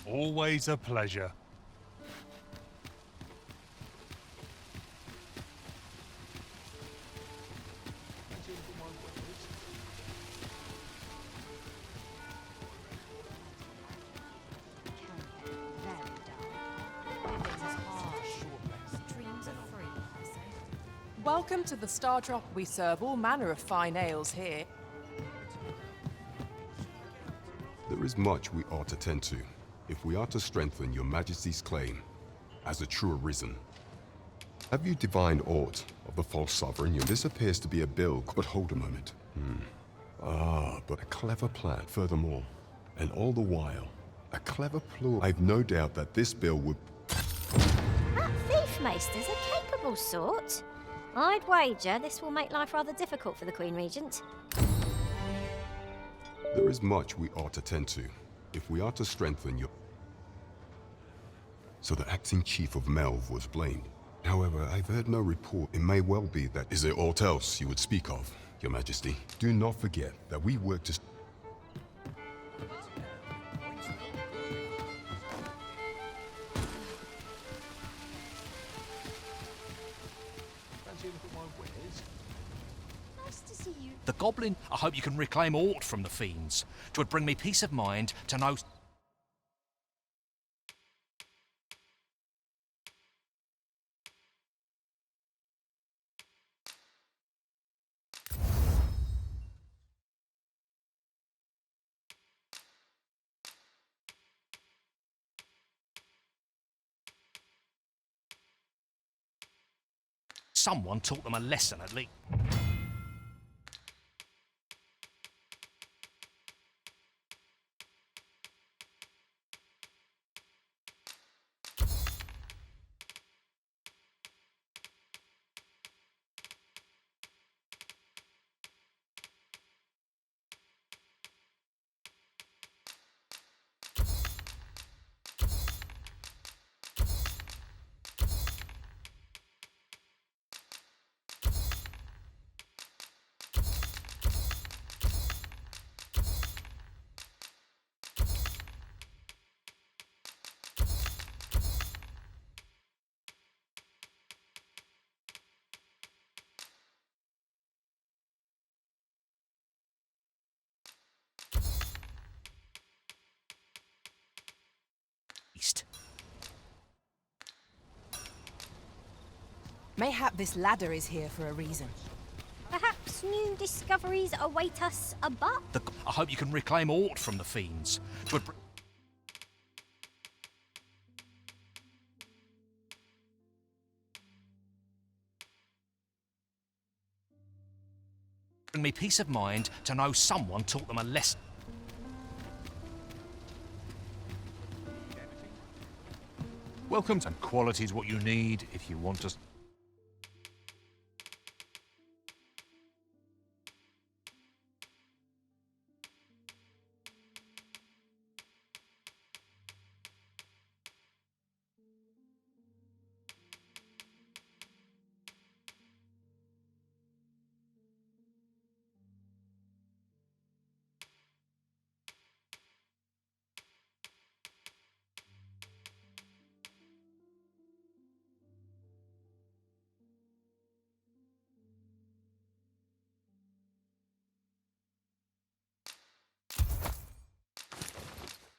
Always a pleasure. Welcome to the Star Drop. We serve all manner of fine ales here. There is much we ought to tend to, if we are to strengthen your Majesty's claim as a true Arisen. Have you divined aught of the false sovereign? This appears to be a bill, but hold a moment. Ah, but a clever plan, furthermore. And all the while, a clever ploy. I've no doubt that this bill would... That thief maester's a capable sort. I'd wager this will make life rather difficult for the Queen Regent. There is much we ought to tend to, if we are to strengthen your... So the acting chief of Melv was blamed. However, I've heard no report. It may well be that... Is there aught else you would speak of, Your Majesty? Do not forget that we work to... Nice to see you. The goblin, I hope you can reclaim aught from the fiends. 'Twould bring me peace of mind to know... Someone taught them a lesson at least. Mayhap this ladder is here for a reason. Perhaps new discoveries await us above. I hope you can reclaim aught from the fiends. 'Twould bring me peace of mind to know someone taught them a lesson. Welcome, and quality is what you need if you want to...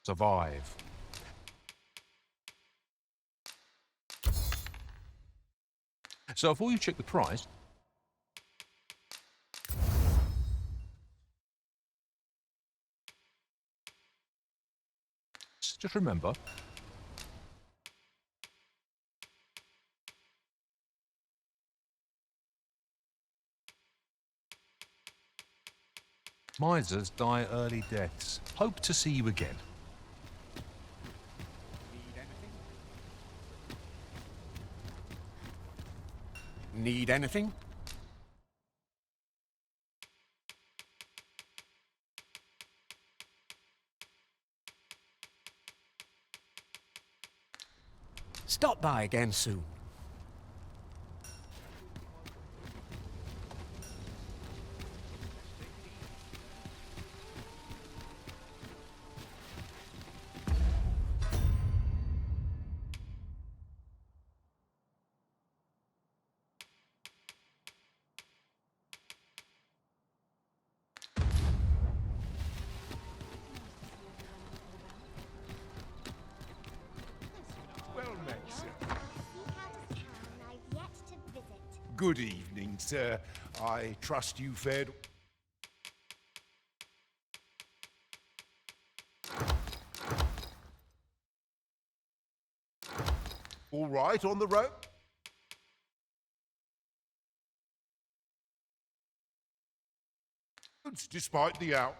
survive. So before you check the price, just remember, misers die early deaths. Hope to see you again. Need anything? Stop by again soon. Good evening, sir. I trust you fared... all right on the road? Despite the out.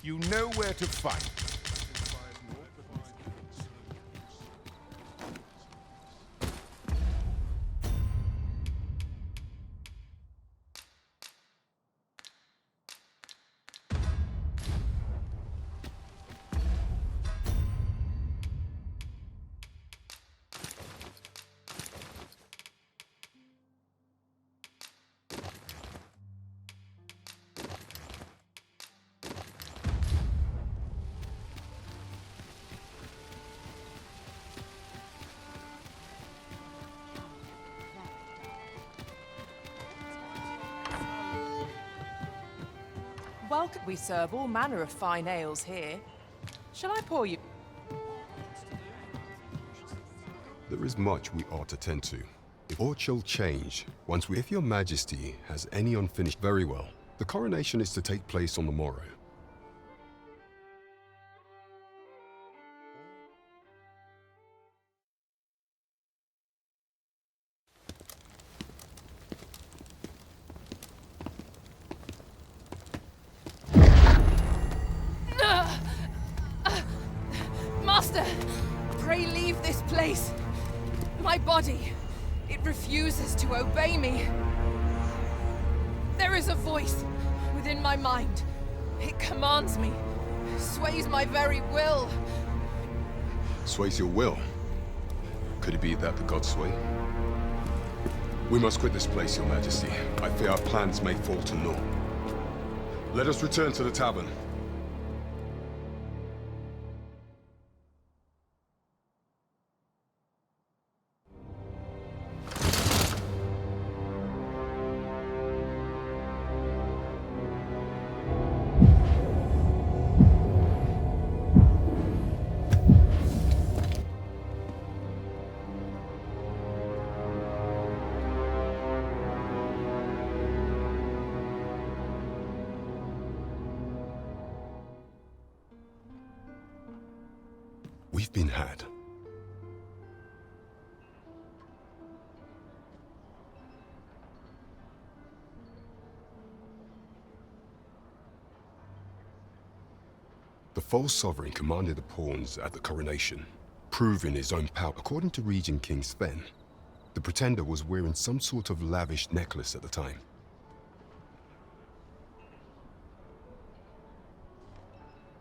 You know where to fight. Welcome. We serve all manner of fine ales here. Shall I pour you? There is much we ought to tend to. If aught shall change, if your majesty has any unfinished, very well. The coronation is to take place on the morrow. Master, pray leave this place. My body, it refuses to obey me. There is a voice within my mind. It commands me, sways my very will. Sways your will? Could it be that the gods sway? We must quit this place, your majesty. I fear our plans may fall to naught. Let us return to the tavern. We've been had. The false sovereign commanded the pawns at the coronation, proving his own power. According to Regent King Sven, the pretender was wearing some sort of lavish necklace at the time.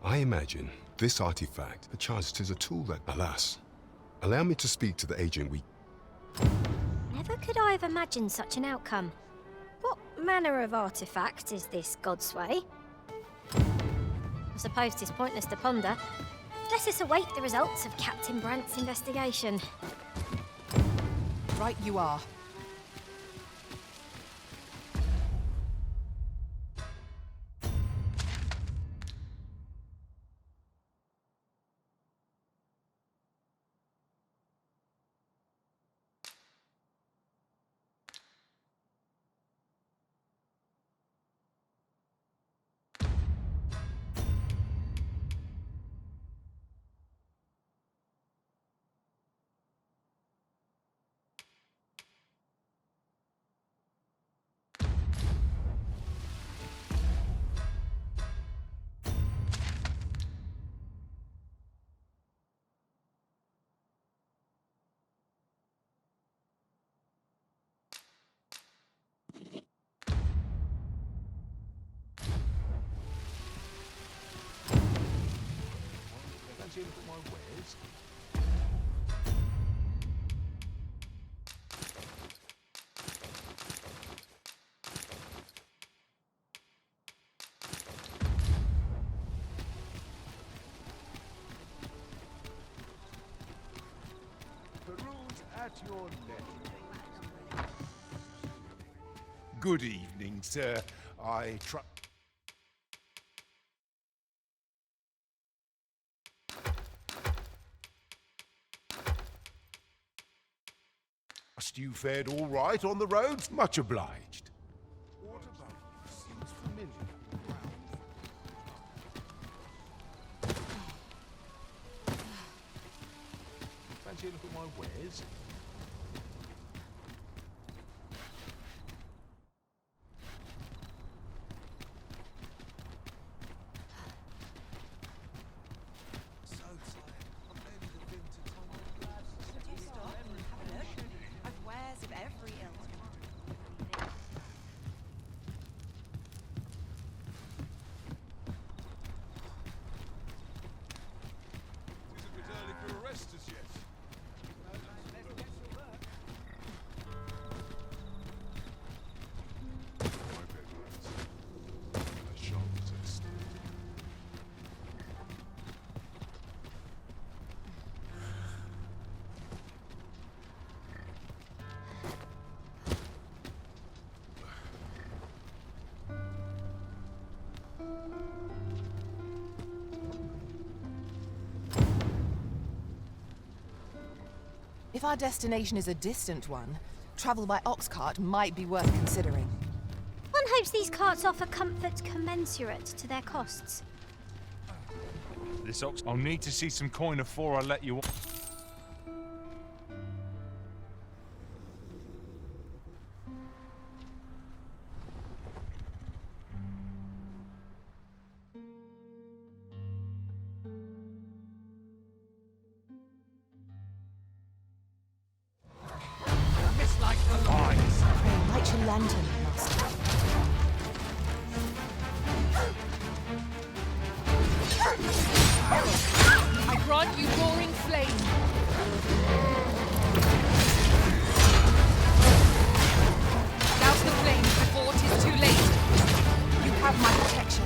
I imagine this artifact, perchance 'tis a tool that, alas. Allow me to speak to the agent we... Never could I have imagined such an outcome. What manner of artifact is this Godsway? I suppose 'tis pointless to ponder. Let us await the results of Captain Brant's investigation. Right you are. At your leisure. Good evening, sir. I Trust you fared all right on the roads? Much obliged. What about you? Seems familiar. Fancy a look at my wares? If our destination is a distant one, travel by ox cart might be worth considering. One hopes these carts offer comfort commensurate to their costs. This ox. I'll need to see some coin before I let you on. Light your lantern, master. I grant you roaring flame. Douse the flames before it is too late. You have my protection.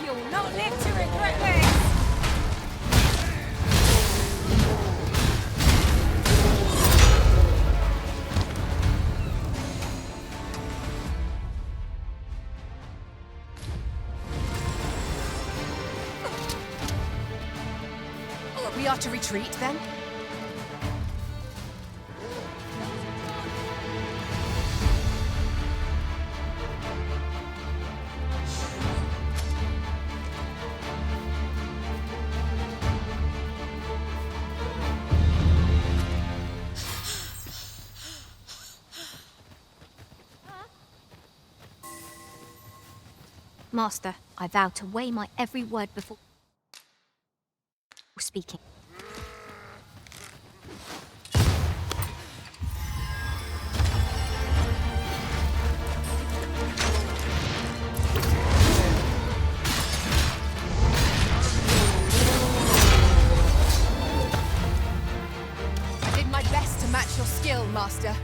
You'll not live to regret this. We are to retreat, then? Master, I vow to weigh my every word before speaking. I did my best to match your skill, master.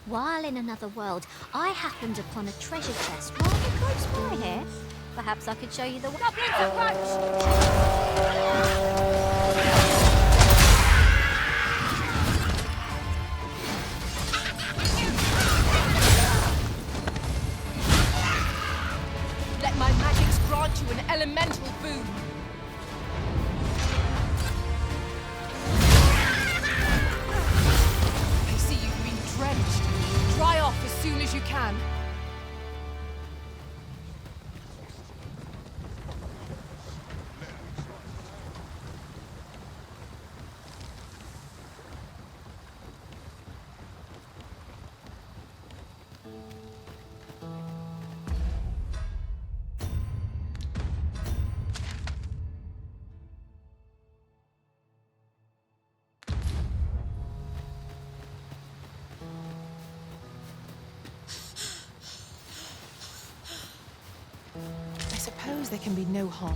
While in another world, I happened upon a treasure chest rather close by here. Perhaps I could show you the way. Let my magics grant you an elemental boon. I see you've been drenched. Dry off as soon as you can. I suppose there can be no harm.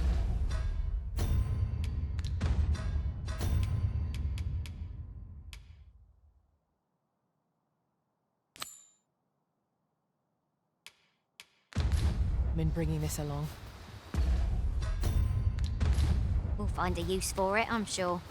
in bringing this along. We'll find a use for it, I'm sure.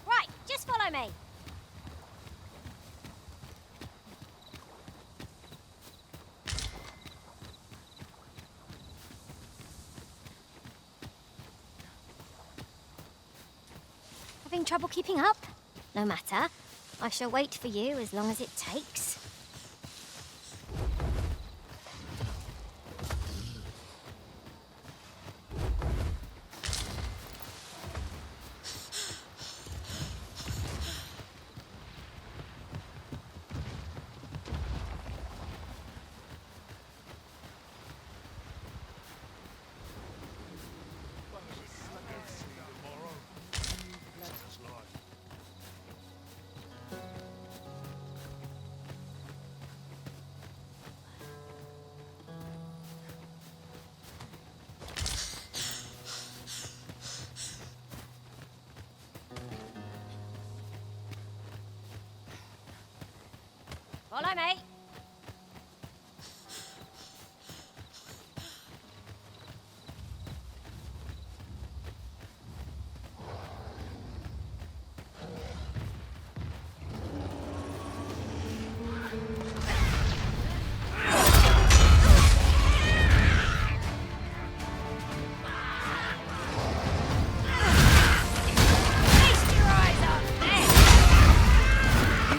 Right, just follow me. Having trouble keeping up? No matter. I shall wait for you as long as it takes. Follow me.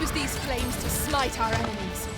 Use these flames to smite our enemies.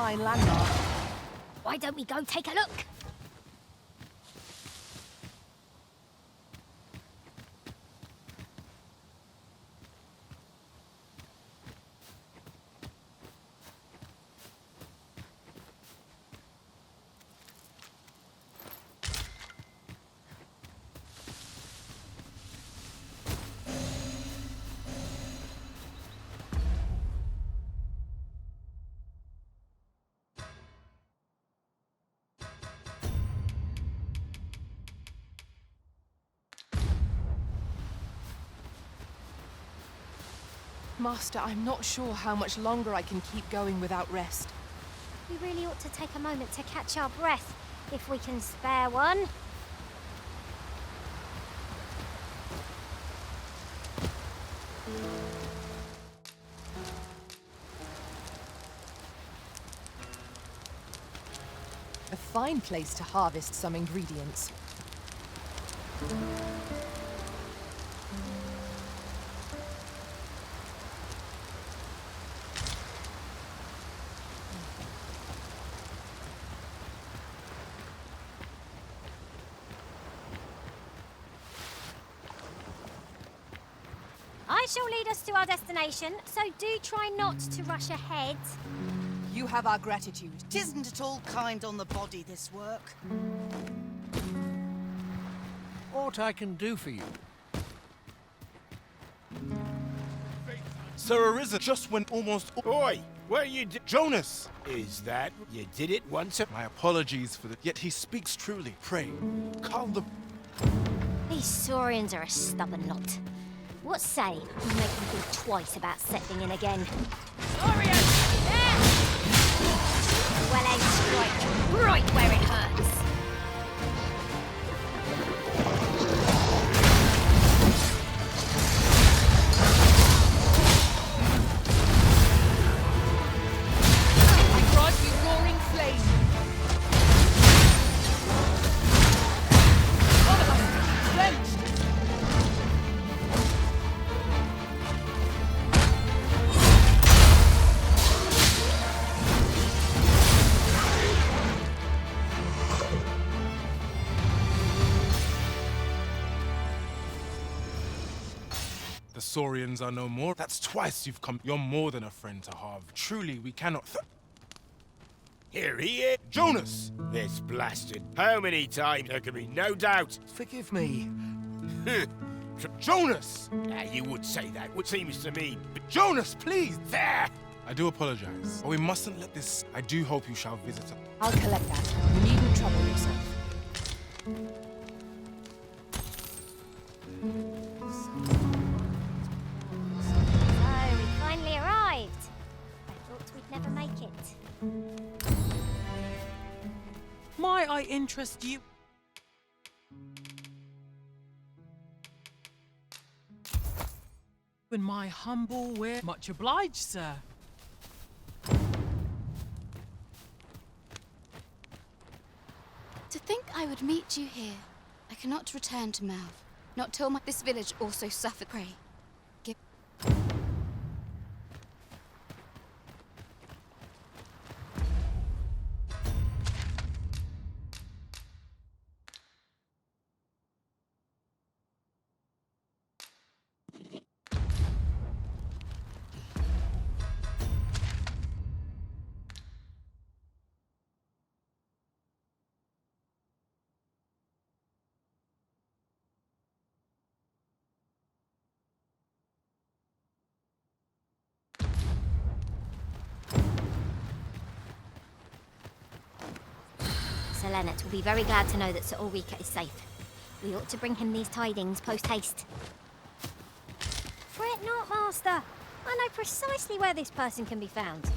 fine landmark. Why don't we go take a look? Master, I'm not sure how much longer I can keep going without rest. We really ought to take a moment to catch our breath, if we can spare one. A fine place to harvest some ingredients. I shall lead us to our destination, so do try not to rush ahead. You have our gratitude. 'Tisn't at all kind on the body, this work. What I can do for you? Sir Arisen just went almost... Oi! Where you Jonas! Is that you did it once? My apologies for the... Yet he speaks truly. Pray, calm the... These Saurians are a stubborn lot. What say we make them think twice about settling in again? Saurians! There! Well aimed strike, right where it hurts. I drive you roaring flame. One of us, drenched. The Saurians are no more. That's twice you've come. You're more than a friend to Harv. Truly, we cannot... Here he is! Jonas! This blasted. How many times? There can be no doubt. Forgive me. Jonas! You would say that, what seems to me. But Jonas, please! there! I do apologize. But we mustn't let this... I do hope you shall visit us. I'll collect that. You needn't trouble yourself. So, we finally arrived. I thought we'd never make it. Might I interest you? In my humble way. Much obliged, sir. To think I would meet you here. I cannot return to Malv. Not till this village also suffered prey. Give Sir Leonard will be very glad to know that Sir Ulrika is safe. We ought to bring him these tidings post-haste. Fret not, Master. I know precisely where this person can be found.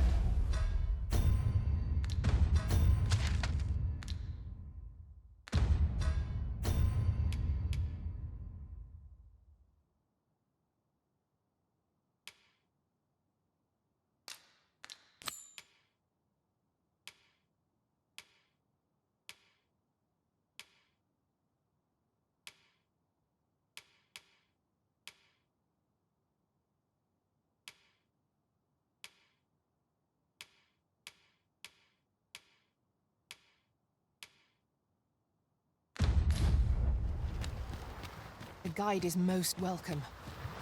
guide is most welcome.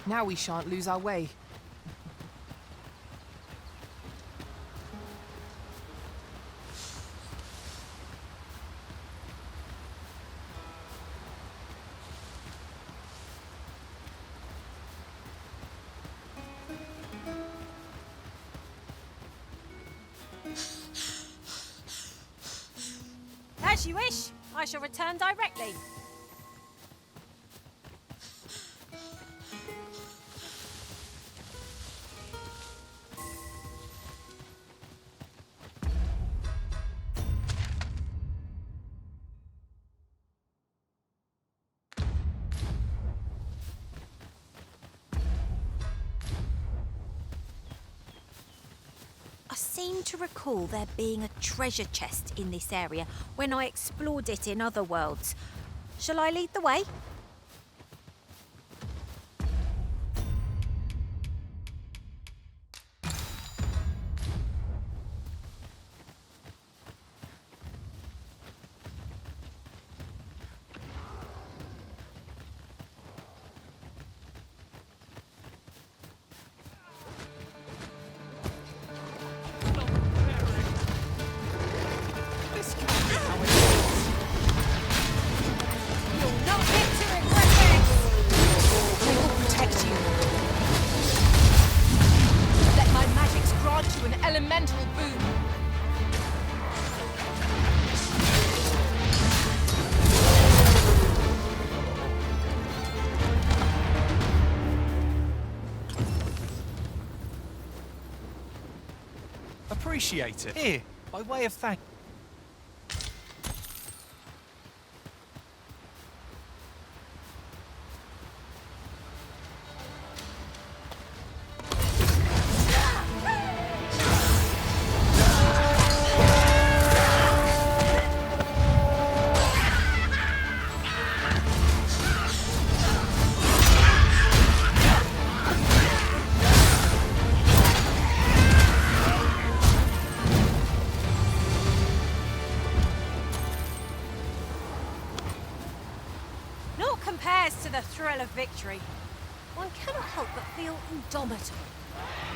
Now we shan't lose our way. As you wish. I shall return directly. I seem to recall there being a treasure chest in this area when I explored it in other worlds. Shall I lead the way? Elemental boom. Appreciate it. Here, by way of thank. Compares to the thrill of victory. One cannot help but feel indomitable.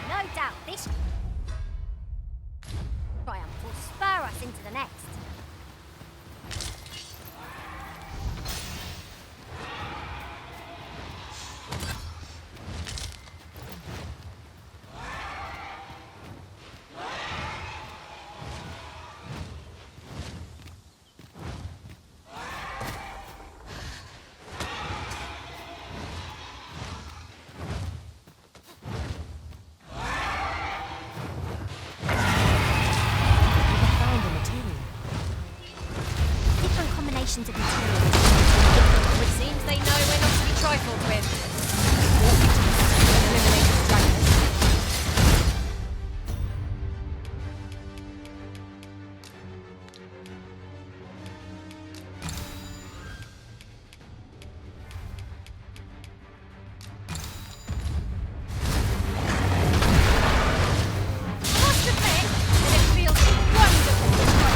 No doubt this triumph will spur us into the next. Of materials. It seems they know we're not to be trifled with. Eliminate distractors. Must admit that it feels wonderful to try.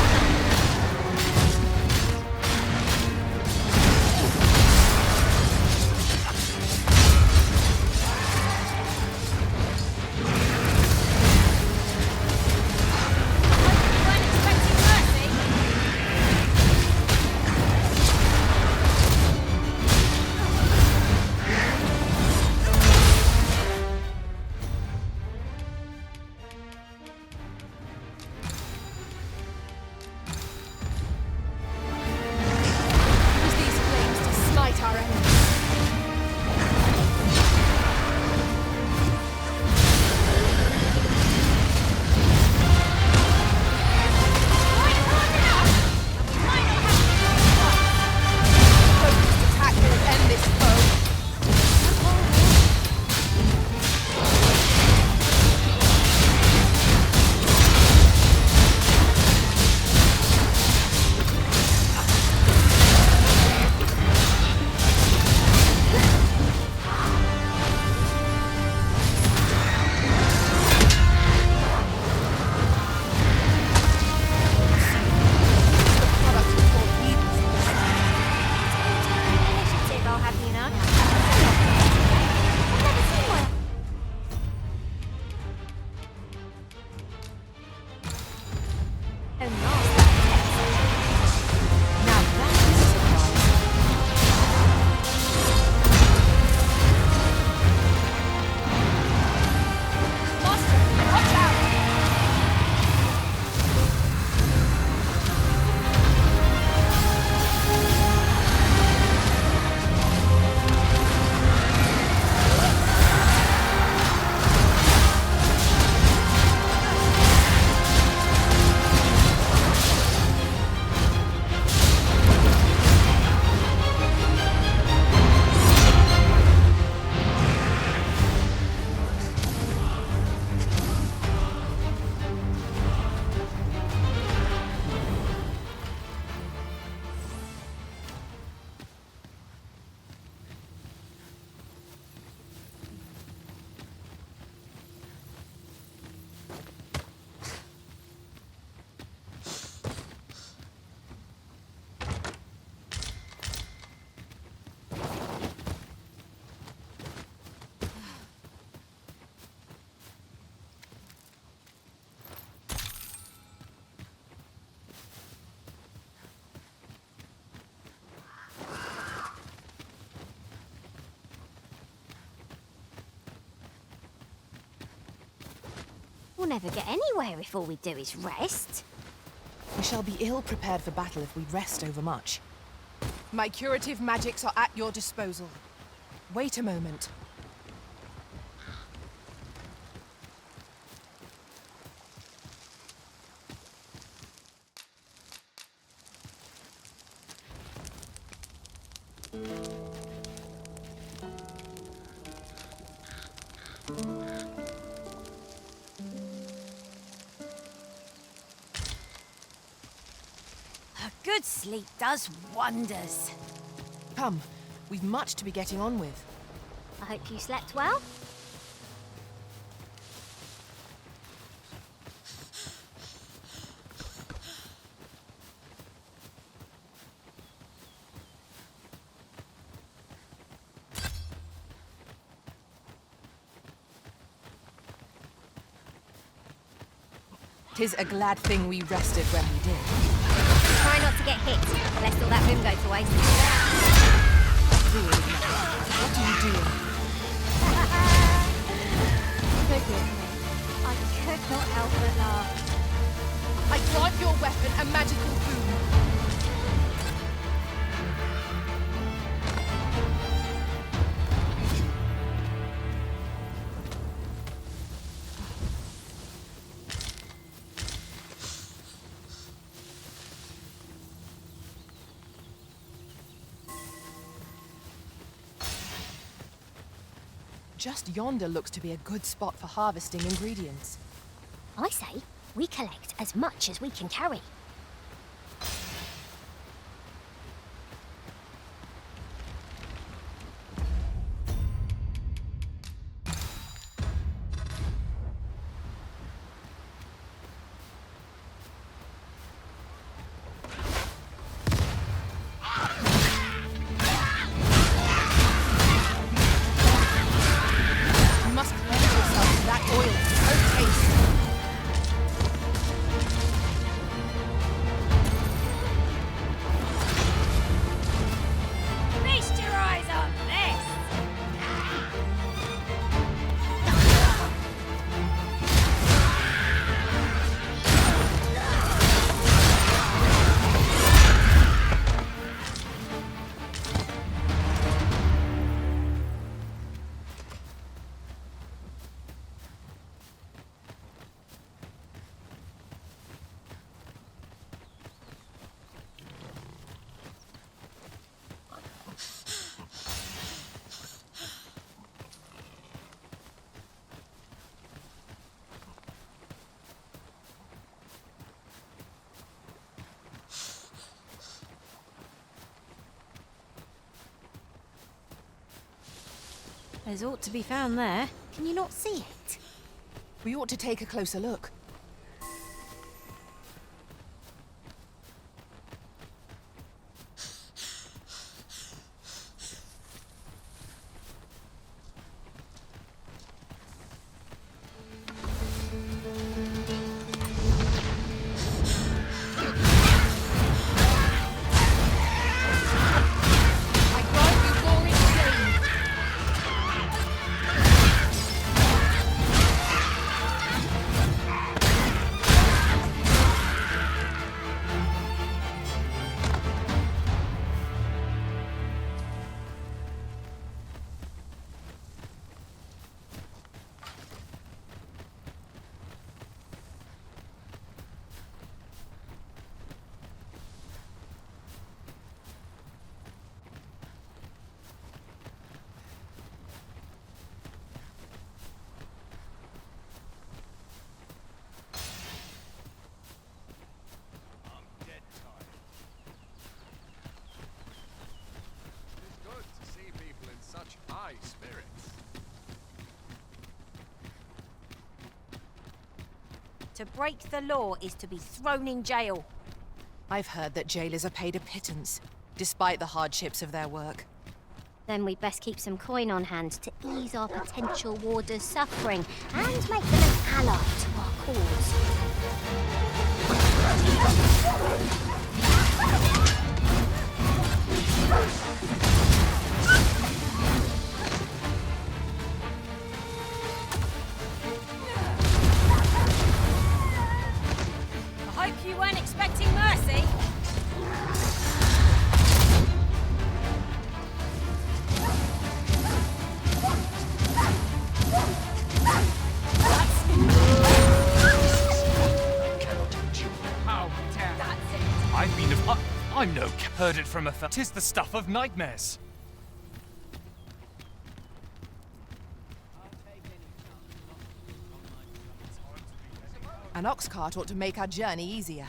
We'll never get anywhere if all we do is rest. We shall be ill prepared for battle if we rest overmuch. My curative magics are at your disposal. Wait a moment. A good sleep does wonders. Come, we've much to be getting on with. I hope you slept well. 'Tis a glad thing we rested when we did. Try not to get hit, lest all that room go to waste. Really, what are you doing? Forgive me. I could not help but laugh. I grant your weapon a magical boon. Just yonder looks to be a good spot for harvesting ingredients. I say, we collect as much as we can carry. You must blend yourself to that oil for her taste. Feast your eyes on this! There's ought to be found there. Can you not see it? We ought to take a closer look. I grant you glorious shame. I'm dead tired. It's good to see people in such high spirits. To break the law is to be thrown in jail. I've heard that jailers are paid a pittance, despite the hardships of their work. Then we'd best keep some coin on hand to ease our potential warders' suffering and make them an ally to our cause. I'm no heard it from a 'tis the stuff of nightmares. An ox cart ought to make our journey easier.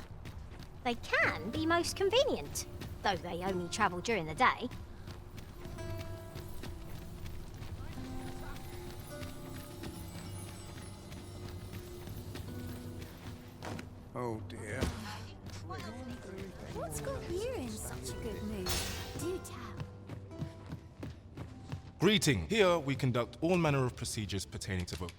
They can be most convenient, though they only travel during the day. Oh dear. What's got you in such a good mood? Do tell. Greeting. Here we conduct all manner of procedures pertaining to vote.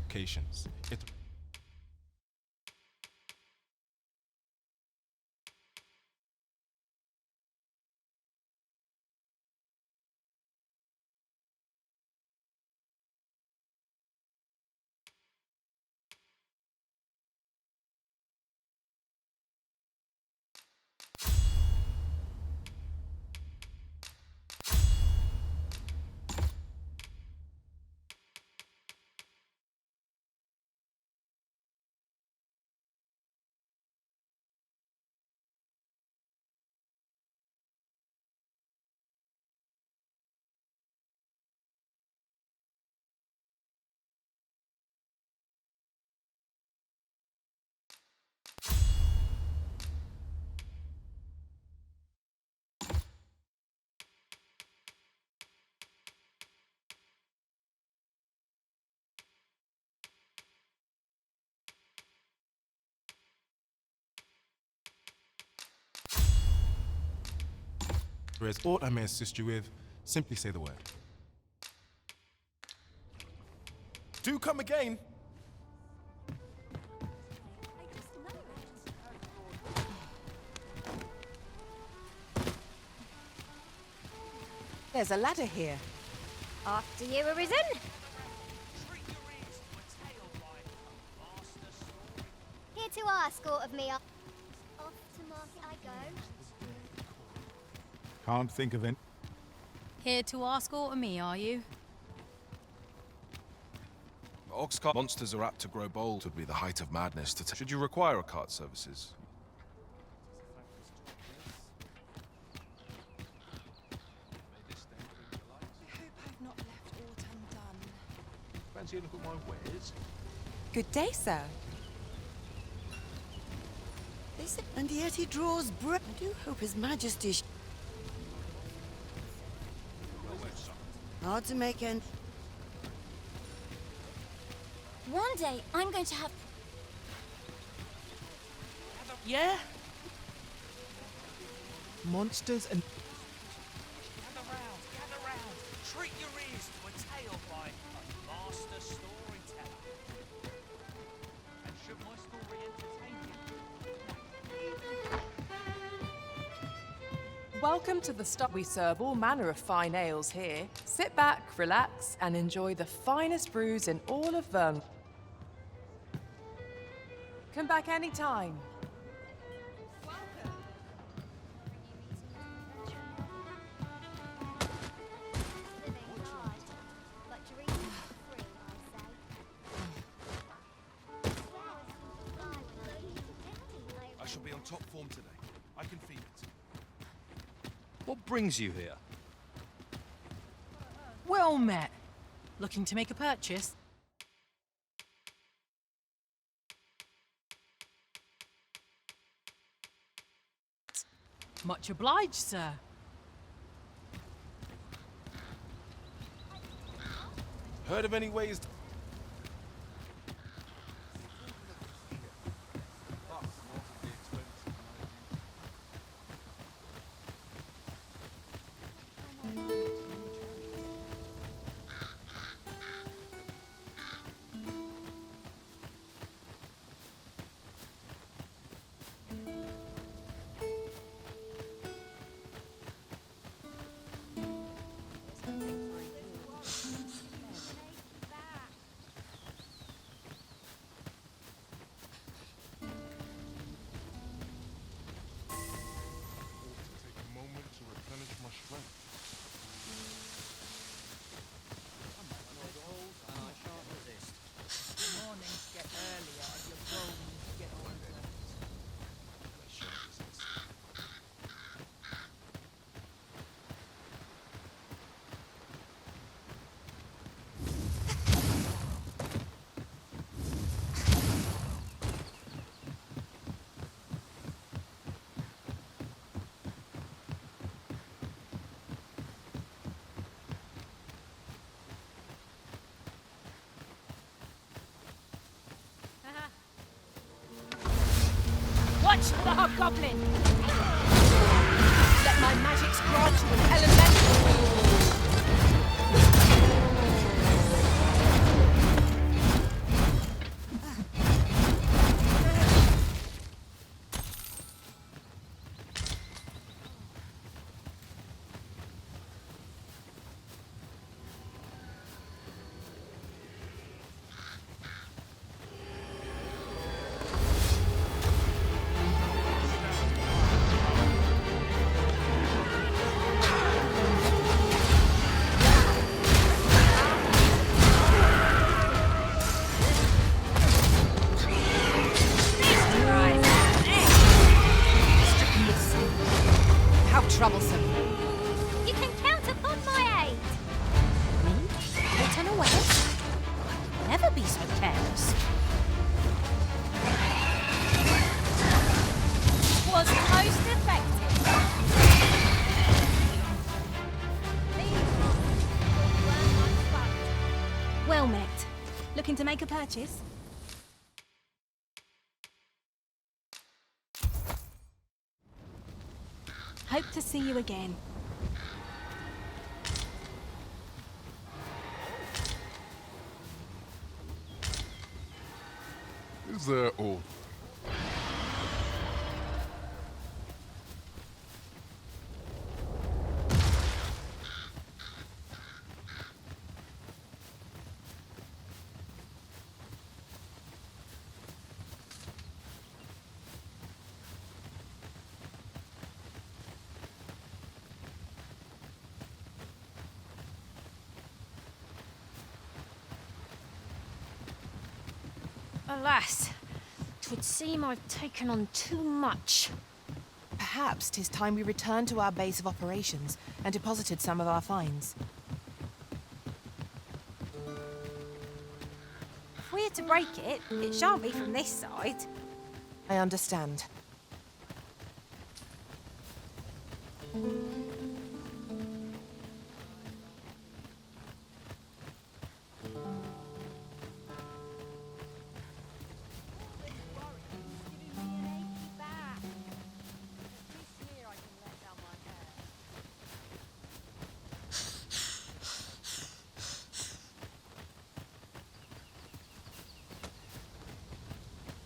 Occasions. Whereas aught I may assist you with, simply say the word. Do come again! There's a ladder here. After you, Arisen. Here to ask aught of me. Off to market I go. Can't think of it. Here to ask aught of me, are you? Ox cart monsters are apt to grow bold. Would be the height of madness to should you require a cart services. Fancy a look at my wares? Good day, sir. And yet he draws breath. I do hope His Majesty. Hard to make end. One day I'm going to have. Yeah? Monsters and. Gather round. Treat your ears to a tale by a master storyteller. And should my story entertain you? Welcome to the stop. We serve all manner of fine ales here. Sit back, relax, and enjoy the finest brews in all of Vern. Come back anytime. I shall be on top form today. I can feel it. What brings you here? Well met. Looking to make a purchase? Much obliged, sir. Heard of any ways to... Watch for the hobgoblin! Let my magics grant you an elemental. Troublesome. You can count upon my aid. Get unaware? Never be so careless. Was most effective. Well met. Looking to make a purchase? Hope to see you again. Is there all? Alas, 'twould seem I've taken on too much. Perhaps 'tis time we returned to our base of operations and deposited some of our finds. If we're to break it, it shan't be from this side. I understand.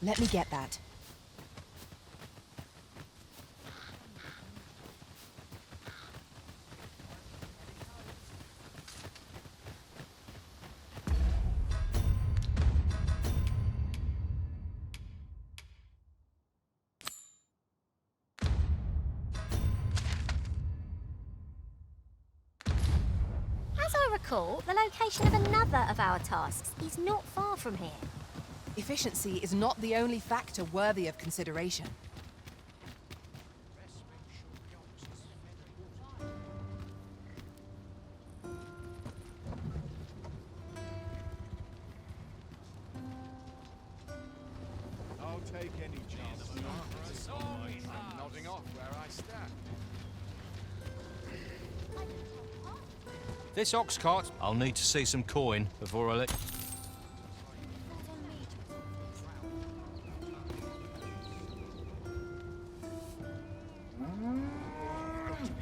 Let me get that. As I recall, the location of another of our tasks is not far from here. Efficiency is not the only factor worthy of consideration. I'll take any chance. Nodding off where I stand. This ox cart, I'll need to see some coin before I let...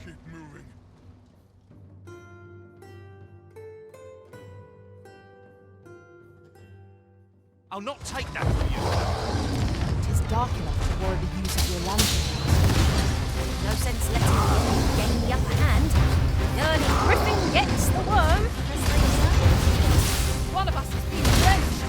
Keep moving. I'll not take that from you. It is dark enough to warrant the use of your lantern. No sense letting him gain the upper hand. The early griffin gets the worm, as they say. One of us has been drenched.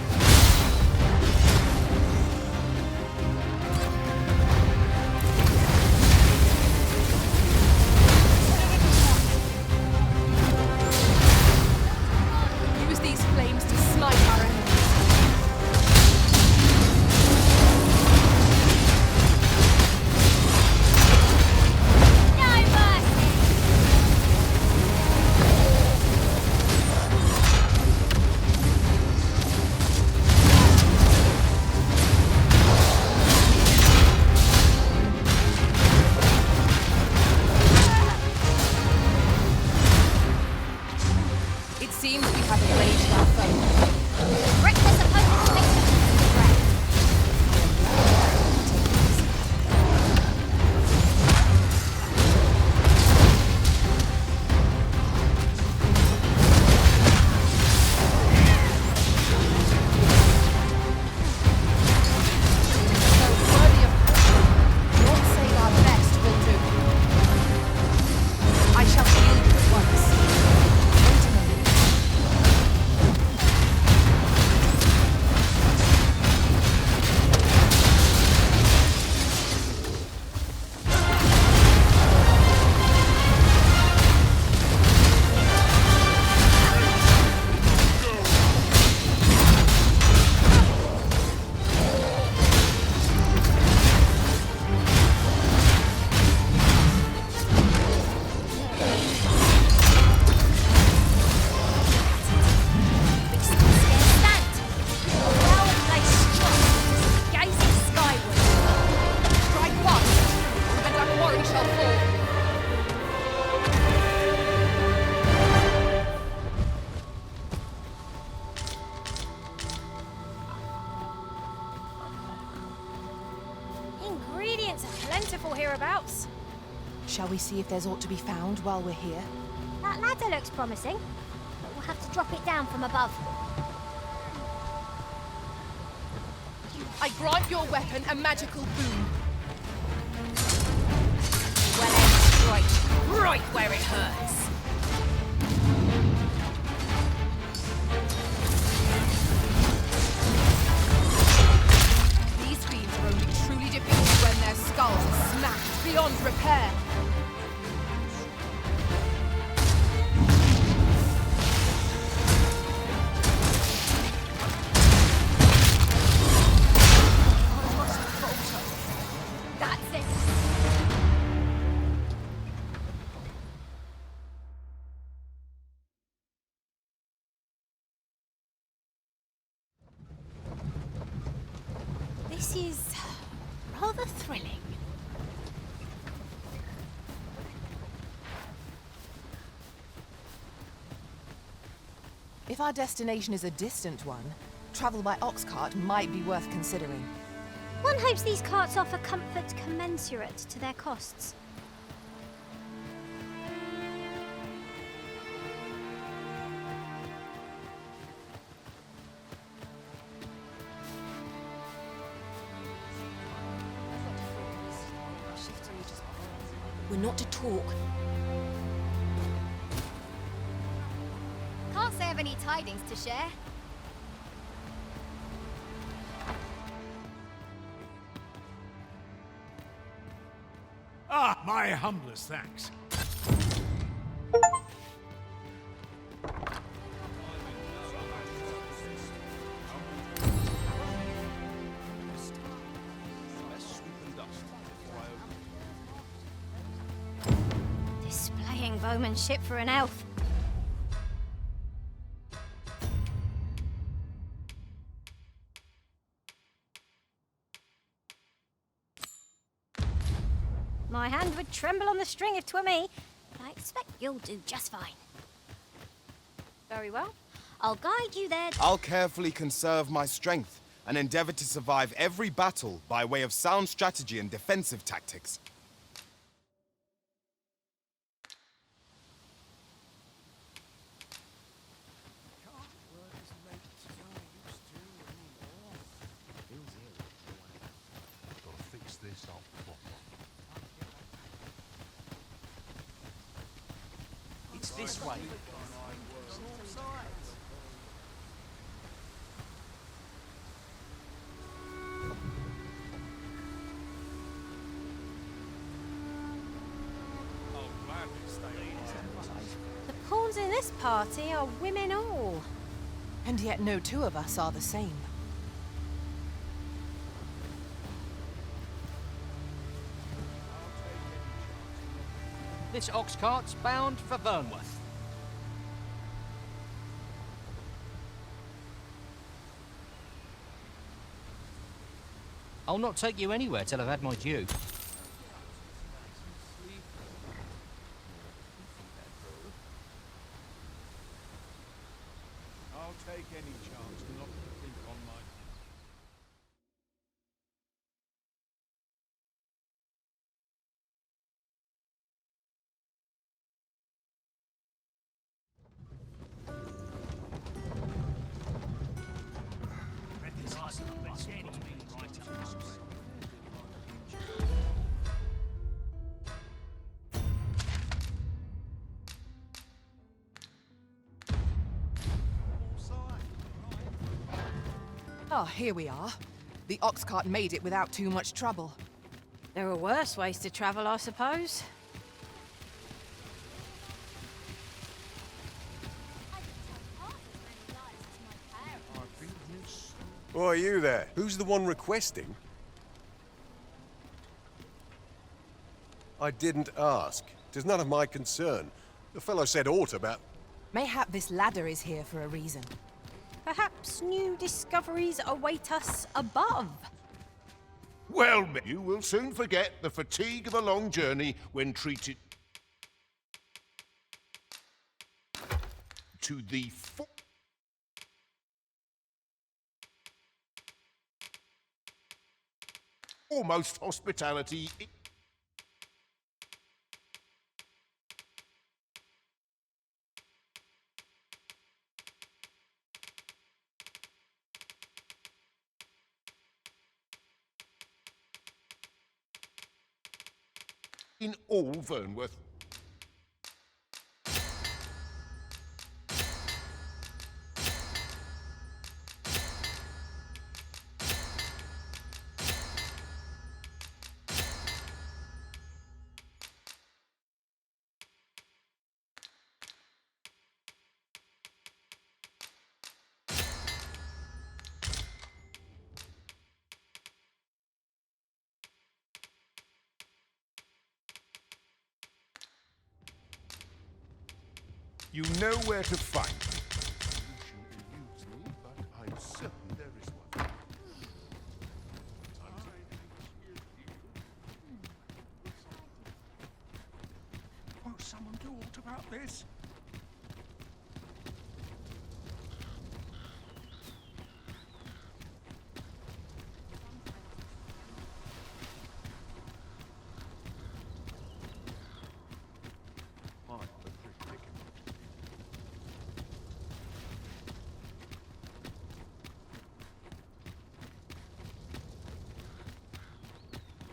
Use these flames to smite our enemies. It seems we have engaged our foe. Reckless opponents make the ground. So worthy of not say our best will do. I shall heal you at once. Wait a moment. Strike once, and our quarry shall fall. Ingredients are plentiful hereabouts. Shall we see if there's aught to be found while we're here? That ladder looks promising, but we'll have to drop it down from above. I grant your weapon a magical boon. Well aimed straight, right where it hurts. These fiends are only truly defeated when their skulls are smashed beyond repair. That's it. This is rather thrilling. If our destination is a distant one, travel by ox cart might be worth considering. One hopes these carts offer comfort commensurate to their costs. We're not to talk. Can't say I've any tidings to share. Ah, my humblest thanks. Displaying bowmanship for an elf. My hand would tremble on the string if 'twere me, but I expect you'll do just fine. Very well. I'll guide you there. I'll carefully conserve my strength and endeavor to survive every battle by way of sound strategy and defensive tactics. Gotta fix this up proper. It's this way. The pawns in this party are women all. And yet no two of us are the same. This ox cart's bound for Vernworth. I'll not take you anywhere till I've had my due. I'll take any chance not to think on my... Ah, here we are. The ox cart made it without too much trouble. There are worse ways to travel, I suppose. Who are you there? Who's the one requesting? I didn't ask. 'Tis none of my concern. The fellow said aught about... Mayhap this ladder is here for a reason. Perhaps new discoveries await us above. Well, you will soon forget the fatigue of a long journey when treated to the foremost hospitality. In all Vernworth. You know where to find me. Solution eludes me, but I'm certain there is one. Won't someone do aught about this?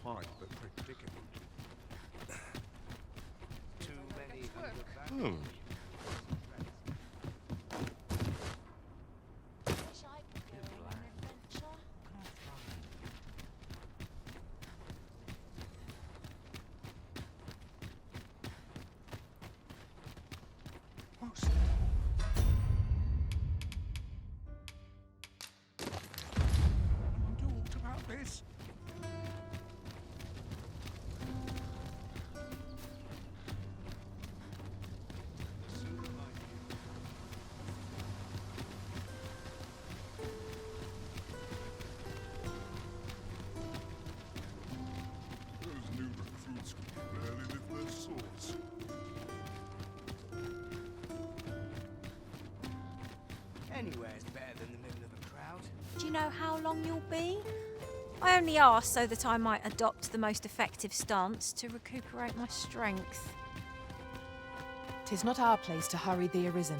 Quite the predicament. Too many Hmm. Someone do aught about this? Anywhere's better than the middle of a crowd. Do you know how long you'll be? I only asked so that I might adopt the most effective stance to recuperate my strength. 'Tis not our place to hurry the Arisen.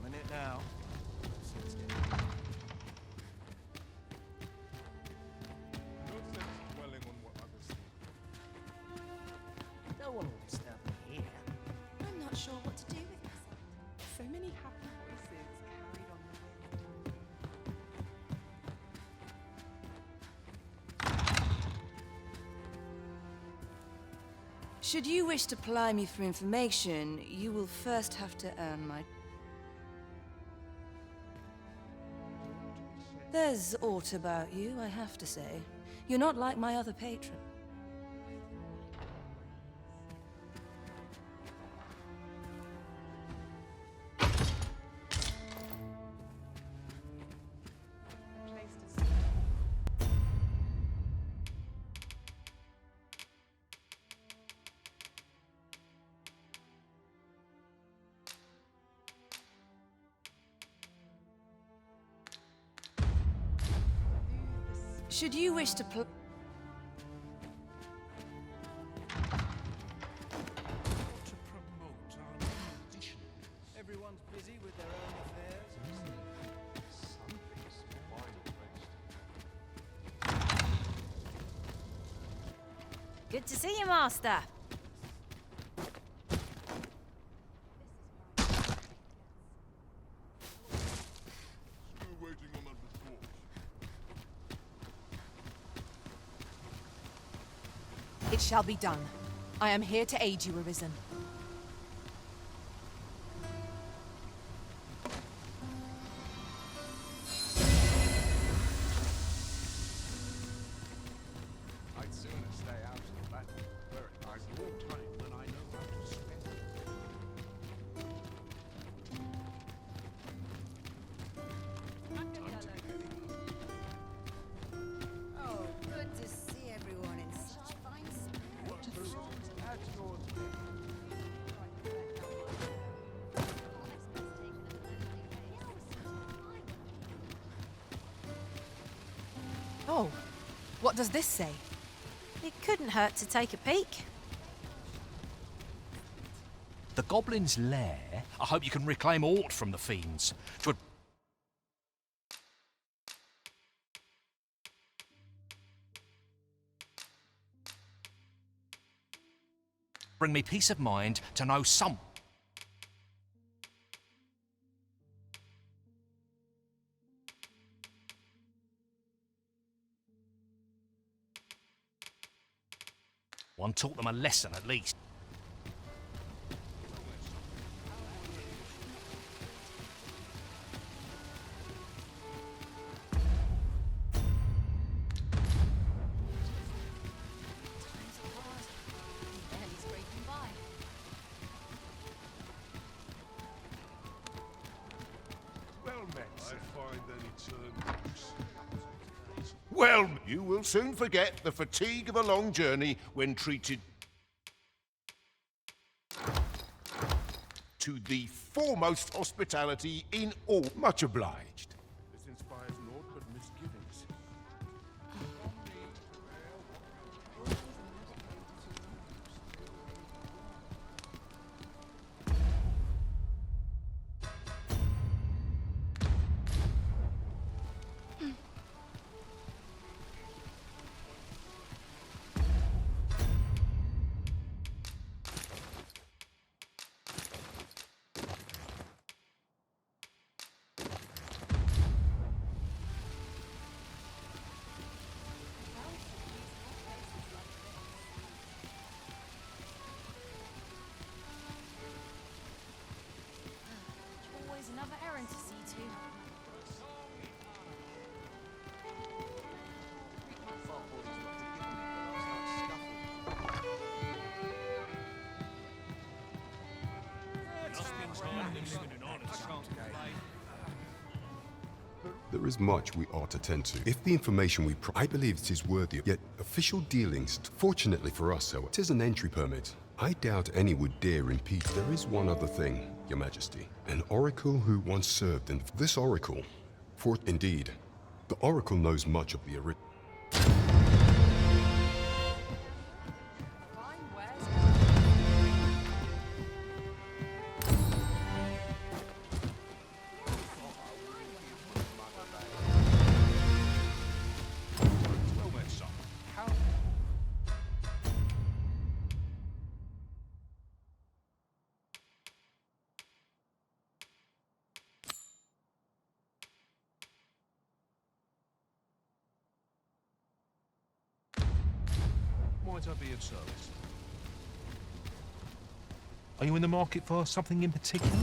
Minute now. No one will disturb me here. I'm not sure what to do with myself. So many happy voices carried on the wind. Should you wish to ply me for information, you will first have to earn my... There's aught about you, I have to say. You're not like my other patron. Should you wish to pl- Everyone's busy with their own affairs. Good to see you, Master. It shall be done. I am here to aid you, Arisen. I'd sooner stay out of the battle, where it has more time than I know how to spend. Oh, good to see everyone in such fine spirits. At your Oh, what does this say? It couldn't hurt to take a peek. The Goblin's lair? I hope you can reclaim aught from the fiends. 'Twould bring me peace of mind to know some... One taught them a lesson at least. Well met, sir. I find any turns. Well, you will soon forget the fatigue of a long journey when treated to the foremost hospitality in all. Much obliged. This inspires naught but misgivings. Always another errand to see to. There is much we ought to tend to. If the information I believe it is worthy of, yet official dealings, fortunately for us, however, it is an entry permit. I doubt any would dare impede. There is one other thing, Your Majesty. An oracle who once served in this oracle. For indeed, the oracle knows much of the original. Might I be of service? Are you in the market for something in particular?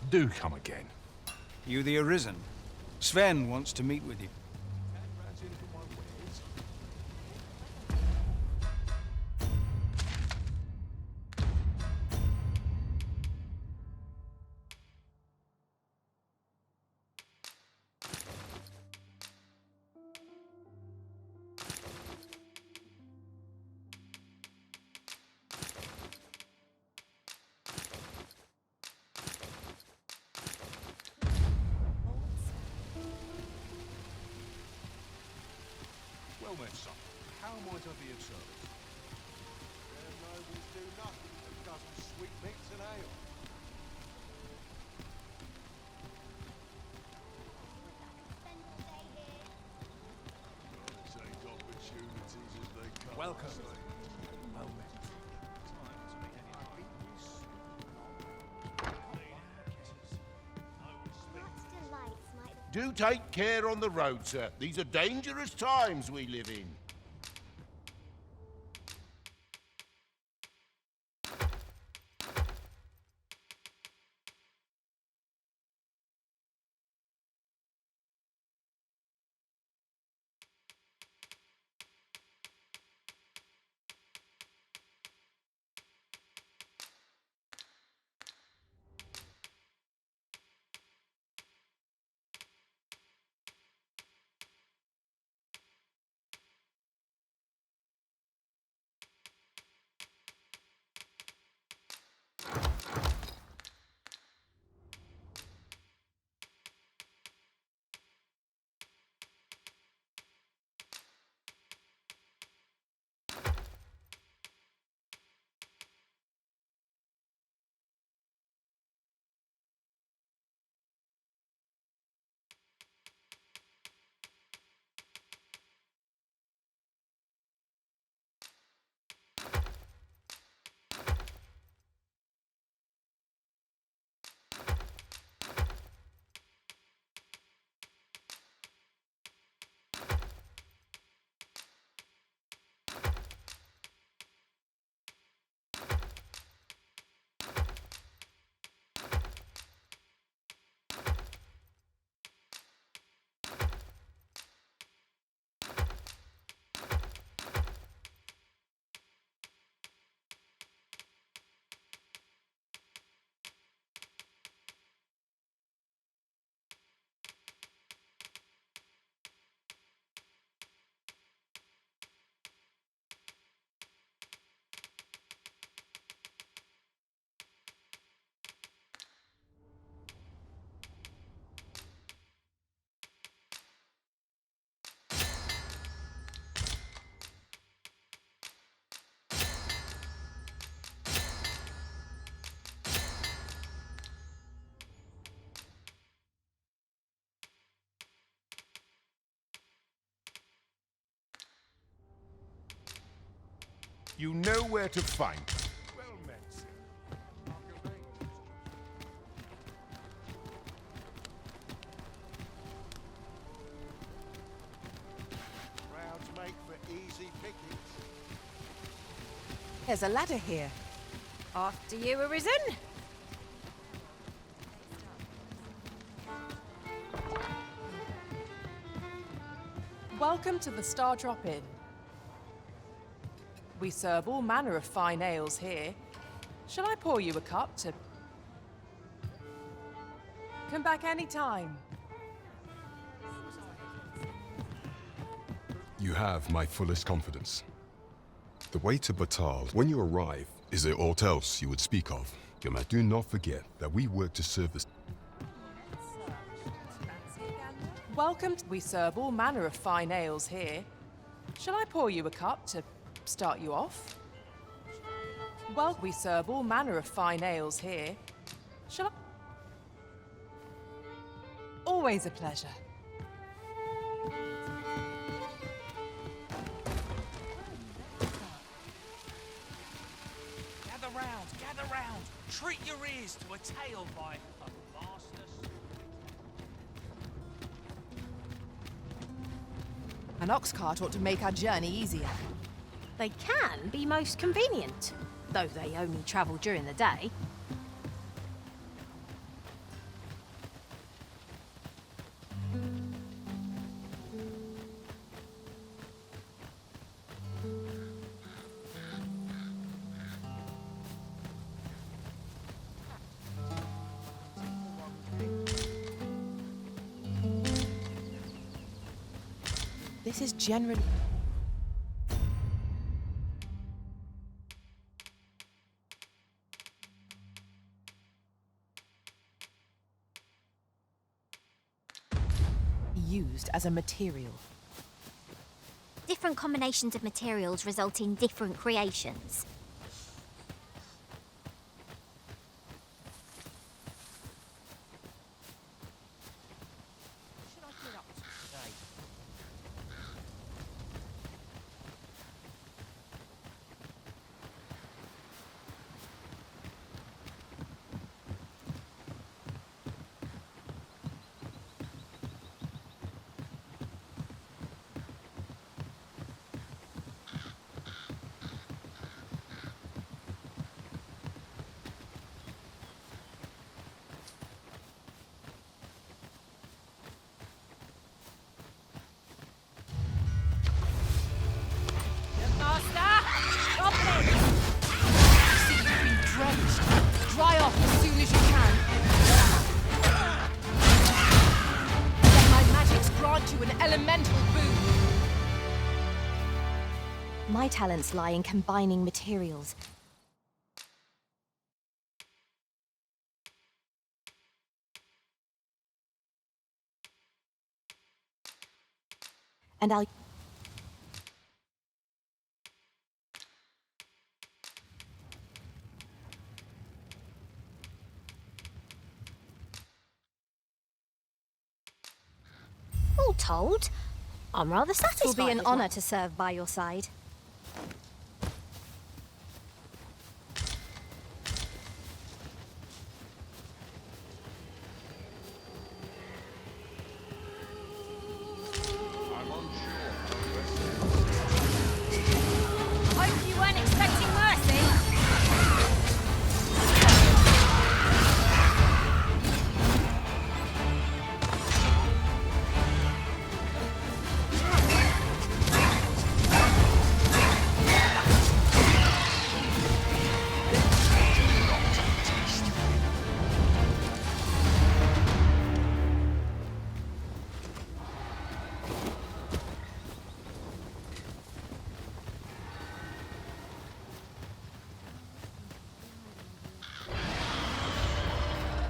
Do come again. You the Arisen? Sven wants to meet with you. Well met, son. How might I be of service? Their nobles do nothing but dozen sweetmeats and ale. Take opportunities as they come. Welcome. Well met. Do take care on the road, sir. These are dangerous times we live in. You know where to find me. Well met, sir. Crowds make for easy pickings. There's a ladder here. After you, Arisen. Welcome to the Star Drop Inn. We serve all manner of fine ales here. Shall I pour you a cup to... Come back any time. You have my fullest confidence. The way to Batal, when you arrive, is there aught else you would speak of? Yoma, do not forget that we work to serve the... Welcome. We serve all manner of fine ales here. Shall I pour you a cup to start you off? Well, we serve all manner of fine ales here. Shall I... Always a pleasure. Gather round. Treat your ears to a tale by a master. An ox cart ought to make our journey easier. They can be most convenient, though they only travel during the day. This is generally... used as a material. Different combinations of materials result in different creations. Dry off as soon as you can. Let my magics grant you an elemental boon. My talents lie in combining materials. And I'll... All told, I'm rather satisfied. It will be an with honor my- to serve by your side. Hope you weren't expecting mercy.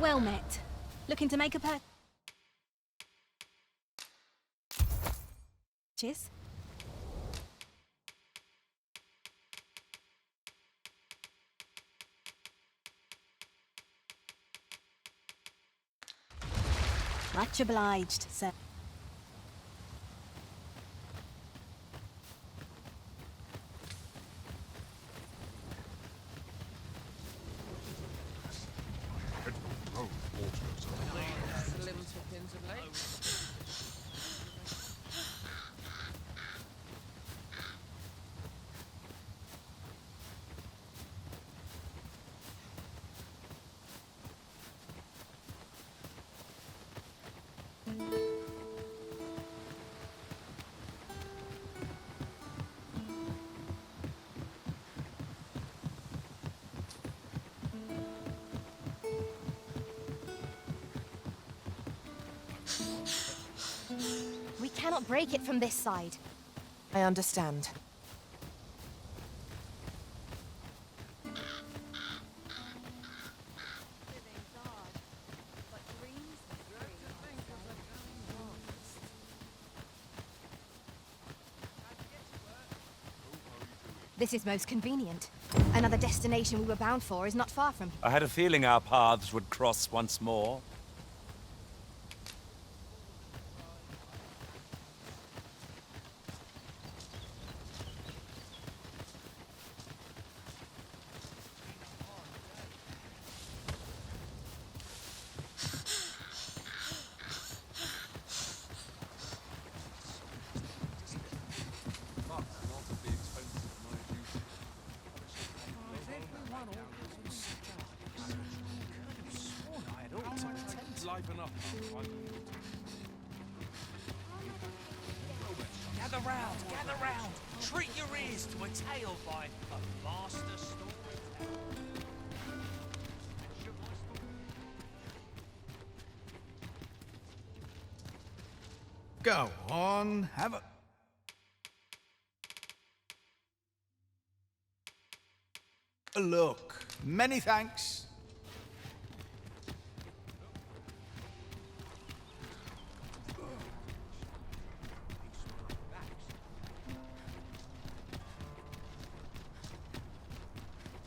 Well met. Looking to make a purchase? Much obliged, sir. We cannot break it from this side. I understand. This is most convenient. Another destination we were bound for is not far from here. I had a feeling our paths would cross once more. Gather round, gather round. Treat your ears to a tale by a master storyteller. Go on, have a... look. Many thanks.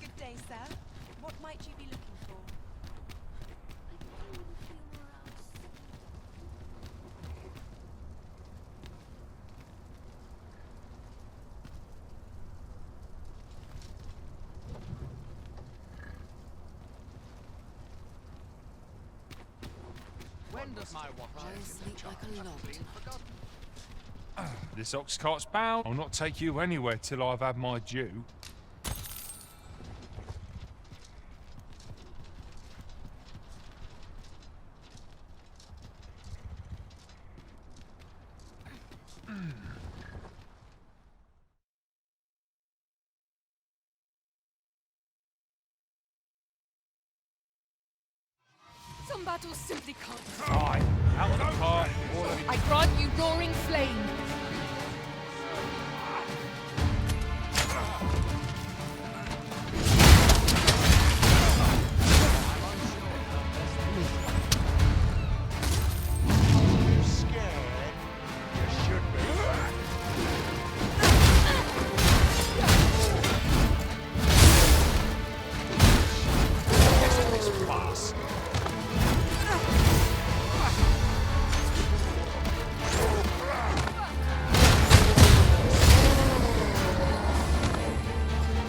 Good day, sir. What might you be looking for? When does my watch I sleep like a log. This ox cart's bound. I'll not take you anywhere till I've had my due. Some battles simply can't. Aye, out of the cart. I grant you roaring flame.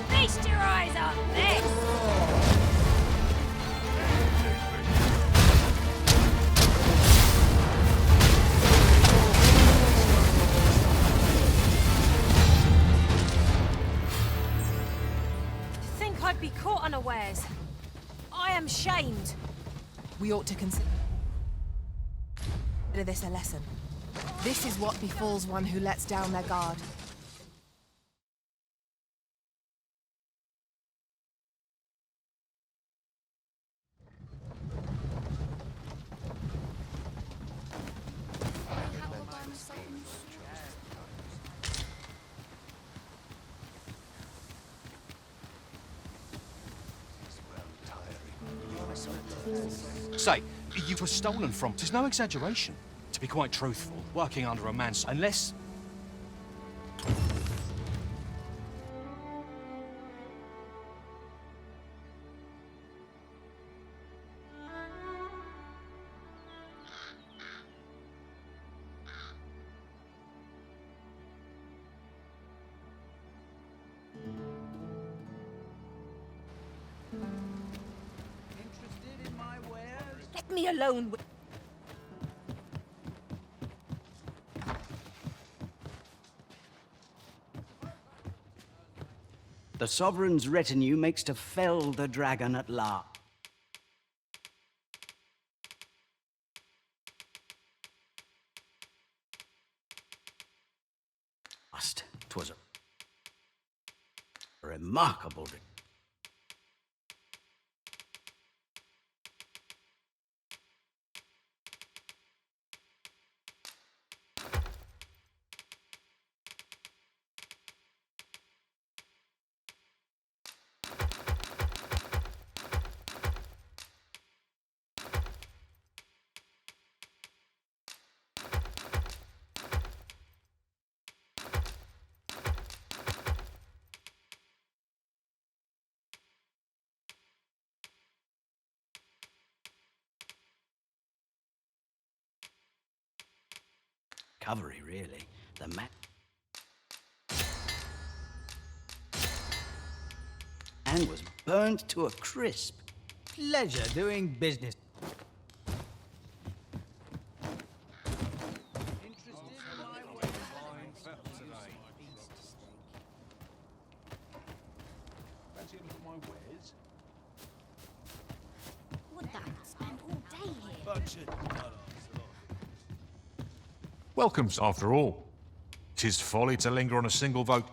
Feast your eyes on this! To think I'd be caught unawares. I am shamed. We ought to consider this a lesson. This is what befalls one who lets down their guard. Say, you were stolen from. There's no exaggeration. To be quite truthful, working under a man's... Unless... Interested in my wares? Let me alone with... The Sovereign's retinue makes to fell the dragon at last. 'Twas a remarkable... recovery, really. The man was burnt to a crisp. Pleasure doing business. Would that spend all day here? Welcome, after all. 'Tis folly to linger on a single vote.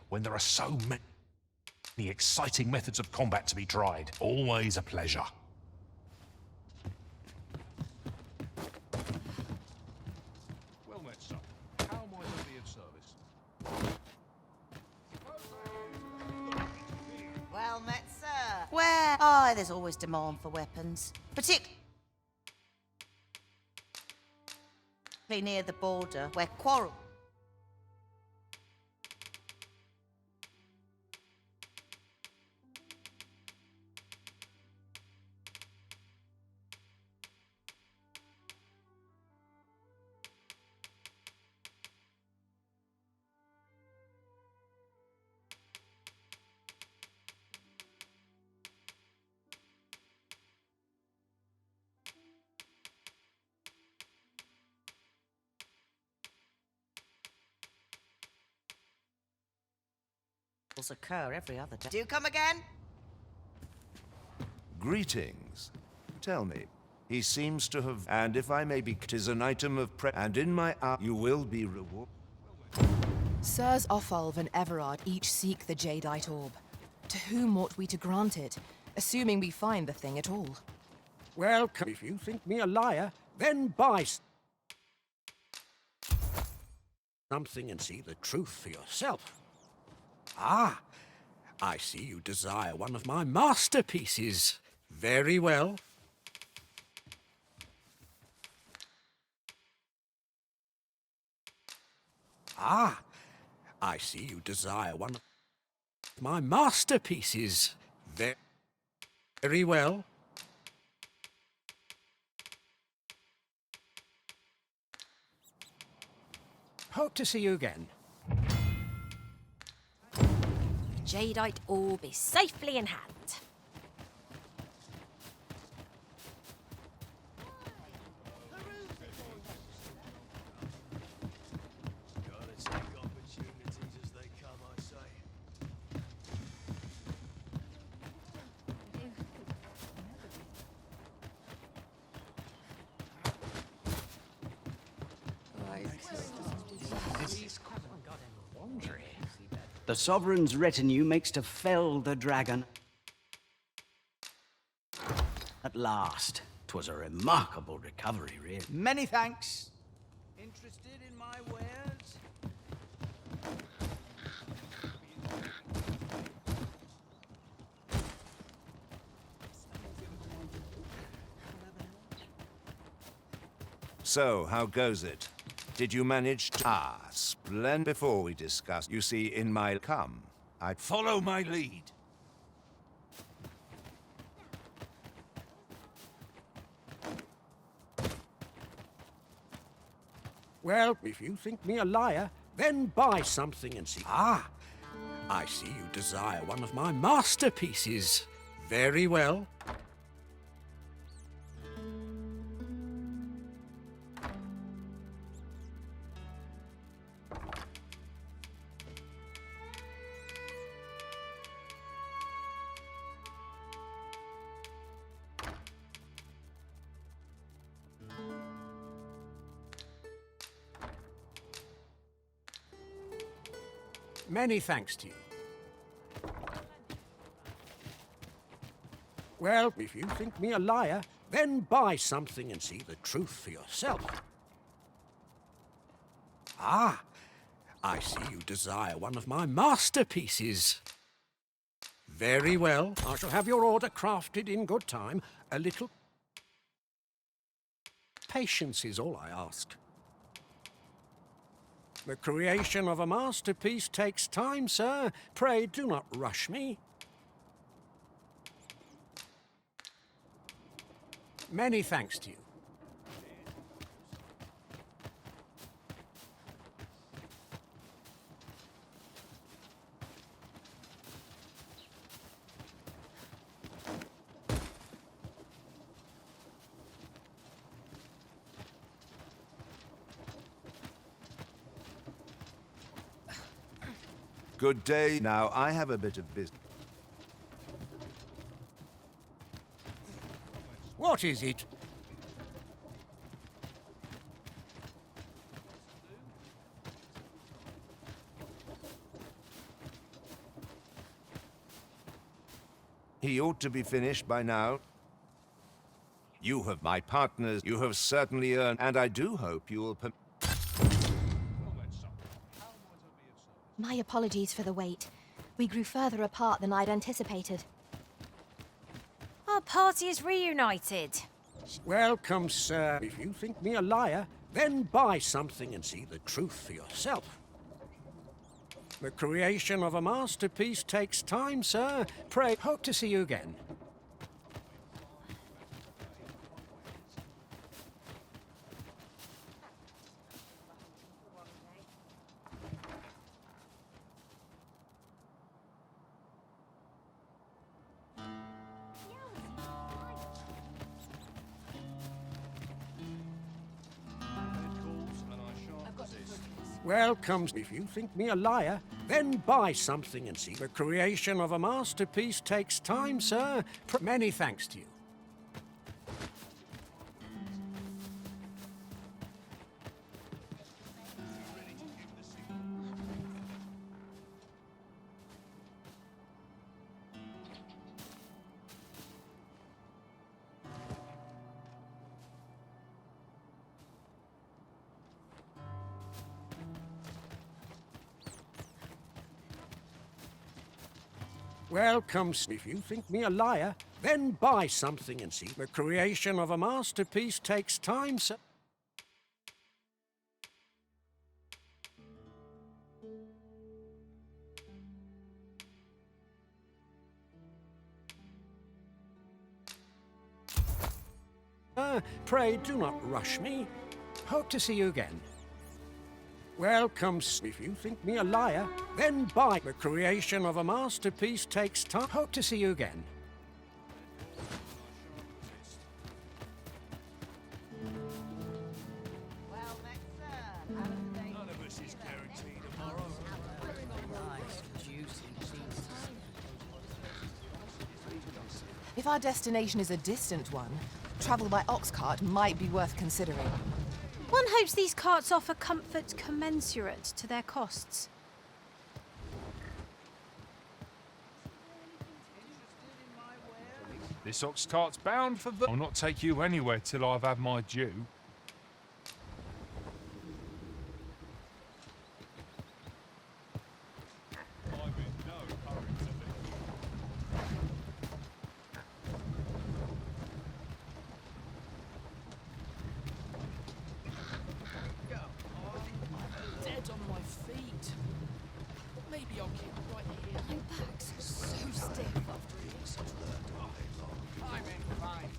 When there are so many exciting methods of combat to be tried. Always a pleasure. Well met, sir. How might I be of service? Well met, sir. Where? Oh, there's always demand for weapons. Particularly near the border, where quarrel. Occur every other day. Do you come again? Greetings. Tell me, he seems to have, and if I may be, 'tis an item of and in my you will be rewarded. Sirs Offalv and Everard each seek the Jadeite orb. To whom ought we to grant it, assuming we find the thing at all? Well, if you think me a liar, then buy something and see the truth for yourself. Ah, I see you desire one of my masterpieces. Very well. Ah, I see you desire one of my masterpieces. Very well. Hope to see you again. Jadeite orb is safely in hand. Gotta take opportunities as they come, I say. The Sovereign's retinue makes to fell the dragon. At last. 'Twas a remarkable recovery, really. Many thanks. Interested in my wares? So, how goes it? Did you manage to... Ah, splendid. Before we discuss, you see, in my... Come, I'd... Follow my lead. Well, if you think me a liar, then buy something and see. Ah, I see you desire one of my masterpieces. Very well. Many thanks to you. Well, if you think me a liar, then buy something and see the truth for yourself. Ah, I see you desire one of my masterpieces. Very well, I shall have your order crafted in good time. A little patience is all I ask. The creation of a masterpiece takes time, sir. Pray do not rush me. Many thanks to you. Good day. Now, I have a bit of business. What is it? He ought to be finished by now. You have my partners. You have certainly earned, and I do hope you will My apologies for the wait. We grew further apart than I'd anticipated. Our party is reunited. Welcome, sir. If you think me a liar, then buy something and see the truth for yourself. The creation of a masterpiece takes time, sir. Pray, hope to see you again. Welcome. If you think me a liar, then buy something and see. The creation of a masterpiece takes time, sir. Many thanks to you. Welcome. If you think me a liar, then buy something and see. The creation of a masterpiece takes time, sir. Pray do not rush me. Hope to see you again. Welcome. If you think me a liar, then buy. The creation of a masterpiece takes time. Hope to see you again. None of us is guaranteed tomorrow. If our destination is a distant one, travel by ox cart might be worth considering. One hopes these carts offer comfort commensurate to their costs. This ox cart's bound for the... I'll not take you anywhere till I've had my due. Dead on my feet. Maybe I'll keep right here. My back's so stiff after eating such I'm in fine.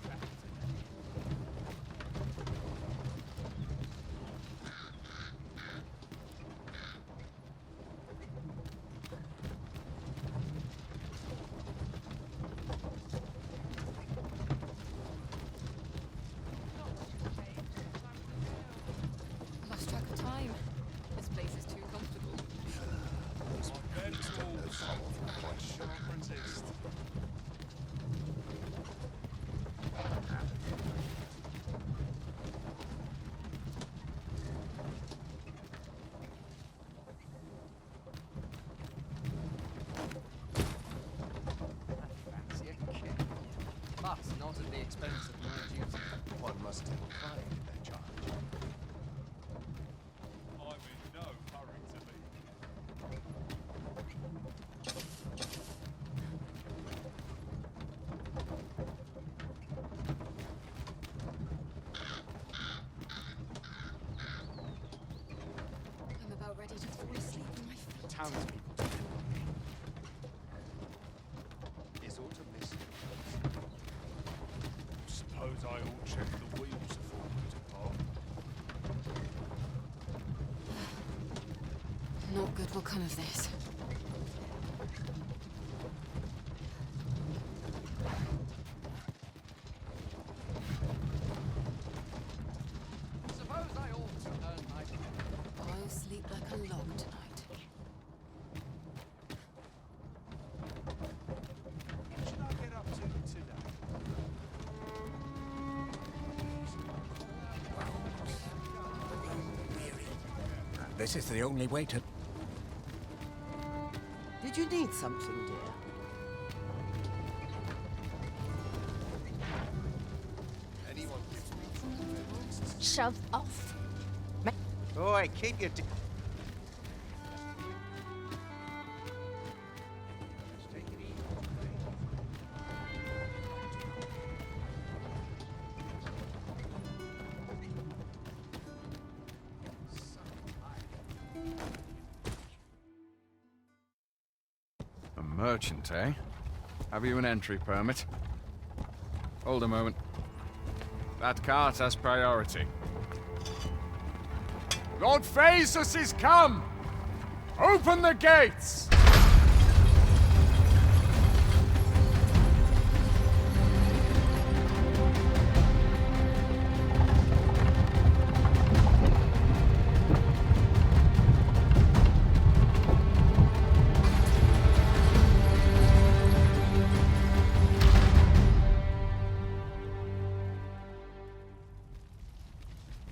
not at the expense of my duty. One must take pride in their charge. I'm in no hurry to leave. I'm about ready to fall asleep on my feet. Townspeople. Is autumn this? Suppose I ought check the wheels before we depart. Not good will come of this. Suppose I ought to earn my pay. I'll sleep like a log tonight. What should I get up to today? This is the only way to... Did you need something, dear? Anyone gives me Shove off. Boy, keep your... A merchant, eh? Have you an entry permit? Hold a moment. That cart has priority. Lord Phaesus is come! Open the gates!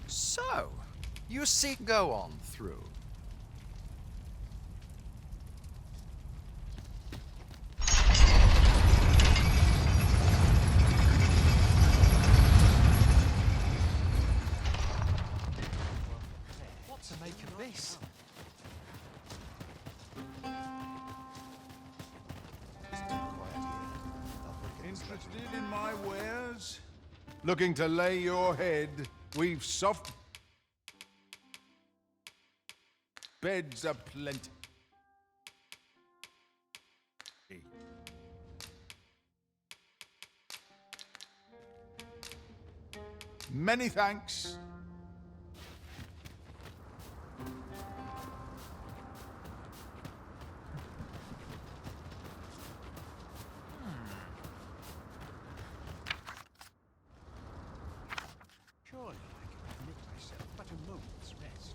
So, you see, go on through. What to make of this? Interested in my wares? Looking to lay your head? We've soft beds aplenty. Many thanks. Surely I can permit myself but a moment's rest.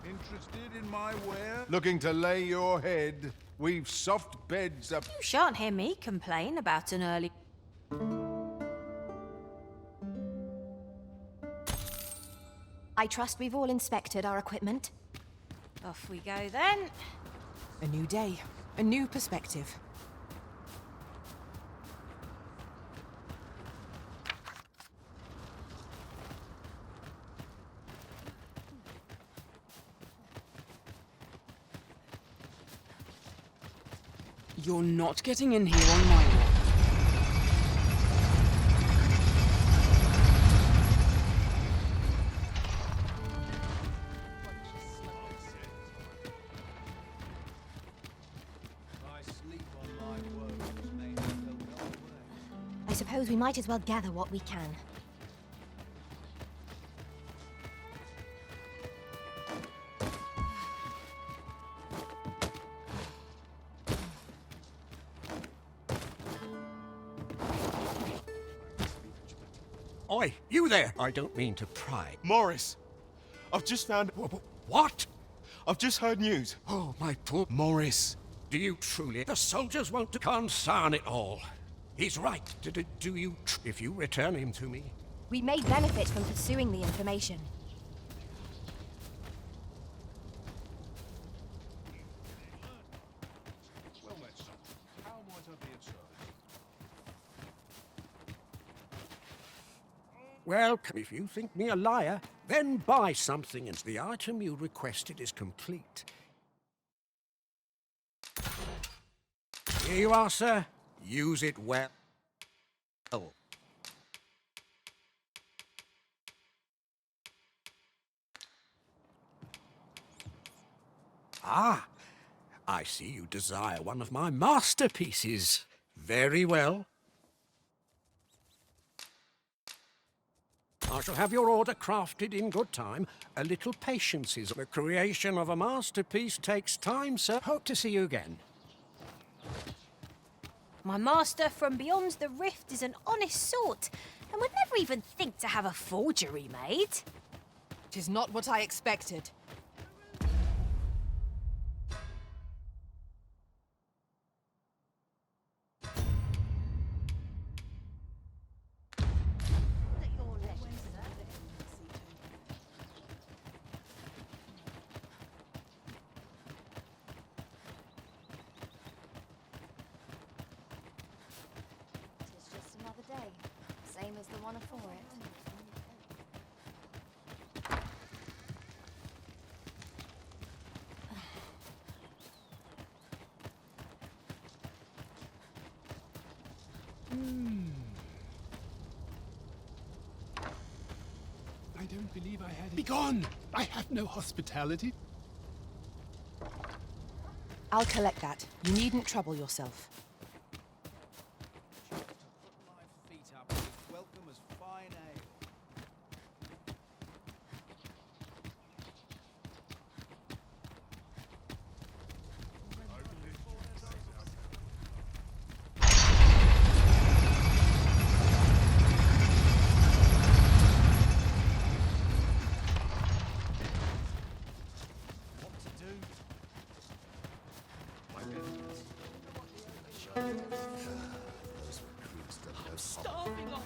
Interested in my wares? Looking to lay your head? We've soft beds up. You shan't hear me complain about an early... I trust we've all inspected our equipment. Off we go then. A new day, a new perspective. You're not getting in here on my watch. I suppose we might as well gather what we can. Oi, you there! I don't mean to pry. Morris, I've just found... What? I've just heard news. Oh, my poor Morris. Do you truly? The soldiers won't concern it all. He's right. Do you if you return him to me? We may benefit from pursuing the information. Well met, son. How might I be of service? Well, if you think me a liar, then buy something and the item you requested is complete. Here you are, sir. Use it well. Ah, I see you desire one of my masterpieces. Very well. I shall have your order crafted in good time. A little patience is the creation of a masterpiece takes time, sir. Hope to see you again. My master from beyond the rift is an honest sort, and would never even think to have a forgery made. Tis not what I expected. Same as the one afore it. I don't believe I had it. Begone! I have no hospitality. I'll collect that. You needn't trouble yourself. Welcome as fine ale. What to do? I'm starving, I am.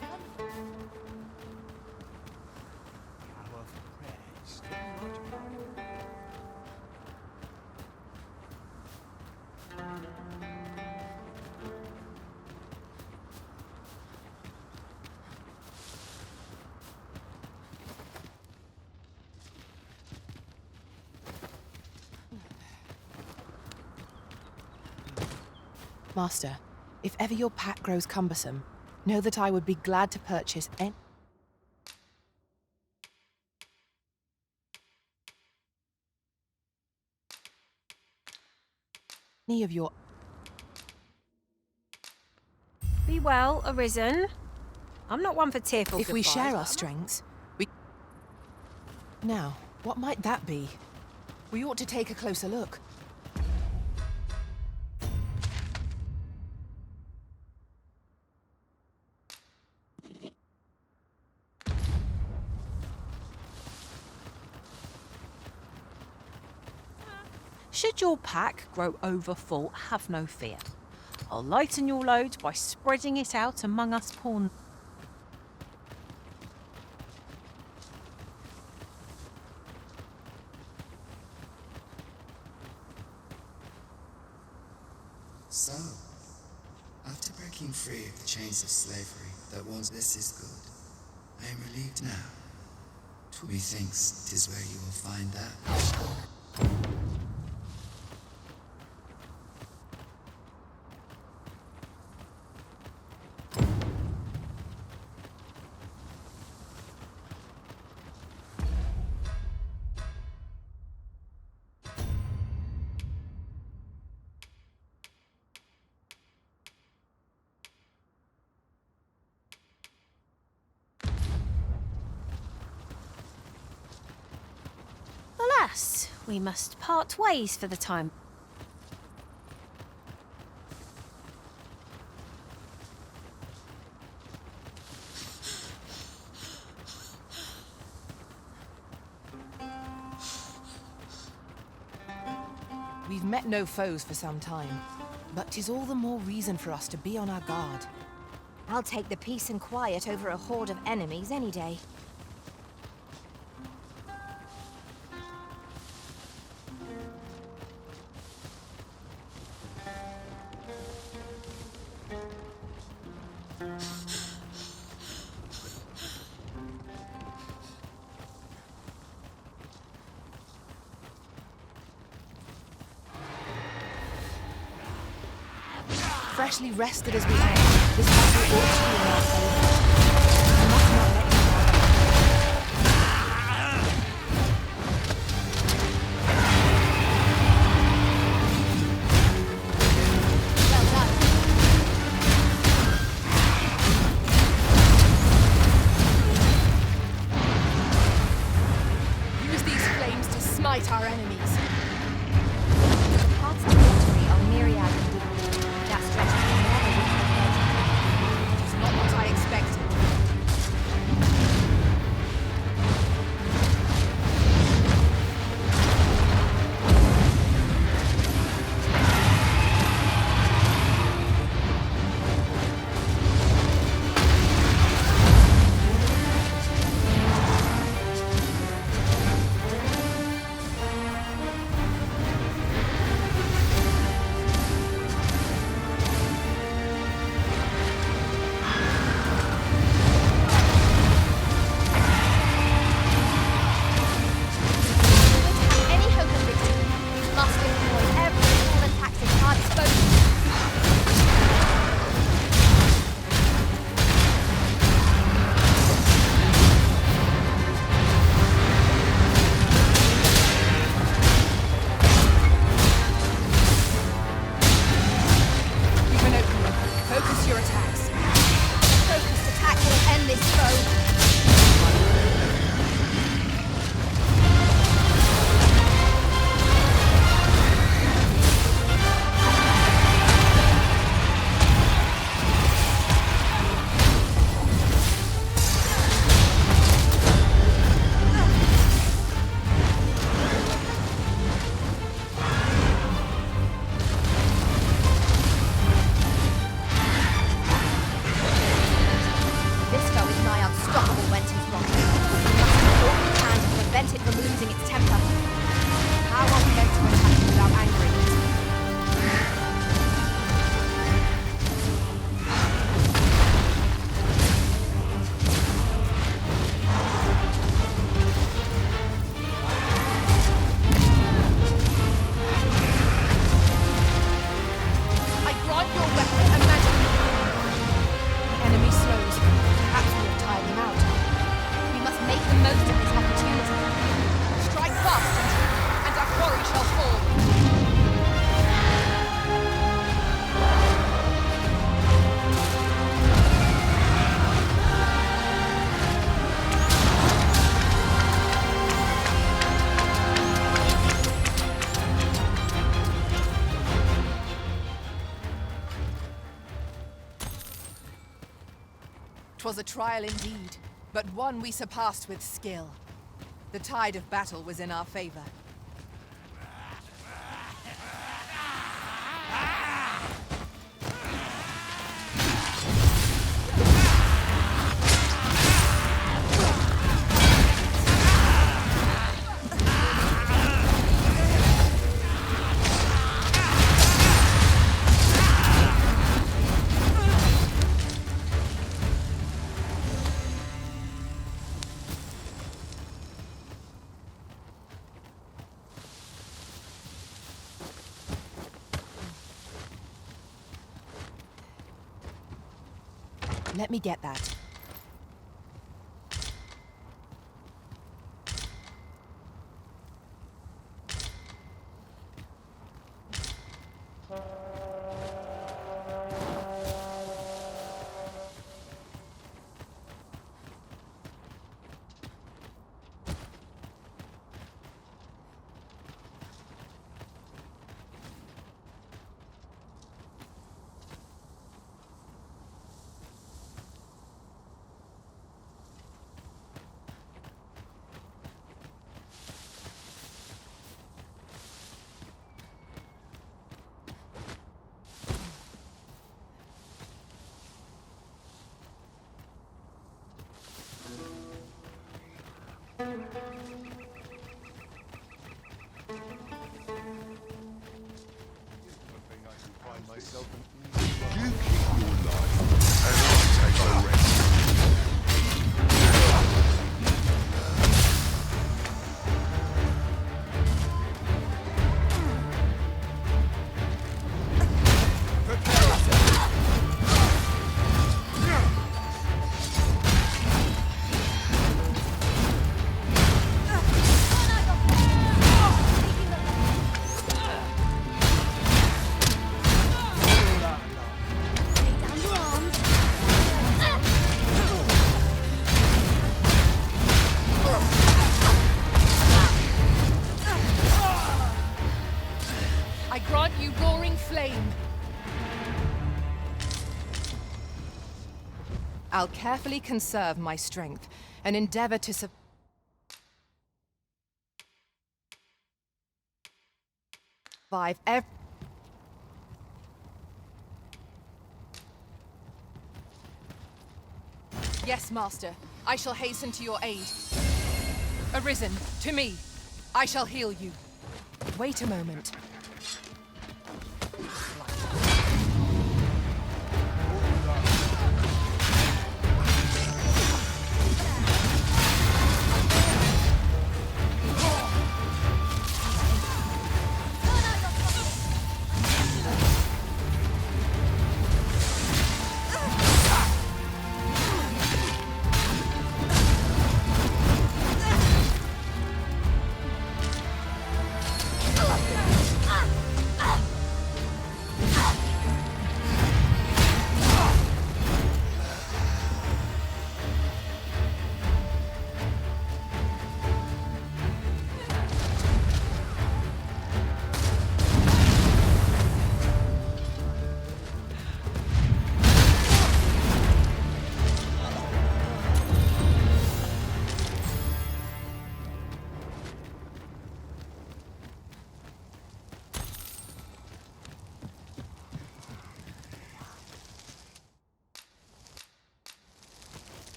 Power of prayer is still not. Master, if ever your pack grows cumbersome, know that I would be glad to purchase any of your... Be well, Arisen. I'm not one for tearful If we goodbyes, share but our I'm strengths, we... Now, what might that be? We ought to take a closer look. Should your pack grow overfull, have no fear. I'll lighten your load by spreading it out among us pawns. So, after breaking free of the chains of slavery that once this is good, I am relieved now. Methinks 'tis where you will find that. Alas, we must part ways for the time. met no foes for some time, but 'tis all the more reason for us to be on our guard. I'll take the peace and quiet over a horde of enemies any day. Freshly rested as we are, this battle ought to be in our favor. We must not let him Well done. use these flames to smite our enemies. The paths to victory are myriad indeed. That stretches never reach the edge. It's not what I expected. Any hope of victory, we must employ every tool and tactic at our disposal. We've an opening. Focus your attacks. Focused attack will end this foe. This foe is nigh unstoppable when 'tis wrong. We must do all we can to prevent it from losing its temper. How are we meant to attack it without angering it? I grant your weapon a magic. The enemy slows. Perhaps we have tired him out. We must make the most of this opportunity. Strike fast and true, and our quarry shall fall. "'Twas a trial indeed, but one we surpassed with skill. The tide of battle was in our favor. Let me get that. I'll carefully conserve my strength and endeavor to survive every... Yes, Master. I shall hasten to your aid. Arisen, to me. I shall heal you. Wait a moment.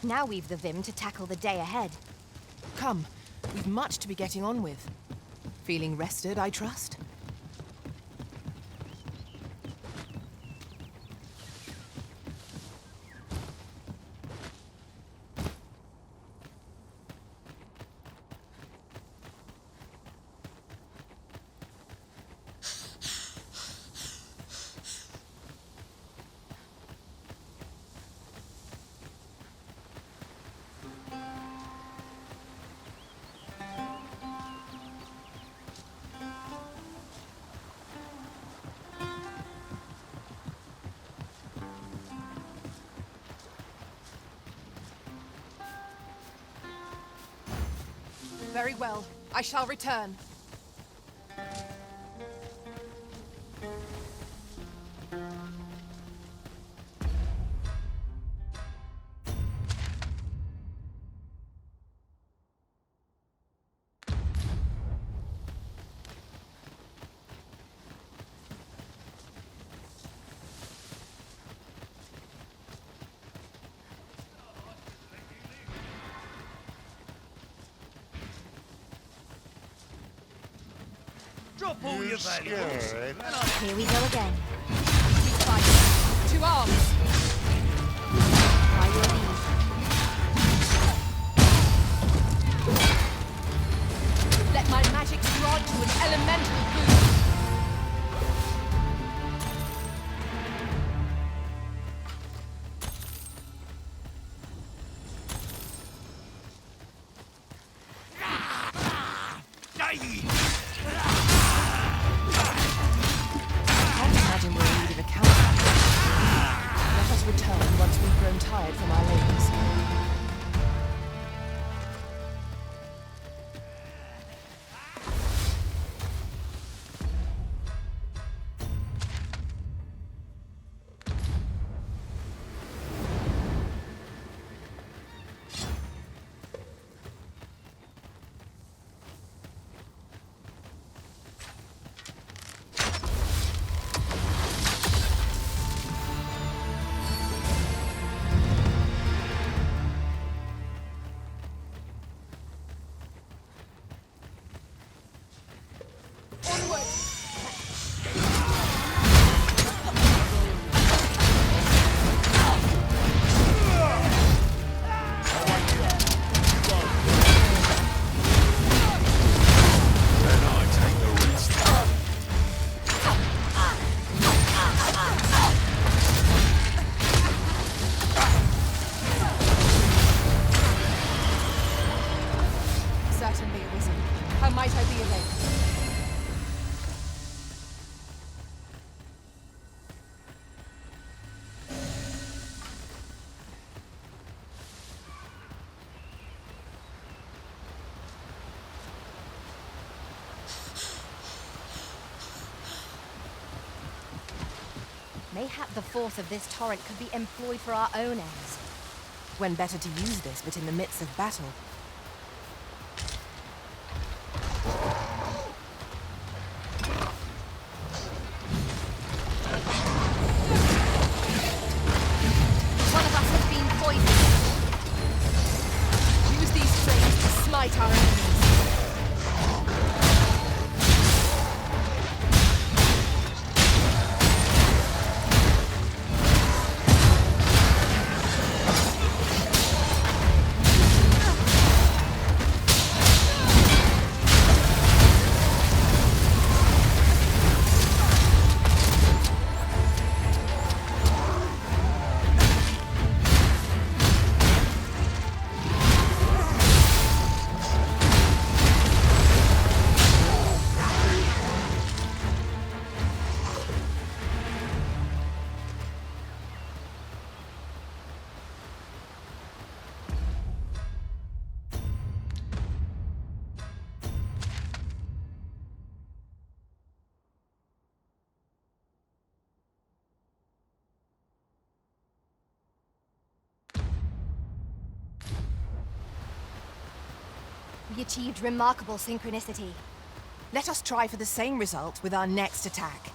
Now we've the vim to tackle the day ahead. Come, we've much to be getting on with. Feeling rested, I trust? Very well. I shall return. Drop all your valuables. Here we go again. To arms! By your leave. Let my magic grant you an elemental boost! Tired from our labors. Mayhap the force of this torrent could be employed for our own ends. When better to use this but in the midst of battle? One of us has been poisoned. Use these flames to smite our enemies. We achieved remarkable synchronicity. Let us try for the same result with our next attack.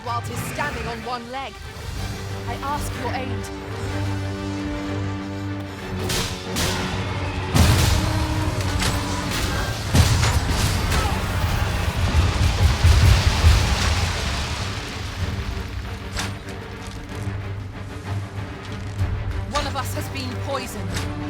while 'tis standing on one leg. I ask your aid. One of us has been poisoned.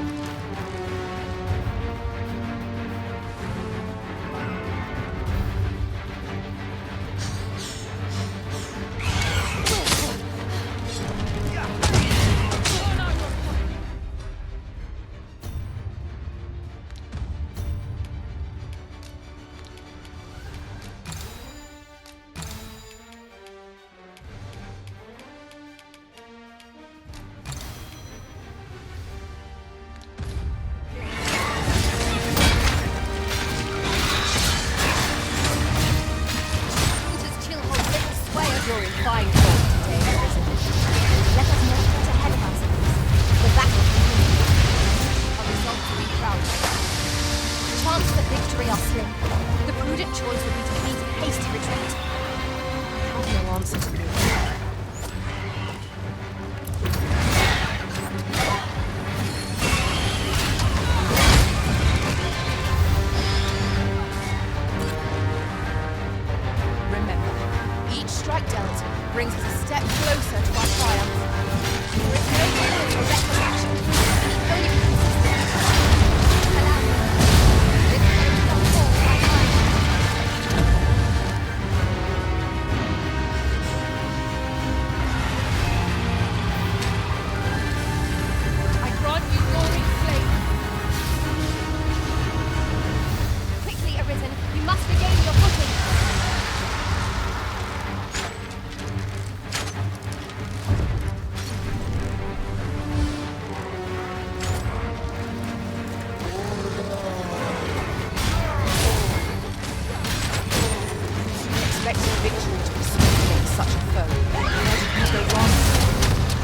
prudent choice would be to feign a hasty retreat. I have no answer to this. Remember, each strike dealt brings us a step closer to our triumph. There is no room for reckless action. Only consistent. Allow me. This courage will fall by time. I grant you roaring flame. Quickly arisen, you must regain your footing. Expecting victory to be swift against such a foe. Where did you go wrong?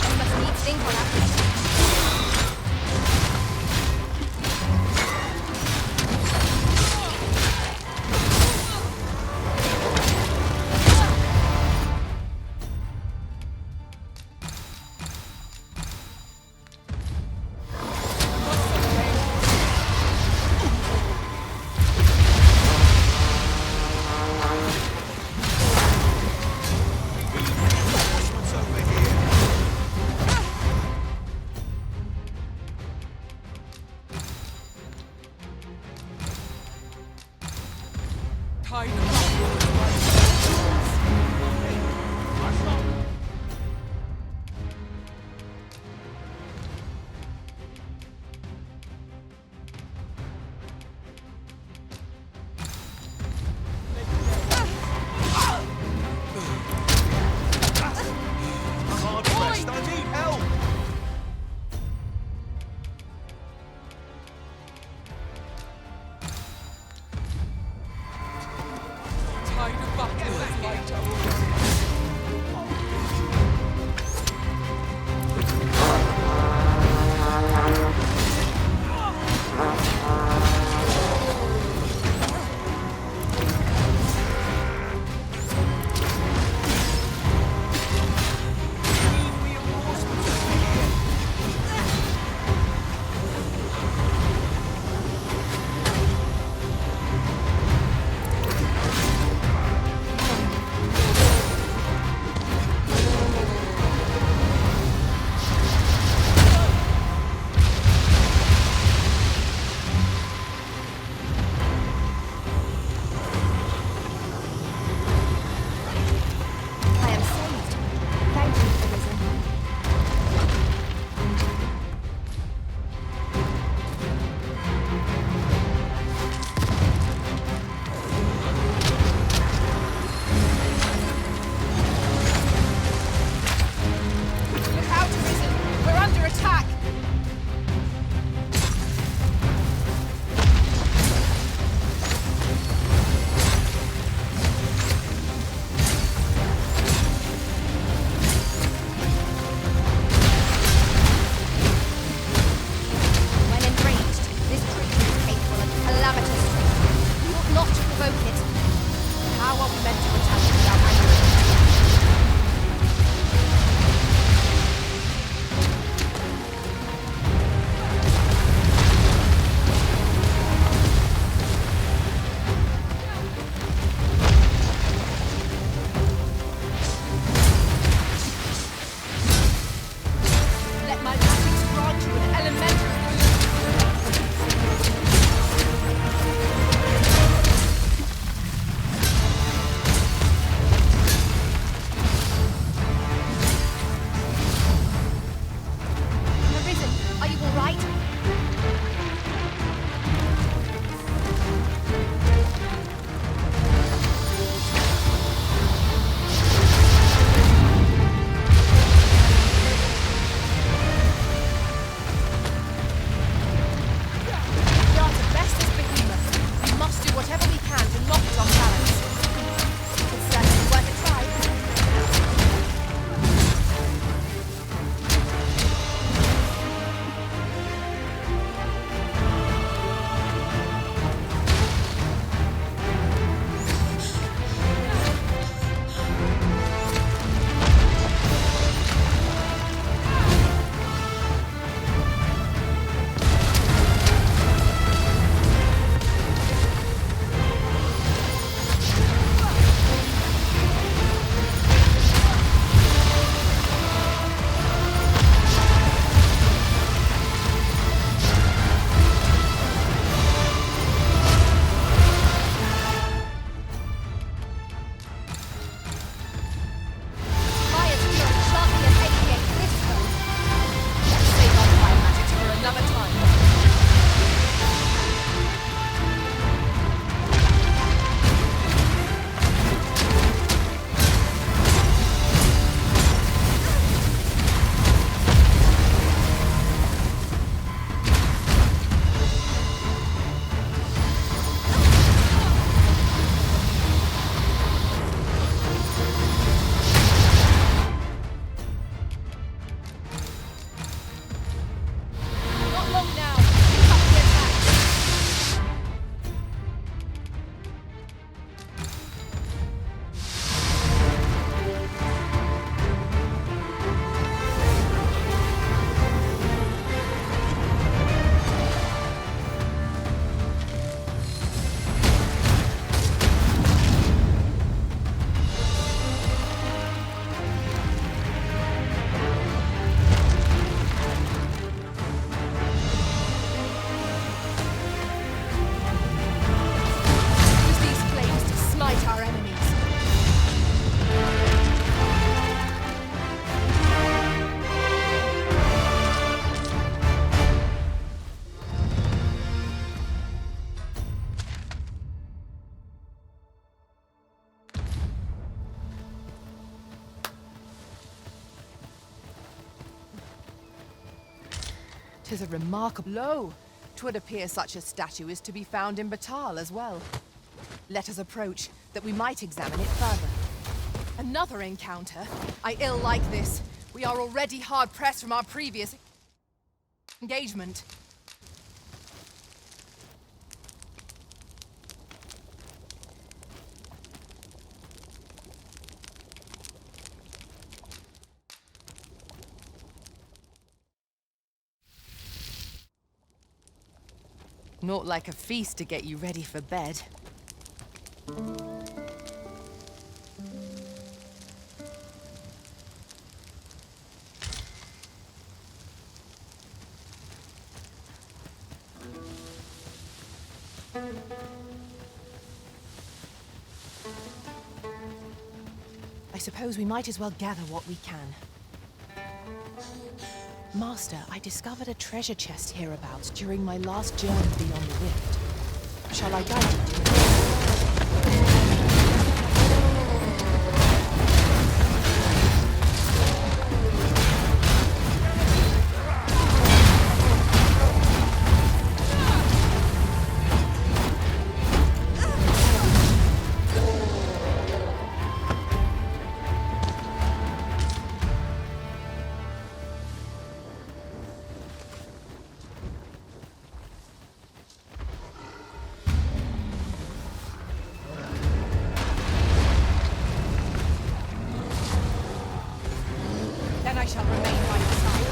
We must needs think on our feet. Tide of battle. Hard pressed. I need help. Tide of battle is light over. I am saved. Thank you, Arisen. Look out, Arisen! We're under attack! When enraged, this creature is capable of calamitous strength. We ought not to provoke it. How are we meant to attack it without anger? Let my magics grant you an elemental 'Tis a remarkable... Lo! 'Twould appear such a statue is to be found in Batal as well. Let us approach, that we might examine it further. Another encounter? I ill like this. We are already hard-pressed from our previous engagement. Not like a feast to get you ready for bed. I suppose we might as well gather what we can. Master, I discovered a treasure chest hereabouts during my last journey beyond the rift. Shall I guide you to it? Then I shall remain by your side.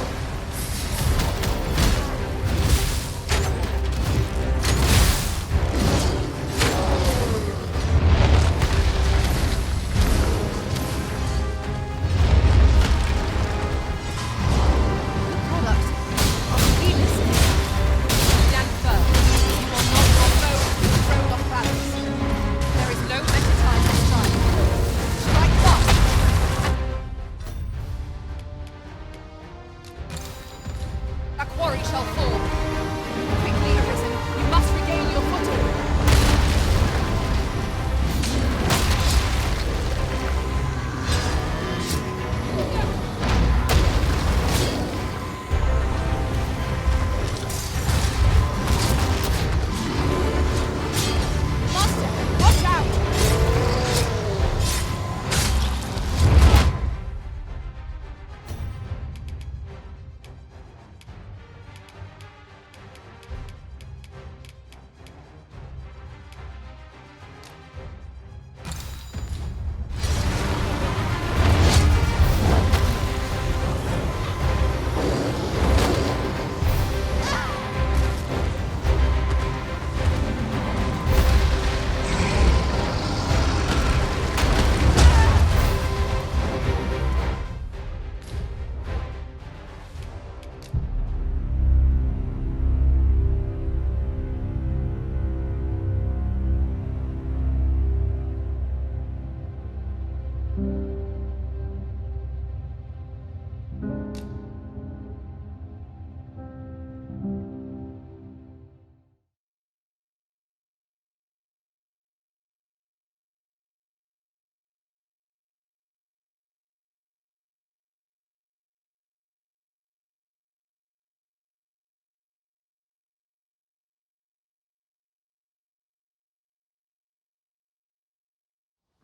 Product of Venus. Stand firm. You will not your foe be thrown off balance. There is no better time to strike. Strike fast. A quarry shall fall. Quickly arisen, you must regain your footing. Master, watch out!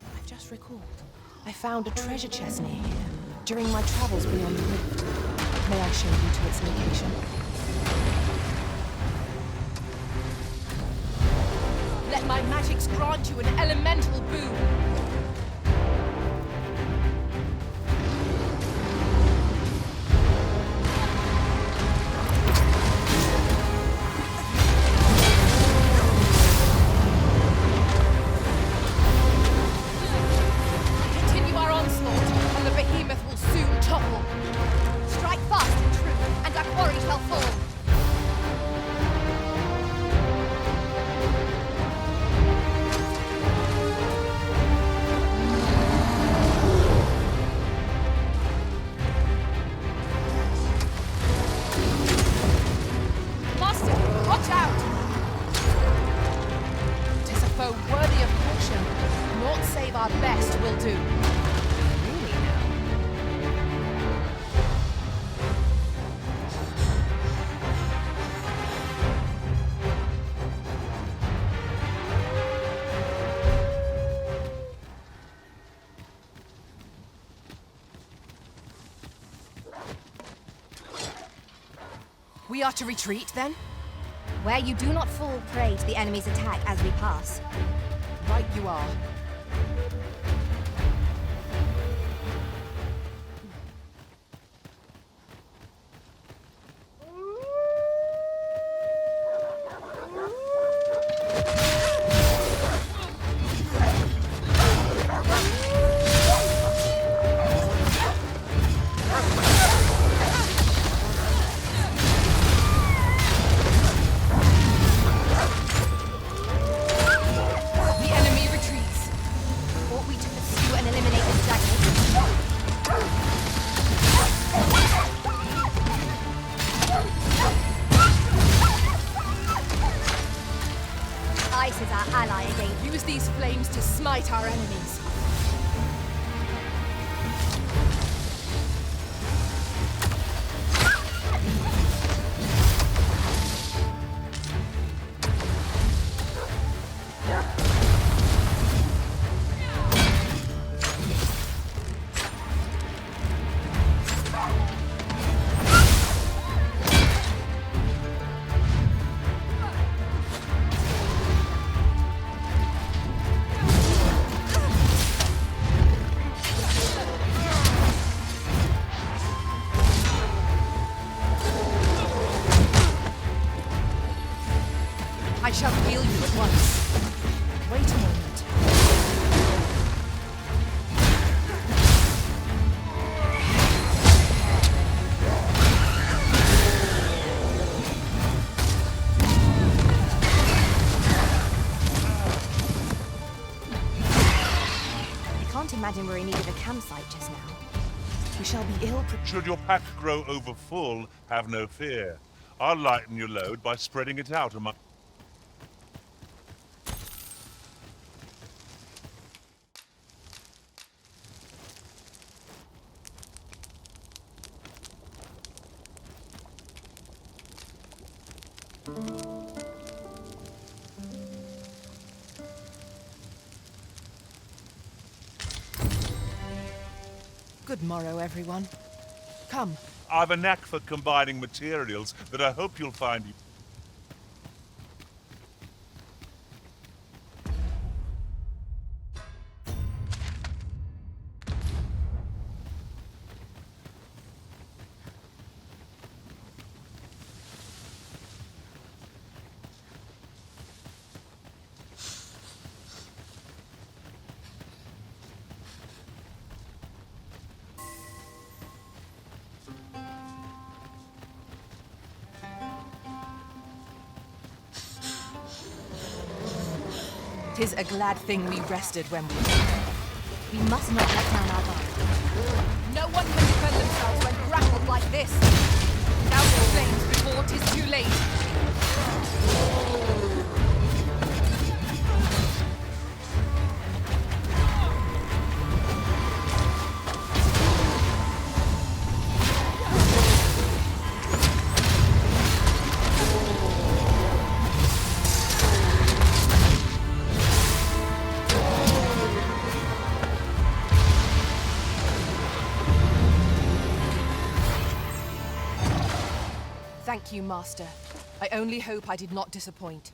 I've just recalled. I found a treasure chest near here during my travels beyond the rift. May I show you to its location? Let my magics grant you an elemental boon. Continue our onslaught, and the behemoth will soon topple. Strike fast and true, and our quarry shall fall. Master, watch out! 'Tis a foe worthy of caution. Naught save our best will do. Really now? We are to retreat, then? Where you do not fall prey to the enemy's attack as we pass. Right you are. Use these flames to smite our enemies. I shall heal you at once. Wait a moment. I can't imagine we're in need of a campsite just now. We shall be ill prepared. Should your pack grow over full, have no fear. I'll lighten your load by spreading it out among... Good morrow, everyone. Come. I've a knack for combining materials that I hope you'll find... Tis a glad thing we rested when we... We must not let down our guard. No one can defend themselves when grappled like this. Douse the flames before 'tis too late. Thank you, Master. I only hope I did not disappoint.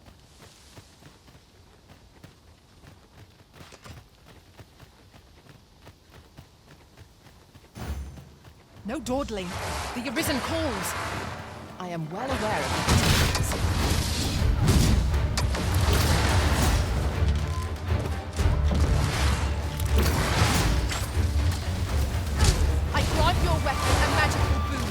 No dawdling. The Arisen calls. I am well aware of it. I grant your weapon a magical boon.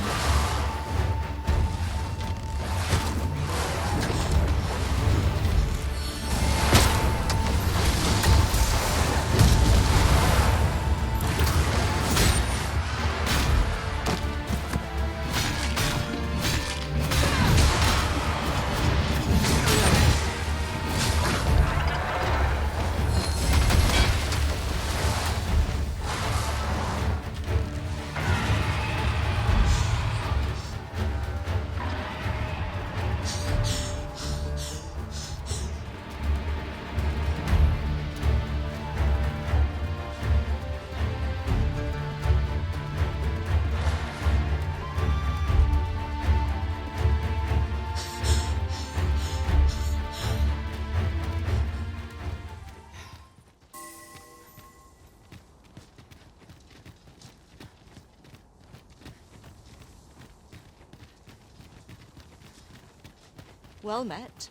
Well met.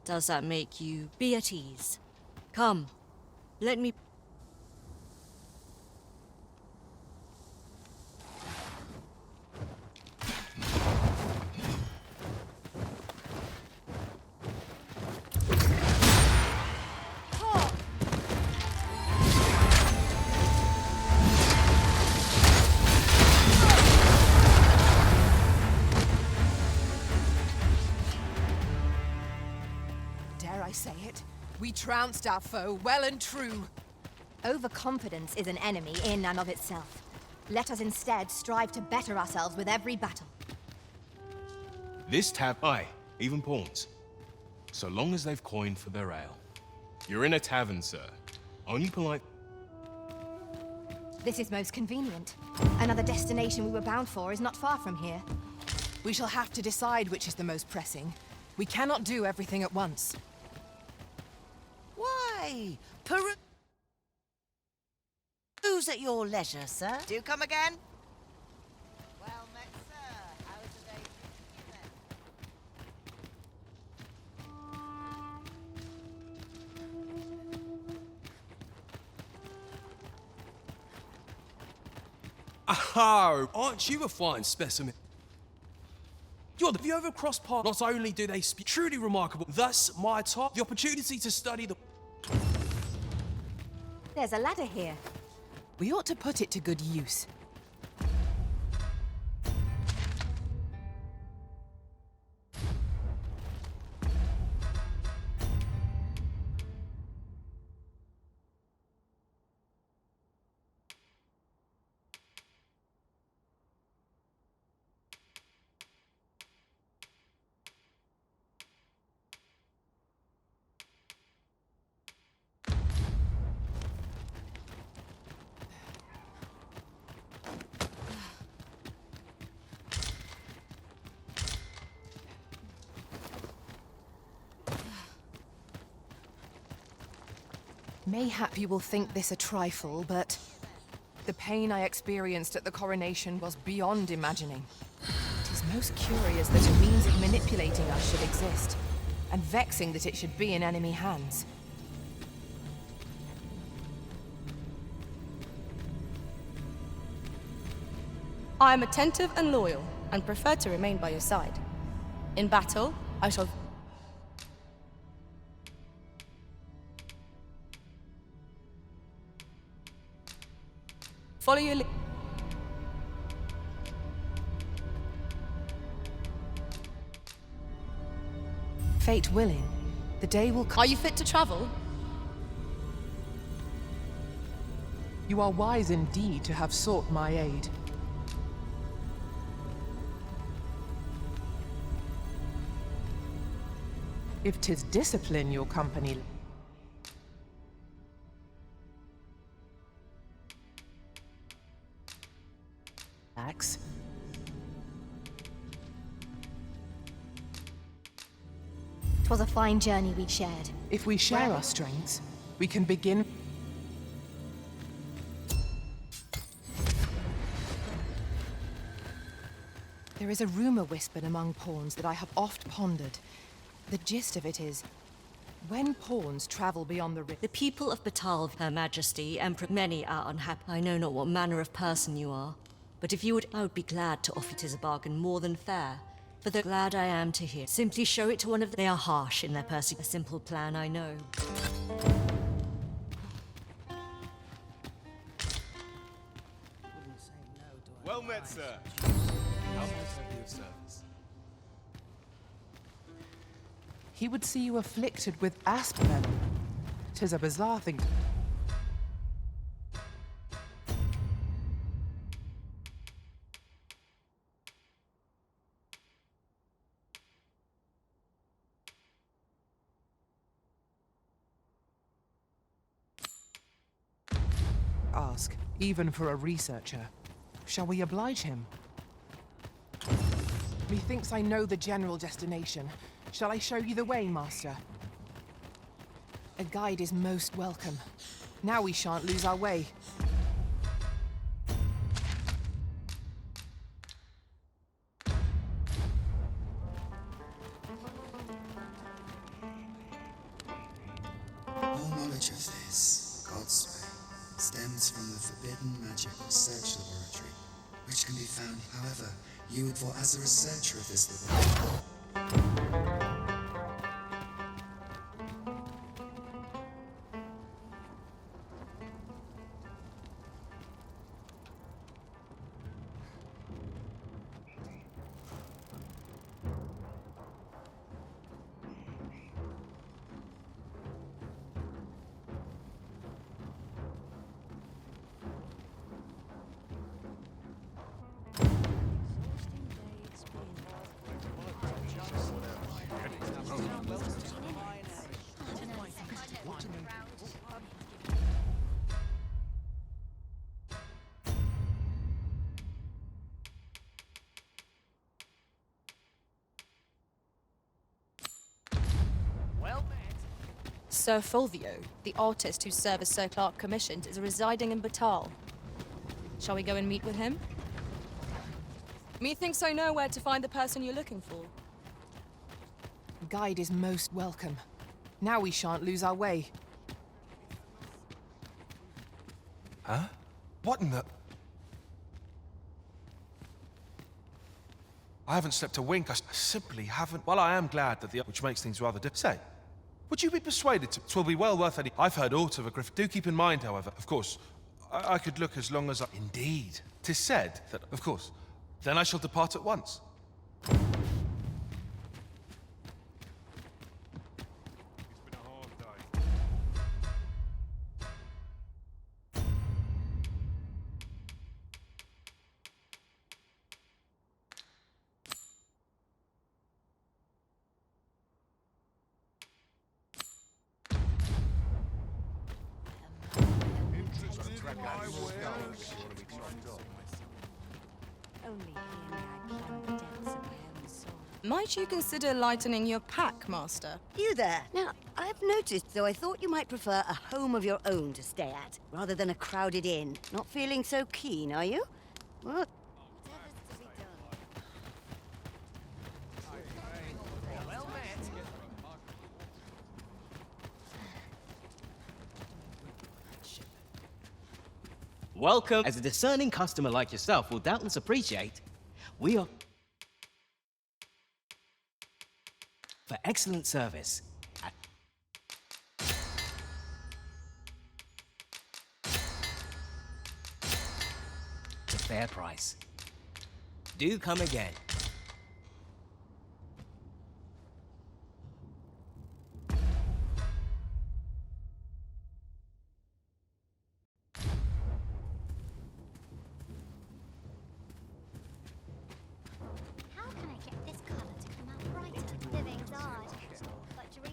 Does that make you be at ease? Come, let me... Dare I say it? We trounced our foe well and true. Overconfidence is an enemy in and of itself. Let us instead strive to better ourselves with every battle. This aye, even pawns. So long as they've coined for their ale. You're in a tavern, sir. Only polite... This is most convenient. Another destination we were bound for is not far from here. We shall have to decide which is the most pressing. We cannot do everything at once. Why? Peruse at your leisure, sir. Do come again? Well met, sir. How's the day treating Oh, aren't you a fine specimen? Have you ever crossed paths? Not only do they speak truly remarkable, thus my top, the opportunity to study the... There's a ladder here. We ought to put it to good use. Mayhap you will think this a trifle, but the pain I experienced at the coronation was beyond imagining. It is most curious that a means of manipulating us should exist, and vexing that it should be in enemy hands. I am attentive and loyal, and prefer to remain by your side. In battle, I shall... follow your lead. Fate willing, the day will come. Are you fit to travel? You are wise indeed to have sought my aid. If 'tis discipline your company... lacks. 'Twas a fine journey we shared. If we share our strengths, we can begin... There is a rumor whispered among pawns that I have oft pondered. The gist of it is, when pawns travel beyond the rift... The people of Batal, Her Majesty, Emperor, many are unhappy. I know not what manner of person you are, but if you would, I would be glad to offer it as a bargain more than fair. For the glad I am to hear. Simply show it to one of them. They are harsh in their persecution. A simple plan, I know. Well met, sir. How may I be of service? He would see you afflicted with asp venom. 'Tis a bizarre thing. Ask, even for a researcher. Shall we oblige him? Methinks I know the general destination. Shall I show you the way, Master? A guide is most welcome. Now we shan't lose our way. knowledge of this, God's way, stems from the forbidden magic research laboratory, which can be found, however, you would for as a researcher of this laboratory. Sir Fulvio, the artist whose service Sir Clark commissioned, is residing in Batal. Shall we go and meet with him? Methinks I know where to find the person you're looking for. Guide is most welcome. Now we shan't lose our way. Huh? What in the... I haven't slept a wink. I simply haven't. Well, I am glad that which makes things rather different. Say, would you be persuaded to... 'Twill be well worth any... I've heard aught of a griffin. Do keep in mind, however, of course, I could look as long as I... Indeed. 'Tis said that, of course, then I shall depart at once. Might you consider lightening your pack, Master? You there. Now, I've noticed, though I thought you might prefer a home of your own to stay at, rather than a crowded inn. Not feeling so keen, are you? Well, Welcome. As a discerning customer like yourself will doubtless appreciate, we are for excellent service at a fair price. Do come again.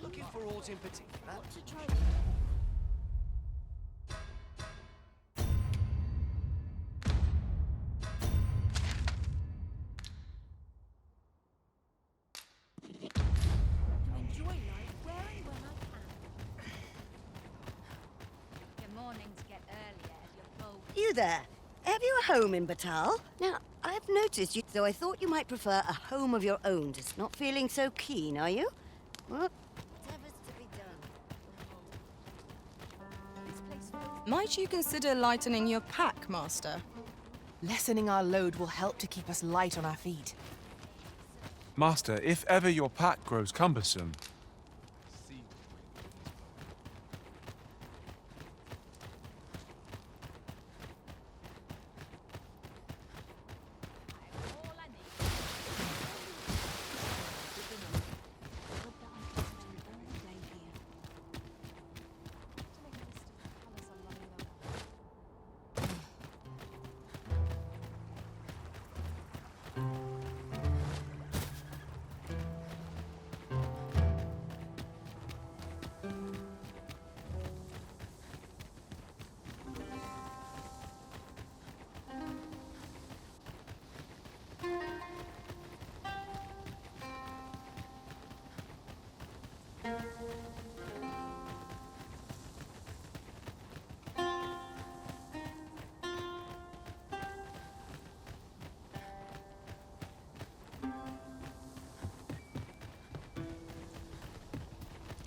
Looking for aught in particular? Enjoy life where and when I can. Your mornings get earlier as you're bold. you there. Have you a home in Batal? Now, I've noticed you, though I thought you might prefer a home of your own. Just not feeling so keen, are you? Well, whatever's to be done. Might you consider lightening your pack, Master? Lessening our load will help to keep us light on our feet. Master, if ever your pack grows cumbersome...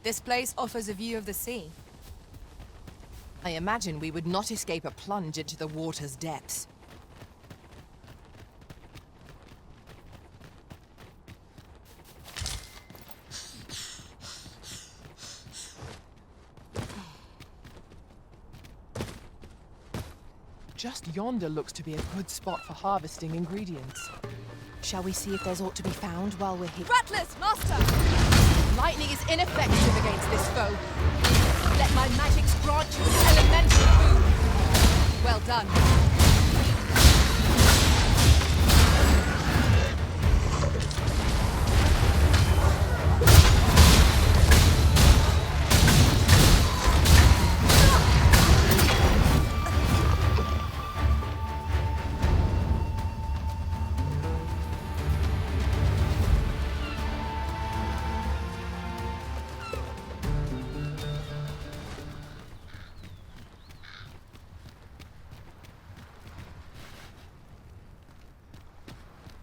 This place offers a view of the sea. I imagine we would not escape a plunge into the water's depths. Just yonder looks to be a good spot for harvesting ingredients. Shall we see if there's aught to be found while we're here? Ratless, master! Lightning is ineffective against this foe. Let my magics grant you an elemental boon. Well done.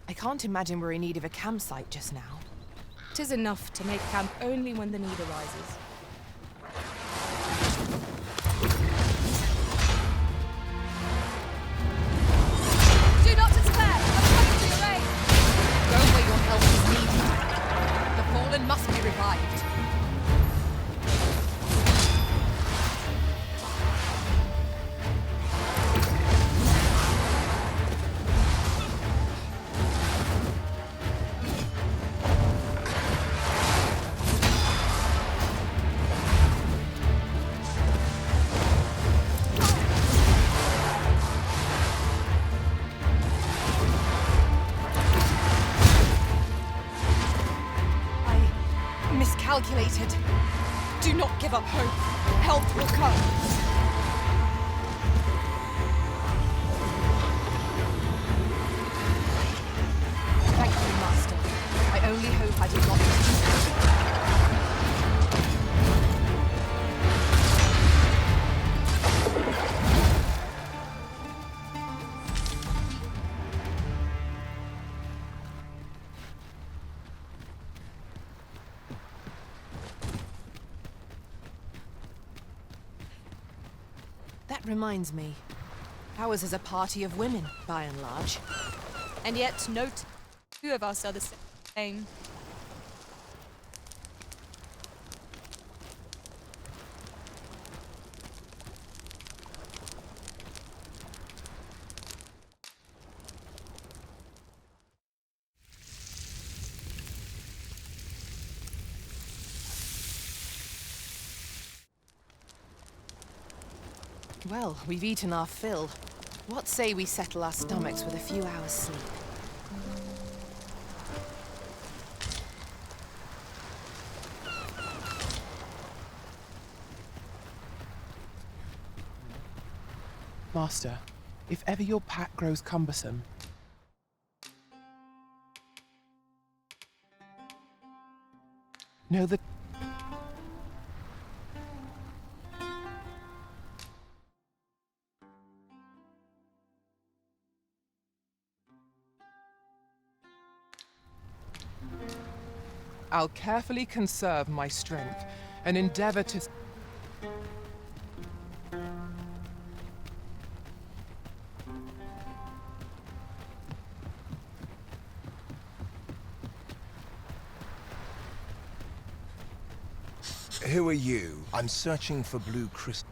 I can't imagine we're in need of a campsite just now. 'Tis enough to make camp only when the need arises. Do not despair! I'm coming to your aid! Go where your help is needed. The fallen must be revived. Miscalculated. Do not give up hope. Help will come. Thank you, Master. I only hope I did not. That reminds me. Ours is a party of women, by and large. And yet, note, two of us are the same. Well, we've eaten our fill. What say we settle our stomachs with a few hours' sleep? Master, if ever your pack grows cumbersome, know that I'll carefully conserve my strength and endeavor to... Who are you? I'm searching for blue crystal.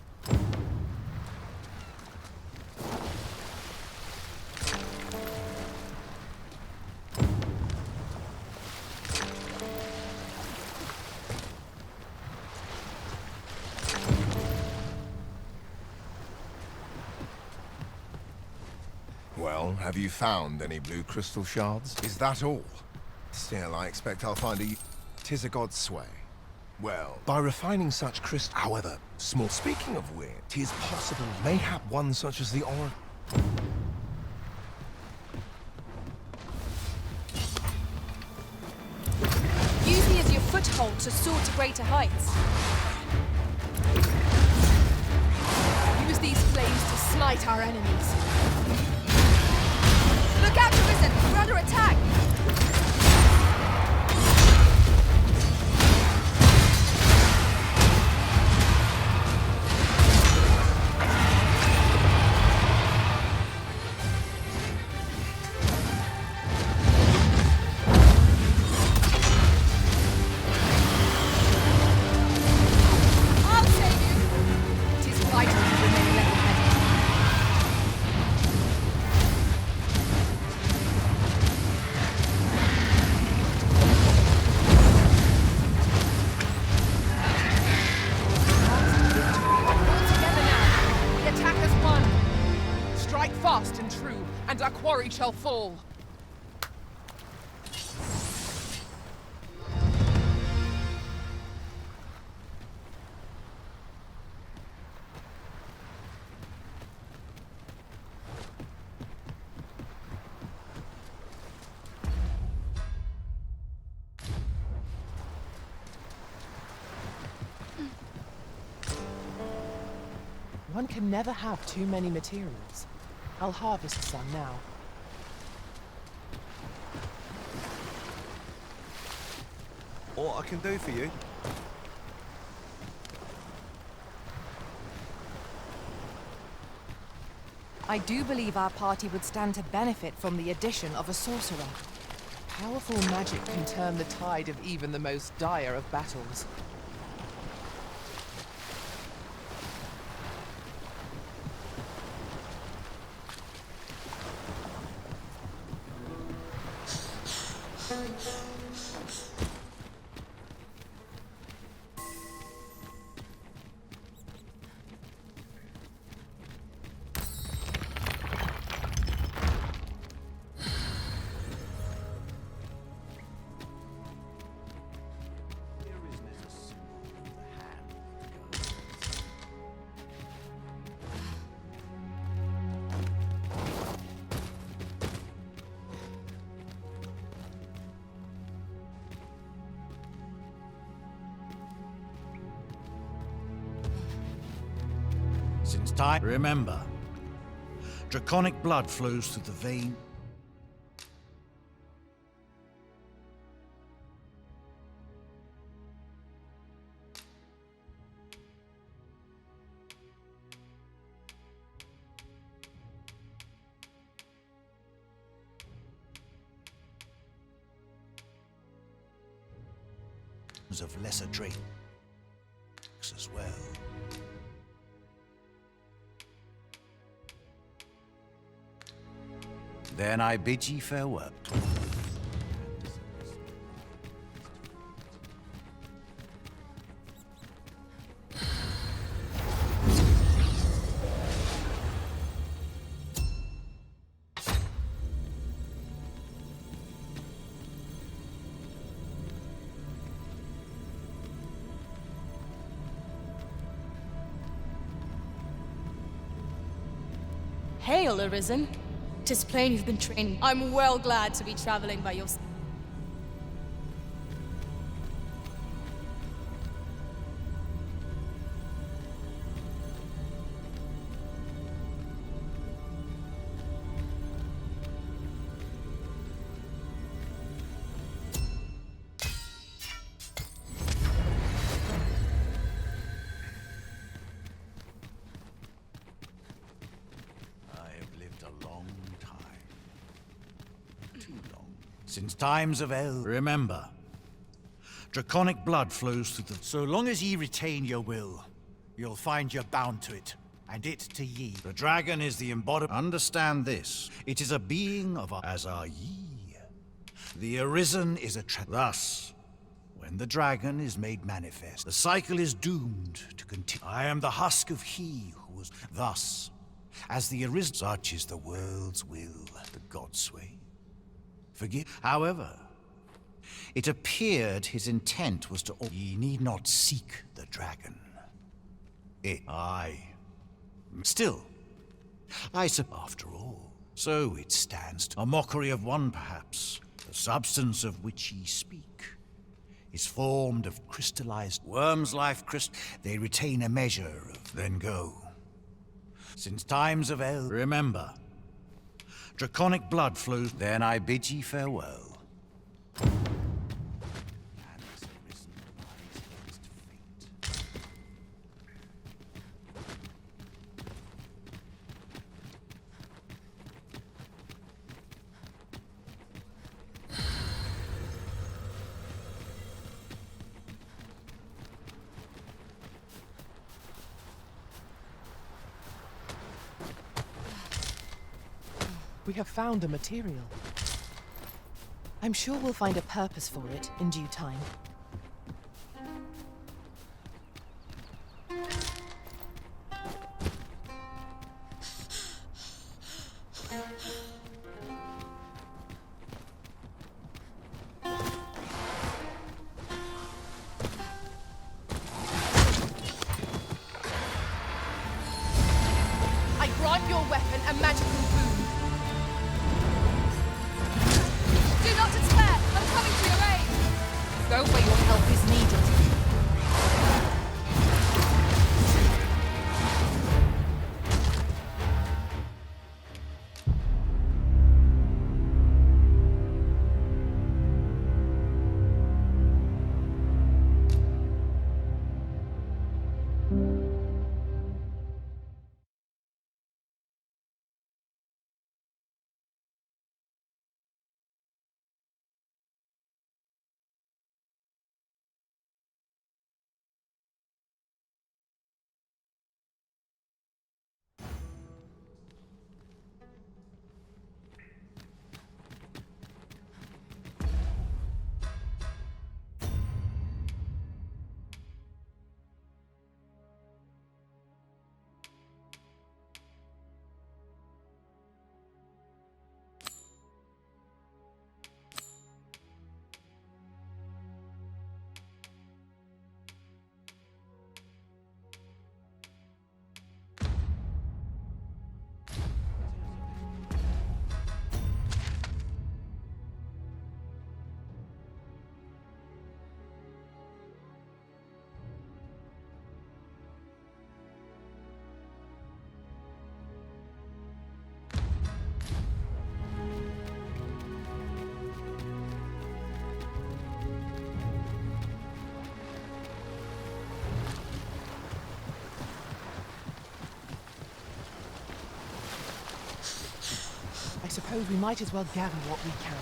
Well, have you found any blue crystal shards? Is that all? Still, I expect I'll find a... 'Tis a god's sway. Well, by refining such crystal, however small. Speaking of which, 'tis possible mayhap one such as the Oracle. Use me as your foothold to soar to greater heights. Use these flames to smite our enemies. Look out, Risen! We're under attack! and our quarry shall fall. One can never have too many materials. I'll harvest some now. What I can do for you? I do believe our party would stand to benefit from the addition of a sorcerer. Powerful magic can turn the tide of even the most dire of battles. Since time, remember, draconic blood flows through the vein. Of lesser drinks as well. Then I bid ye farewell. Hail, Arisen. 'Tis plain you've been training. I'm well glad to be traveling by your side. Since times of El, remember, draconic blood flows through the... So long as ye retain your will, you'll find you're bound to it, and it to ye. The dragon is the embodiment... Understand this. It is a being of... As are ye. The Arisen is a... Thus, when the dragon is made manifest, the cycle is doomed to continue. I am the husk of he who was... Thus, as the Arisen... Such is the world's will, the gods sway. Forgive. However, it appeared his intent was to... Ye need not seek the dragon. Still, I suppose, after all, so it stands a mockery of one, perhaps. The substance of which ye speak is formed of crystallized worms' life they retain a measure of... Then go. Since times of El, remember, draconic blood flows. Then I bid ye farewell. We have found a material. I'm sure we'll find a purpose for it in due time. grant your weapon a magical boon. Do not despair! I'm coming to your aid! Go where your help is needed. I suppose we might as well gather what we can.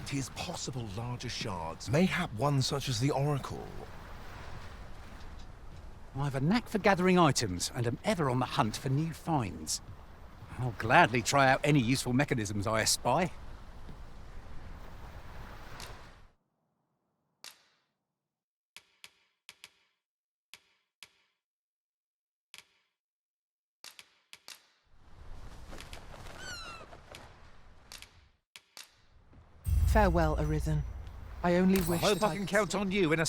It is possible larger shards, mayhap one such as the Oracle. I've a knack for gathering items and am ever on the hunt for new finds. I'll gladly try out any useful mechanisms I espy. Farewell, Arisen. I only wish I hope that I can count on you in a...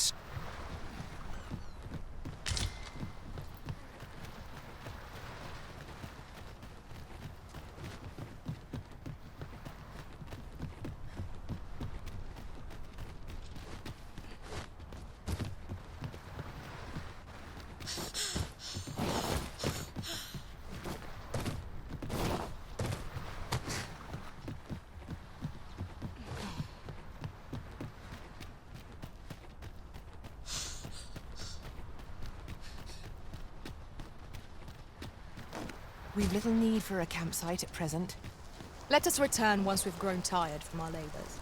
We've little need for a campsite at present. Let us return once we've grown tired from our labors.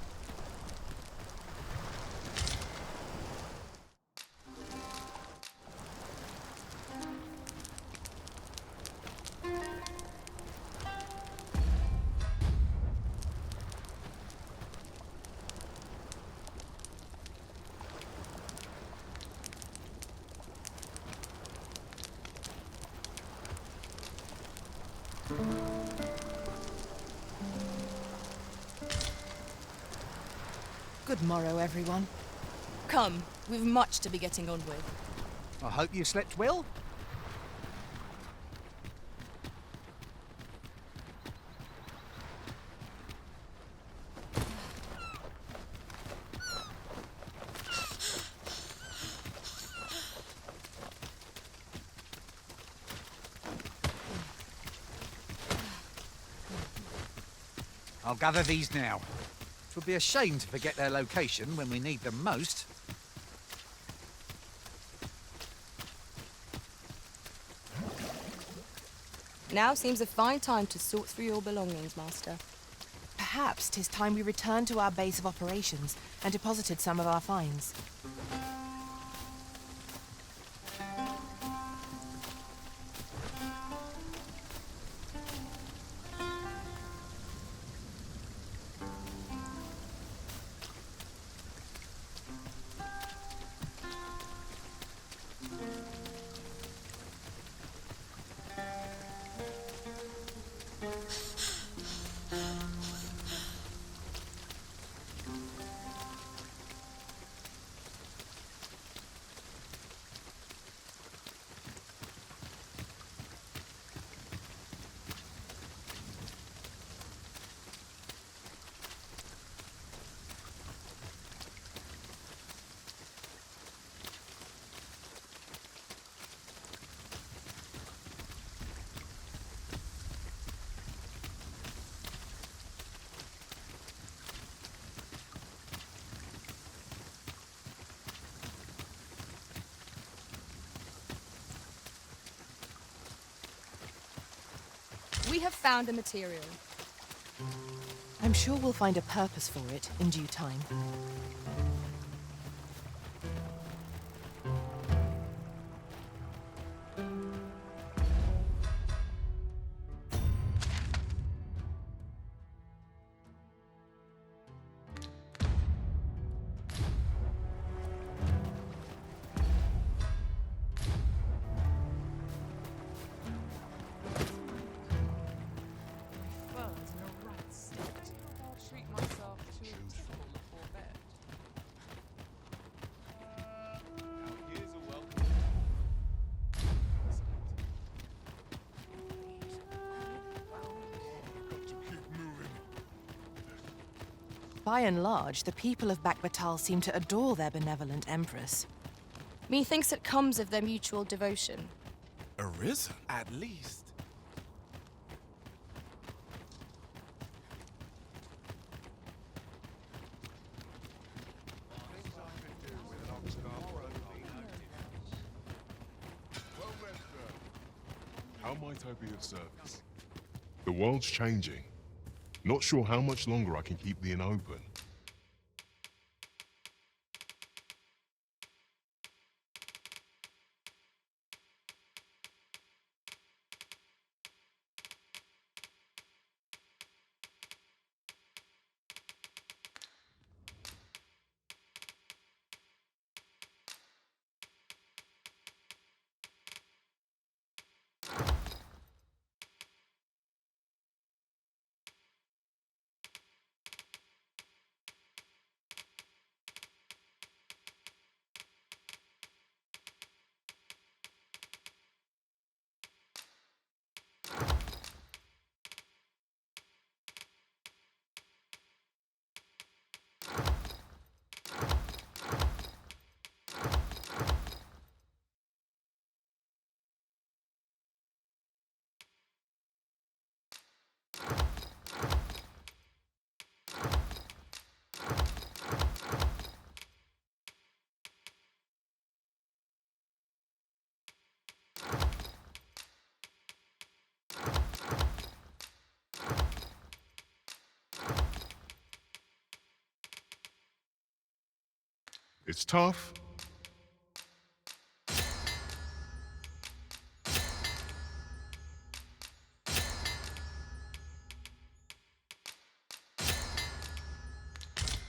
Good morrow, everyone. Come, we've much to be getting on with. I hope you slept well. I'll gather these now. It would be a shame to forget their location when we need them most. Now seems a fine time to sort through your belongings, Master. Perhaps 'tis time we returned to our base of operations and deposited some of our finds. We have found a material. I'm sure we'll find a purpose for it in due time. By and large, the people of Bakbatal seem to adore their benevolent empress. Methinks it comes of their mutual devotion. Arisen, at least. How might I be of service? The world's changing. Not sure how much longer I can keep the inn open. It's tough.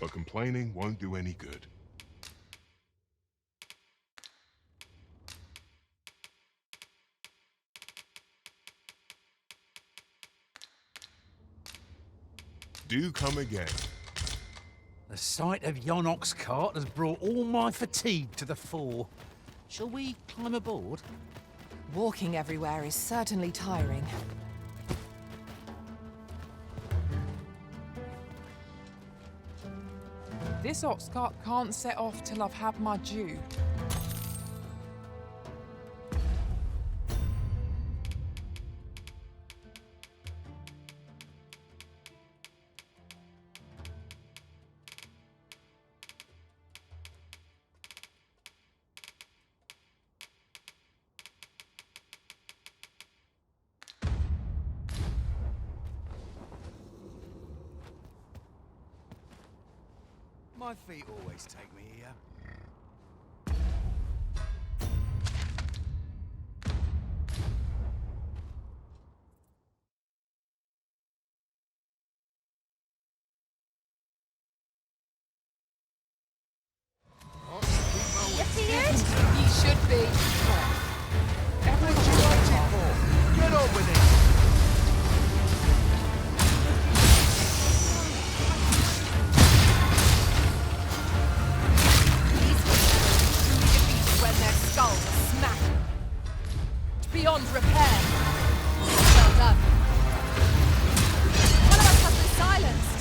But complaining won't do any good. Do come again. The sight of Yonok's cart has brought all my fatigue to the fore. Shall we climb aboard? Walking everywhere is certainly tiring. This ox cart can't set off till I've had my due. My feet always take me here. Defeated? He should be. Everyone's waiting for. Get on with it! When their skulls are smashed beyond repair. Well done. One of us has been silenced.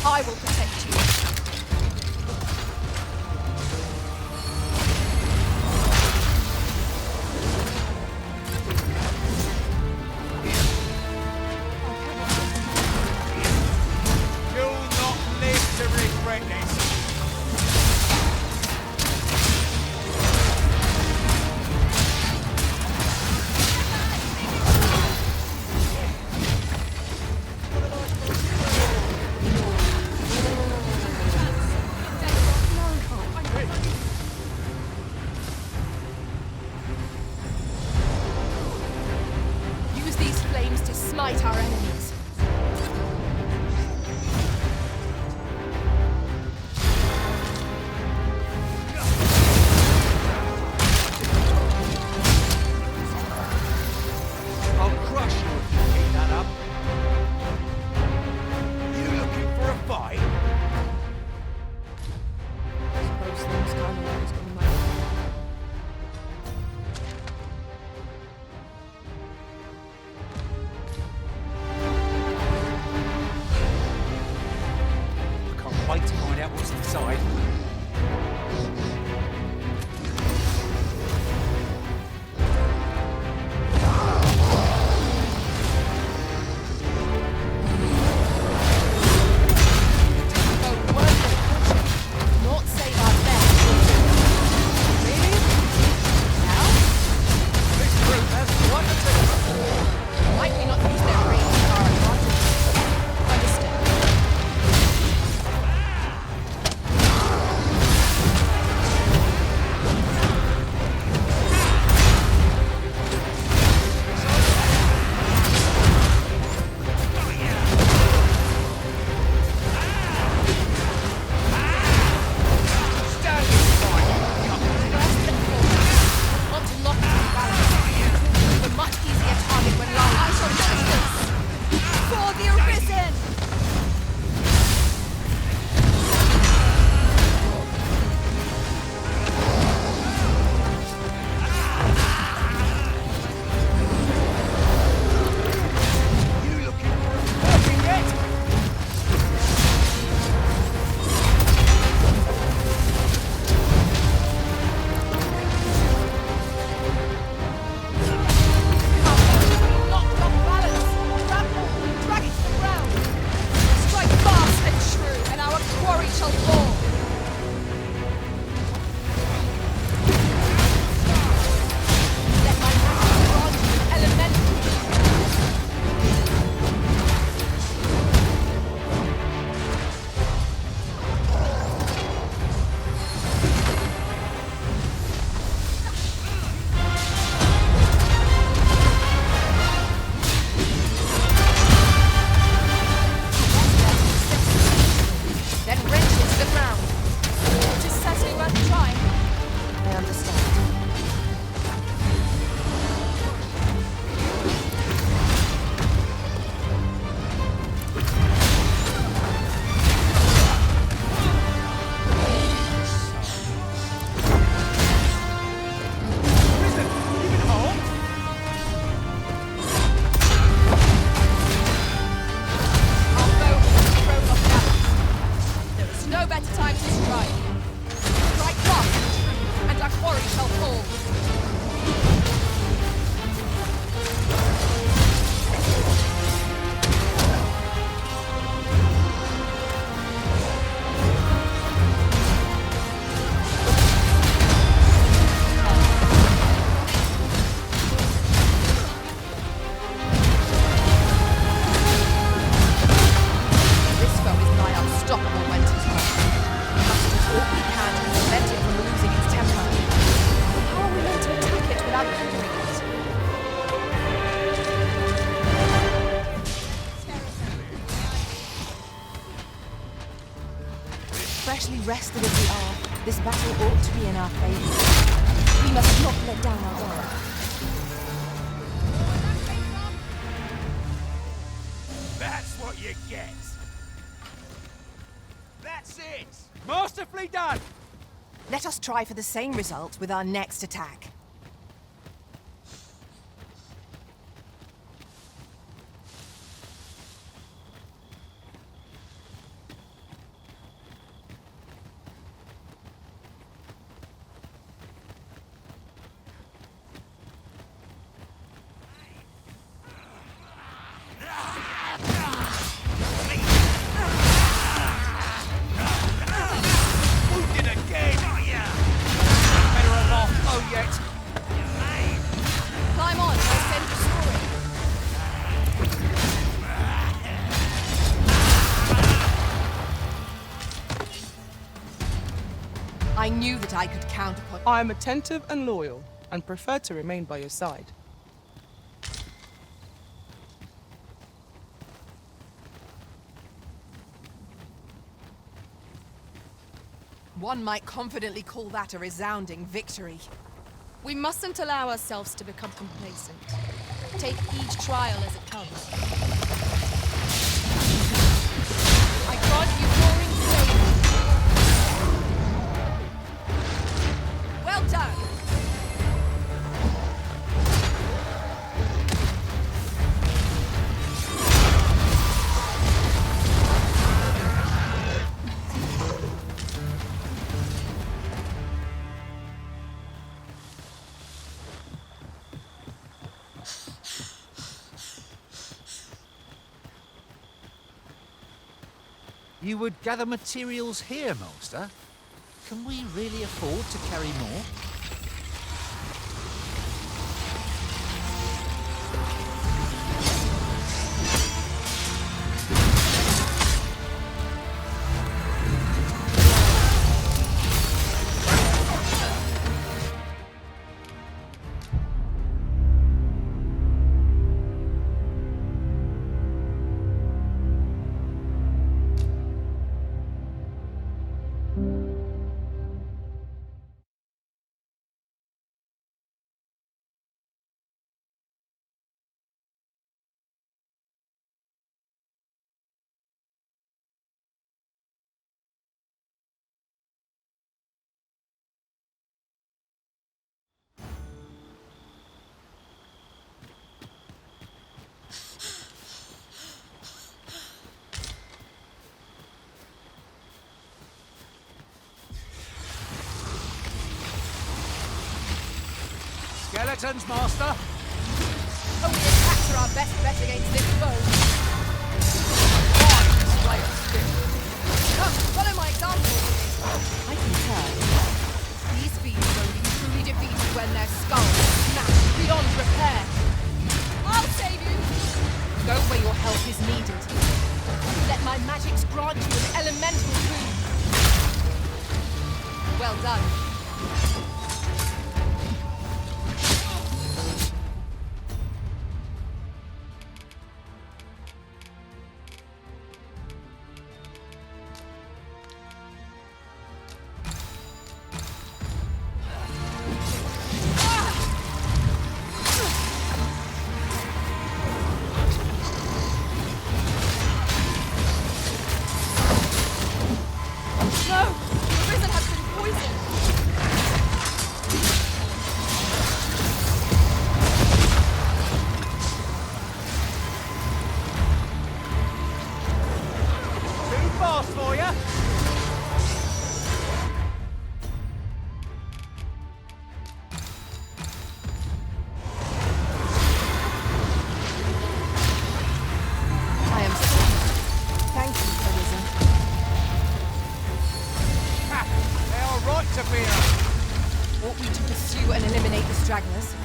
I will protect you. You'll not live to regret this. Use these flames to smite our enemies. I'll crush you if you keep that up. You looking for a fight? Suppose things kind of always go my way. rested as we are, this battle ought to be in our favor. We must not let down our guard. That's what you get. That's it. Masterfully done. Let us try for the same result with our next attack. Climb on, I'll send you soaring. I knew that I could count upon... I am attentive and loyal, and prefer to remain by your side. One might confidently call that a resounding victory. We mustn't allow ourselves to become complacent. Take each trial as it comes. I grant you roaring fame. Well done! You would gather materials here, Master? Can we really afford to carry more? Skeletons, Master! Only attacks are our best bet against this foe. Come, follow my example. I concur. These fiends will be truly defeated when their skulls are smashed beyond repair. I'll save you! Go where your help is needed. Let my magics grant you an elemental boon. Well done. Ought we to pursue and eliminate the stragglers?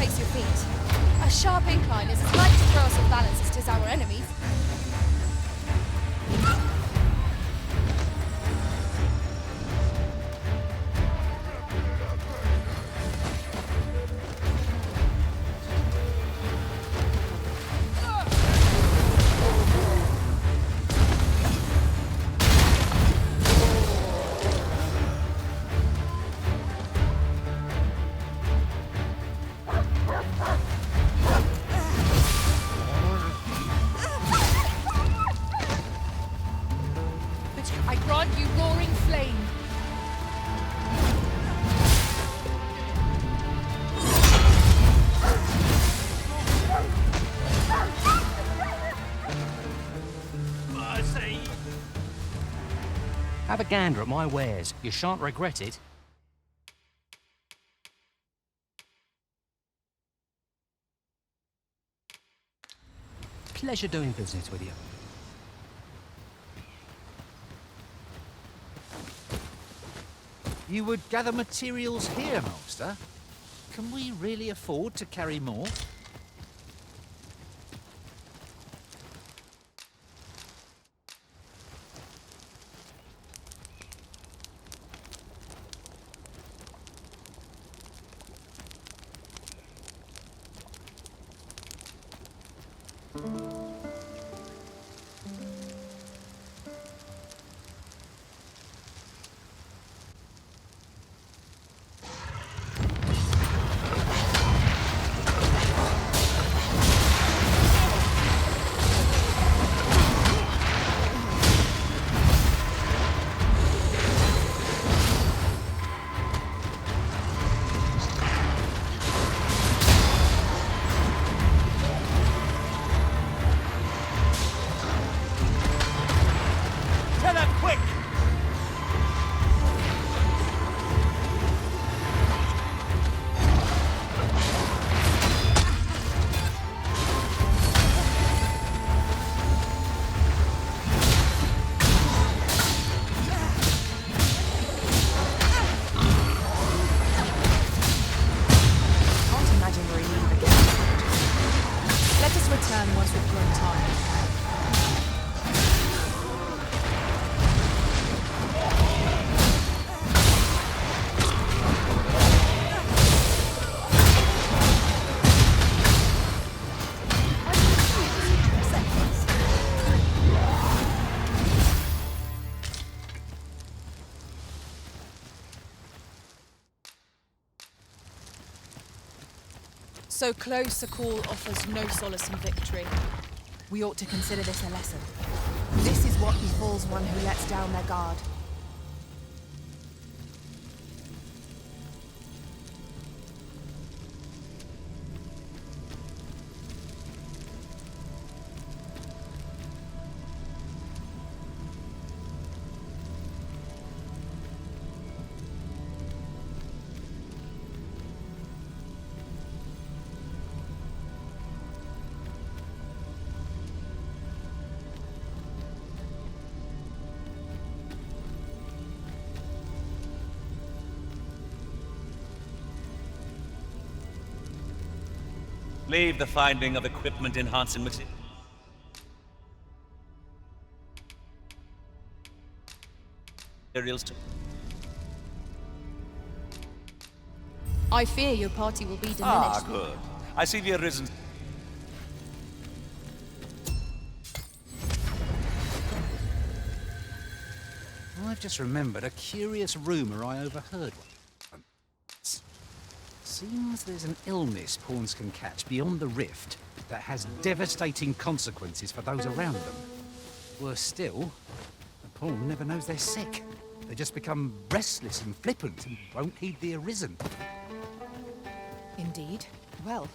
place your feet. A sharp incline is as like to throw us off balance as 'tis our enemies. I grant you roaring flame. Mercy! Have a gander at my wares. You shan't regret it. Pleasure doing business with you. You would gather materials here, Master? Can we really afford to carry more? So close a call offers no solace in victory. We ought to consider this a lesson. This is what befalls one who lets down their guard. Leave the finding of equipment enhancing materials to... I fear your party will be diminished. Ah, good. I see the arisen... I've just remembered a curious rumour I overheard once. Seems there's an illness pawns can catch beyond the rift that has devastating consequences for those around them. Worse still, the pawn never knows they're sick. They just become restless and flippant and won't heed the arisen. Indeed. Well,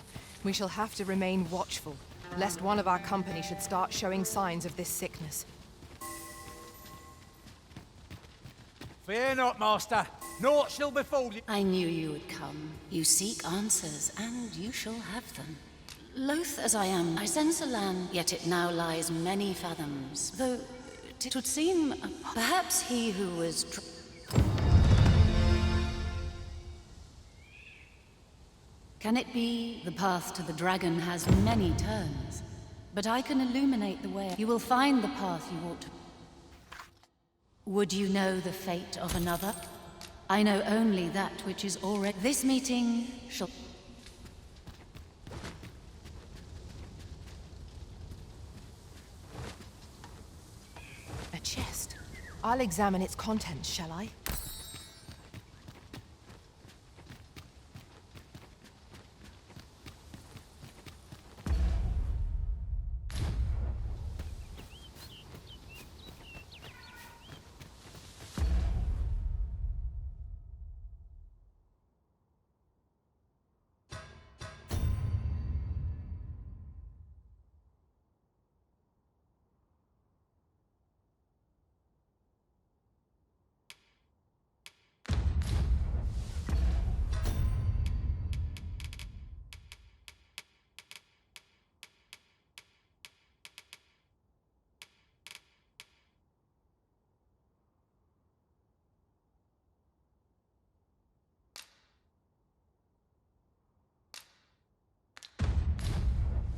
we shall have to remain watchful, lest one of our company should start showing signs of this sickness. Fear not, Master. Naught shall befall you. I knew you would come. You seek answers, and you shall have them. Loath as I am, I sense a land, yet it now lies many fathoms. Though, it would seem, perhaps he who was... Can it be the path to the dragon has many turns? But I can illuminate the way. You will find the path you ought to. Would you know the fate of another? I know only that which is already. This meeting shall. A chest. I'll examine its contents, shall I?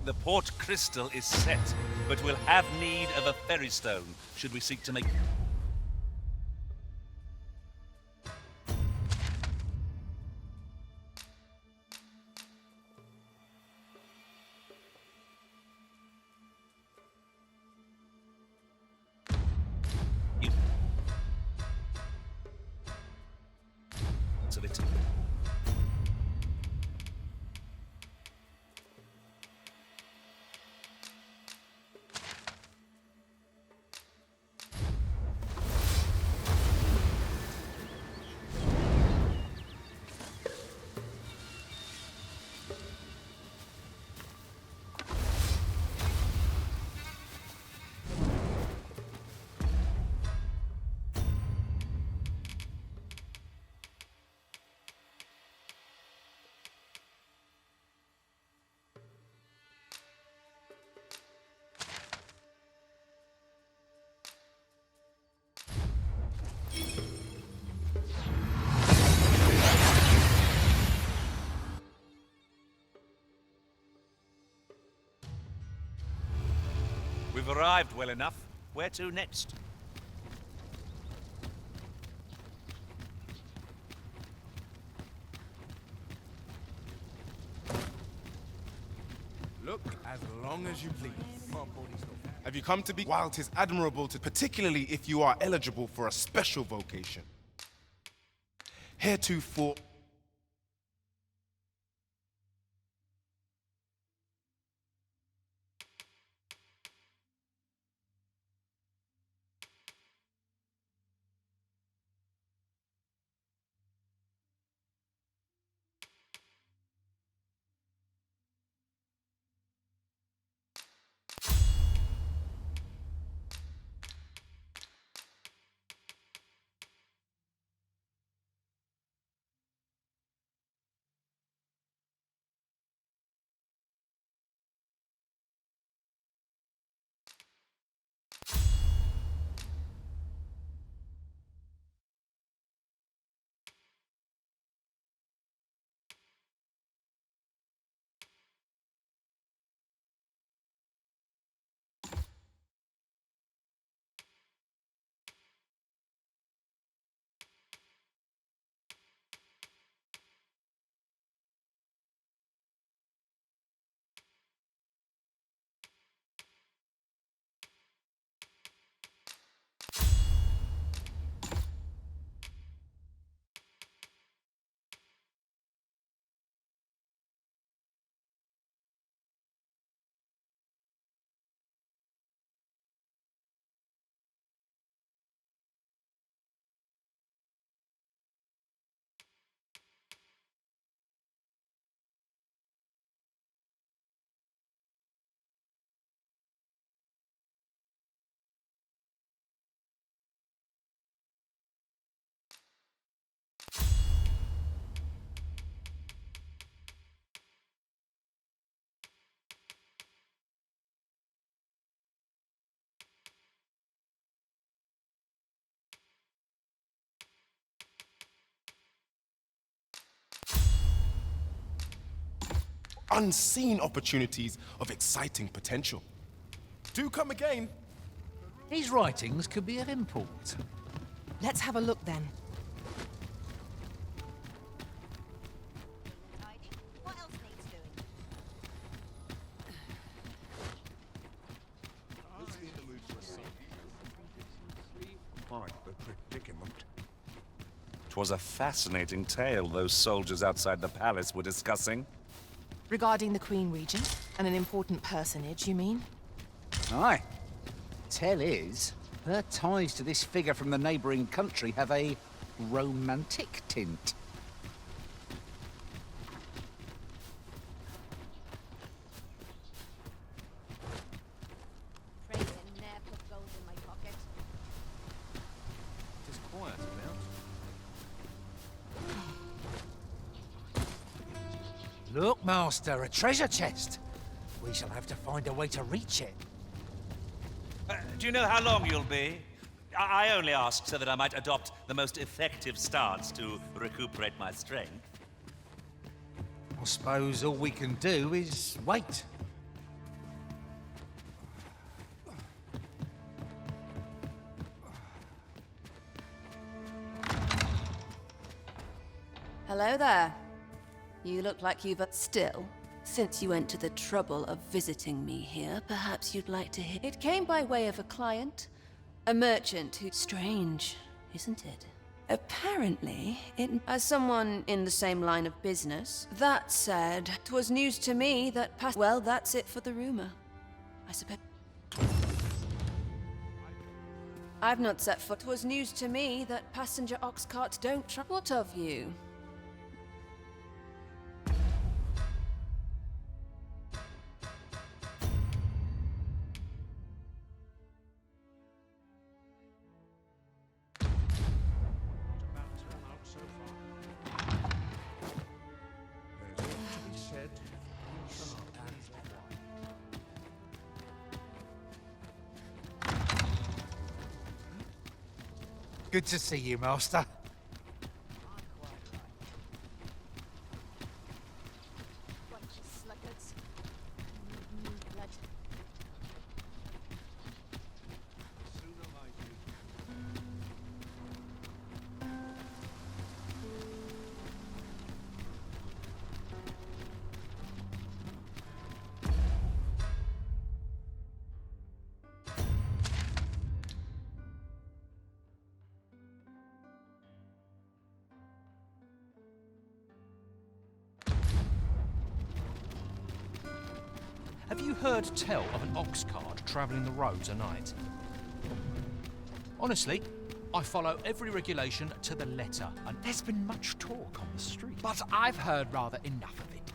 The port crystal is set, but we'll have need of a ferry stone should we seek to make... utility. We've arrived well enough. Where to next? Look as long as you please. Have you come to be? While 'tis admirable to, particularly if you are eligible for a special vocation. Heretofore. unseen opportunities of exciting potential. Do come again. His writings could be of import. Let's have a look then. What else needs doing? Quite the predicament. 'Twas a fascinating tale those soldiers outside the palace were discussing. Regarding the Queen Regent and an important personage, you mean? Aye. Tell is, her ties to this figure from the neighbouring country have a romantic tint. Pray you ne'er put gold in my pocket. It is quiet about. Look, Master, a treasure chest. We shall have to find a way to reach it. Do you know how long you'll be? I only ask so that I might adopt the most effective stance to recuperate my strength. I suppose all we can do is wait. Hello there. You look like you've... Still, since you went to the trouble of visiting me here, perhaps you'd like to hear... It came by way of a client. A merchant who... Strange, isn't it? Apparently, as someone in the same line of business, that said, 'twas news to me that well, that's it for the rumor. I suppose... I've not set foot. 'Twas news to me that passenger ox carts don't What of you? Good to see you, Master. Have you heard tell of an ox cart travelling the roads at night? Honestly, I follow every regulation to the letter, and There's been much talk on the street, but I've heard rather enough of it.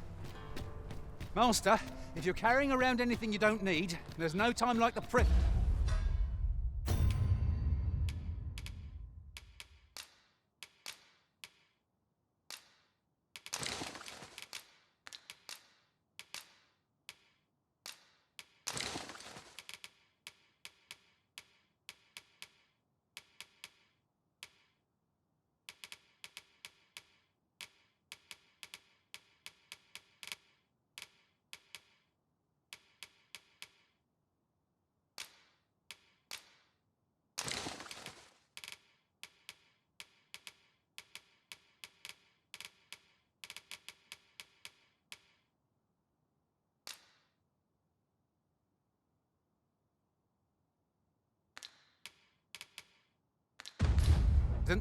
Master, if you're carrying around anything you don't need, there's no time like the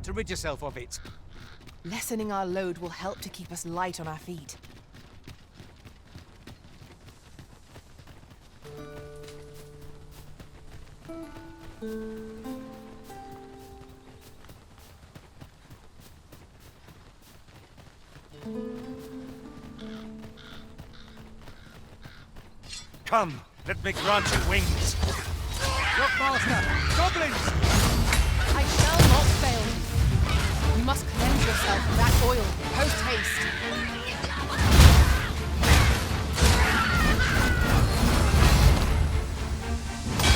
to rid yourself of it. Lessening our load will help to keep us light on our feet. Come, let me grant you wings. Look, Master! Goblins! I shall not fail you. You must cleanse yourself of that oil, post haste.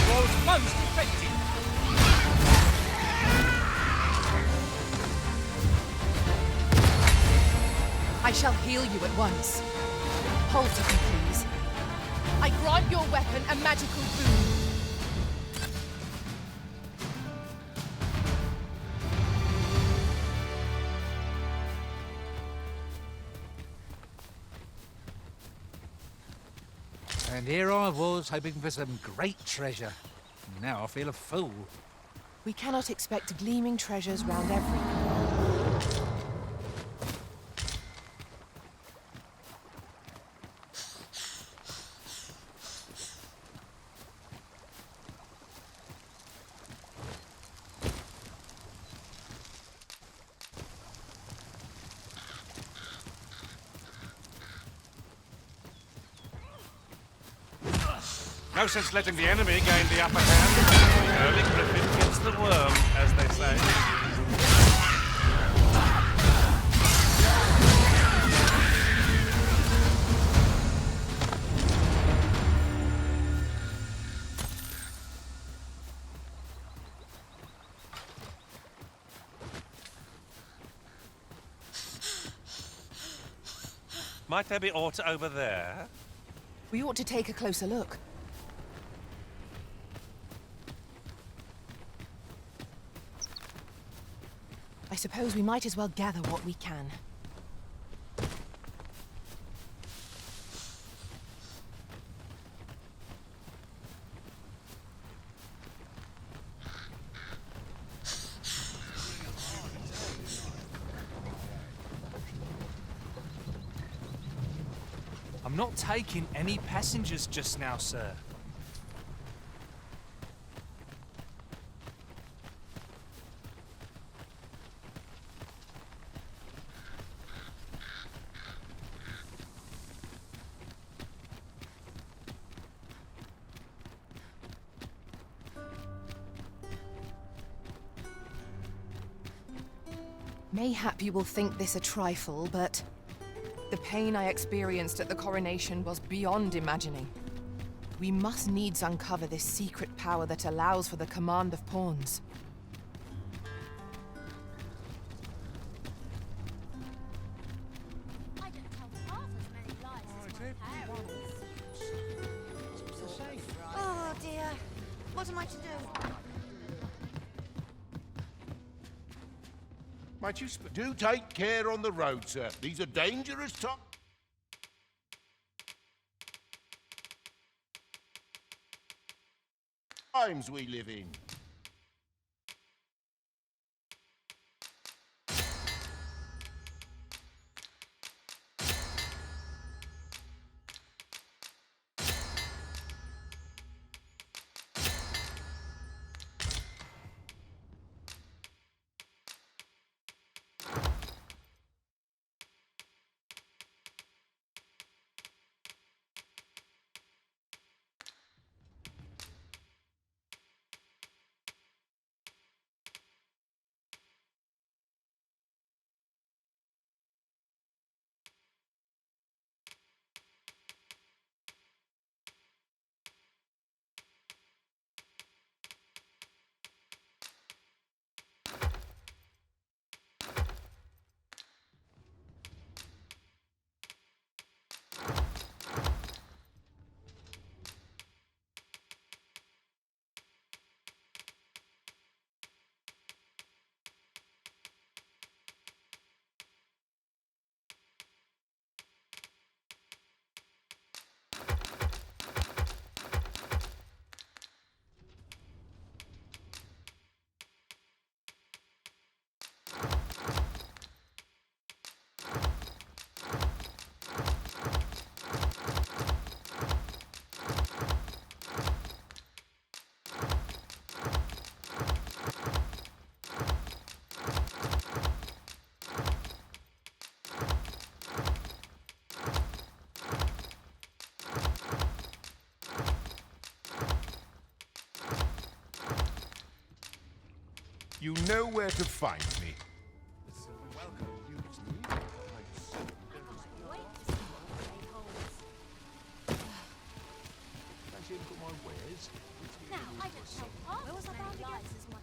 Walls closed, defended. I shall heal you at once. halt, if you please. I grant your weapon a magical boon. And here I was, hoping for some great treasure. Now I feel a fool. We cannot expect gleaming treasures round every corner. No sense letting the enemy gain the upper hand. Early Griffin gets the worm, as they say. Might there be aught over there? We ought to take a closer look. I suppose we might as well gather what we can. I'm not taking any passengers just now, sir. Mayhap you will think this a trifle, but the pain I experienced at the coronation was beyond imagining. We must needs uncover this secret power that allows for the command of pawns. Oh dear. What am I to do? Might you do take care on the road, sir. These are dangerous times we live in. You know where to find me.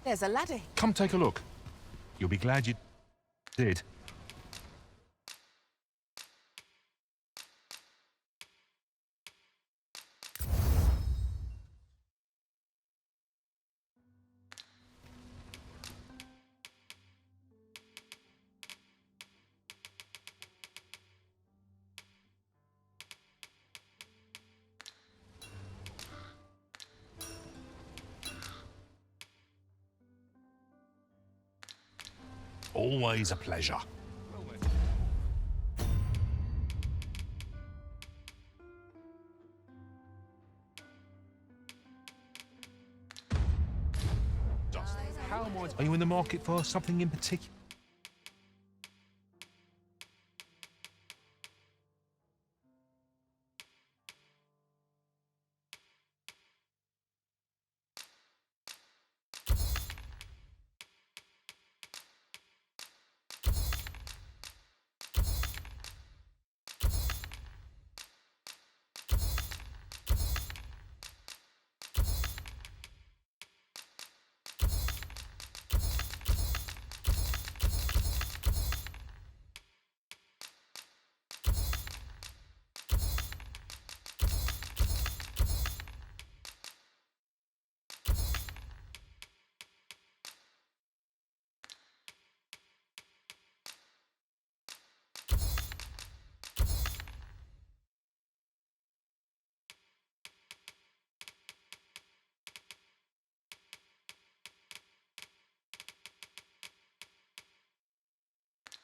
There's a ladder. Come take a look. You'll be glad you did. Always a pleasure. How am I... Are you in the market for something in particular?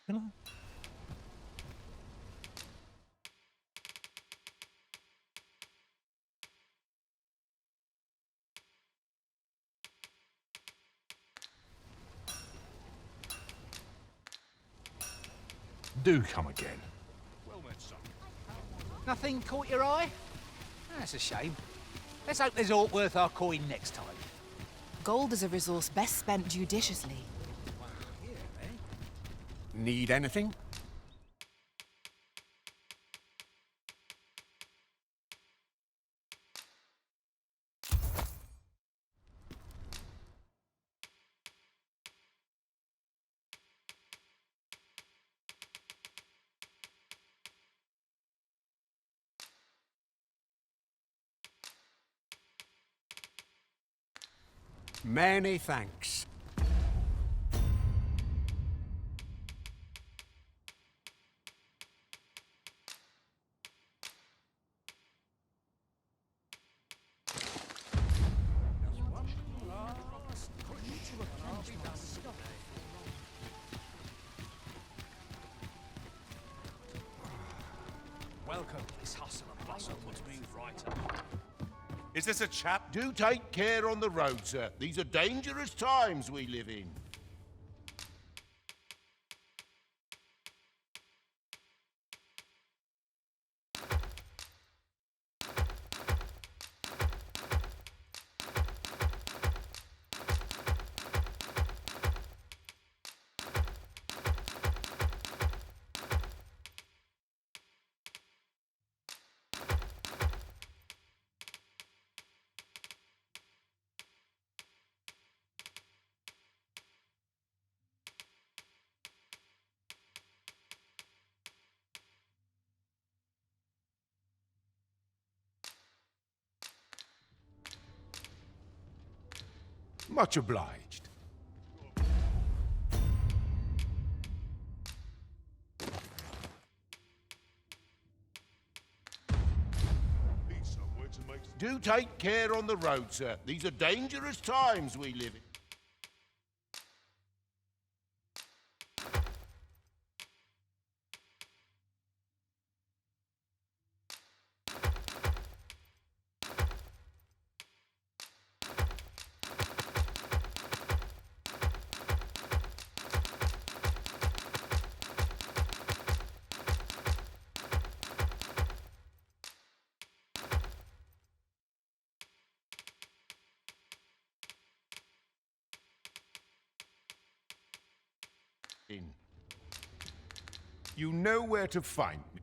Can I? Do come again. Nothing caught your eye? That's a shame. Let's hope there's aught worth our coin next time. Gold is a resource best spent judiciously. Need anything? Many thanks. Welcome. This hustle and bustle puts me right up. Is this a chap? Do take care on the road, sir. These are dangerous times we live in. Much obliged. Do take care on the road, sir. These are dangerous times we live in. You know where to find me.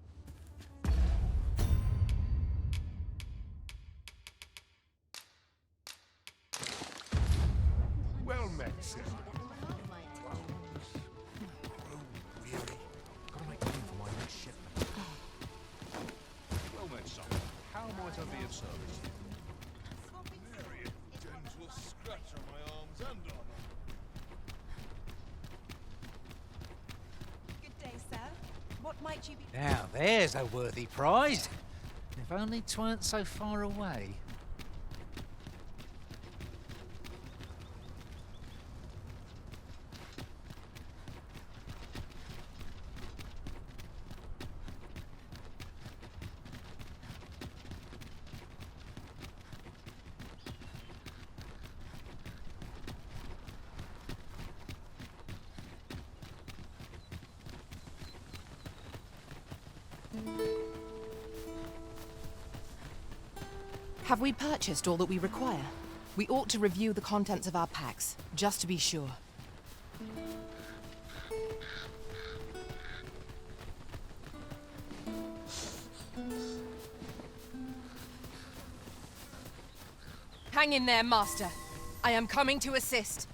Well met, sir. Gotta make room for my next shipment. Well met, son. How might I be of service? Gentle scratch on my arms and armor. Good day, sir. What might you be... Now there's a worthy prize. If only 'tweren't so far away. Have we purchased all that we require? We ought to review the contents of our packs, just to be sure. Hang in there, Master. I am coming to assist.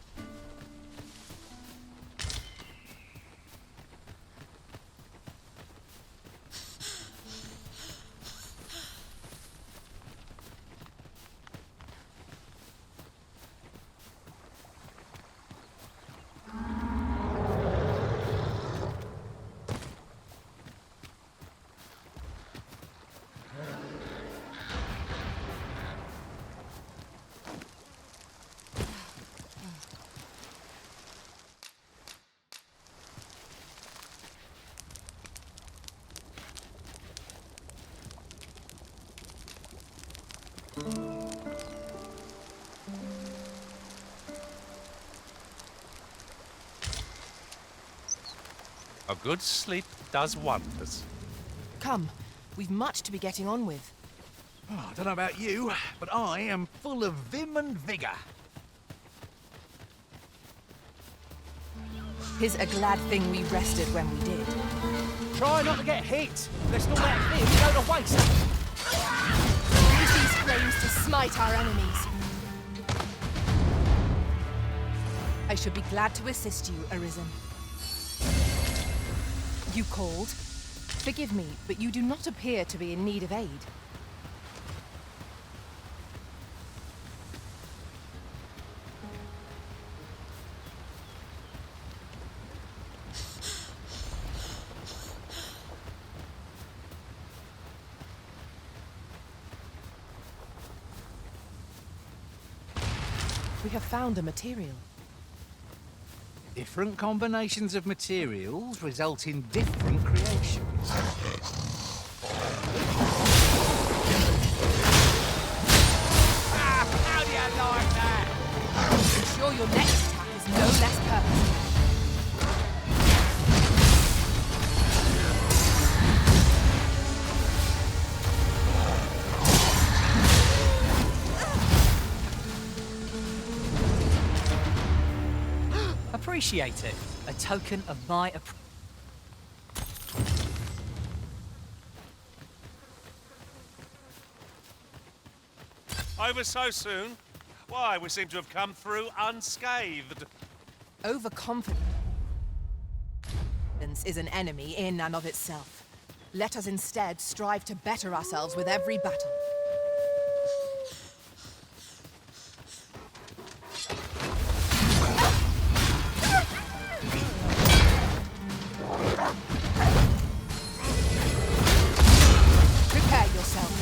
A good sleep does wonders. Come, we've much to be getting on with. Oh, I don't know about you, but I am full of vim and vigour. 'Tis a glad thing we rested when we did. Try not to get hit. Let's not let him go to waste. Use these flames to smite our enemies. I should be glad to assist you, Arisen. You called? Forgive me, but you do not appear to be in need of aid. We have found a material. Different combinations of materials result in different creations. How do you like that? I'm sure your next attack is no less purposeful. Appreciate it. A token of my Over so soon? Why, we seem to have come through unscathed. Overconfidence is an enemy in and of itself. Let us instead strive to better ourselves with every battle. Prepare yourself.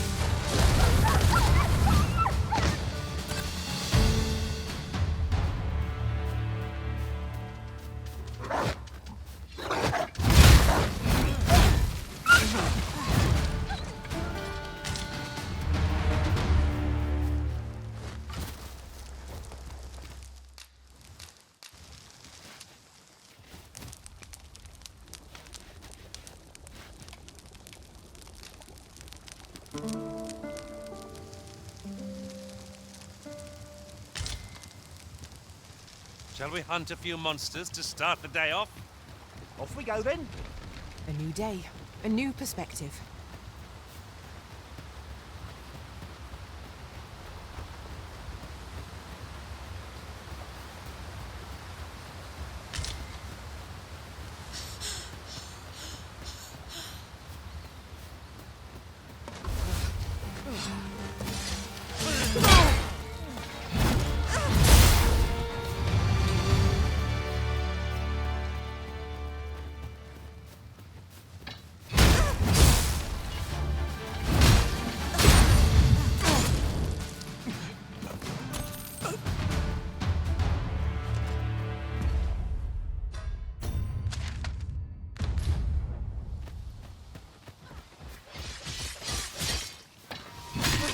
Shall we hunt a few monsters to start the day off? Off we go then. A new day, a new perspective.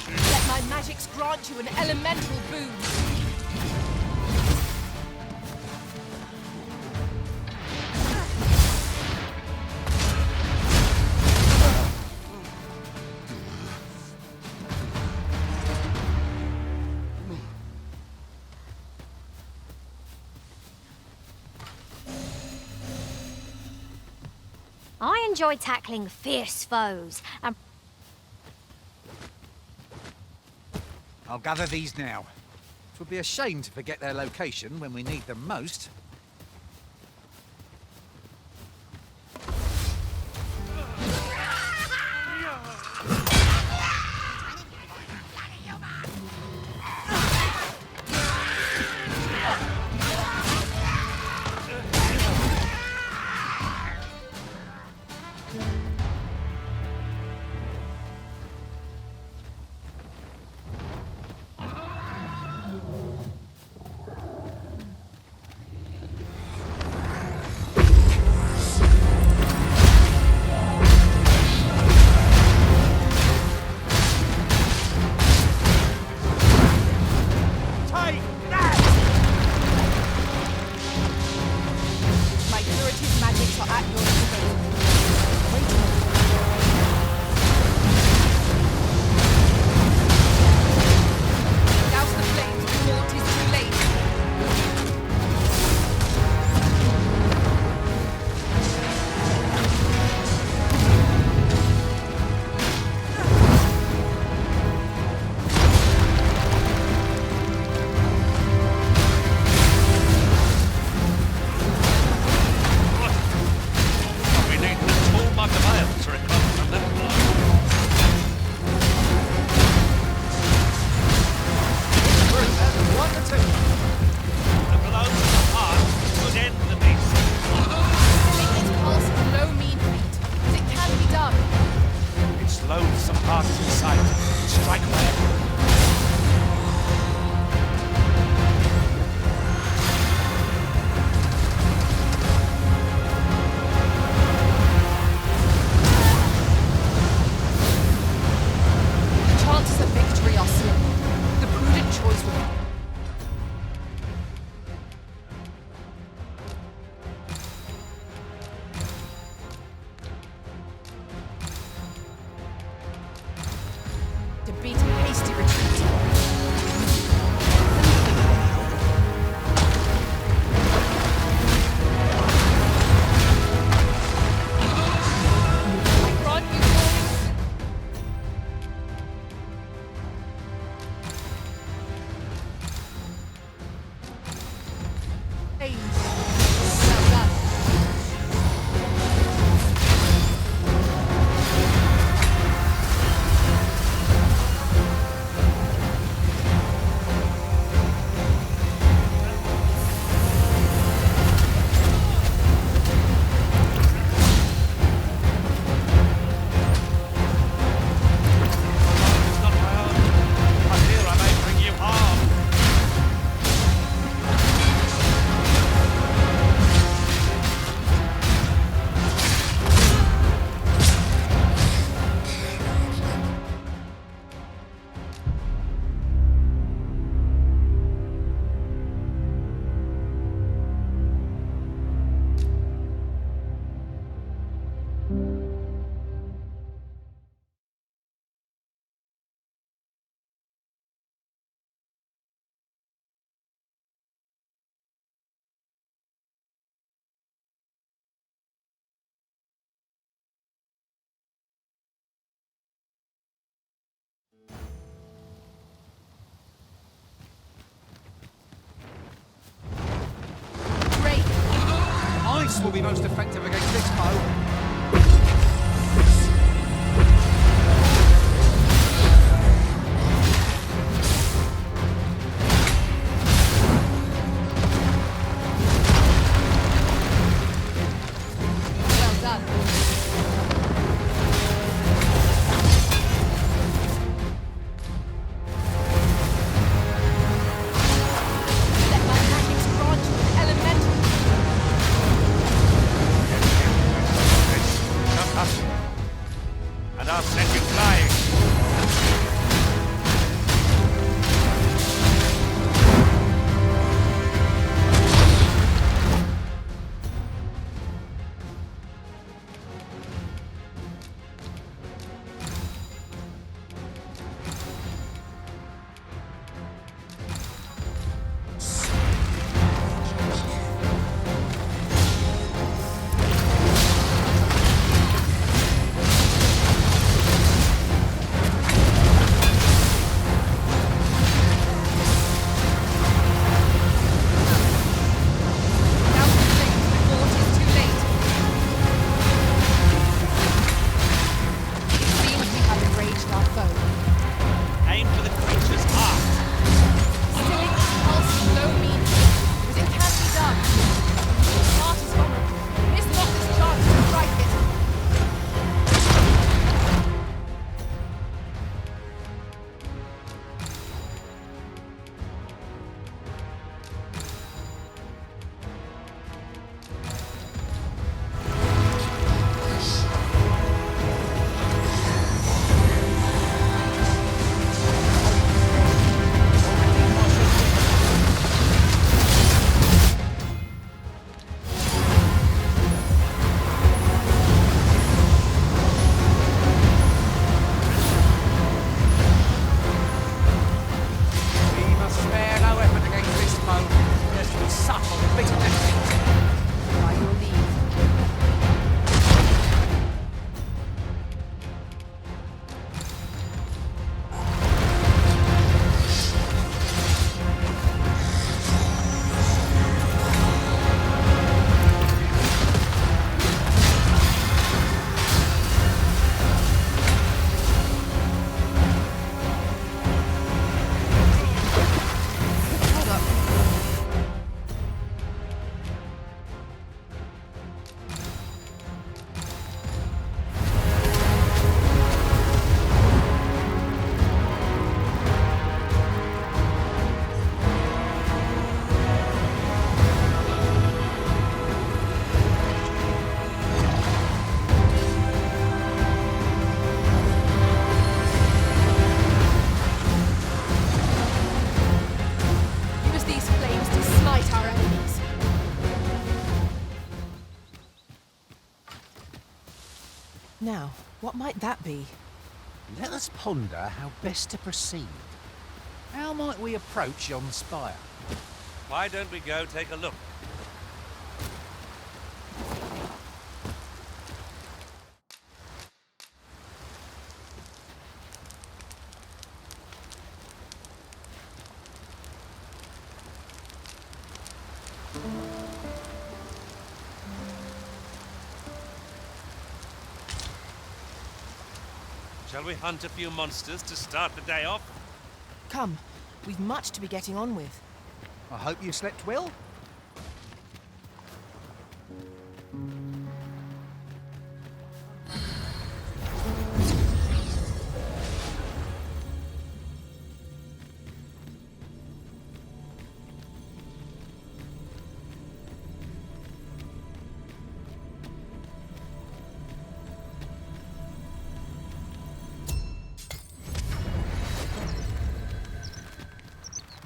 Let my magics grant you an elemental boon. enjoy tackling fierce foes and... I'll gather these now. It would be a shame to forget their location when we need them most. My curative magics are at your disposal. Wait a minute. Douse the flames before it is too late. We need the small mug of ale to recover from that blow. The blow to the heart would end the beast. This pulse is no mean feat, but it can be done. Its loathsome heart is in sight. Strike away. The chances of victory are slim. The prudent choice would be... to beat a hasty retreat. I grant you glory. Aims. Well done. It's not my own. I fear I may bring you harm. Great. Ice will be most effective against this foe. Well done. Let my magics grant you an elemental. Jump up, and I'll send you flying. Now, what might that be? Let us ponder how best to proceed. How might we approach yon spire? Why don't we go take a look? Shall we hunt a few monsters to start the day off? Come, we've much to be getting on with. I hope you slept well.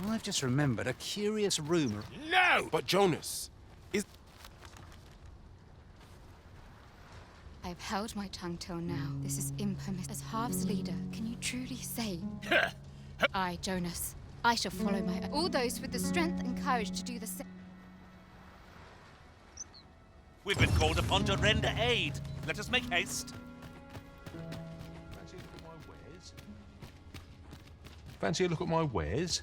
I've just remembered a curious rumour. No! But Jonas, I've held my tongue till now. This is impermissible. As Half's leader, can you truly say... I, Jonas, I shall follow my... All those with the strength and courage to do the same... We've been called upon to render aid. Let us make haste. Fancy a look at my wares?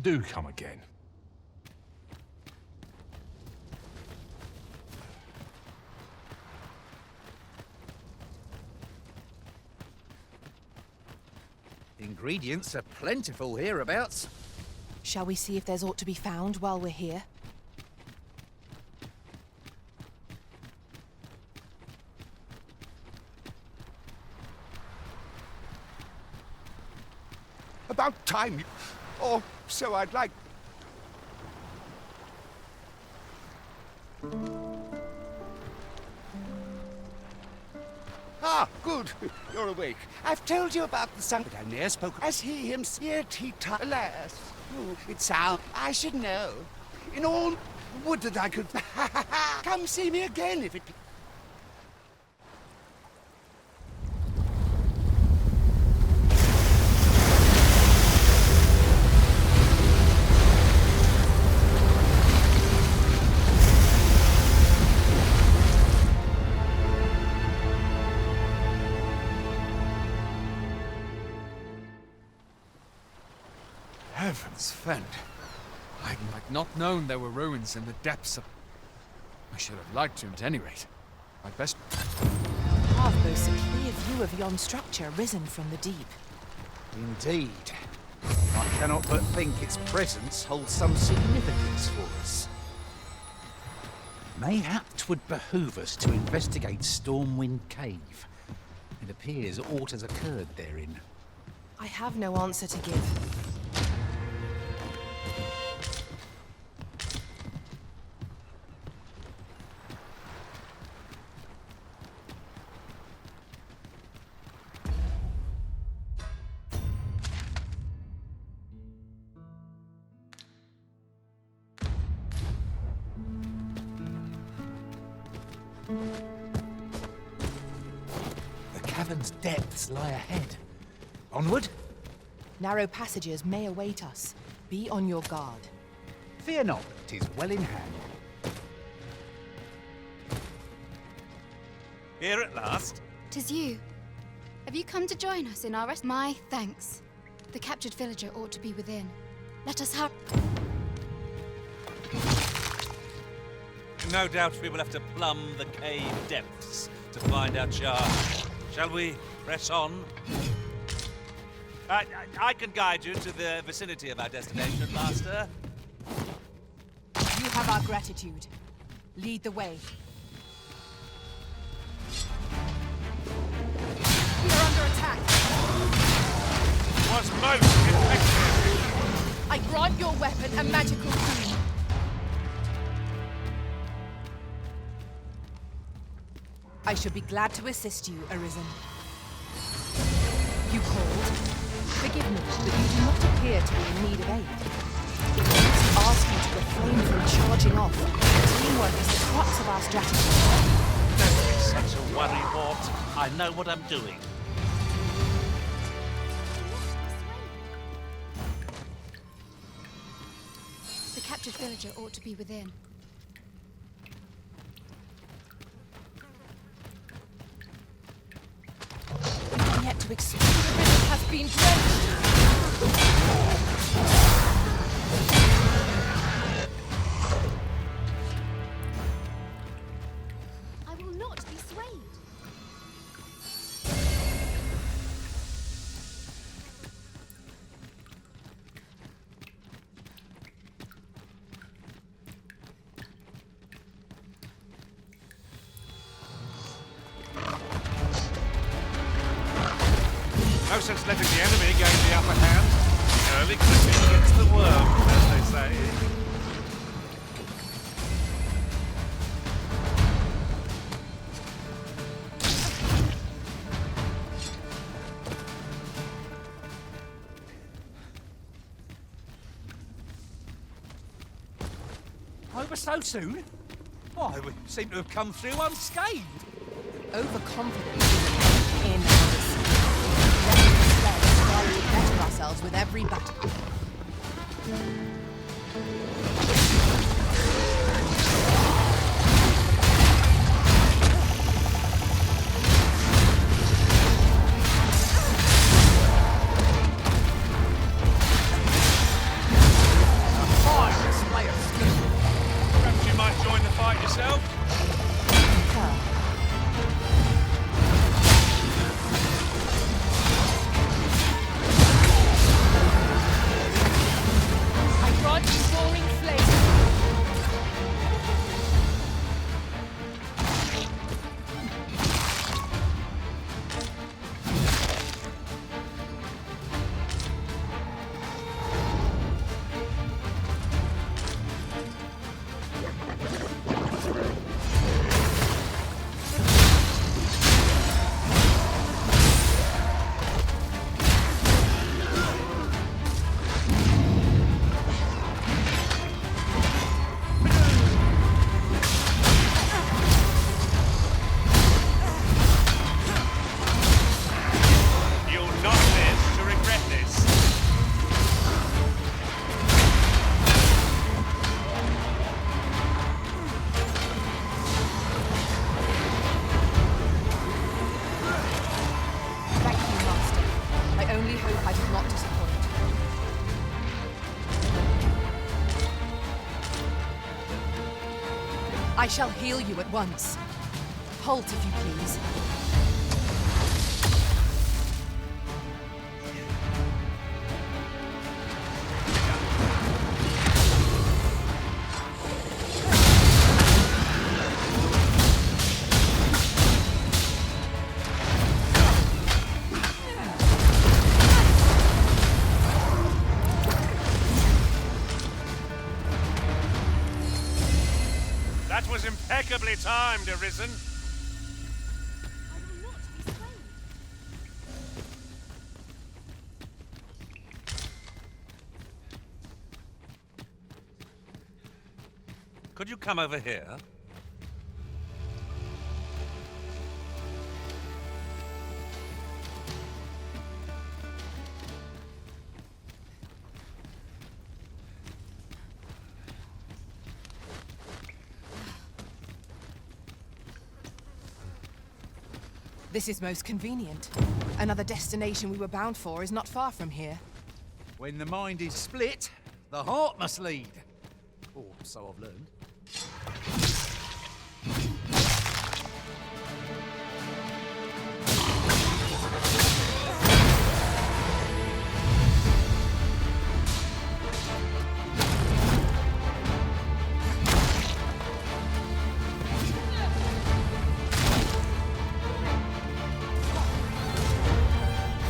Do come again. Ingredients are plentiful hereabouts. Shall we see if there's aught to be found while we're here? About time. Or so I'd like. Ah, good. You're awake. I've told you about the son, but I ne'er spoke as he himself. Yet he alas, it sounds I should know. In all, would that I could come see me again if it. Heavens fend. I'd not known there were ruins in the depths of... I should have liked to at any rate. I'd best... Half boasts a clear view of yon structure risen from the deep. Indeed. I cannot but think its presence holds some significance for us. Mayhap 'twould behoove us to investigate Stormwind Cave. It appears aught has occurred therein. I have no answer to give. The cavern's depths lie ahead. Onward? Narrow passages may await us. Be on your guard. Fear not, 'tis well in hand. Here at last? 'Tis you. Have you come to join us in our rest? My thanks. The captured villager ought to be within. Let us hurry. No doubt we will have to plumb the cave depths to find our charge. Shall we press on? I can guide you to the vicinity of our destination, Master. You have our gratitude. Lead the way. We are under attack. Was most effective. I grant your weapon a magical boon. I should be glad to assist you, Arisen. You called? Forgive me, but you do not appear to be in need of aid. I must ask you to refrain from charging off. Teamwork is the crux of our strategy. Don't be such a worry, Mort. I know what I'm doing. The captured villager ought to be within. And yet to explore the river has been drenched. I will not be swayed. No sense letting the enemy gain the upper hand. Early clipping gets the worm, as they say. Over so soon? Why, we seem to have come through unscathed. Overconfidence is in us. Let us instead strive to better ourselves with every battle. Perhaps you might join the fight yourself? I grant you roaring flame. You'll not live to regret this. Thank you, Master. I only hope I did not disappoint. I shall heal you at once. Halt, if you please. That was impeccably timed, Arisen. Could you come over here? This is most convenient. Another destination we were bound for is not far from here. When the mind is split, the heart must lead. Or so I've learned.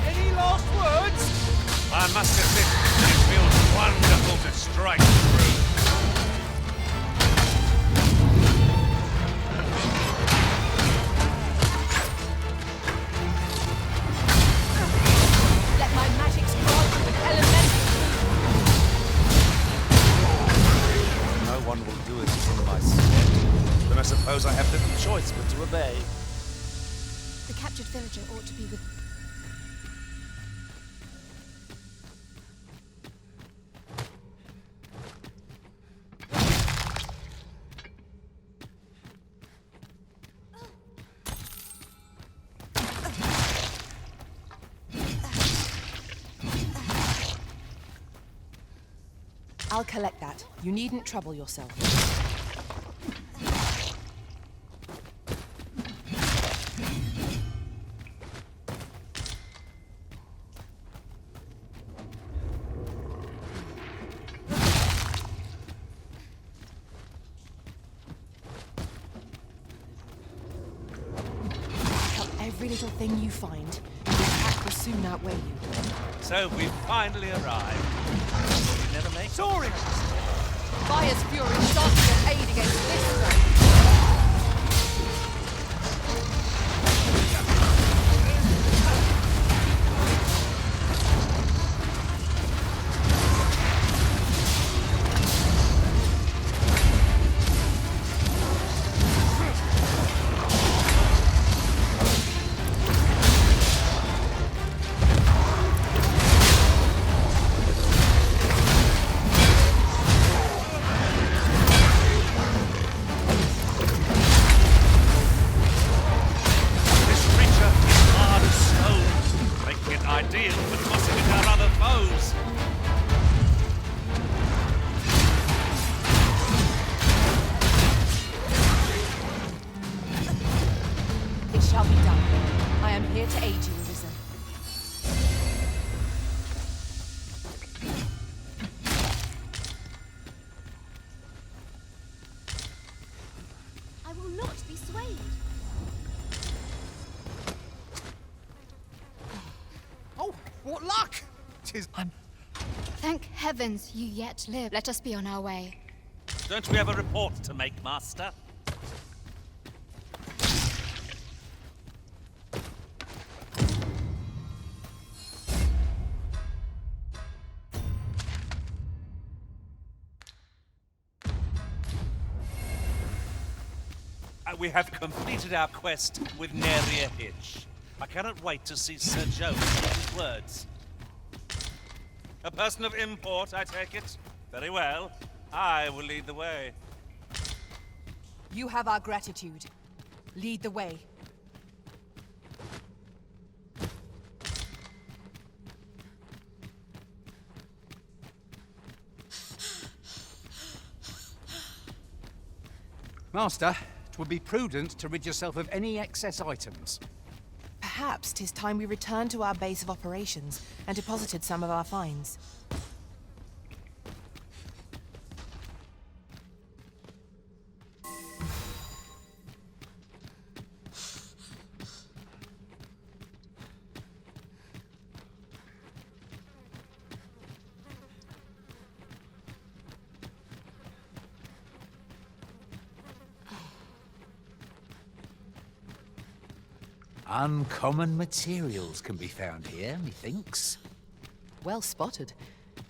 Any last words? I must admit, it feels wonderful to strike through. Let my magic strike you with elemental. No one will do as is in my stead. Then I suppose I have little choice but to obey. The captured villager ought to be with... I'll collect that. You needn't trouble yourself. Pick up every little thing you find, and the attack will soon outweigh you. So we've finally arrived. You never make Soaring! Fire's fury sharpened your aid against this foe. this creature is hard as stone, making it ideal for tossing it at other foes. It shall be done. I am here to aid you, Arisen. I will not be swayed. Oh, what luck! 'Tis... Thank heavens you yet live. Let us be on our way. Don't we have a report to make, Master? We have completed our quest with nary a hitch. I cannot wait to see Sir Joe speak his words. A person of import, I take it? Very well. I will lead the way. You have our gratitude. Lead the way. Master, 'twould be prudent to rid yourself of any excess items. Perhaps 'tis time we returned to our base of operations and deposited some of our finds. Uncommon materials can be found here, methinks. Well spotted.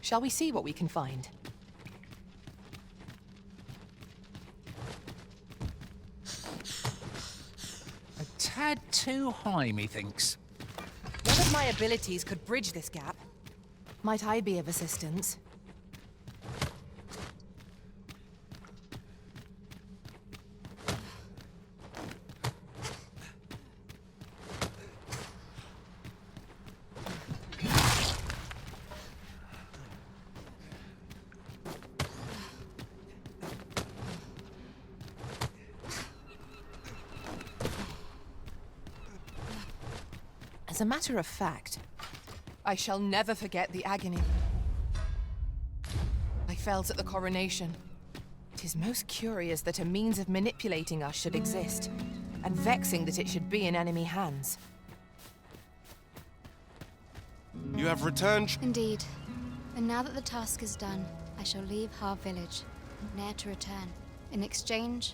Shall we see what we can find? A tad too high, methinks. One of my abilities could bridge this gap. Might I be of assistance? As a matter of fact, I shall never forget the agony I felt at the coronation. 'Tis most curious that a means of manipulating us should exist, and vexing that it should be in enemy hands. You have returned. Indeed. And now that the task is done, I shall leave Har village, ne'er to return. In exchange,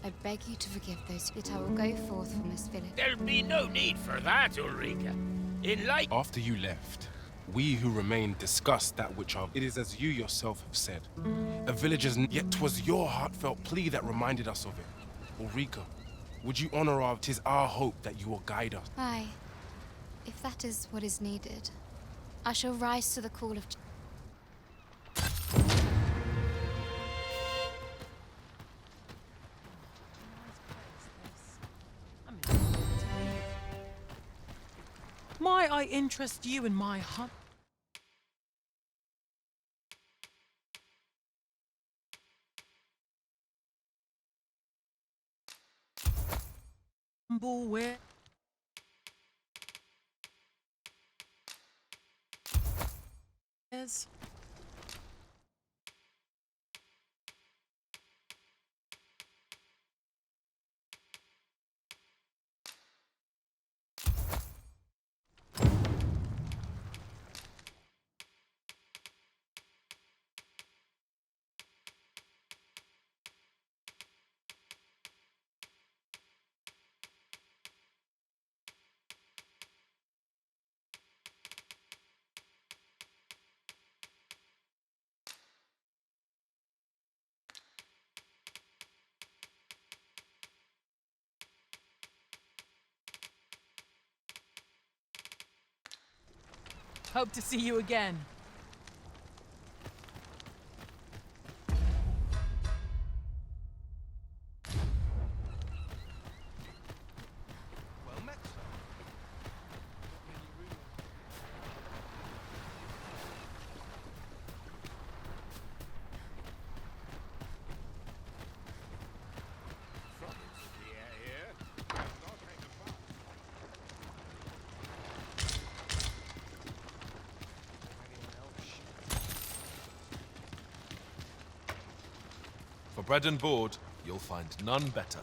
I beg you to forgive those, yet I will go forth from this village. There'll be no need for that, Ulrika. In like... After you left, we who remain discussed that which are... It is as you yourself have said. A villager's... Yet 'twas your heartfelt plea that reminded us of it. Ulrika, would you honor our... 'Tis our hope that you will guide us. Aye. If that is what is needed, I shall rise to the call of... Might I interest you in my humble where? Yes. Hope to see you again. Well met, sir. For bread and board, you'll find none better.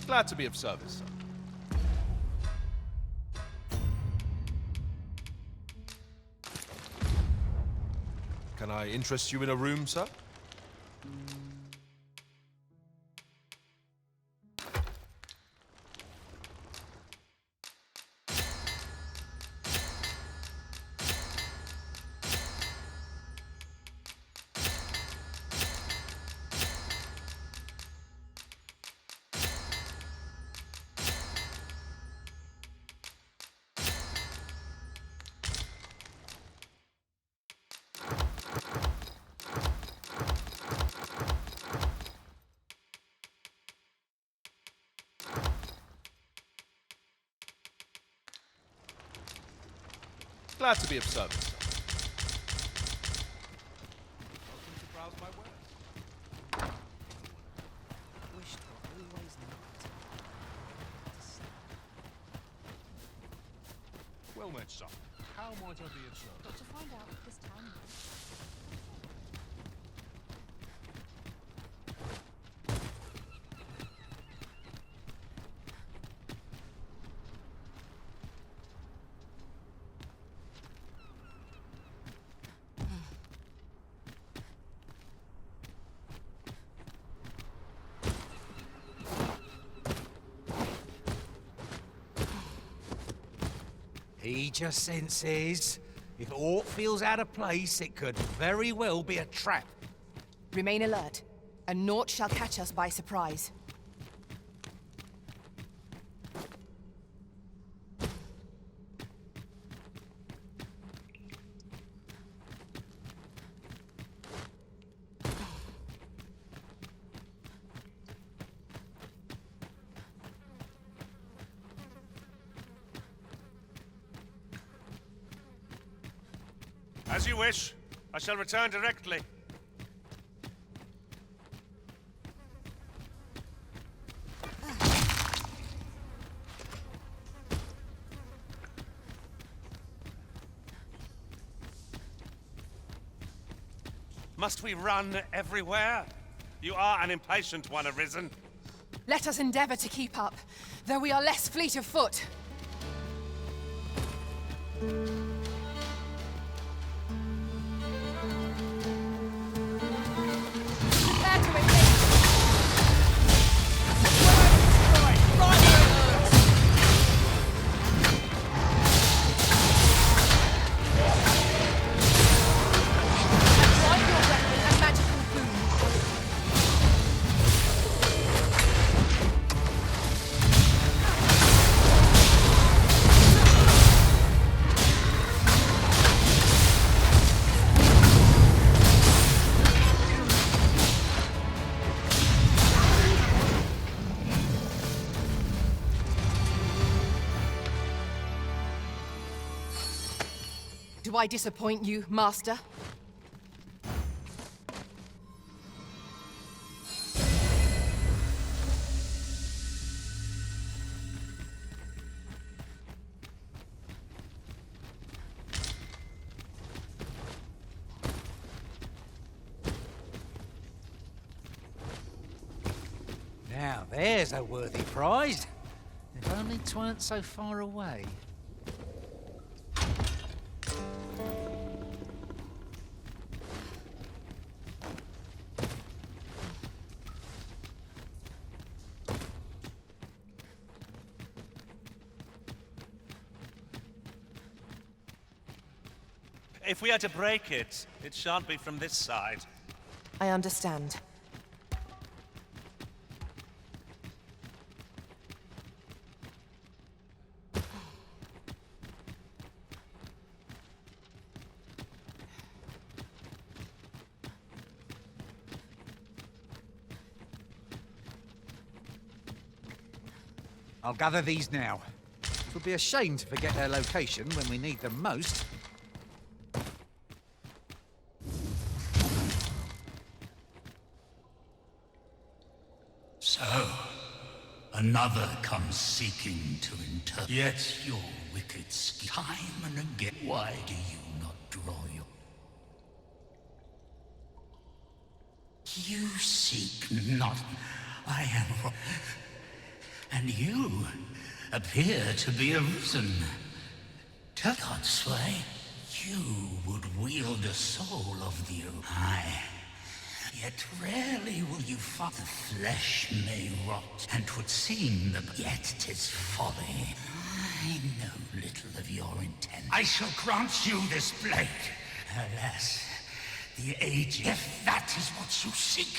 Glad to be of service, sir. Can I interest you in a room, sir? Glad to be of service, sir. Welcome to browse my wares. Wish to always Well met, son. How might I be of service? To find out if this town... He just senses if aught feels out of place, it could very well be a trap. Remain alert, and naught shall catch us by surprise. As you wish. I shall return directly. Must we run everywhere? You are an impatient one, Arisen. Let us endeavor to keep up, though we are less fleet of foot. Do I disappoint you, Master? Now, there's a worthy prize. If only 'tweren't so far away. If we are to break it, it shan't be from this side. I understand. I'll gather these now. It would be a shame to forget their location when we need them most. So, another comes seeking to interpret. Yet your wicked scheme. Time and again. Why do you not draw your... You seek not. I am... And you appear to be arisen. To God's way, you would wield a soul of the... Aye. Yet rarely will you find the flesh may rot, and 'twould seem that yet 'tis folly. I know little of your intent. I shall grant you this blade. Alas, the age, if that is what you seek.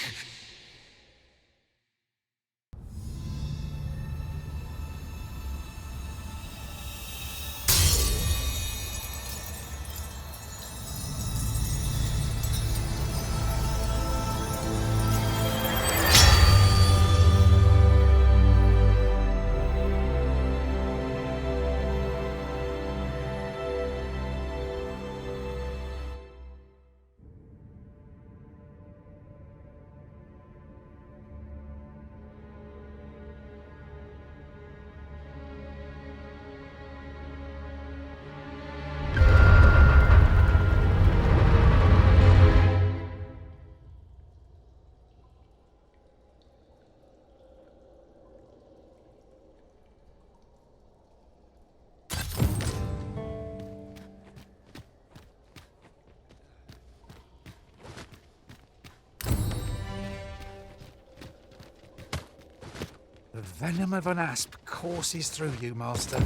The venom of an asp courses through you, Master.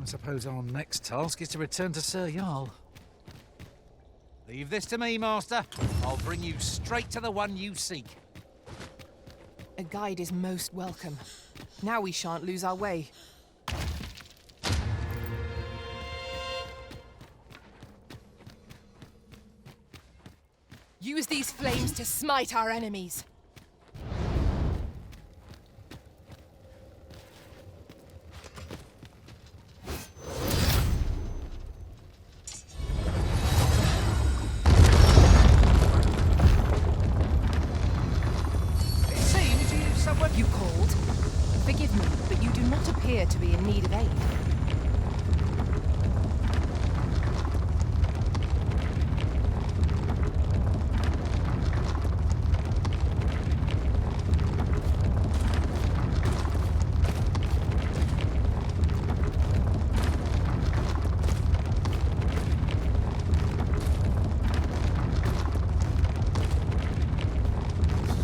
I suppose our next task is to return to Sir Jarl. Leave this to me, Master. I'll bring you straight to the one you seek. A guide is most welcome. Now we shan't lose our way. Use these flames to smite our enemies. It seems someone... You called? Forgive me, but you do not appear to be in need of aid.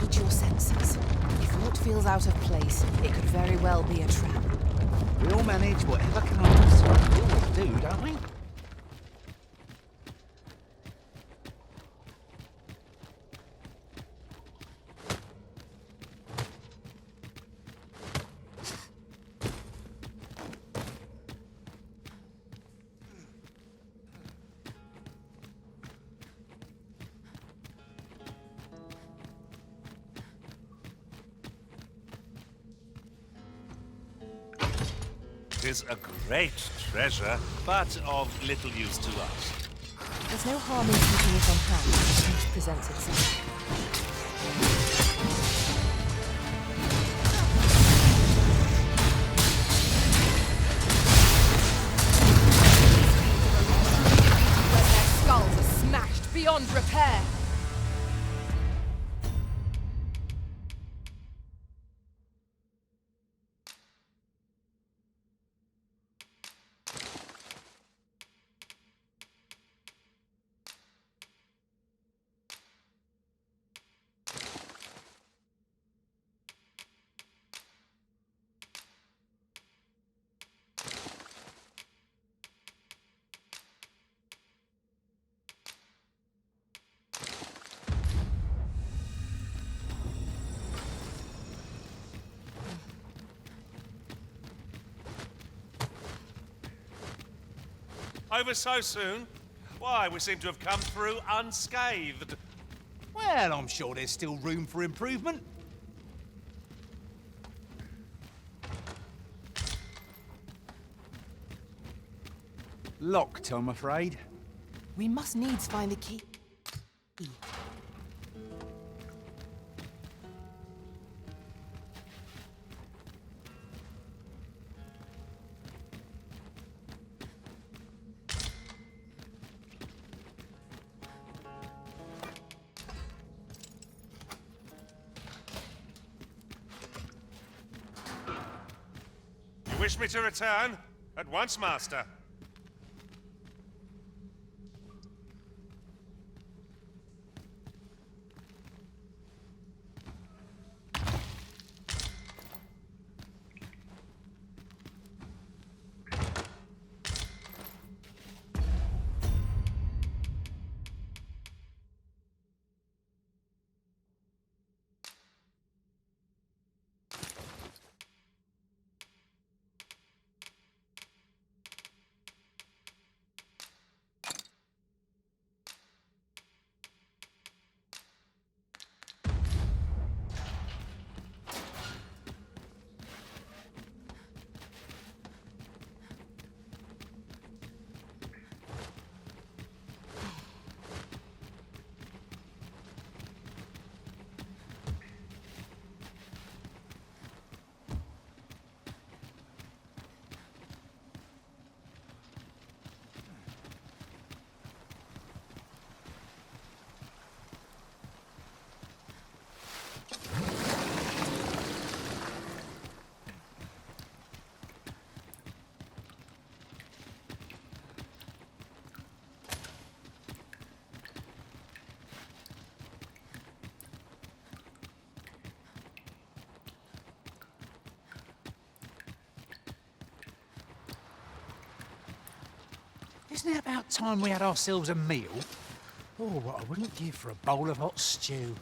Heed your senses. If aught feels out of place, it could very well be a trap. We all manage whatever comes. We all do, don't we? Tis a great treasure, but of little use to us. There's no harm in keeping it on hand if the need presents itself. When their skulls are smashed beyond repair. Over so soon? Why, we seem to have come through unscathed. Well, I'm sure there's still room for improvement. Locked, I'm afraid. We must needs find the key. You wish me to return? At once, Master. Isn't it about time we had ourselves a meal? Oh, what I wouldn't give for a bowl of hot stew.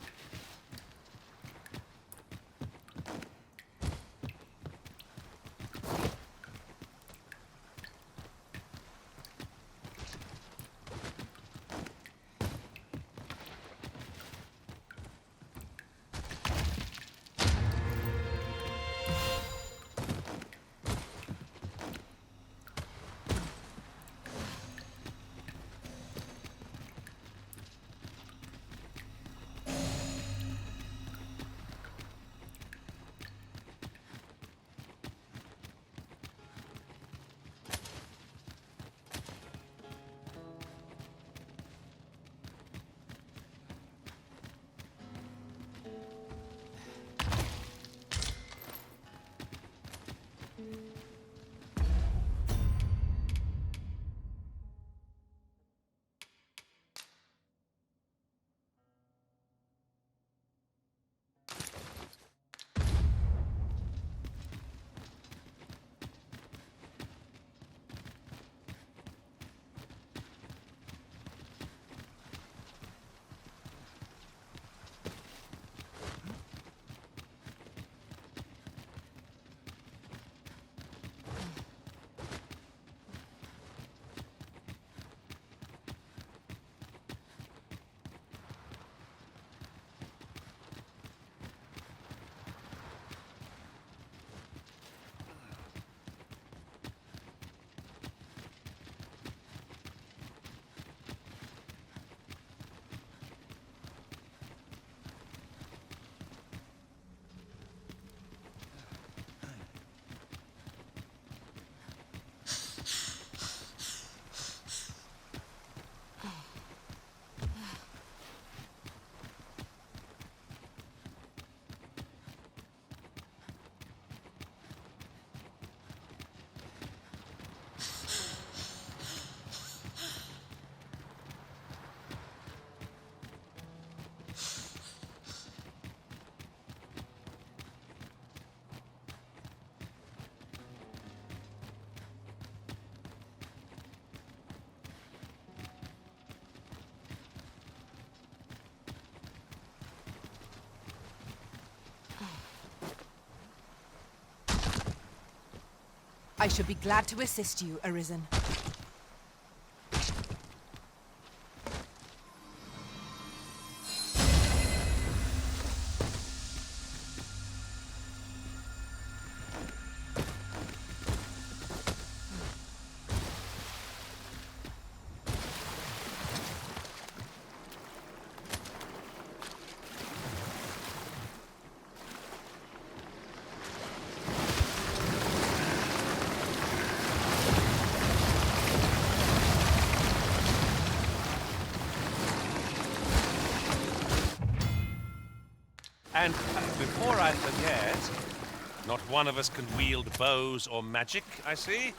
I should be glad to assist you, Arisen. And before I forget, not one of us can wield bows or magic, I see.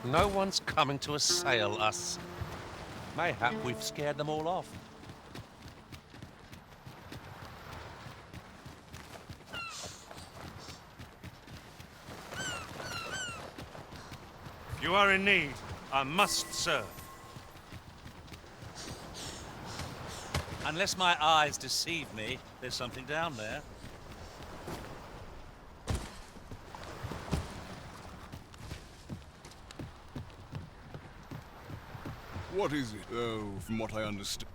No one's coming to assail us. Mayhap we've scared them all off. If you are in need, I must serve. Unless my eyes deceive me, there's something down there. What is it? Oh, from what I understand.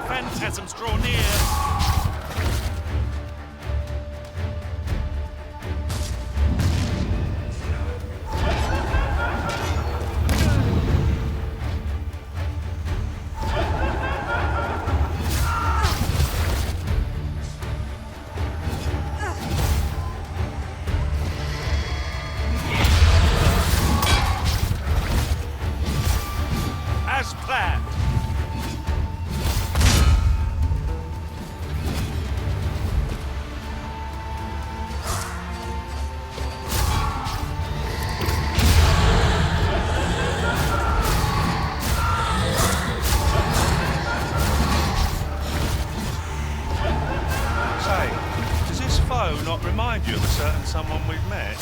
Phantasms draw near. As planned. Say, does this foe not remind you of a certain someone we've met?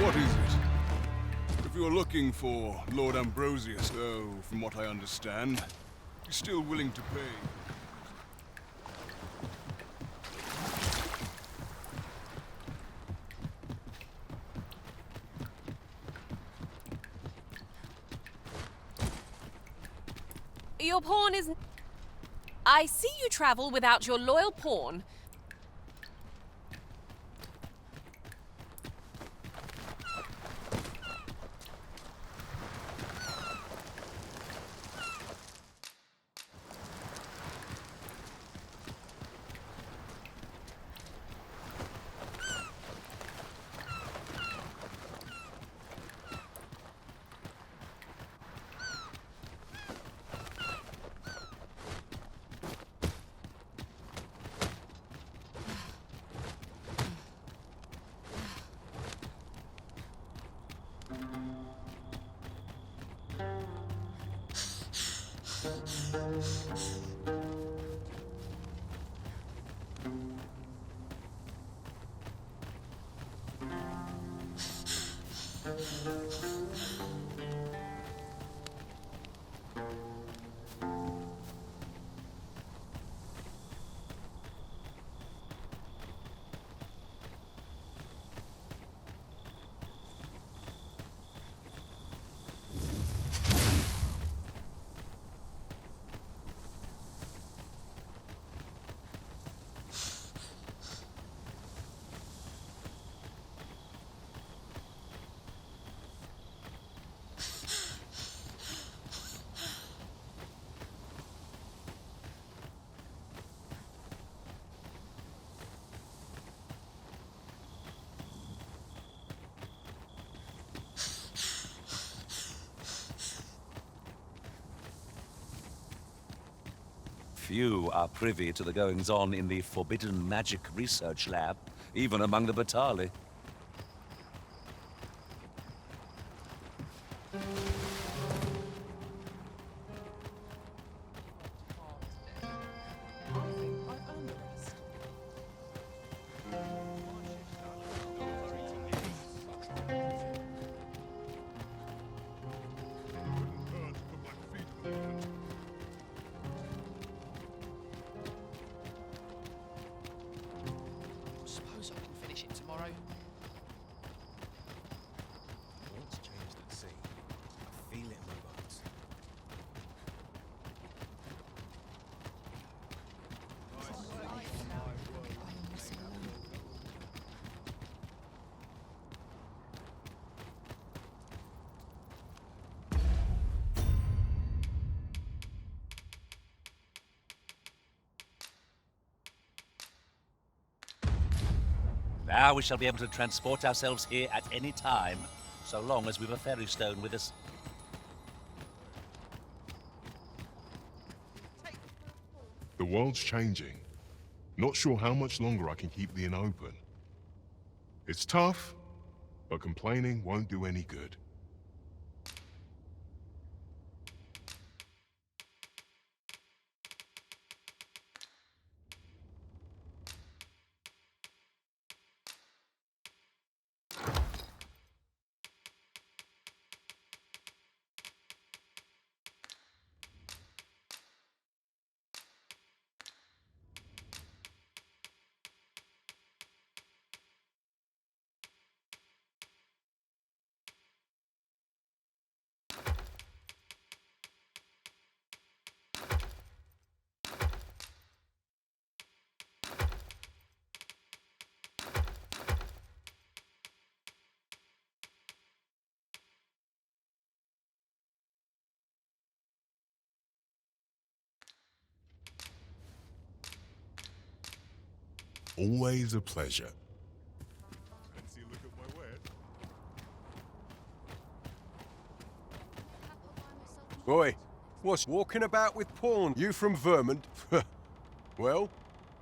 What is it? If you're looking for Lord Ambrosius, though, from what I understand, he's still willing to pay. Your pawn is... I see you travel without your loyal pawn. Few are privy to the goings-on in the Forbidden Magic Research Lab, even among the Batali. Suppose I can finish it tomorrow. What's changed at sea? I feel it in my bones. Now we shall be able to transport ourselves here at any time, so long as we've a ferry stone with us. The world's changing. Not sure how much longer I can keep the inn open. It's tough, but complaining won't do any good. Always a pleasure. Fancy a look at my wares? Boy, what's walking about with porn? You from Vermont? Well,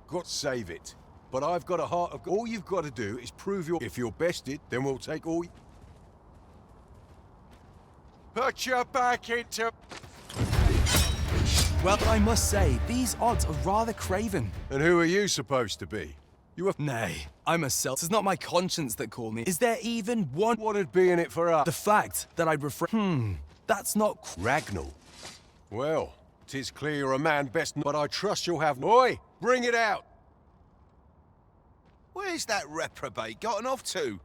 got to save it. But I've got a heart of... All you've got to do is prove you're... If you're bested, then we'll take all... Put your back into... Well, I must say, these odds are rather craven. And who are you supposed to be? You are... Nay, I'm a self. It's not my conscience that called me. Is there even one... What'd be in it for us? The fact that I'd refrain... That's not... Ragnall. Well, 'tis clear you're a man best... But I trust you'll have... Oi, bring it out! Where's that reprobate gotten off to?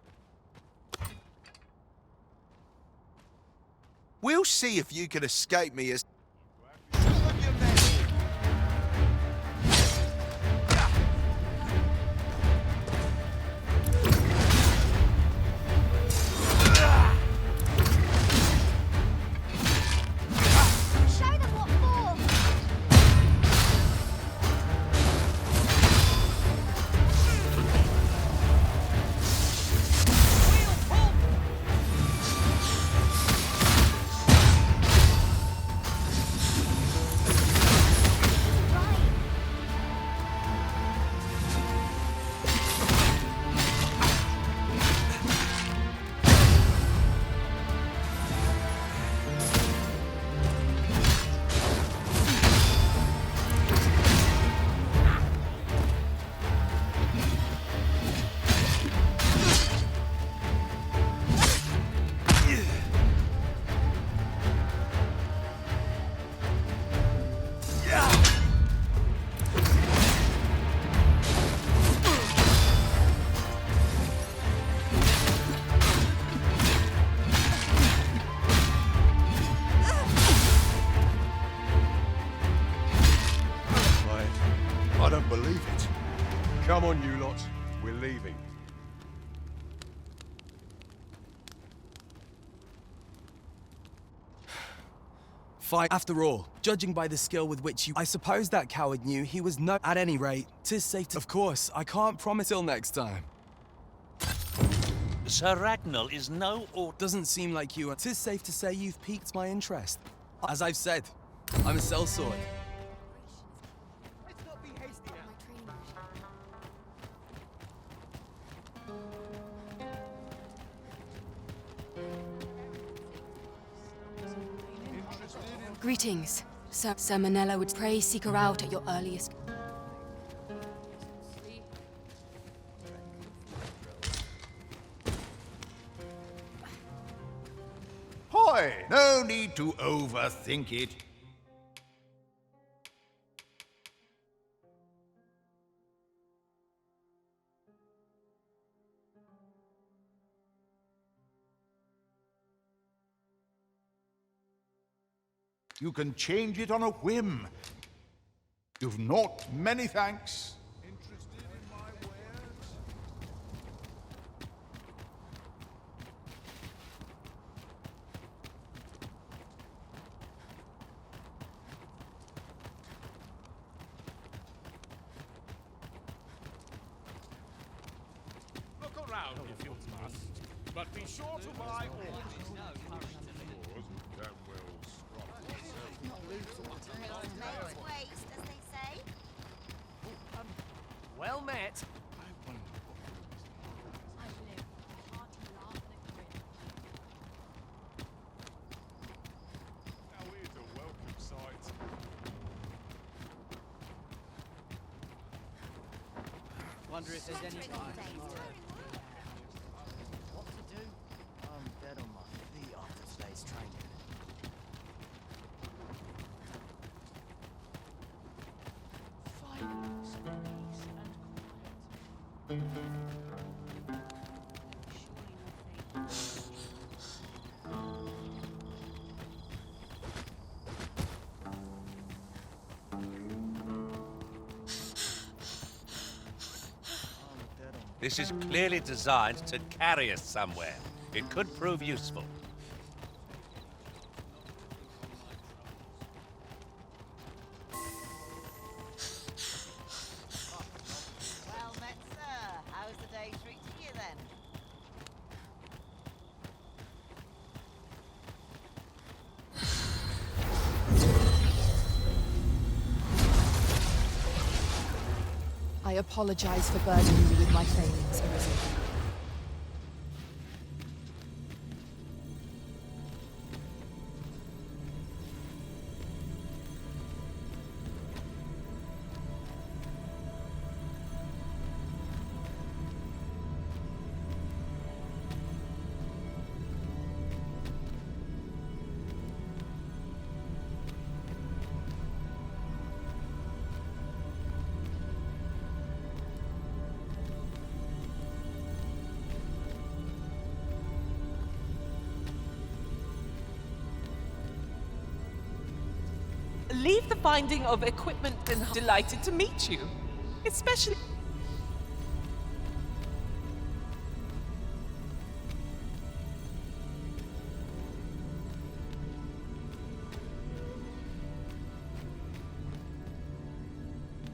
We'll see if you can escape me as... I don't believe it. Come on, you lot. We're leaving. Fine. After all, judging by the skill with which you... I suppose that coward knew he was no... At any rate, 'tis safe to... Of course, I can't promise till next time. Sir Ragnall is no or... Doesn't seem like you... 'Tis safe to say you've piqued my interest. As I've said, I'm a sellsword. Greetings. Sir Manella would pray seek her out at your earliest. Hoy! No need to overthink it. You can change it on a whim. You've not many thanks. Interested in my wares? Look around if you must, but be sure to buy all. Well met. Now here's a welcome sight. Wonder if there's any time. What to do? I'm dead on my feet after today's training. This is clearly designed to carry us somewhere. It could prove useful. Well met, sir. How's the day treating you then? I apologize for burdening you with my failings, Arisen. Leave the finding of equipment and delighted to meet you. Especially...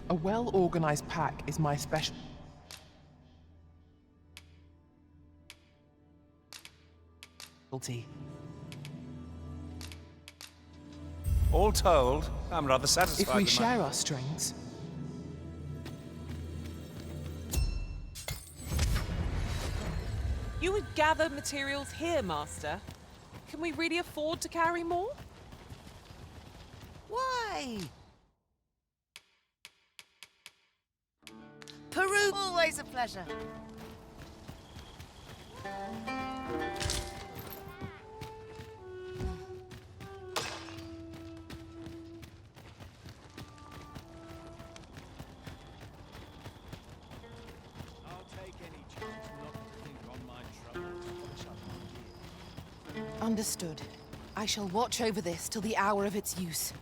A well-organized pack is my specialty. All told, I'm rather satisfied If we with share our strengths, You would gather materials here, Master. Can we really afford to carry more? Why? Peru, always a pleasure. I'll take any chance not to think on my troubles. Understood. I shall watch over this till the hour of its use.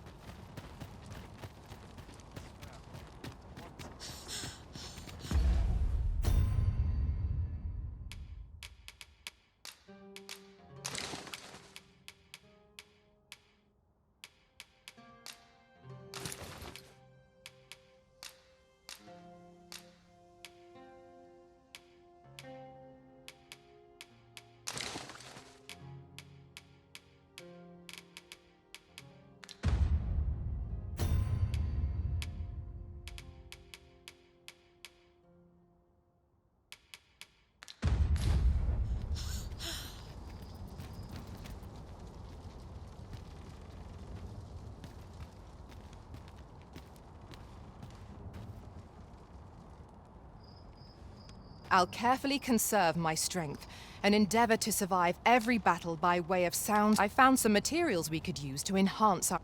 I'll carefully conserve my strength and endeavor to survive every battle by way of sound. I found some materials we could use to enhance our...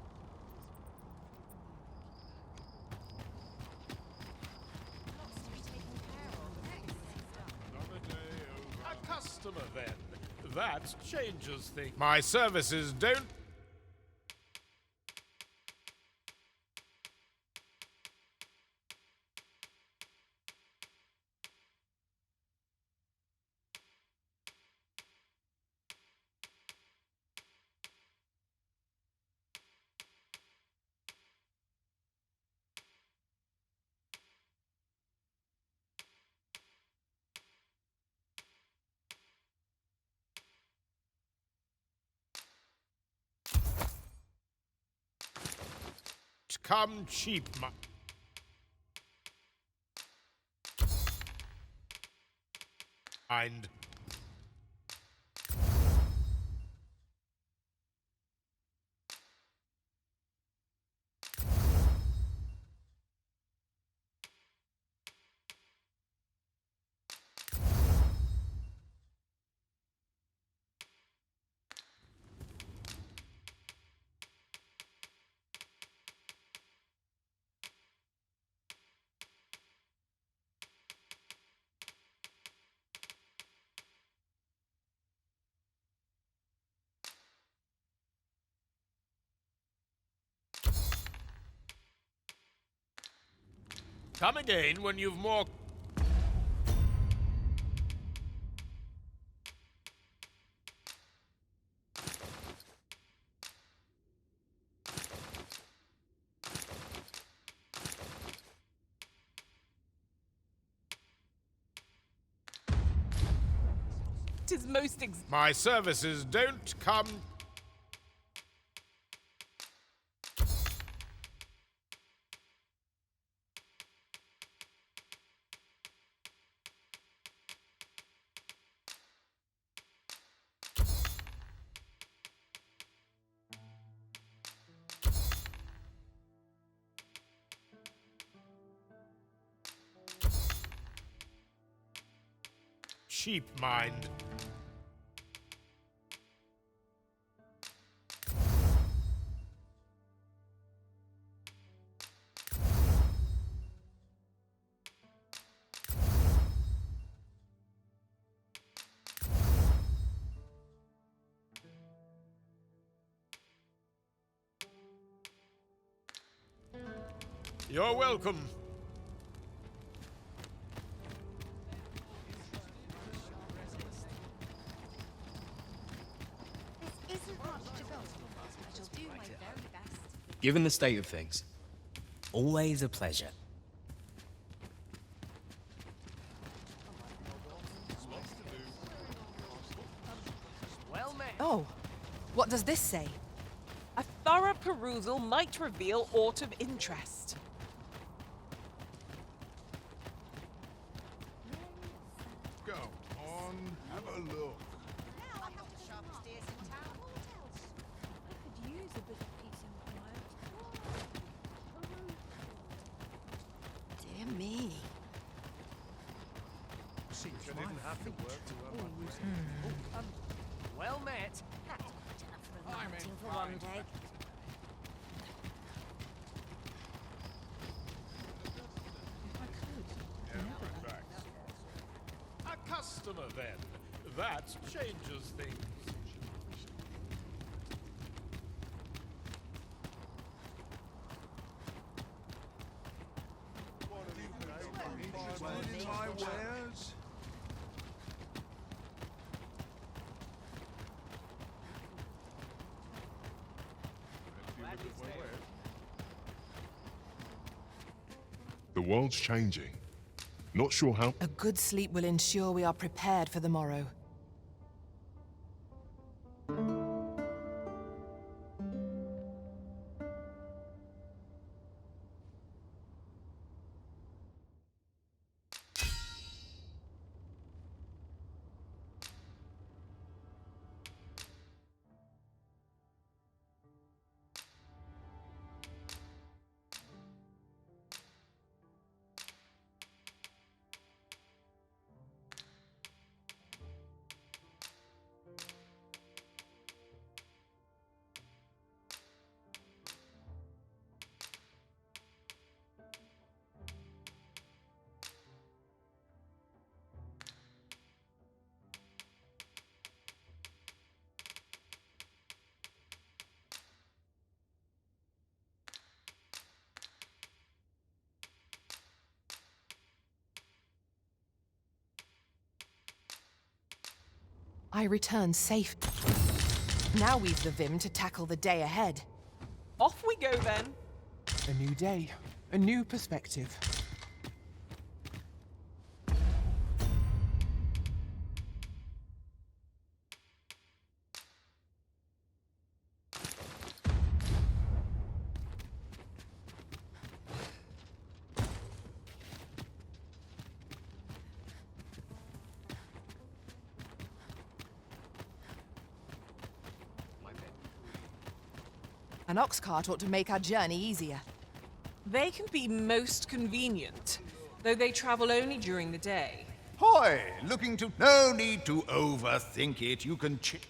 A customer, then. That changes things. My services don't... Come cheap, mind. Come again when you've more... Tis most My services don't come... cheap, mind. You're welcome. This isn't much to go on. I shall do my very best. Given the state of things, always a pleasure. well met. Oh, what does this say? A thorough perusal might reveal aught of interest. Go on, have a look. Now I have the sharpest ears in town. I could use a bit of peace and quiet. Dear me. Seems I didn't have to work to earn my bread. Well met. That's quite enough for a mounting for one day. A customer, then. That changes things. Interested in my wares? The world's changing. Not sure how... A good sleep will ensure we are prepared for the morrow. I return safe. Now we've the vim to tackle the day ahead. Off we go then. A new day, a new perspective. An ox cart ought to make our journey easier. They can be most convenient, though they travel only during the day. Hoy! Looking to... No need to overthink it. You can change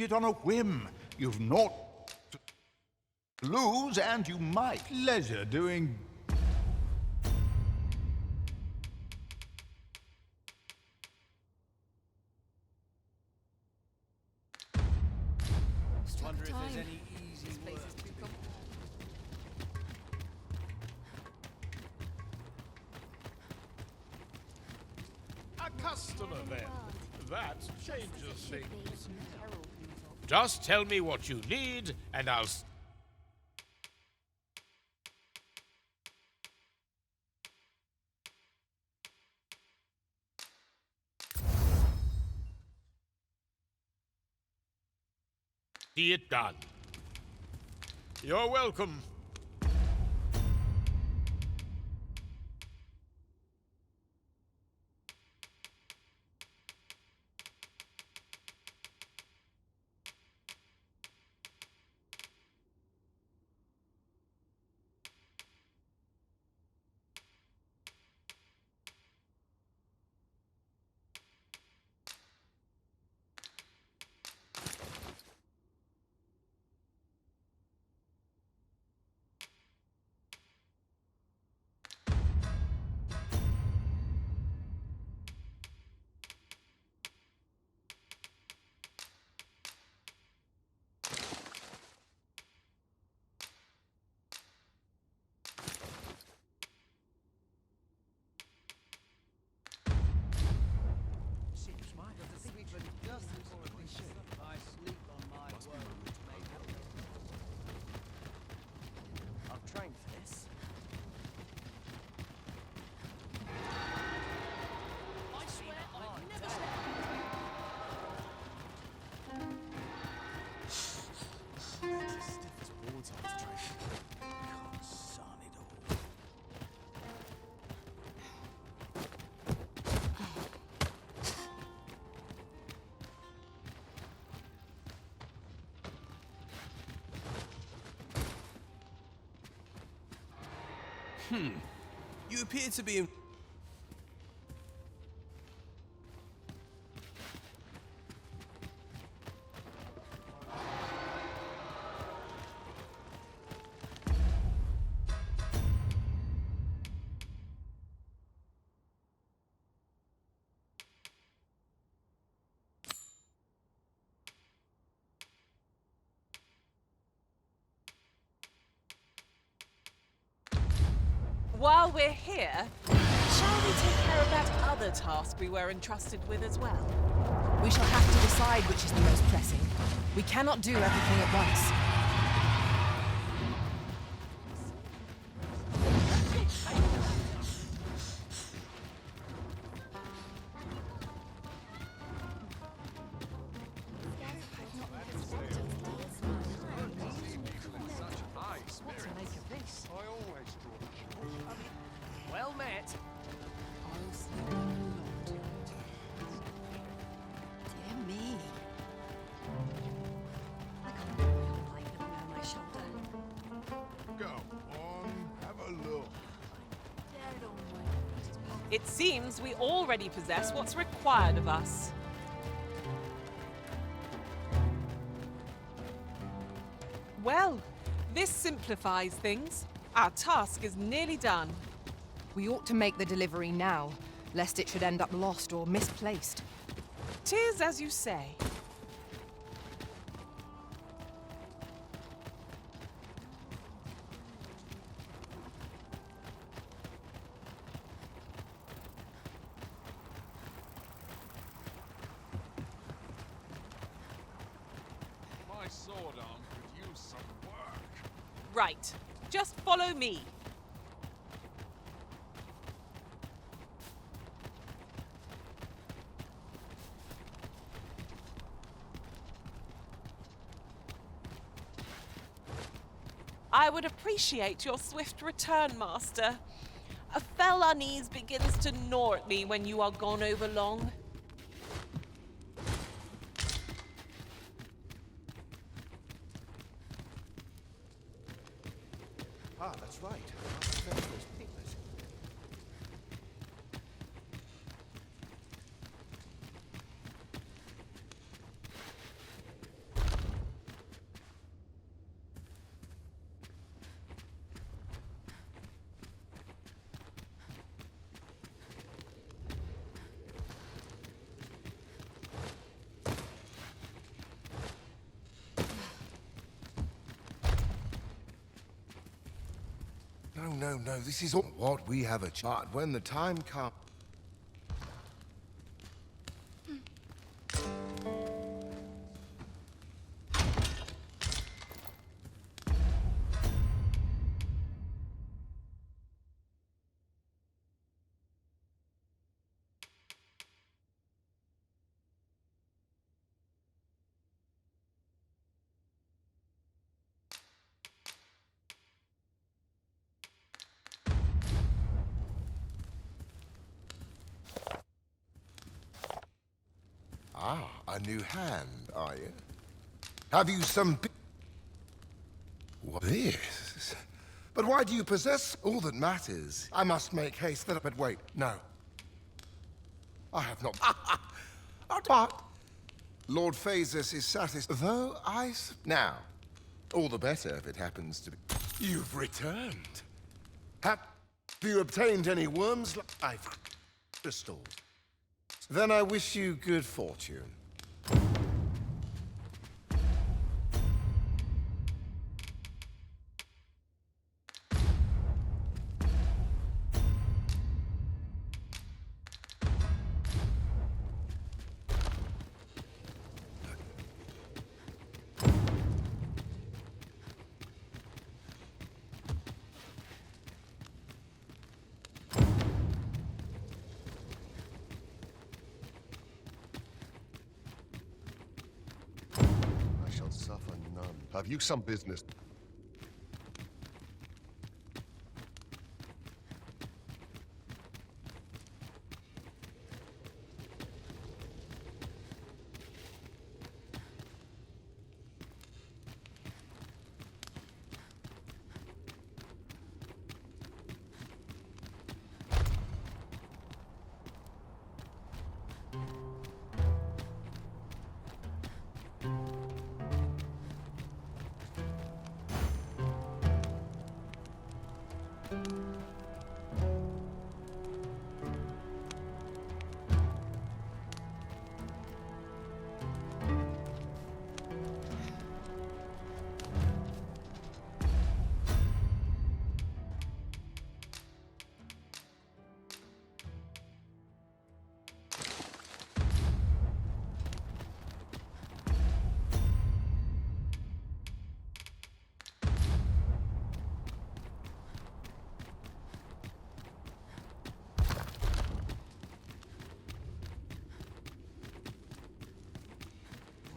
it on a whim. You've not to lose, and you might. Pleasure doing... Wonder if there's any easy work. A customer, then. That changes things. Just tell me what you need, and I'll... see it done. You're welcome. You appear to be in... While we're here, shall we take care of that other task we were entrusted with as well? We shall have to decide which is the most pressing. We cannot do everything at once. Well met. Dear me. I can't believe I like looking over my shoulder. Go on, have a look. It seems we already possess what's required of us. Well, this simplifies things. Our task is nearly done. We ought to make the delivery now, lest it should end up lost or misplaced. 'Tis as you say. My sword arm could use some work. Right. Just follow me. I would appreciate your swift return, Master. A fell unease begins to gnaw at me when you are gone over long. Ah, that's right. I must fetch those papers. No, this is all what we have a chart when the time comes. Ah, a new hand, are you? Have you some... What this? But why do you possess all that matters? I must make haste that... But wait, no. I have not... But... Lord Phasus is satisfied, though Now, all the better if it happens to be... You've returned. Have you obtained any worms? I've... crystals. Then I wish you good fortune. Suffer none. Have you some business?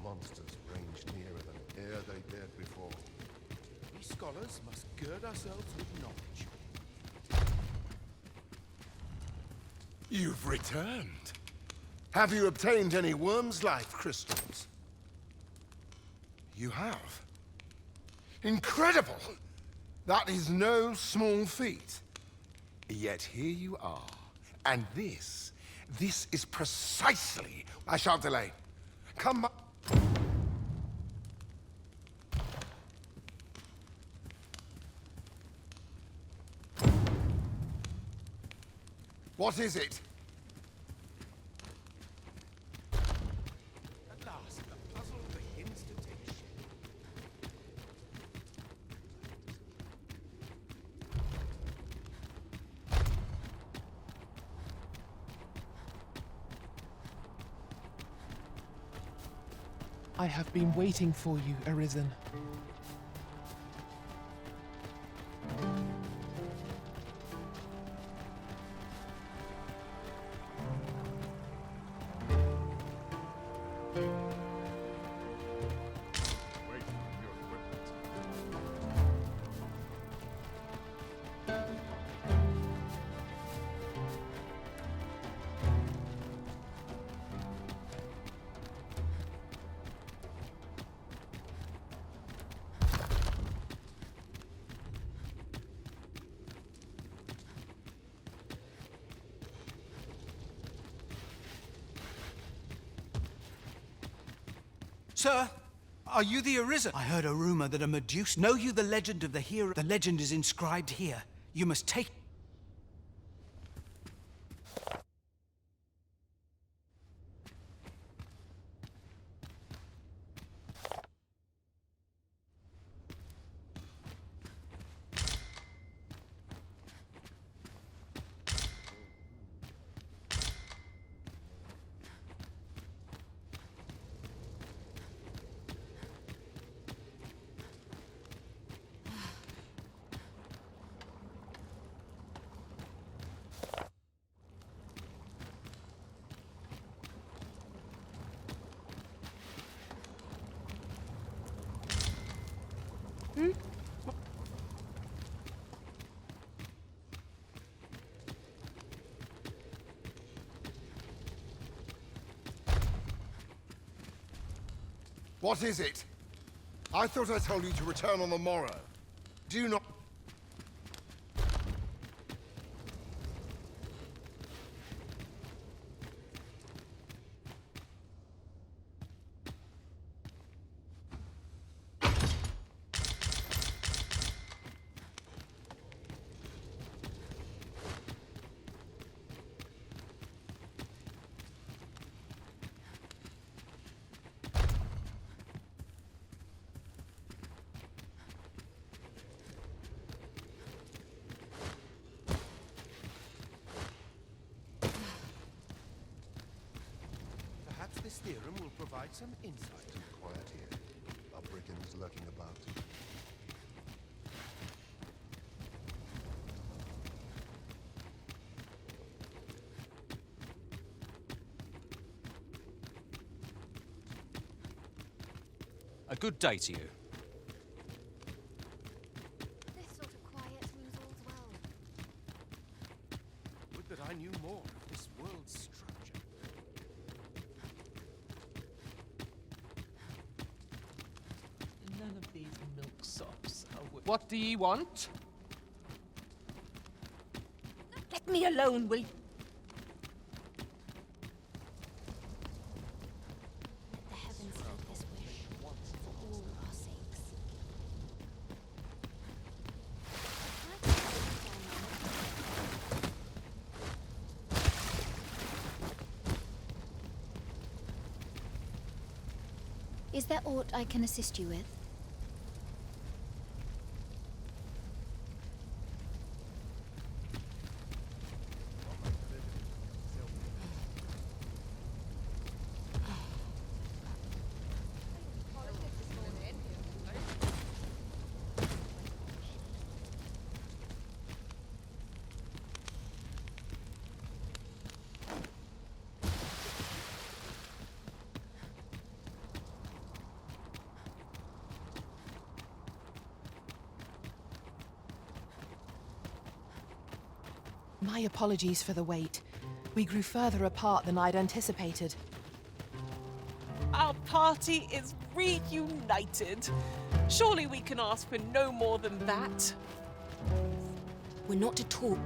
Monsters range nearer than e'er they dared before. We scholars must gird ourselves with knowledge. You've returned. Have you obtained any worm's life crystals? You have. Incredible! That is no small feat. Yet here you are. And this is precisely... I shan't delay. Come back. What is it? At last, the puzzle begins to take shape. I have been waiting for you, Arisen. Sir, are you the Arisen? I heard a rumor that a Medusa... Know you the legend of the hero? The legend is inscribed here. You must take... What is it? I thought I told you to return on the morrow. Do you not... Perhaps this theorem will provide some insight. Too quiet here. Our brigands lurking about. A good day to you. This sort of quiet means all's well. Would that I knew more of this world's structure. None of these milksops are What do ye want? Let me alone, will you? The heavens grant this wish for all our sakes. Is there aught I can assist you with? My apologies for the wait. We grew further apart than I'd anticipated. Our party is reunited. Surely we can ask for no more than that. We're not to talk.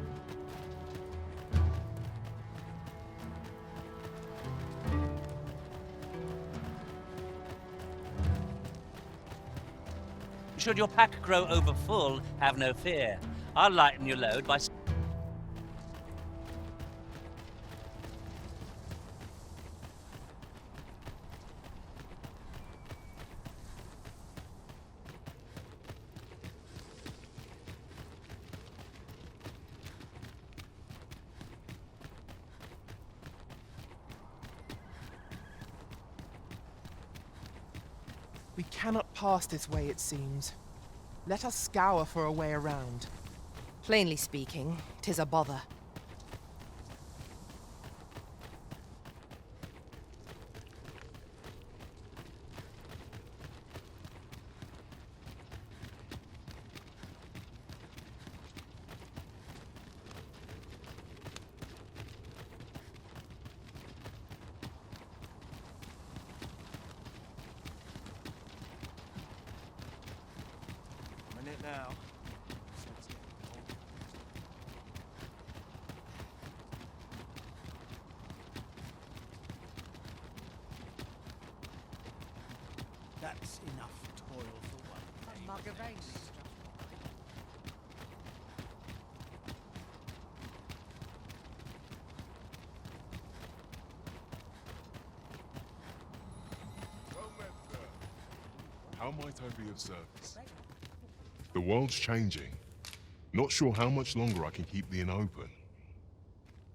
Should your pack grow over full, have no fear. I'll lighten your load by... We cannot pass this way, it seems. Let us scour for a way around. Plainly speaking, 'tis a bother. Minute now. That's enough toil for one day. A mug of ale. How might I be of service? The world's changing. Not sure how much longer I can keep the inn open.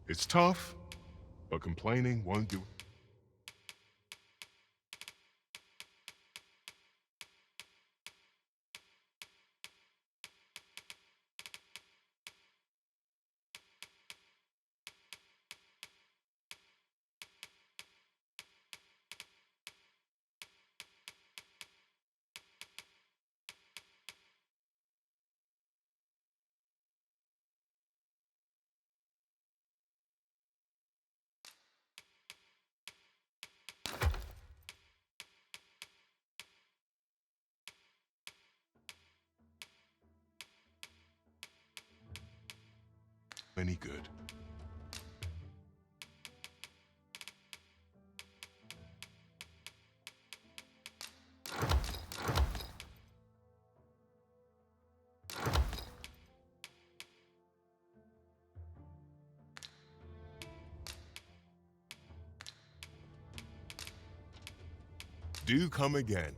It's tough, but complaining won't do. Any good. Do come again.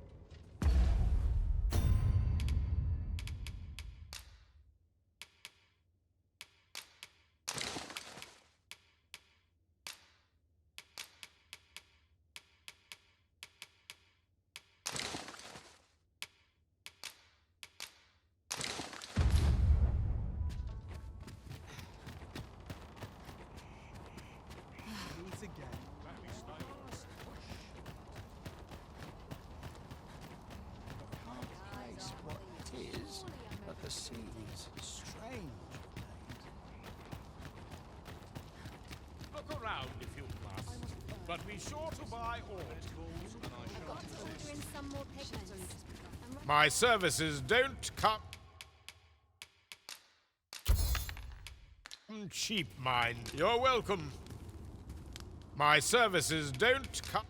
Once again. Can't place what it is, but the seas strange. Look around if you must, but be sure to buy all. Order in some more pigments. My services don't come cheap, mind. You're welcome. My services don't come.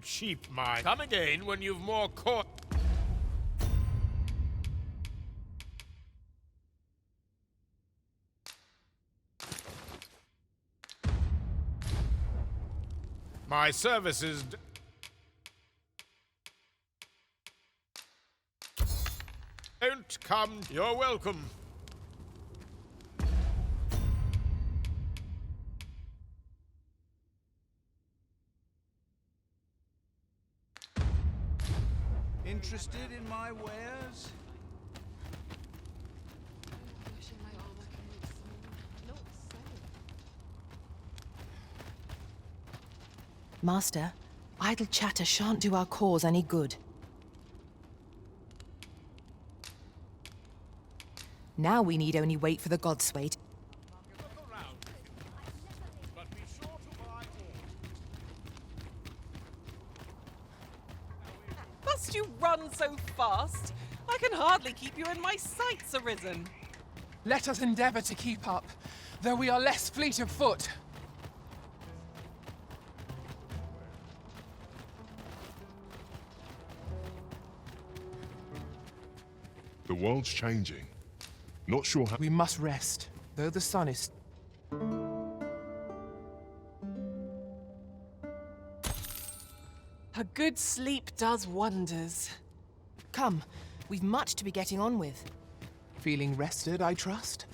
cheap, mine. Come again when you've more court. My services. Don't come. You're welcome. Interested in my wares? Master, idle chatter shan't do our cause any good. Now we need only wait for the godsway. Must you run so fast? I can hardly keep you in my sights, Arisen. Let us endeavor to keep up, though we are less fleet of foot. The world's changing. Not sure how. We must rest, though the sun is. A good sleep does wonders. Come, we've much to be getting on with. Feeling rested, I trust?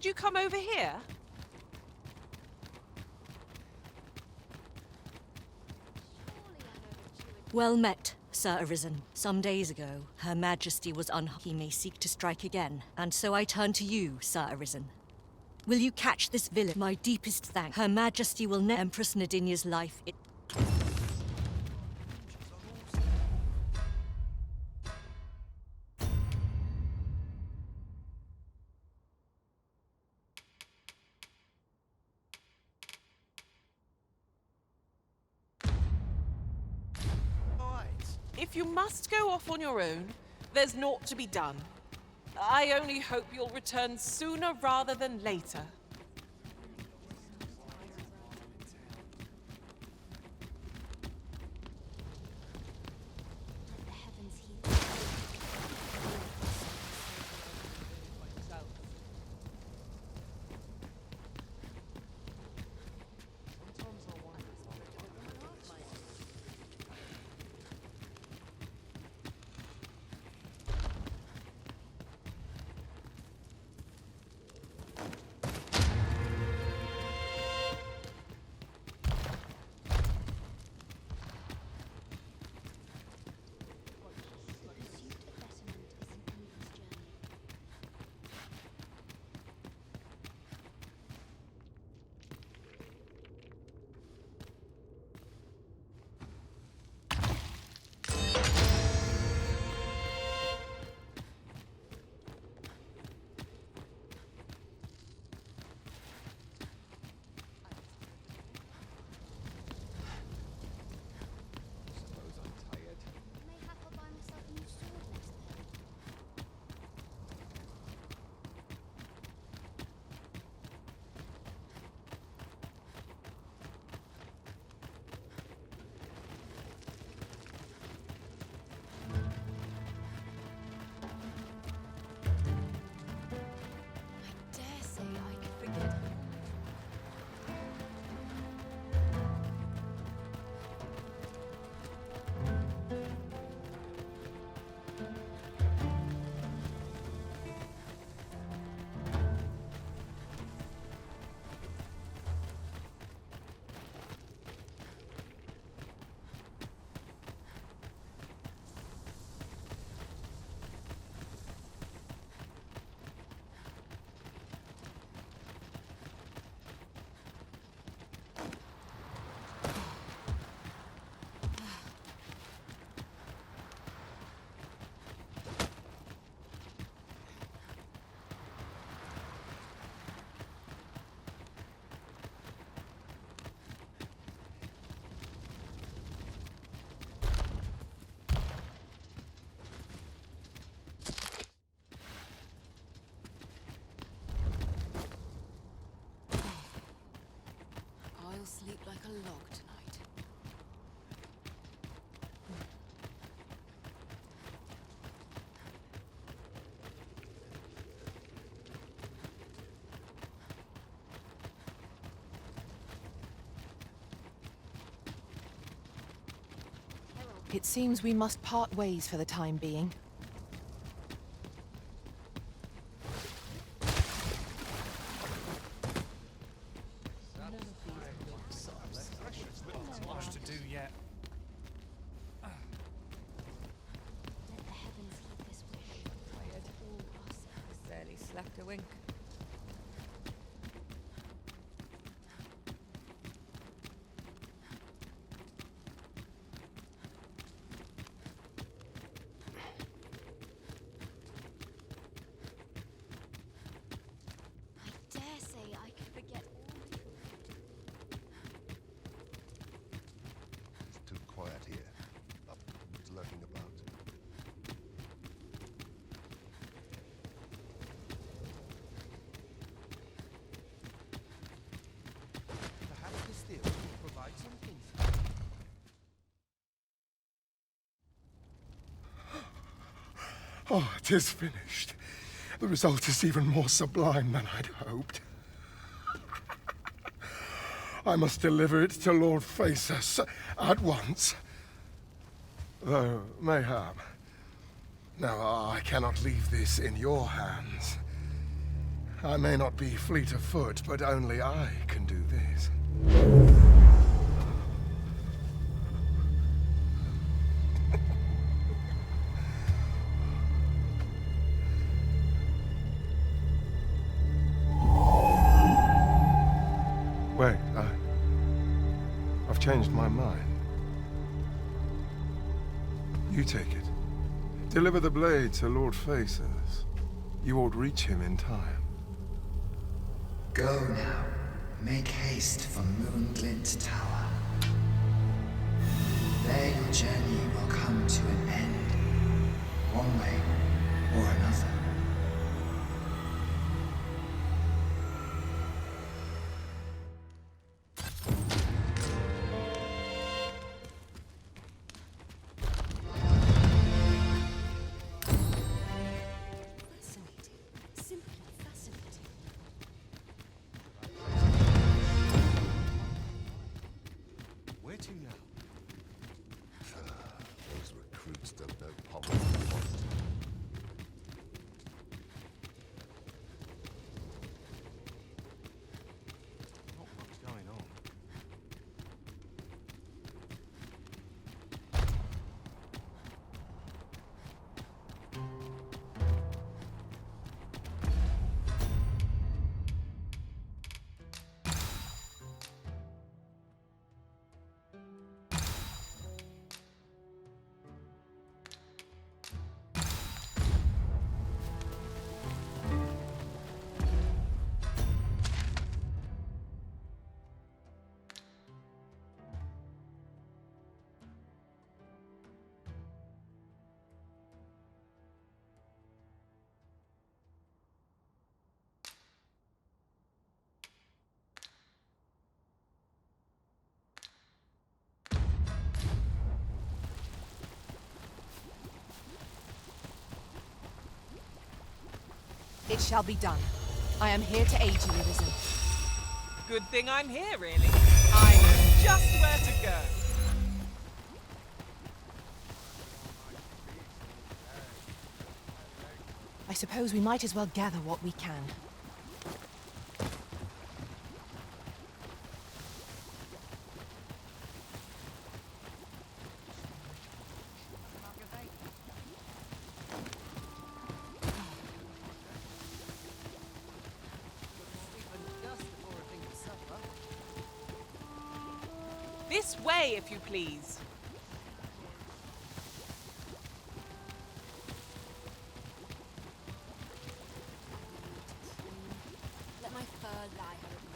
Could you come over here? Well met, Sir Arisen. Some days ago, Her Majesty was he may seek to strike again, and so I turn to you, Sir Arisen. Will you catch this villain? My deepest thanks. Her Majesty will never Empress Nadinia's life. If you must go off on your own, there's naught to be done. I only hope you'll return sooner rather than later. like a log tonight. It seems we must part ways for the time being. Much to do yet. Let the heavens heed this wish. Tired. Barely slept a wink. I dare say I could forget all my... It's too quiet here. Who's lurking about? Perhaps this theory will provide some insight. Oh, it is finished. The result is even more sublime than I'd hoped. I must deliver it to Lord Phaesus at once. Though, mayhap. Now, I cannot leave this in your hands. I may not be fleet of foot, but only I can do this. Wait, I've changed my mind. You take it. Deliver the blade to Lord Phaesus. You ought reach him in time. Go now. Make haste for Moonglint Tower. There your journey will come to an end, one way or another. Fascinating. Simply fascinating. Where to now? Those recruits don't know pommel what. Not much going on. It shall be done. I am here to aid you, Arisen. Good thing I'm here, really. I know just where to go. I suppose we might as well gather what we can. This way, if you please. Let my fur lie home.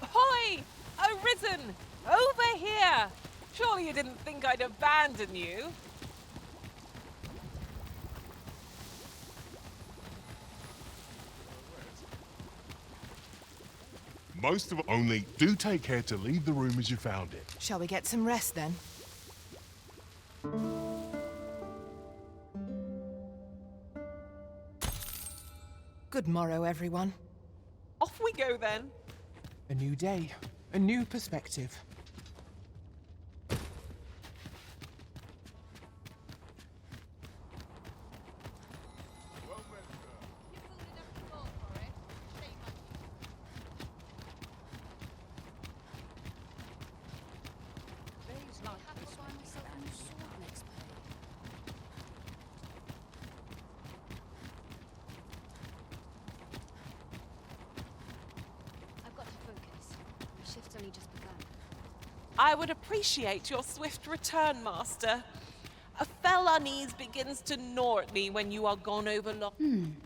Ahoy! Arisen! Over here! Surely you didn't think I'd abandon you? Most of it only do take care to leave the room as you found it. Shall we get some rest then? Good morrow, everyone. Off we go then. A new day, a new perspective. I've got to focus. My shift's only just begun. I would appreciate your swift return, Master. A fell unease begins to gnaw at me when you are gone over long.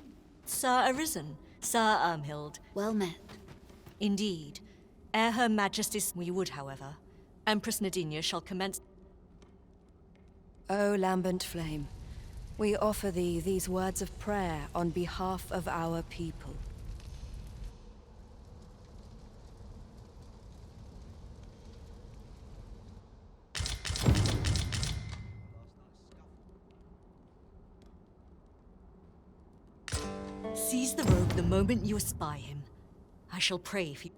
Sir Arisen, Sir Ermhild. Well met. Indeed. Ere Her Majesty's we would, however, Empress Nadinia shall commence. O lambent flame, we offer thee these words of prayer on behalf of our people. Seize the robe the moment you espy him. I shall pray for you.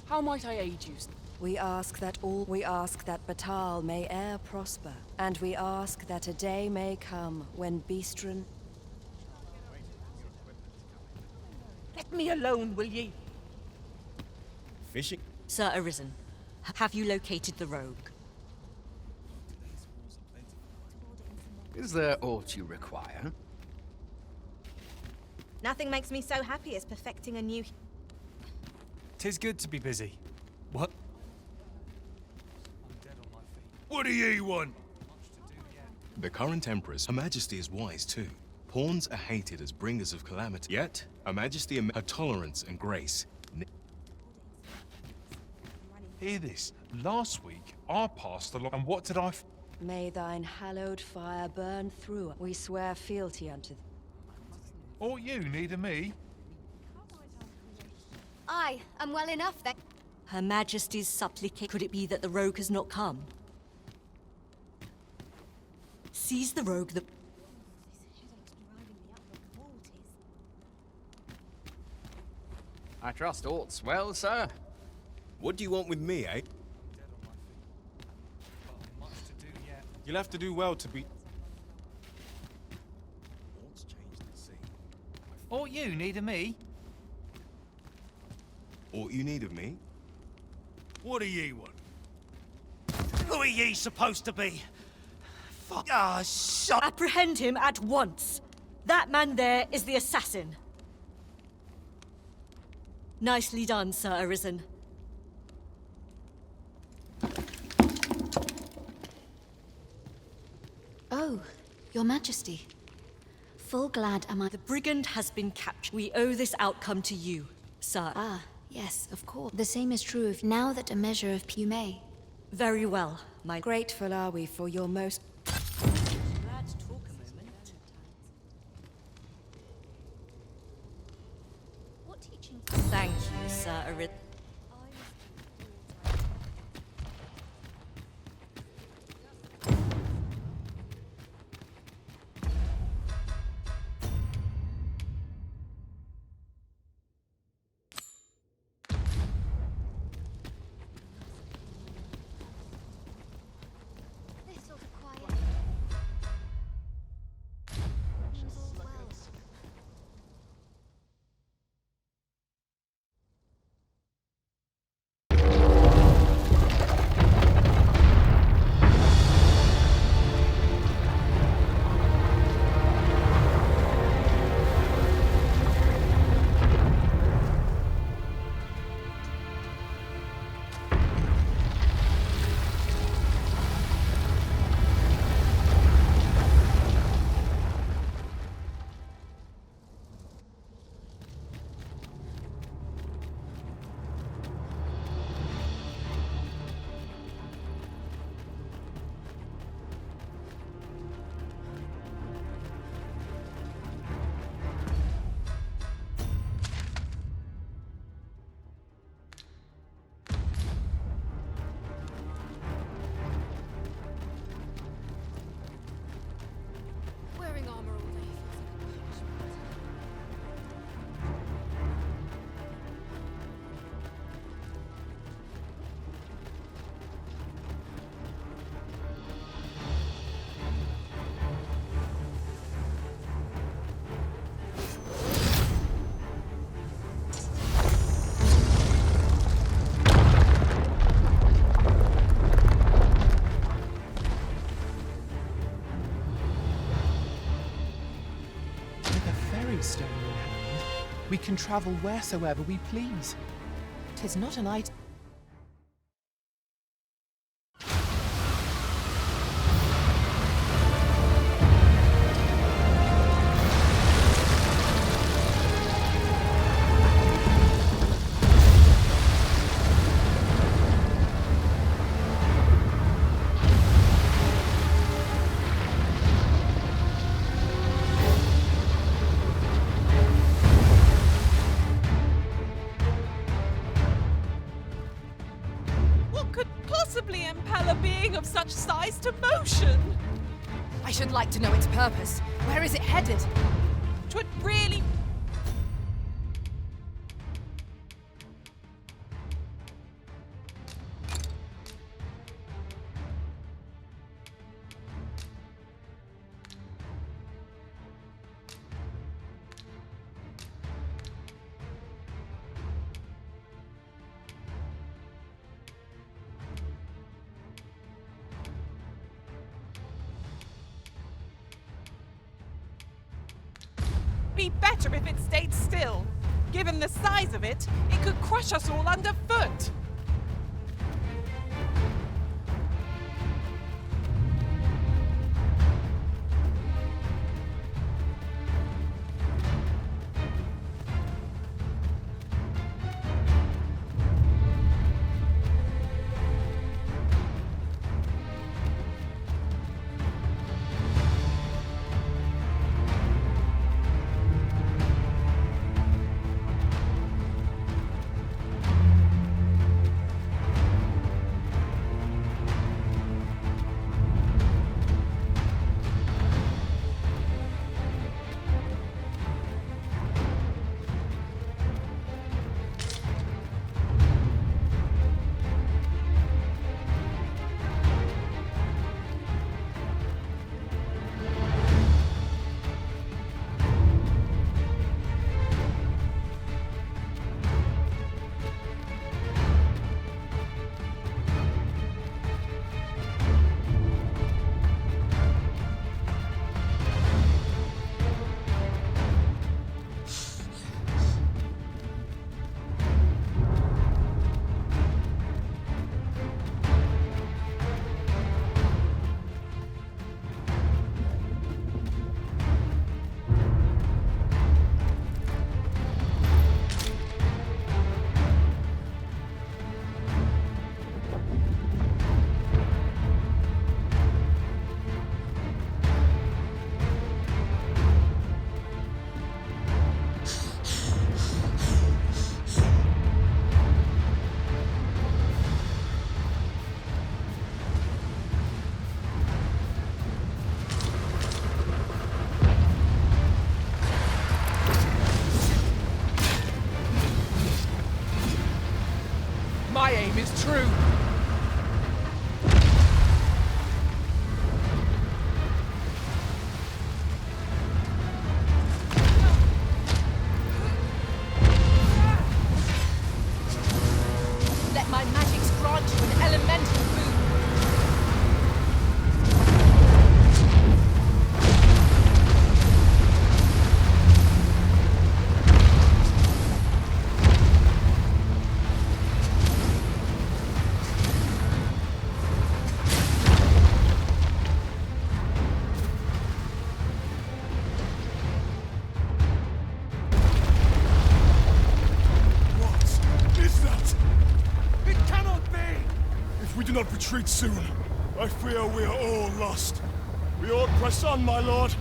How might I aid you? We ask that Batal may e'er prosper, and we ask that a day may come when Beastren... Let me alone, will ye? Fishing? Sir Arisen, have you located the rogue? Is there aught you require? Nothing makes me so happy as perfecting a new... 'Tis good to be busy. What? What do ye want? The current Empress, Her Majesty is wise too. Pawns are hated as bringers of calamity. Yet, Her Majesty, her tolerance and grace. Hear this. Last week, I passed along, and what did I... May thine hallowed fire burn through. We swear fealty unto thee. Or you needing me? I am well enough then. Her Majesty's supplicate. Could it be that the rogue has not come? Seize the rogue the... I trust aught's well, sir. What do you want with me, eh? You'll have to do well to be... Aught you need of me? Aught you need of me? What do ye want? Who are ye supposed to be? Fuck. Ah, Apprehend him at once. That man there is the assassin. Nicely done, Sir Arisen. Oh, Your Majesty. Full glad am I. The brigand has been captured. We owe this outcome to you, sir. Ah, yes, of course. The same is true of now that a measure of you may. Very well, my... Grateful are we for your most... Glad to talk a moment. What teaching? Thank you, Sir Arisen. We can travel wheresoever we please. 'Tis not an item. What could possibly impel a being of such size to motion? I should like to know its purpose. Where is it headed? 'Twould really... be better if it stayed still. Given the size of it, it could crush us all underfoot. My aim is true. Let my magics grant you an elemental boon. What is that? It cannot be! If we do not retreat soon, I fear we are all lost. We ought press on, my lord.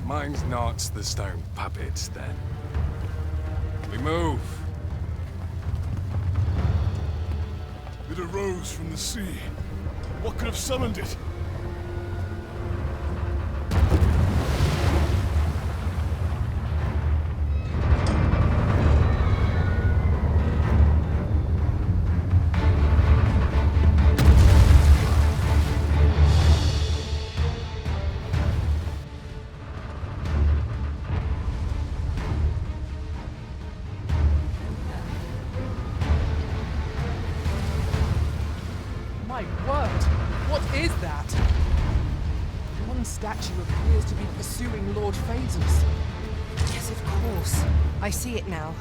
Mine's not the stone puppets, then. We move. It arose from the sea. What could have summoned it? My word! What is that? statue appears to be pursuing Lord Phaedrus. Yes, of course. I see it now.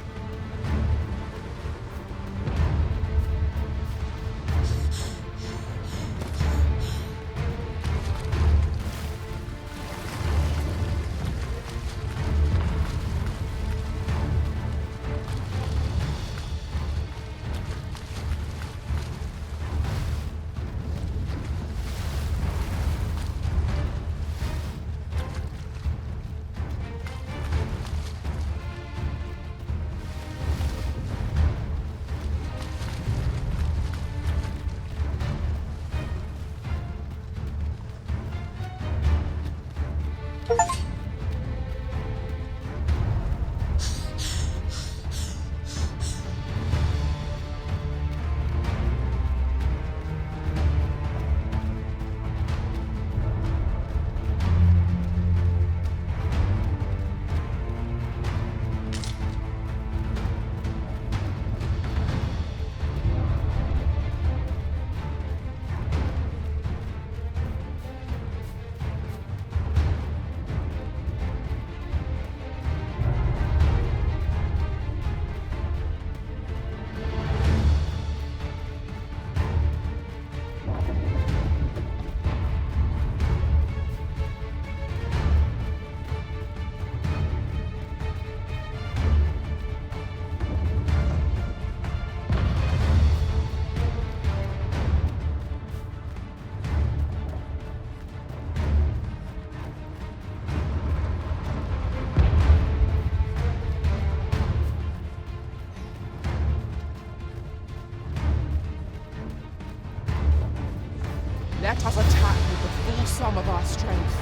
Let us attack with the full sum of our strength.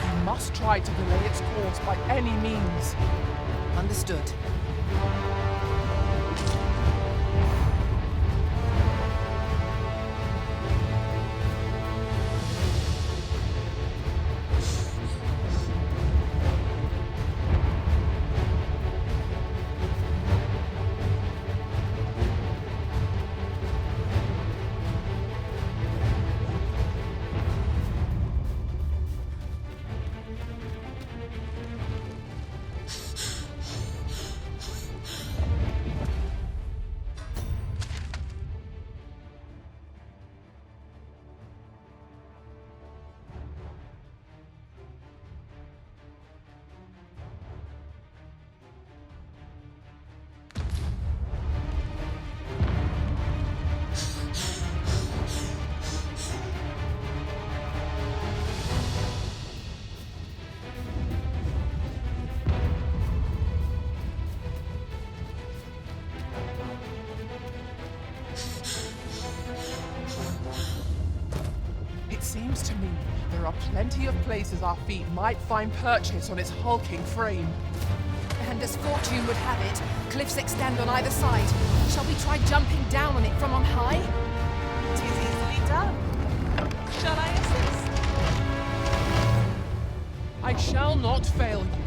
We must try to delay its course by any means. Understood. It seems to me there are plenty of places our feet might find purchase on its hulking frame. And as fortune would have it, cliffs extend on either side. Shall we try jumping down on it from on high? 'Tis easily done. Shall I assist? I shall not fail you.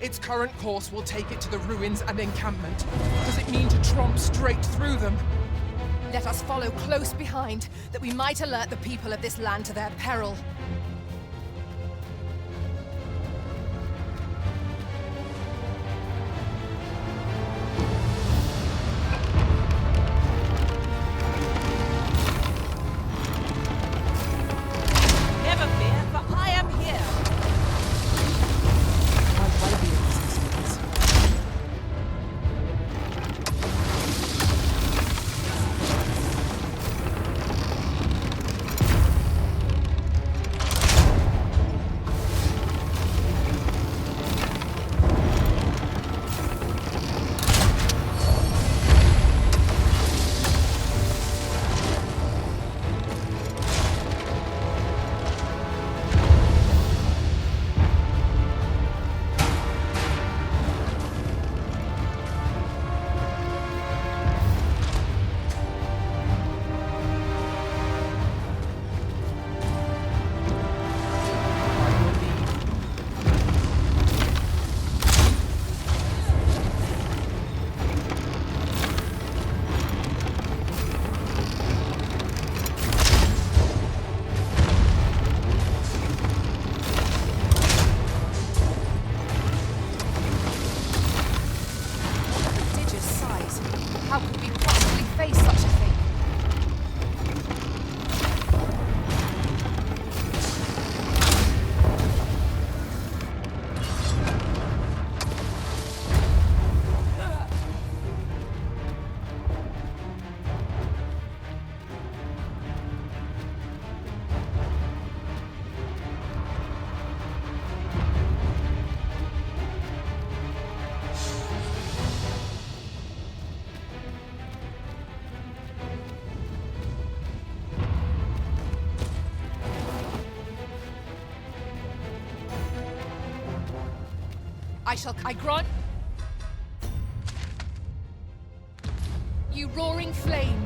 Its current course will take it to the ruins and encampment. Does it mean to tromp straight through them? Let us follow close behind, that we might alert the people of this land to their peril. Never fear, for I am here. How could we possibly face such a thing? I grant you roaring flame.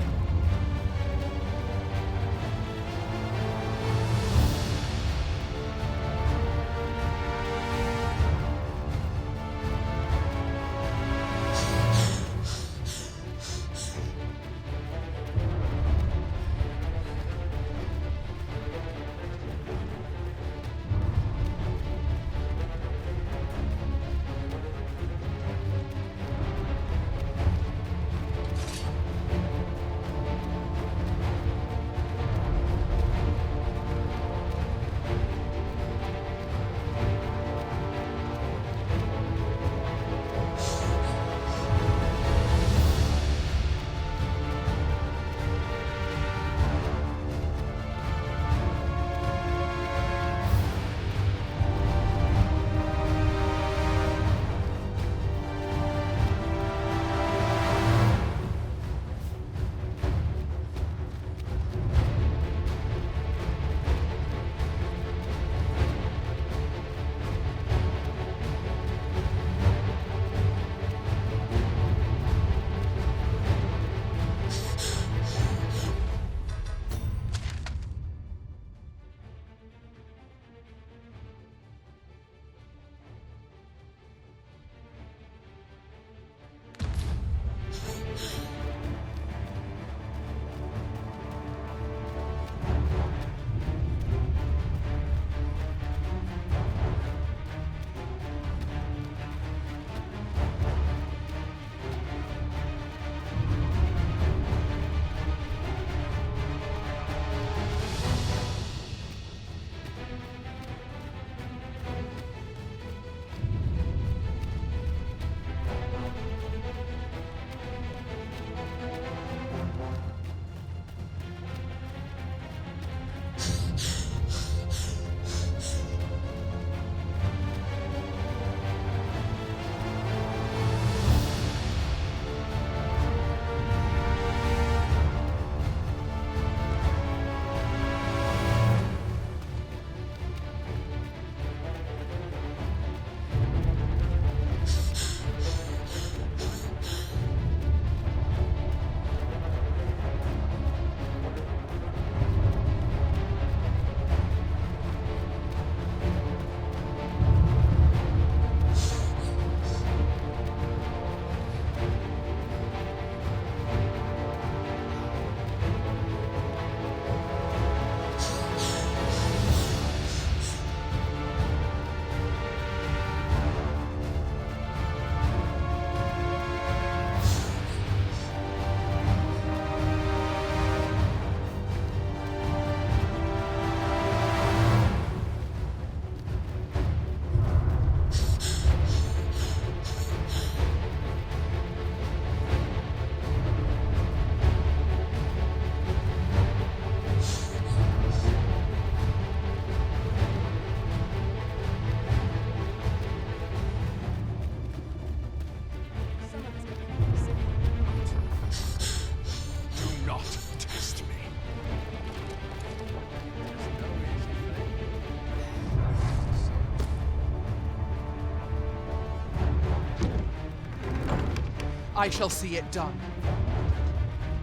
I shall see it done.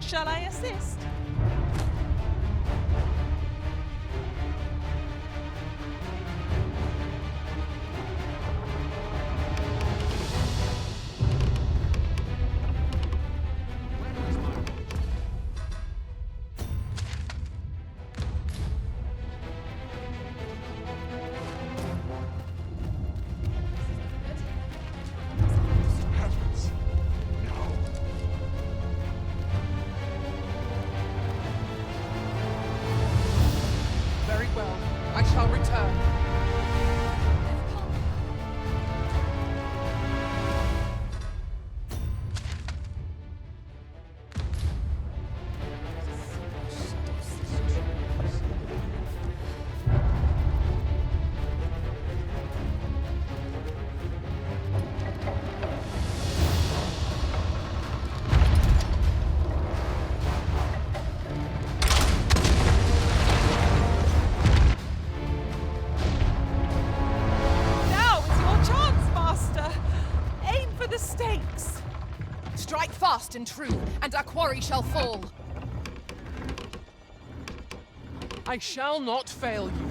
Shall I assist? Very well. I shall return. Now is your chance, Master. Aim for the stakes. Strike fast and true, and our quarry shall fall. I shall not fail you.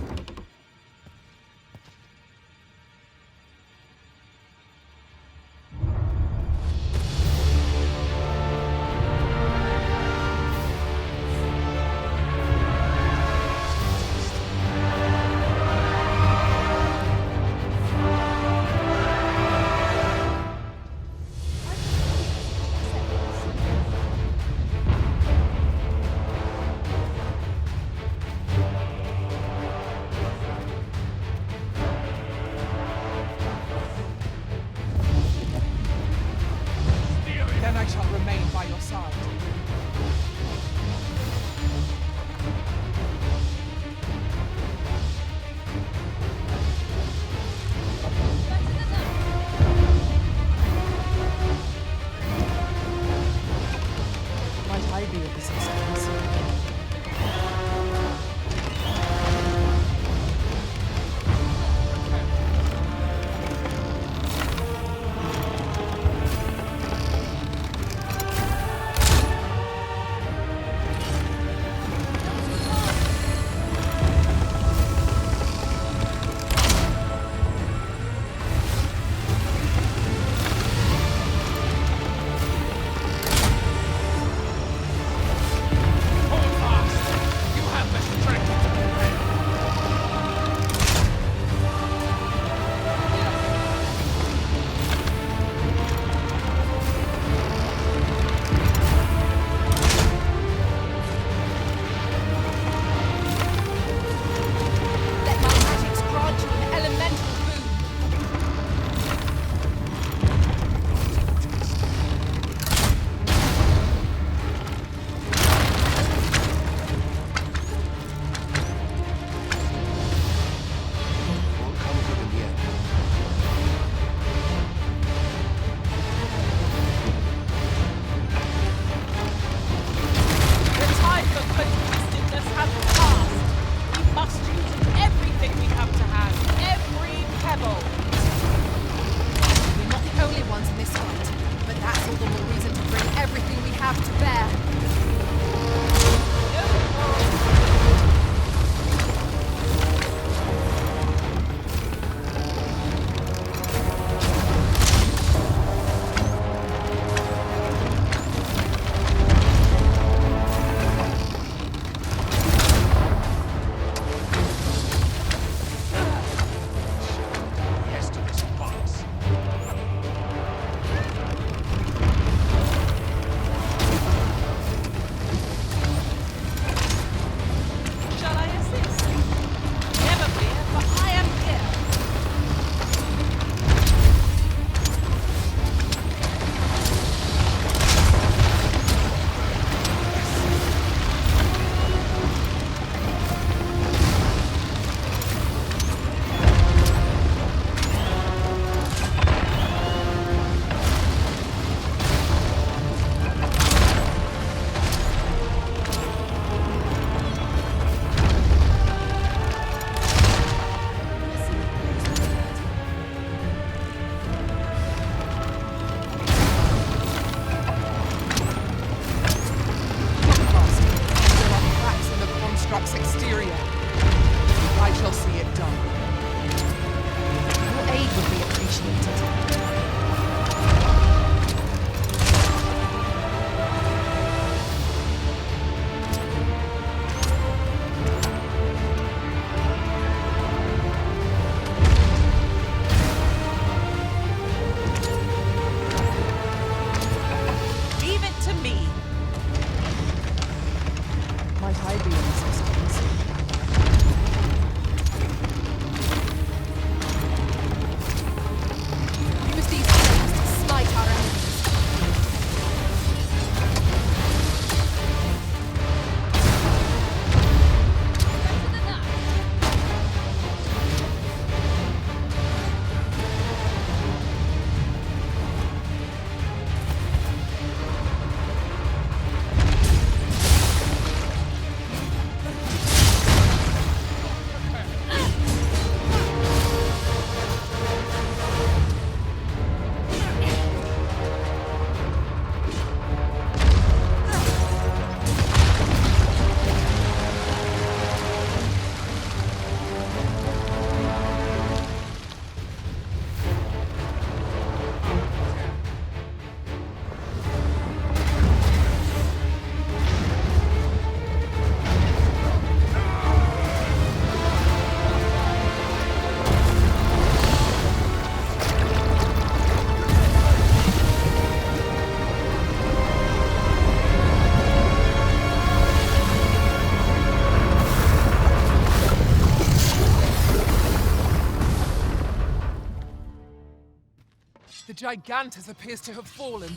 Gigantus appears to have fallen.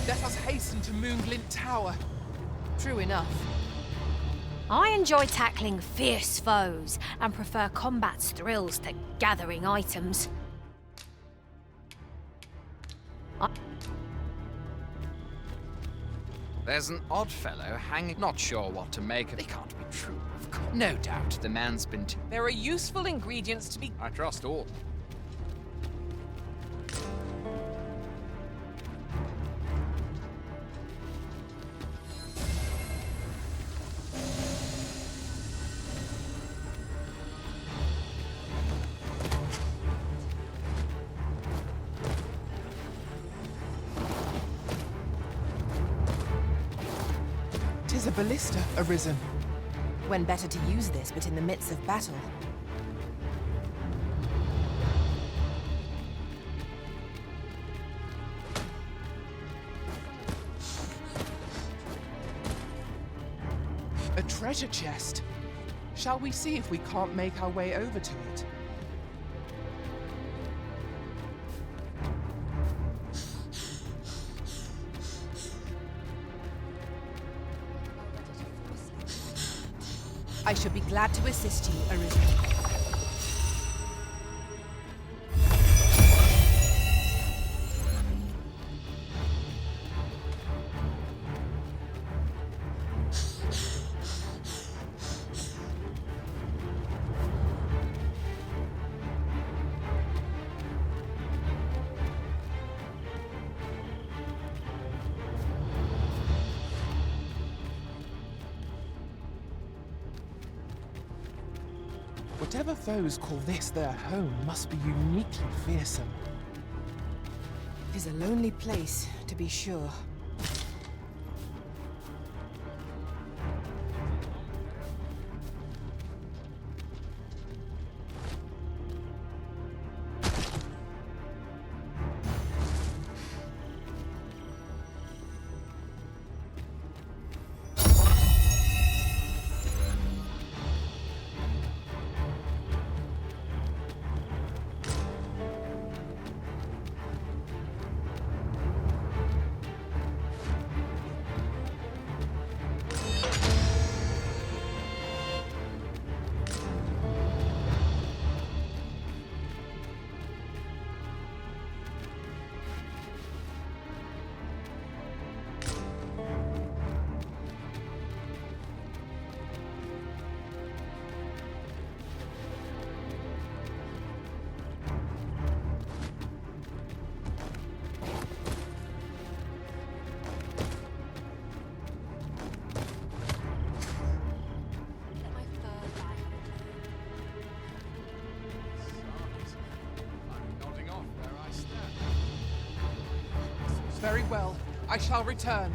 Let us hasten to Moonglint Tower. True enough. I enjoy tackling fierce foes and prefer combat's thrills to gathering items. There's an odd fellow hanging. Not sure what to make of. It can't be true, of course. No doubt the man's been. There are useful ingredients to be. I trust all. Tis a ballista arisen. When better to use this but in the midst of battle? A treasure chest. Shall we see if we can't make our way over to it? I should be glad to assist you, Arisen. Whatever foes call this their home must be uniquely fearsome. It is a lonely place, to be sure. Very well. I shall return.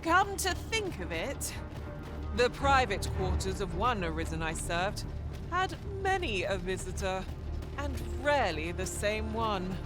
Come to think of it, the private quarters of one Arisen I served had many a visitor, and rarely the same one.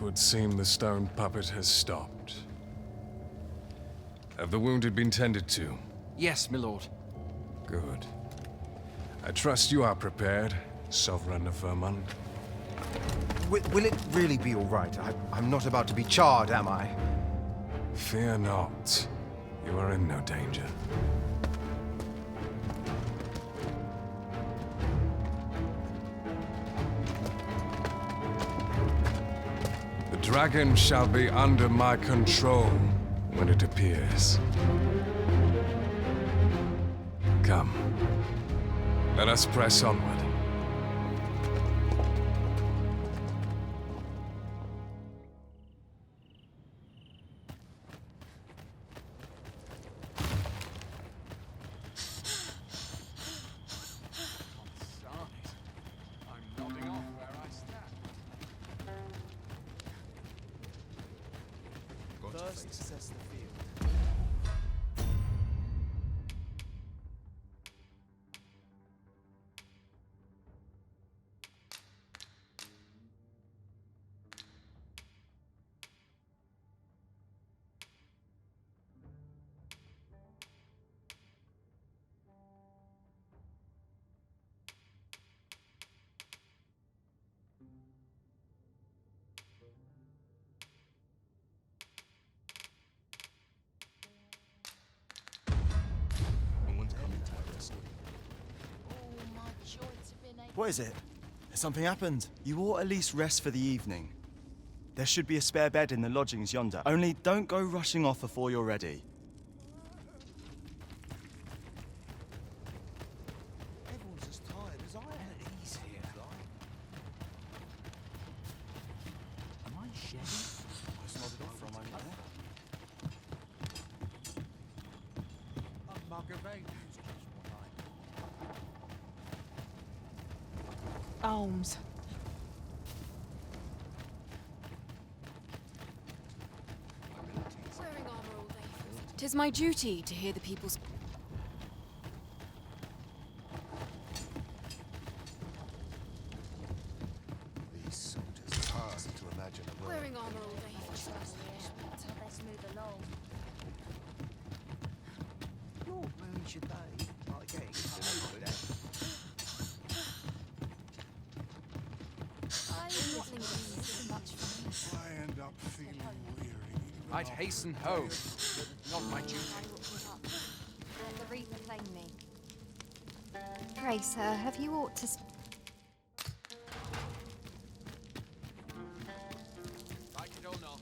Would seem the stone puppet has stopped. Have the wounded been tended to? Yes, my lord. Good. I trust you are prepared, Sovereign of Vermont. Will it really be all right? I'm not about to be charred, am I? Fear not. You are in no danger. The dragon shall be under my control when it appears. Come. Let us press onward. First, assess the field. What is it? Has something happened? You ought at least rest for the evening. There should be a spare bed in the lodgings yonder. Only don't go rushing off before you're ready. Everyone's as tired as I am. Easy, Am I shedding? I was nodded off for a moment there. I'm Marguerite. Alms. Wearing armor all day. 'Tis my duty to hear the people's. These soldiers, it's hard to imagine a world. Wearing armor all day. Let's move along. You're ruined your day. Like getting over that. I'm not lingering too much for me. I end up feeling weary. I'd hasten home, but not my duty. Let the Reaper claim me. Pray, sir, have you aught to... Like it or not,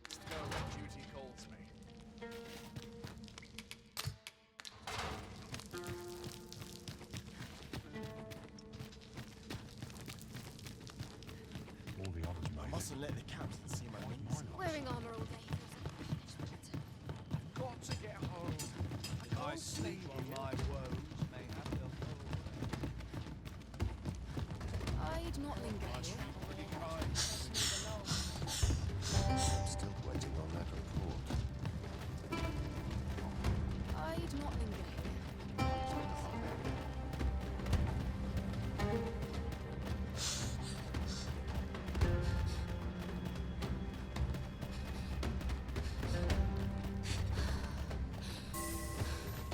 still when duty calls me. All the others I made mustn't let the captain see my wings. Wearing armor all day. Got to get home. I sleep on my woes may have the whole. I'd not linger here. I'm still waiting on that report. I'd not linger here.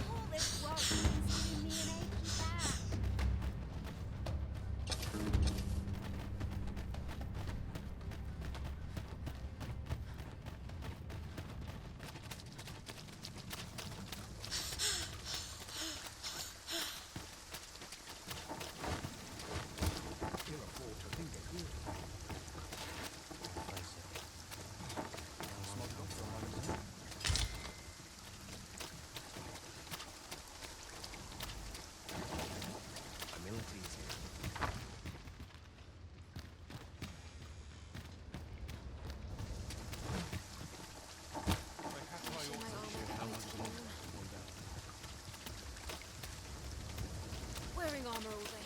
All this work is giving me an achy back. Wearing armor all day.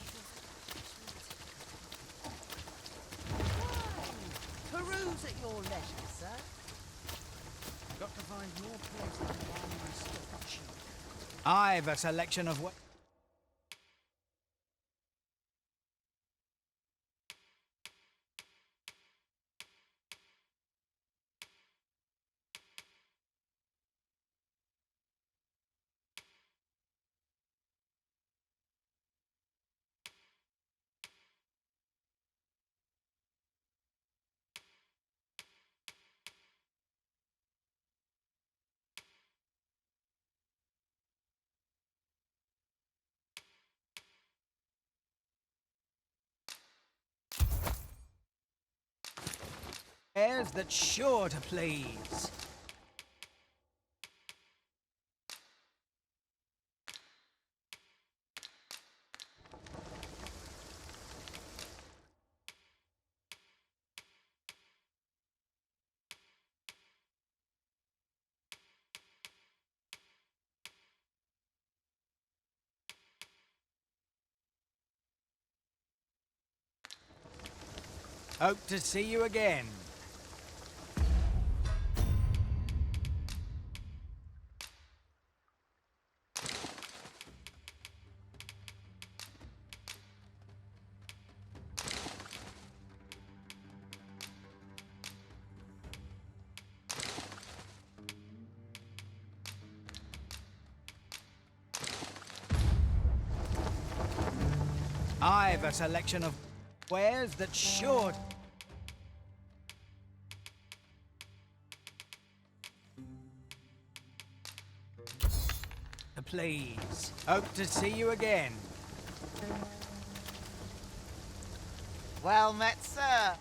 Peruse at your leisure, sir. Got to find more places than one research. I've a selection of what. Airs that's sure to please. Hope to see you again. I've a selection of wares that's sure. Please. Hope to see you again. Well met, sir.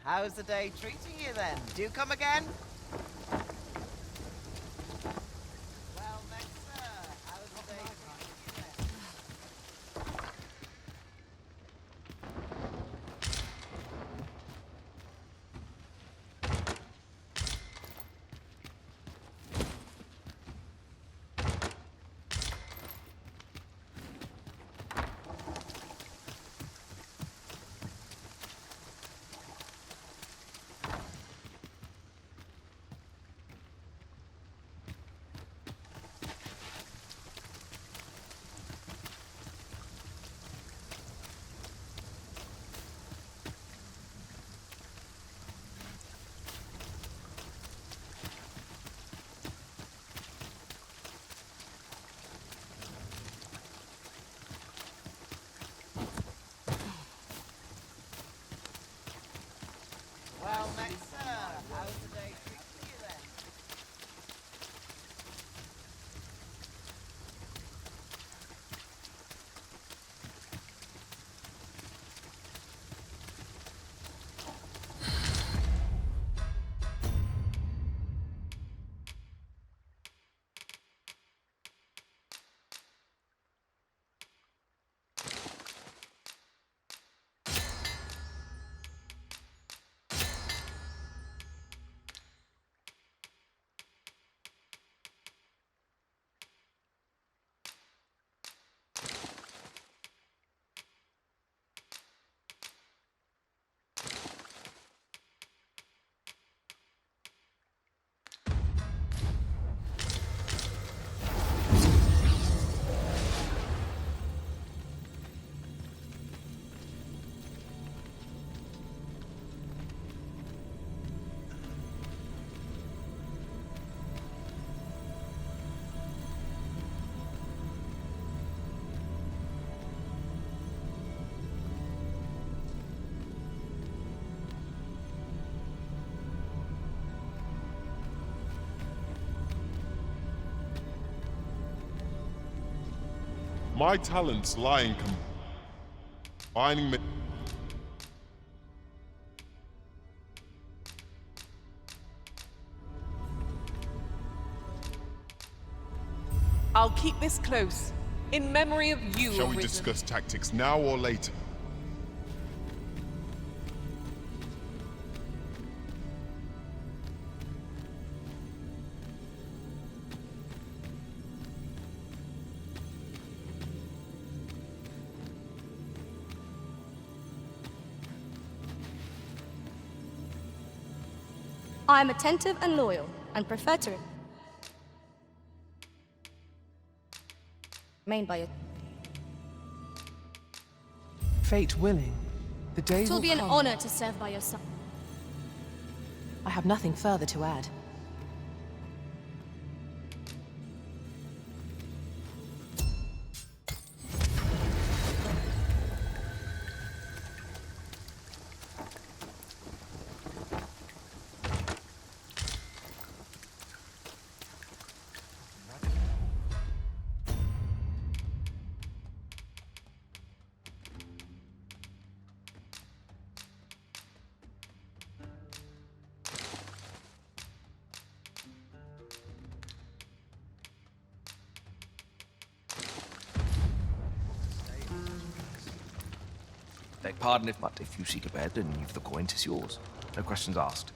How's the day treating you then? Do you come again? Well met, sir. How's the day treating you then? Well met, sir. How's the day treating you then? My talents lie in combining. I'll keep this close, in memory of you, Shall we Arisen. discuss tactics now or later? I am attentive and loyal, and prefer to remain by it. Fate willing, the day It will be an come. honor to serve by your side. I have nothing further to add. Beg pardon if you seek a bed and leave the coin, 'tis yours. No questions asked.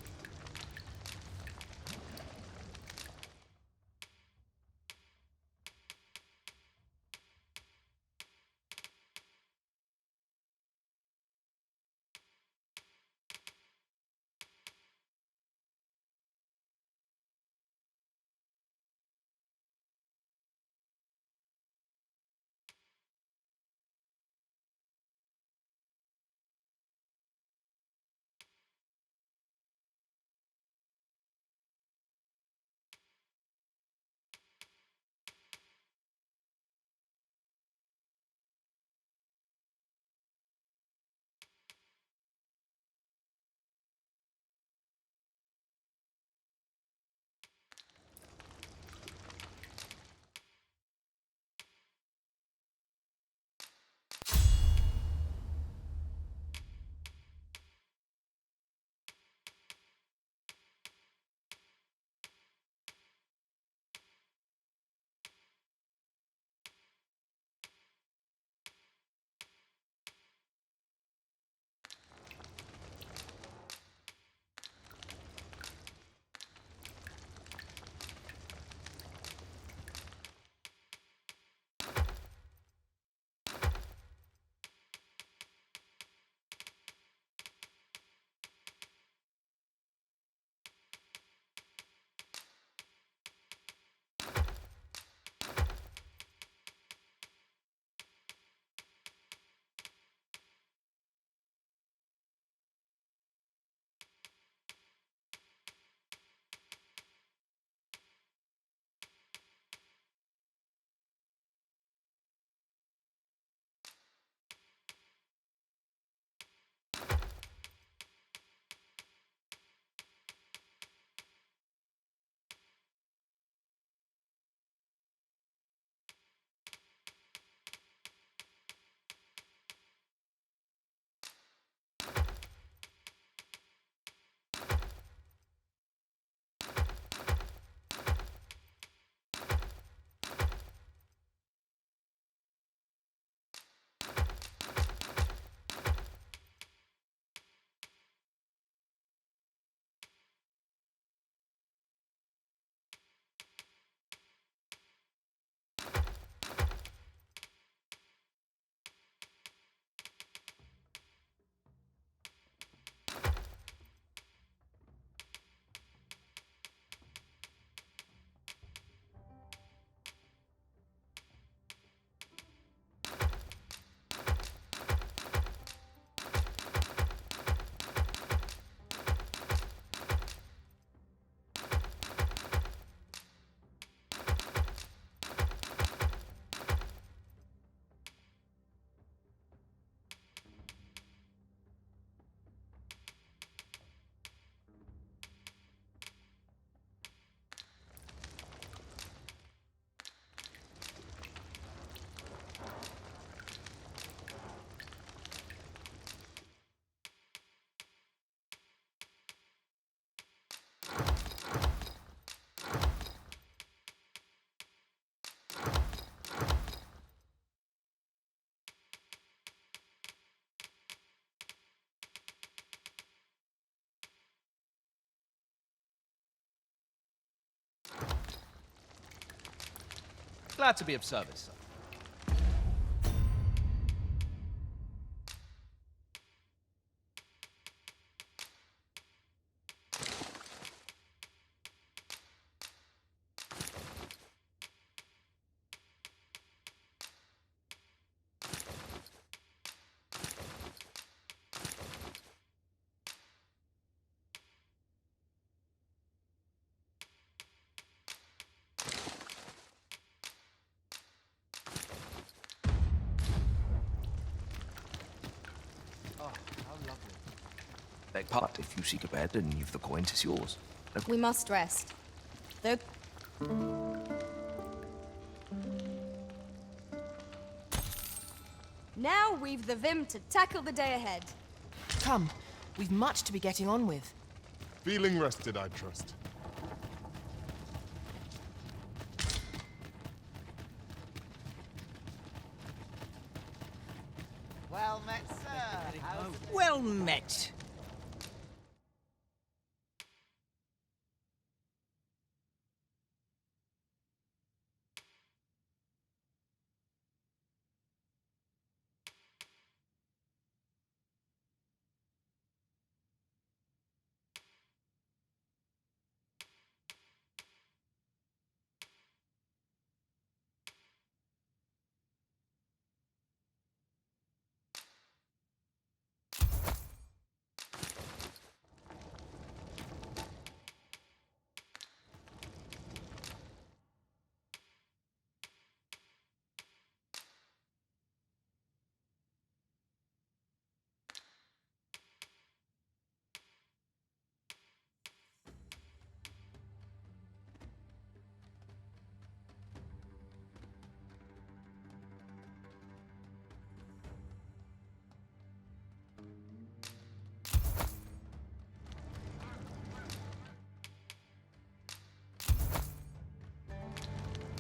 Glad to be of service, sir. Beg pardon, if you seek a bed and leave the coin, 'tis yours. No We must rest. Though... Now we've the vim to tackle the day ahead. Come, we've much to be getting on with. Feeling rested, I trust. Well, Well met, sir. Well met.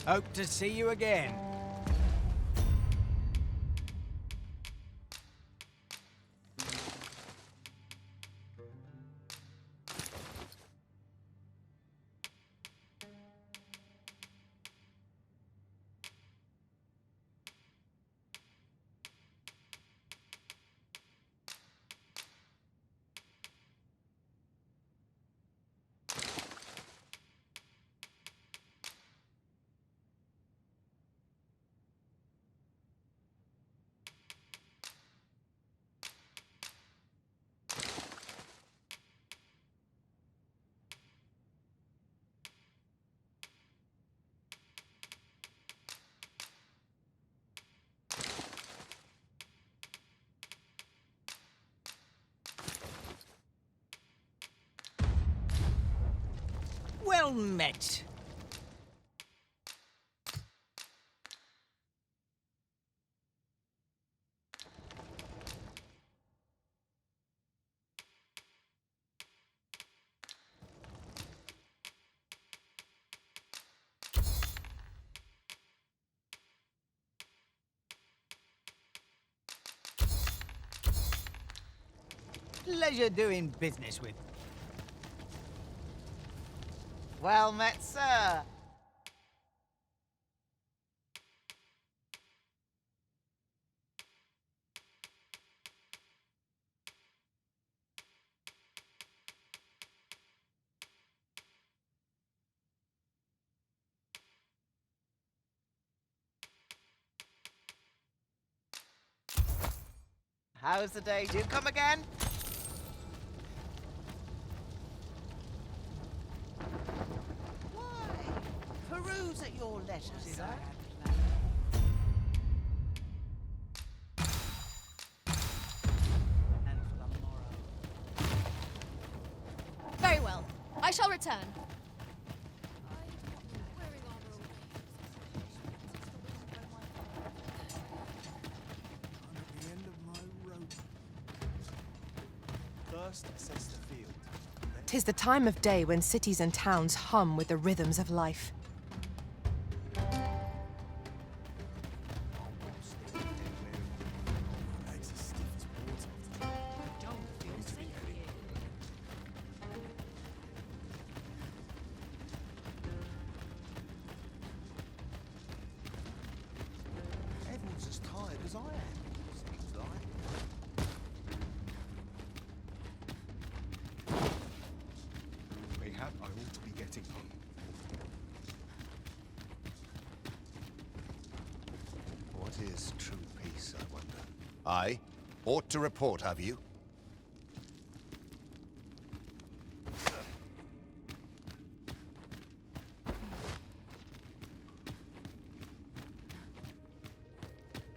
Hope to see you again. Well met. Pleasure doing business with. Well met, sir. How's the day? Do you come again? Why? Peruse at your leisure, sir. Very well. I shall return. First, assess the field. 'Tis the time of day when cities and towns hum with the rhythms of life. Everyone's as tired as I am, seems like. Mayhap I ought to be getting home. What is true peace, I wonder? Aye. Ought to report, have you?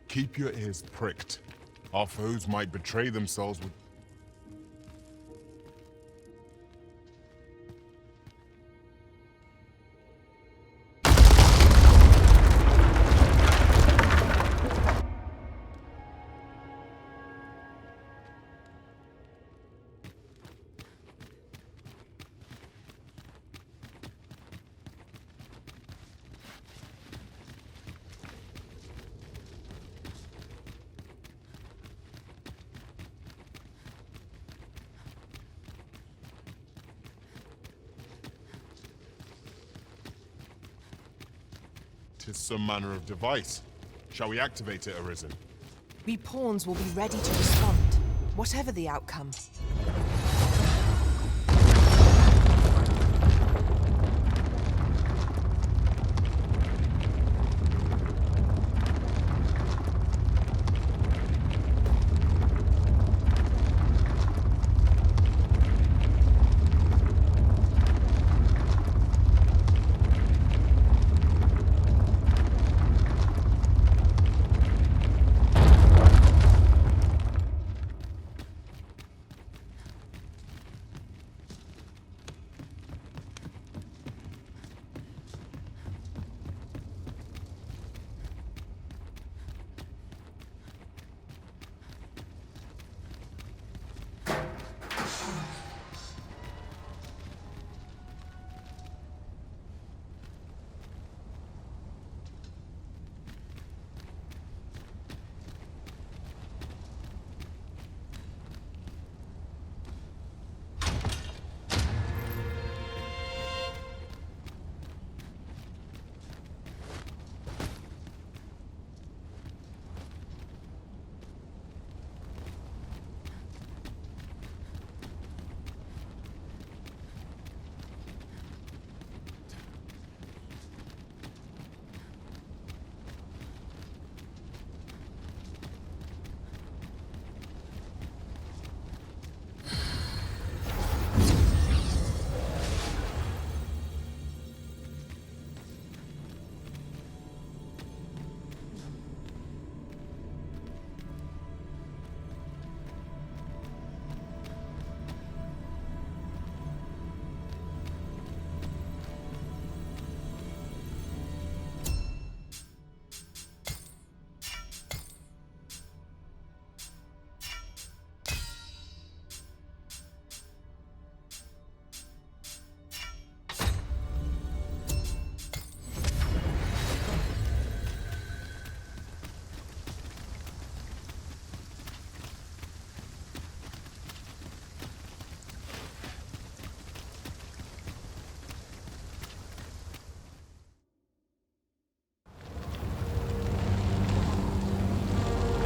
Keep your ears pricked. Our foes might betray themselves with... 'Tis some manner of device. Shall we activate it, Arisen? We pawns will be ready to respond, whatever the outcome.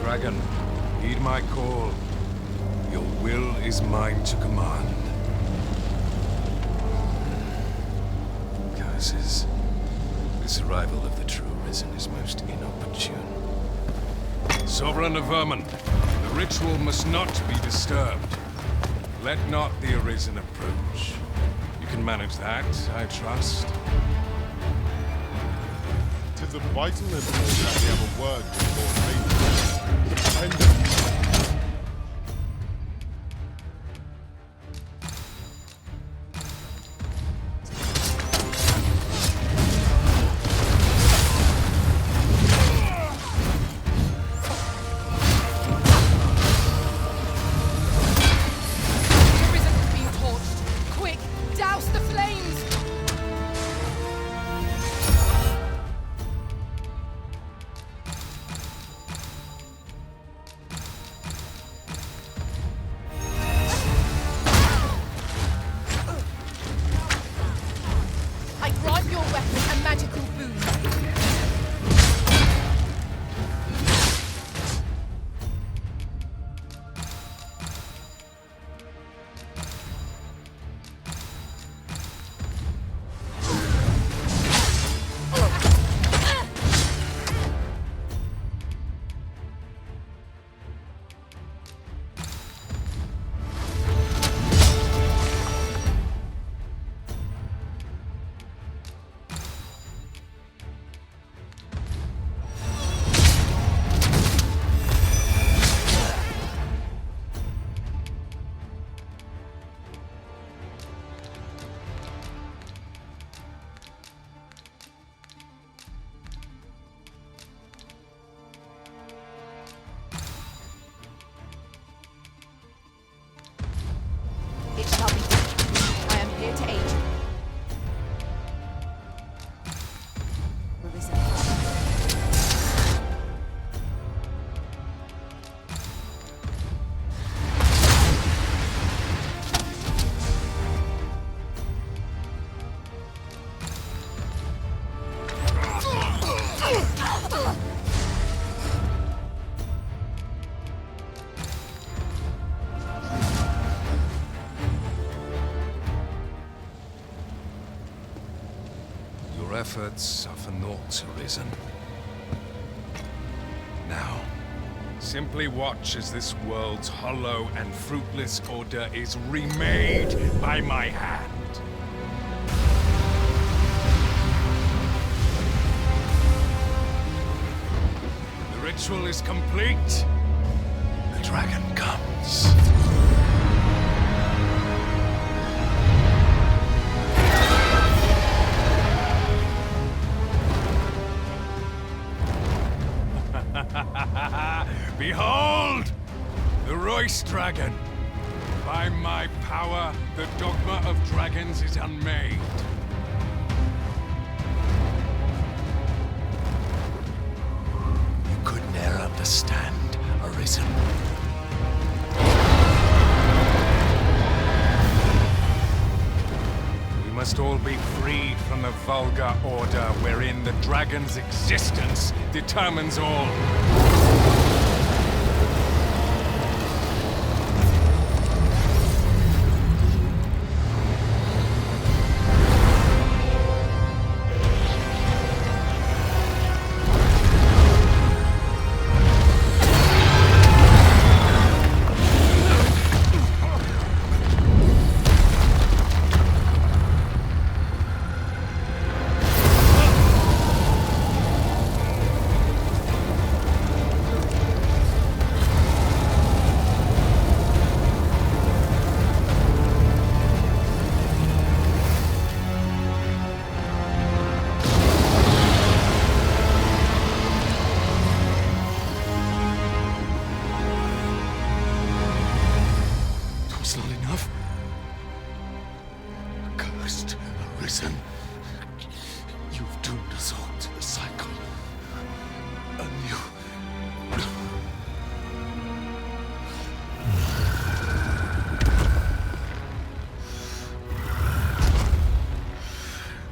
Dragon, heed my call. Your will is mine to command. Curses. This arrival of the true Risen is most inopportune. Sovereign of Vermin, the ritual must not be disturbed. Let not the Arisen approach. You can manage that, I trust. 'Tis of vital importance that we have a word with Lord Maiden. Dependent. efforts are for naught, Arisen. Now, simply watch as this world's hollow and fruitless order is remade by my hand. The ritual is complete. The dragon comes. Behold! The Royce Dragon! By my power, the Dogma of Dragons is unmade. You could ne'er understand, Arisen. We must all be freed from the vulgar order wherein the dragon's existence determines all. Arisen, you've doomed us all to the cycle. And you...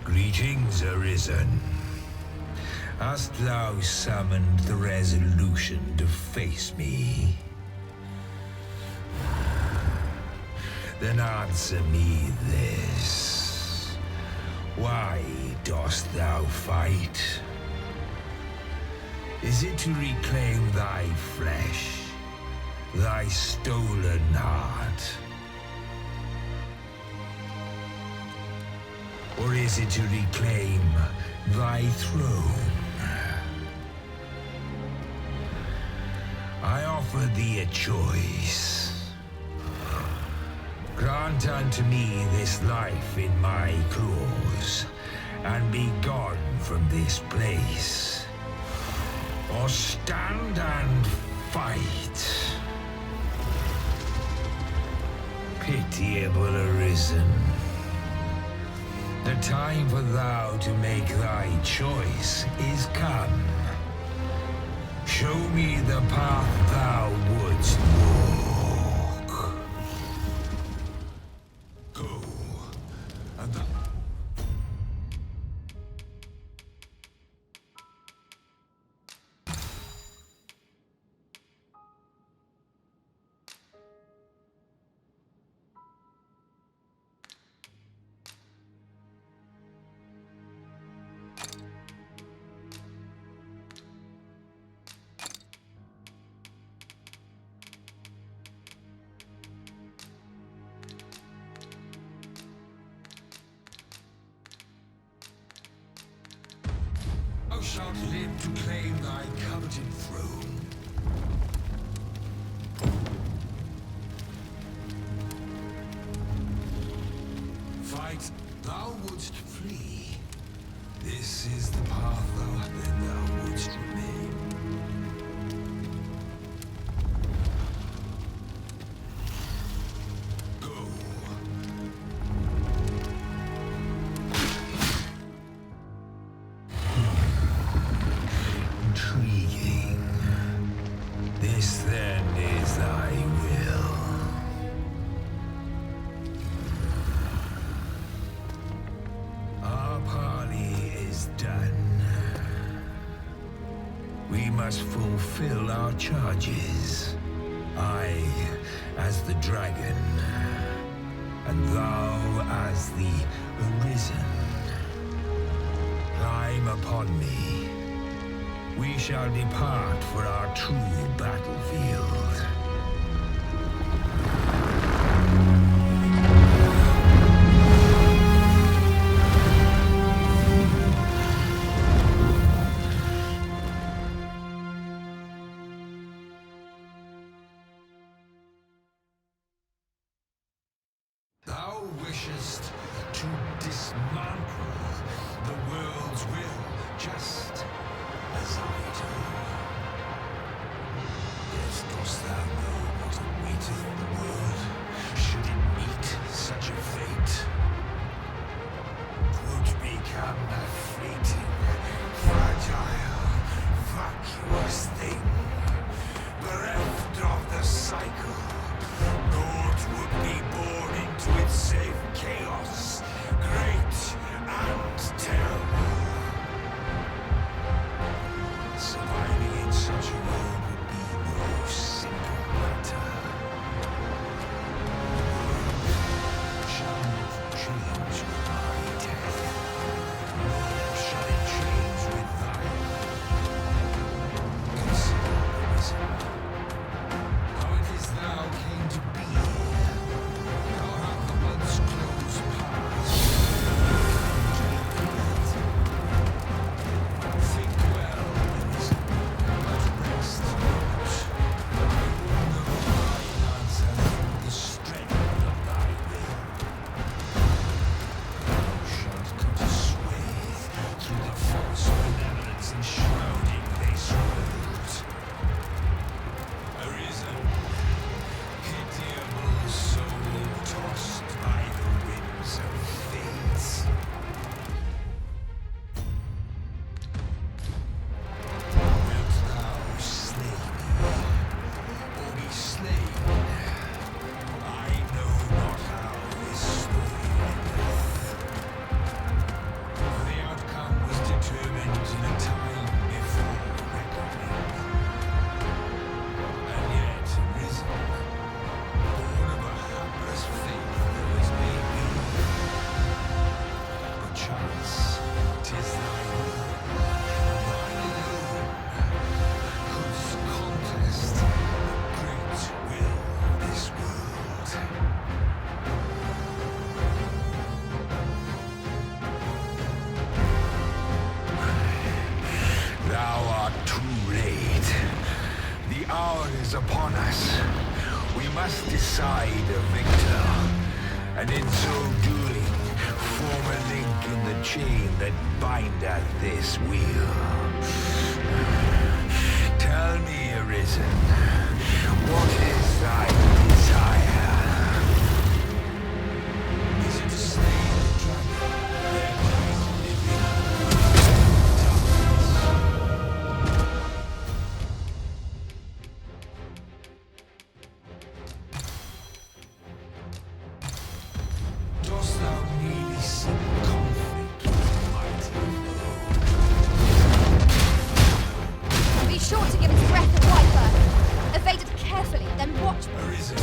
Greetings, Arisen. Hast thou summoned the resolution to face me? Then answer me this. Why dost thou fight? Is it to reclaim thy flesh, thy stolen heart? Or is it to reclaim thy throne? I offer thee a choice. Grant unto me this life in my claws, and be gone from this place. Or stand and fight. Pitiable Arisen. The time for thou to make thy choice is come. Show me the path thou wouldst walk. Go, and the... Thou shalt live to claim thy coveted throne. Fight, thou wouldst flee. This is the path thou wouldst remain. Intriguing. This then is thy will. Our parley is done. We must fulfill our charges. I as the dragon, and thou as the Arisen. upon me. We shall depart for our true battlefield. Thou wishest to dismantle the world's will, just as I do. Yet dost thou know what awaiteth the world, should it meet such a fate? 'Twould become a fleeting, fragile, vacuous thing, bereft of the cycle. Naught would be born into its safe chaos, great and terrible. Surviving in such a world would be no simple matter. Shall not change with thy death, nor shall it change with thine. Consider the reason. How it is thou came to be. Thou art the once closed past. Think well, reason, but rest not. No thine answer through the strength of thy will. Thou shalt cut a swathe through the false benevolence enshrouding this world. Arisen, pitiable soul tossed by the winds of fate. Wilt thou slay me, or be slain? I know not how this story endeth. For the outcome was determined in a time before reckoning. And yet risen, born of a hapless faith that was made me. Perchance, 'tis thy will, thine alone, couldst contest the great will of this world. Thou art too late. The hour is upon us. We must decide a victor, and in so doing, form a link in the chain that bindeth this wheel. Tell me, Arisen, what is thy desire? Is it to slay the dragon, thereby living dost thou merely seek conflict with the mighty foe? Be sure to give its breath a wipe, Evade it carefully, then watch me. Arisen,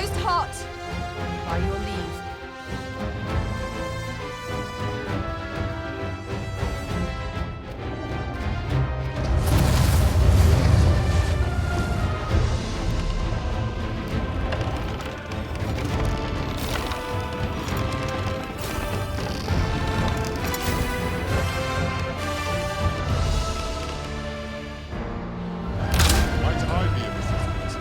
Most hot. By your leave. Might I be of assistance?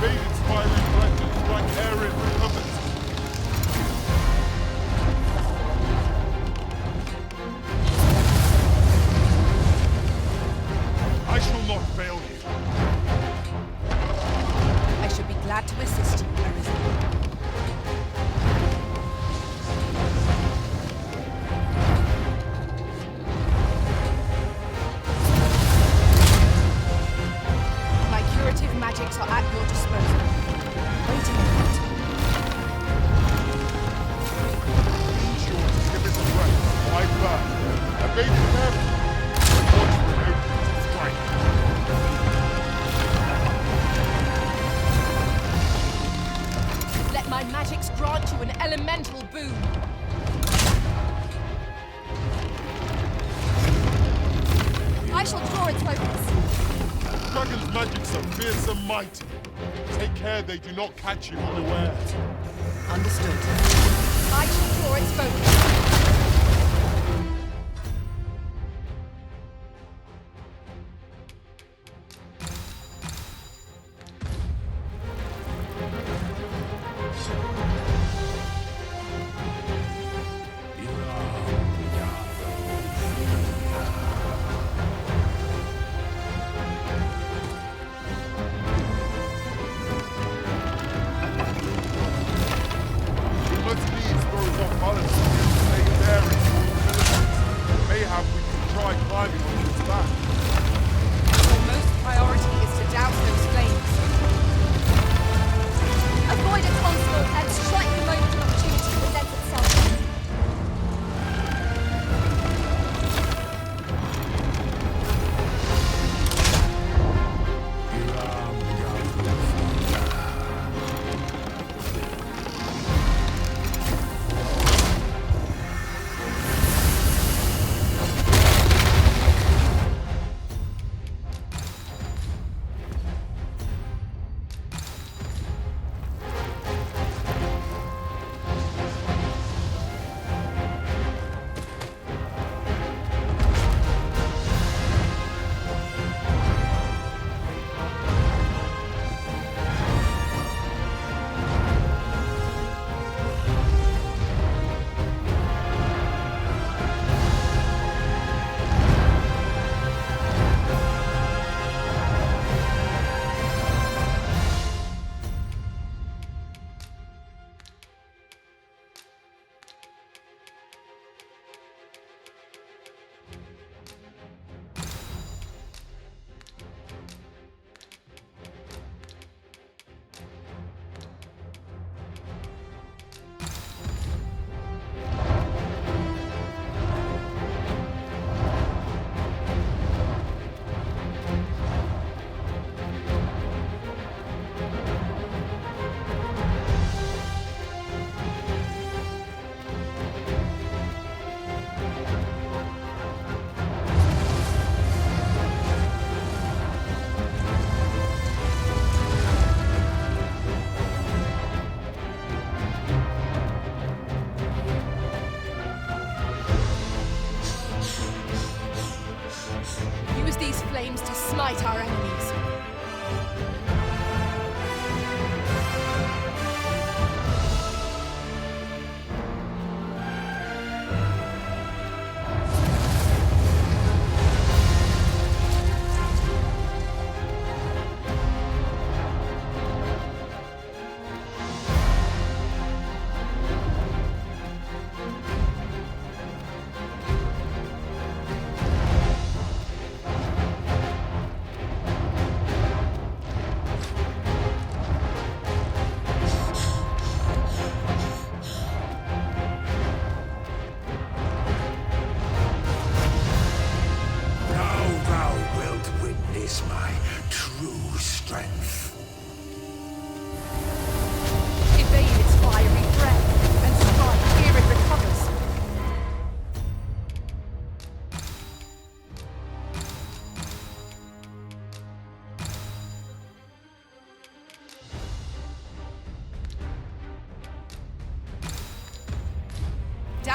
Faded fiery flashes like air in covers. I shall not fail you. I should be glad to assist you, Arisen. My curative magics are at your disposal. Wait a moment. Be sure to give it a breath. I burn. Evade it carefully. Watch for an opening to strike. Let my magics grant you an elemental boon. I shall draw its focus. Dragon's magics are fierce and mighty. Take care they do not catch you unawares. Understood. I shall draw its focus. We must needs throw off balance against the legendary militants. Mayhap we can try climbing on its back. Your most priority is to douse those flames. Avoid its onslaught and strike the moment of opportunity presents itself. Use these flames to smite our enemies.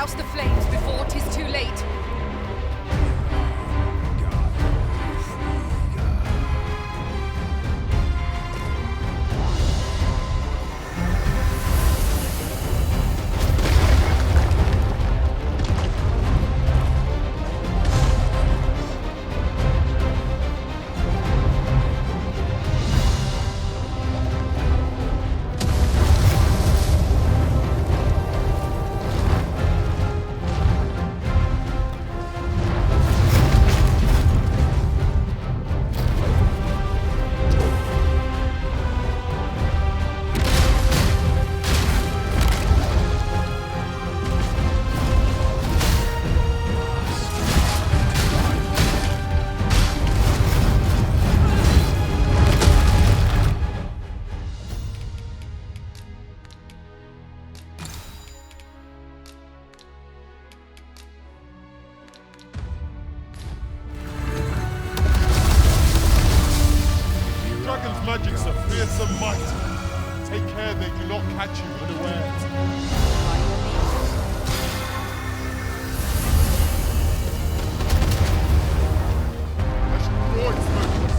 douse the flames before 'tis too late. Dragon's magic's a fearsome might. Take care they do not catch you unawares. I should avoid smokers.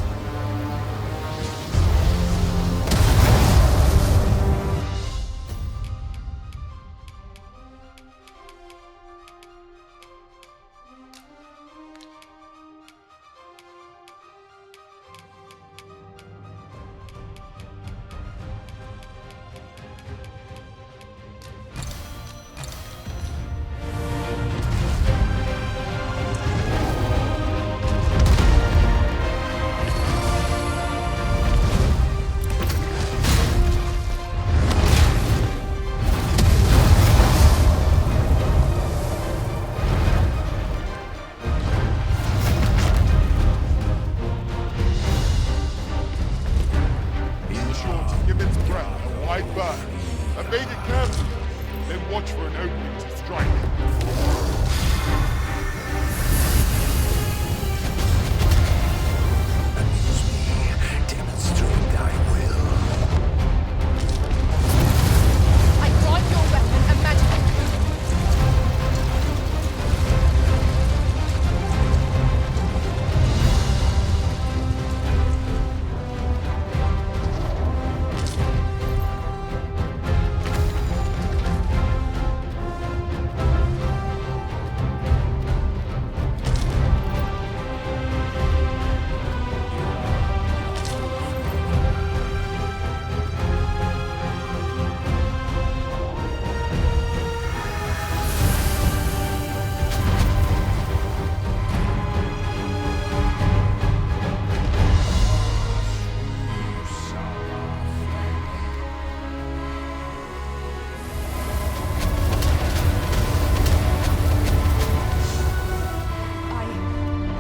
Evade it carefully, then watch for an opening to strike.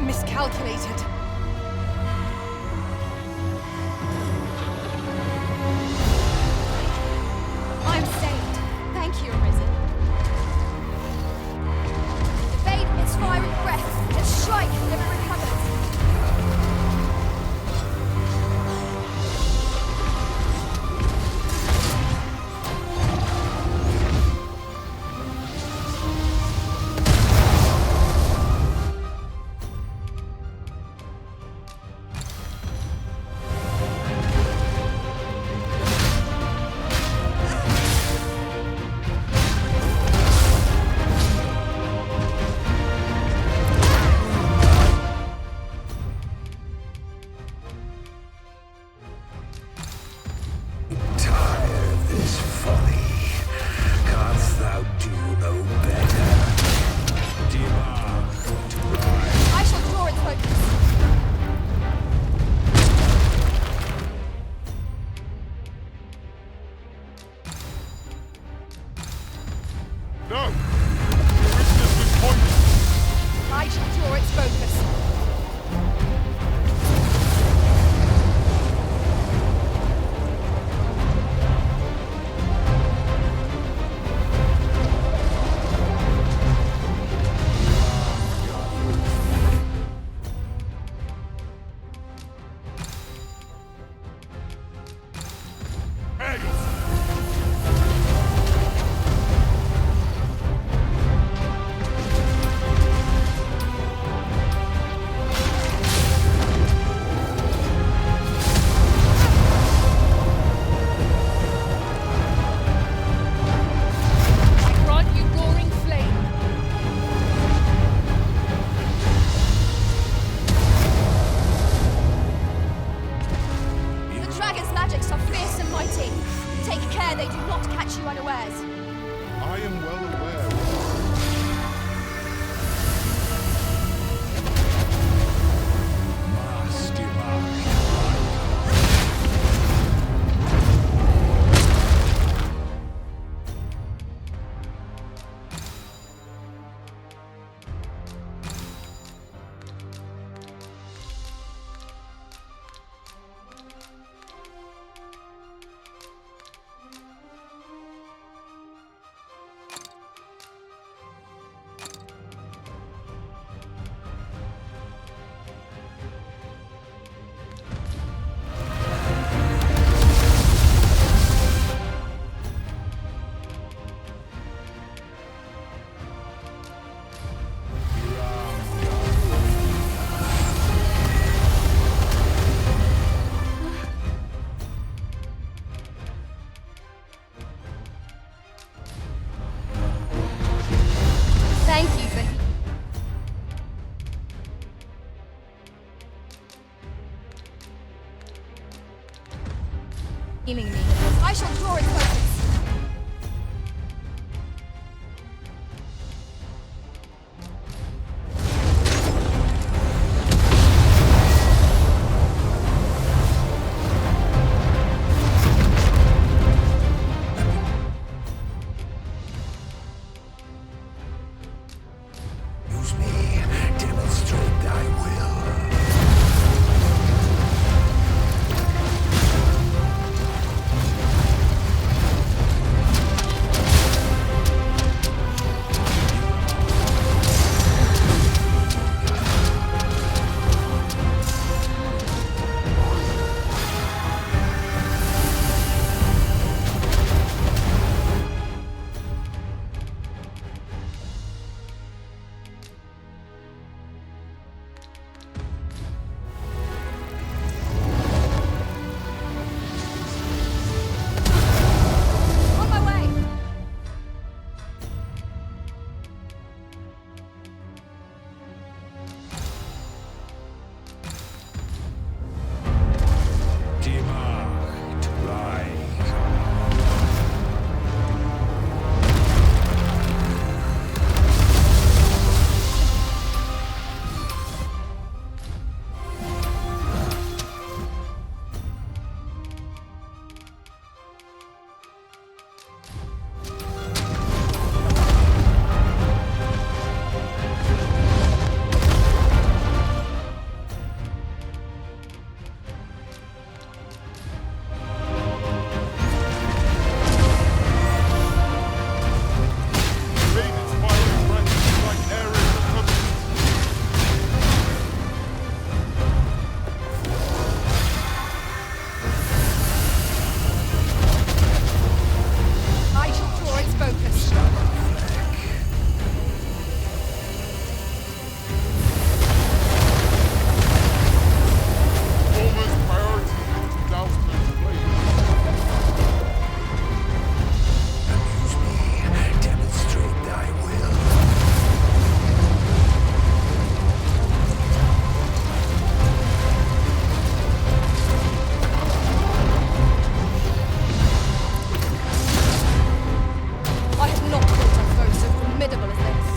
Miscalculated. I'm saved. Thank you, Arisen. Evade its fiery breath and strike if it recovers. Healing me. I shall draw its focus. Use me. Demonstrate thy will. On my way. Die Macht reicht. I shall draw its focus. Almost priority to dousement Amuse me. Demonstrate thy will. I have not fought a foe so formidable as this.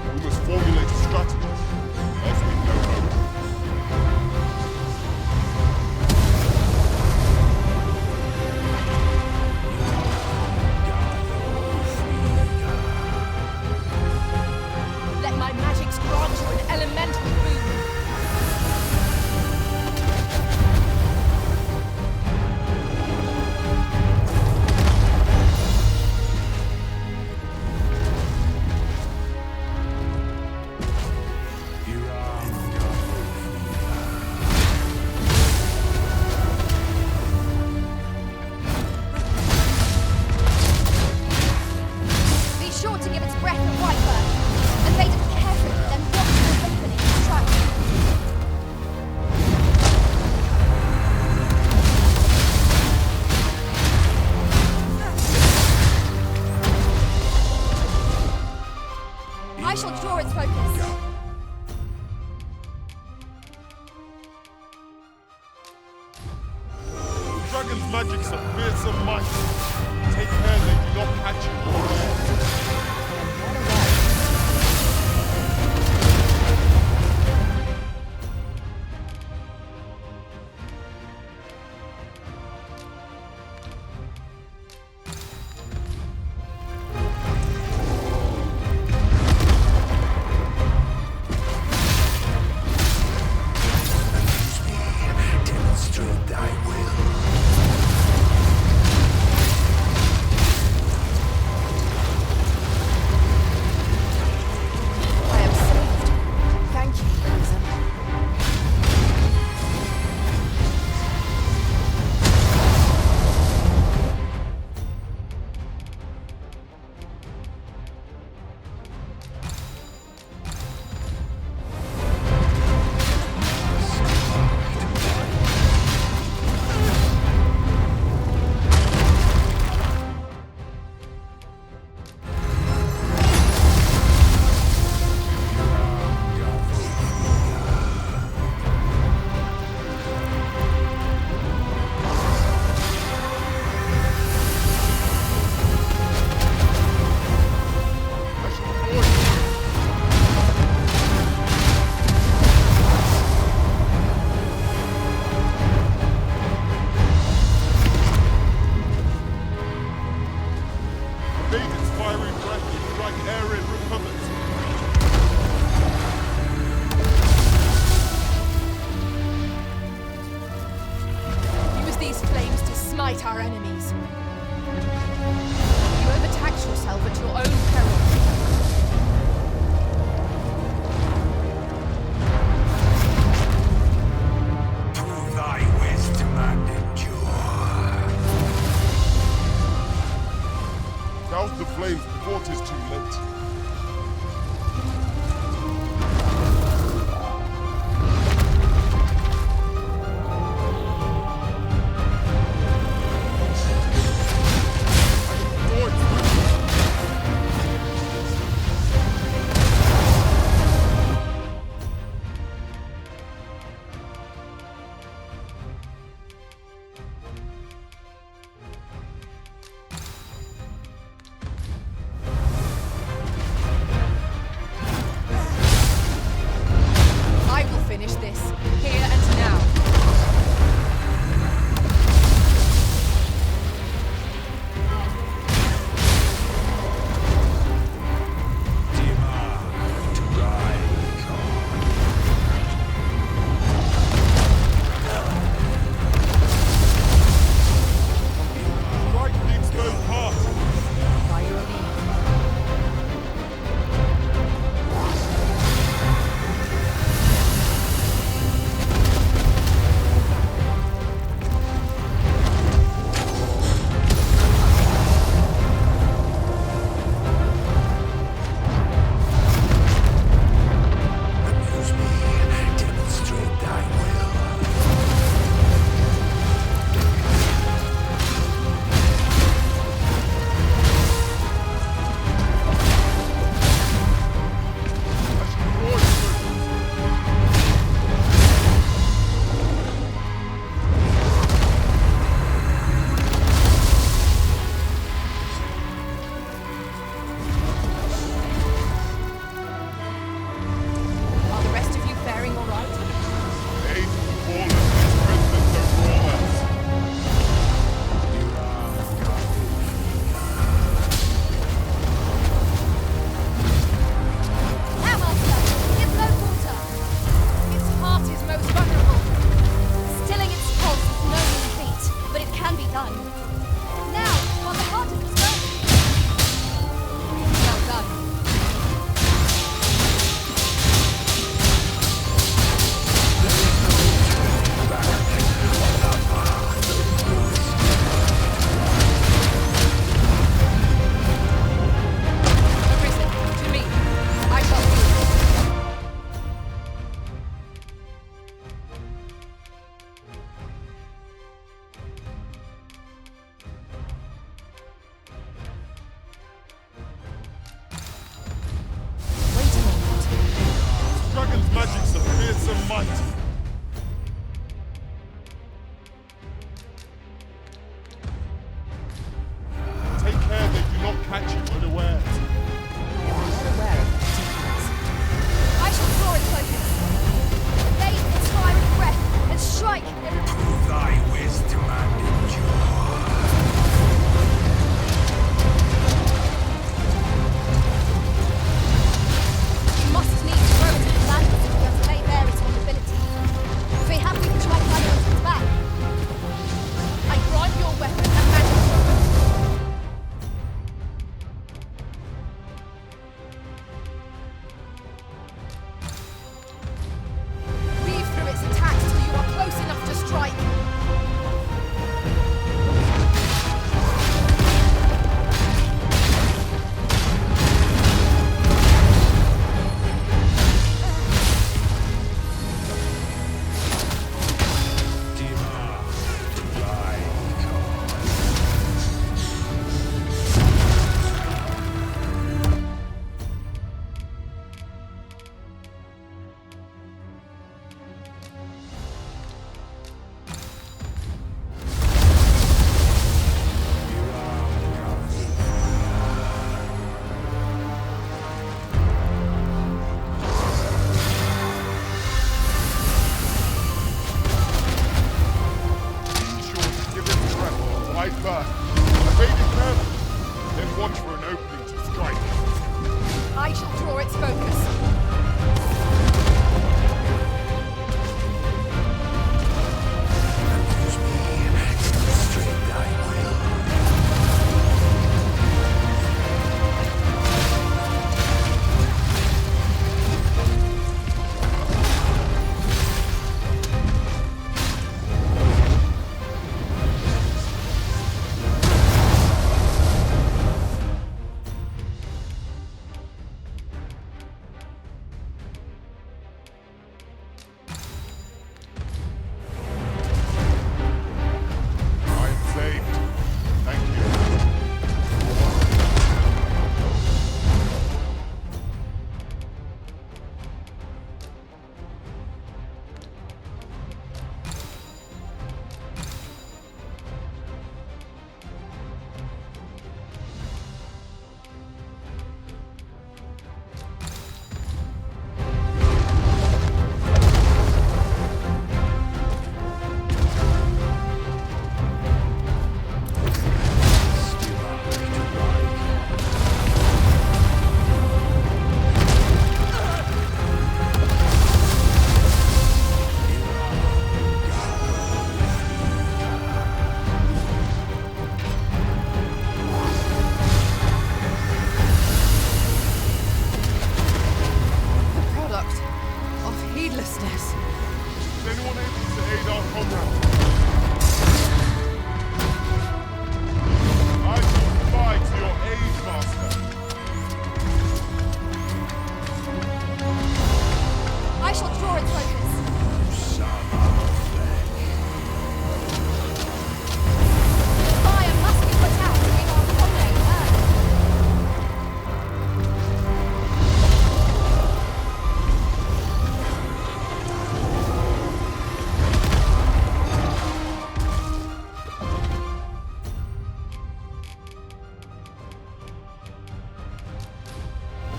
We must formulate a strategy, else we go home. Let my magics grant you an elemental boon. Be sure to give its breath a white birth, and bait it carefully, then watch the opening and strike. I shall draw its focus. Dragon's magics are fearsome might. Take care they do not catch you. Demonstrate thy will. mighty. Take care they do not catch you unawares. I shall draw its focus. Bathe its fiery breath and strike and Prove thy wisdom and endure. We must needs throw it at the land if we are to lay bare its vulnerability. If we have, we can try to find its back. I grant your weapon and magic focus. Weave through its attacks till you are close enough to strike. Wide berth. Evade it carefully, then watch for an opening to strike. I shall draw its focus. Demonstrate thy will. I'm saved. Thank you. The product of heedlessness. Is anyone able to aid our comrade? I shall provide to your aid, Master. I shall draw its focus. Fire must be put out to make our comrade heard.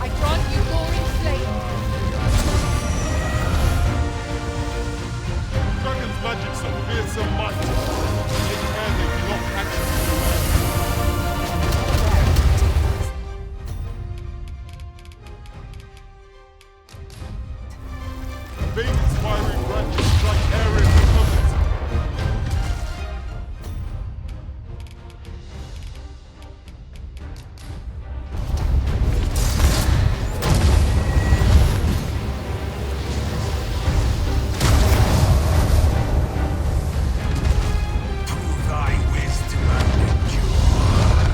I grant you roaring flame. Dragon's magic's of fearsome might. Take care they do not catch you. Evade its fiery breath and strike areas of comfort. Prove thy wisdom and endure.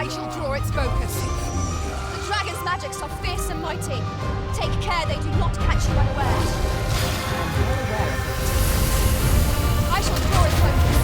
I shall draw its focus. The dragon's magics are fierce and mighty. Take care they do not catch you unawares. I shall draw its focus.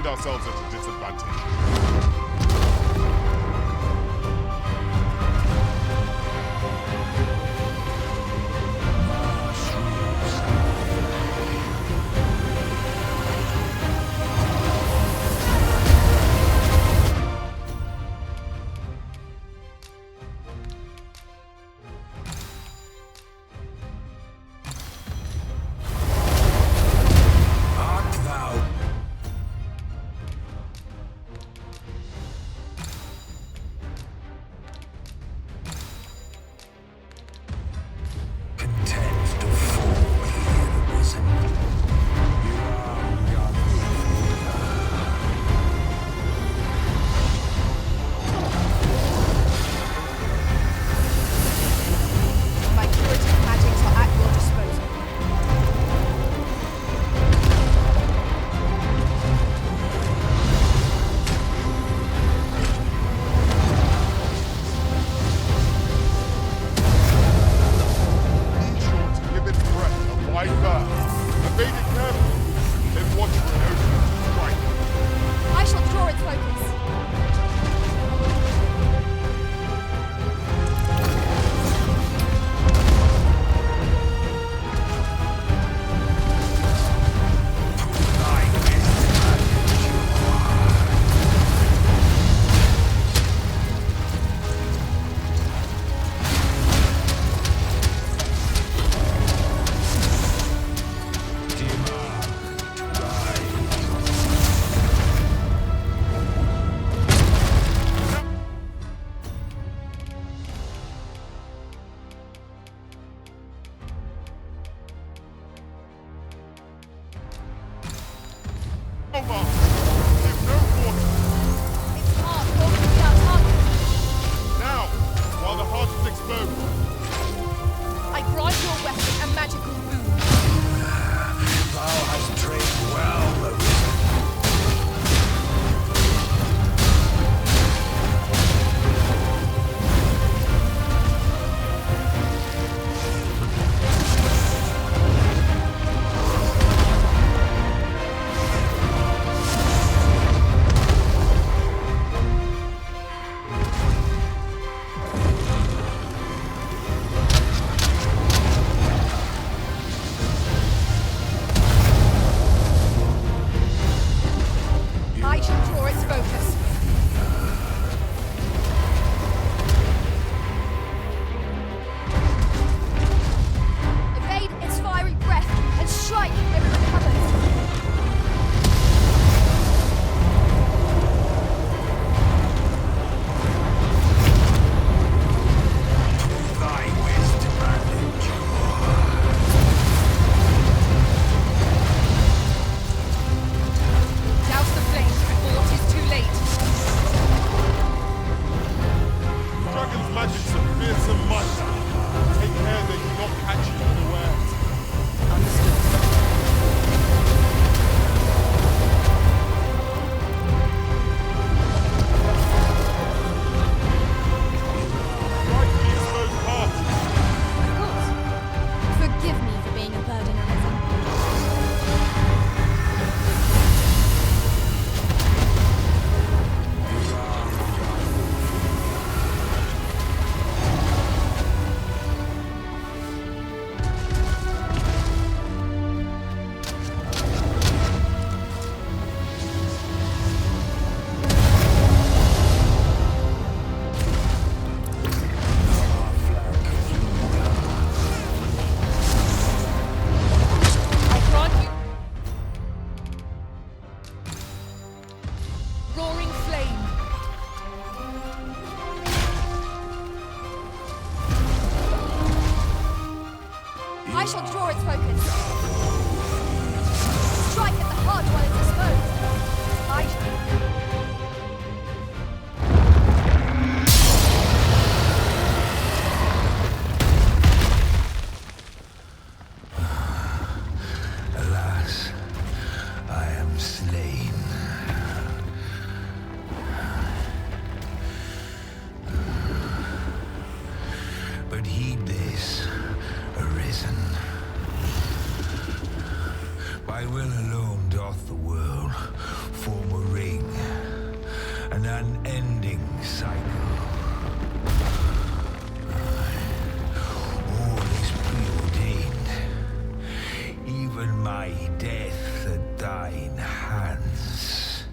Ourselves at a disadvantage. Forgive me for being a burden, Arisen. I shall draw its focus. Strike at the heart while it's exposed. I shall. Alas, I am slain. But heed this, Arisen. By will alone doth the world form a ring, an unending cycle. All is preordained, even my death at thine hands.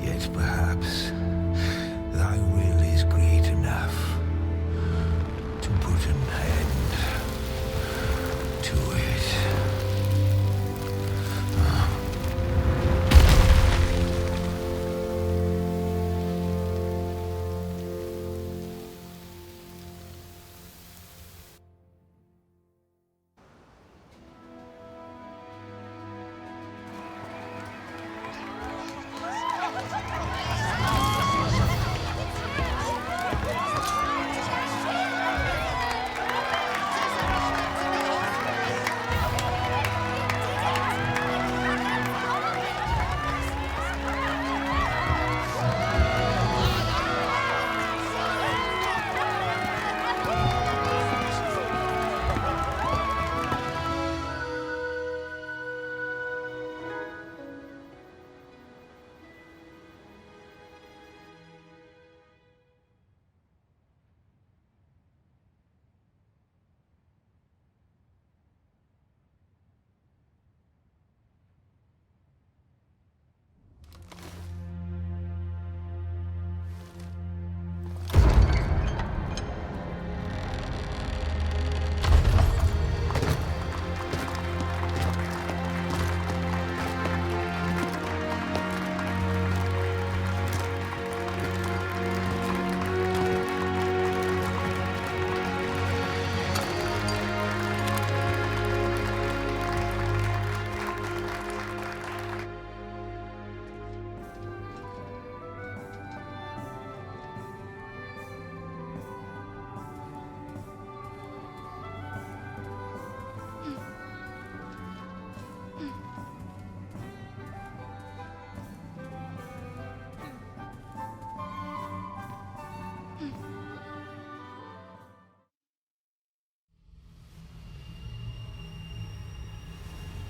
Yet perhaps thy will is great enough to put an end to it.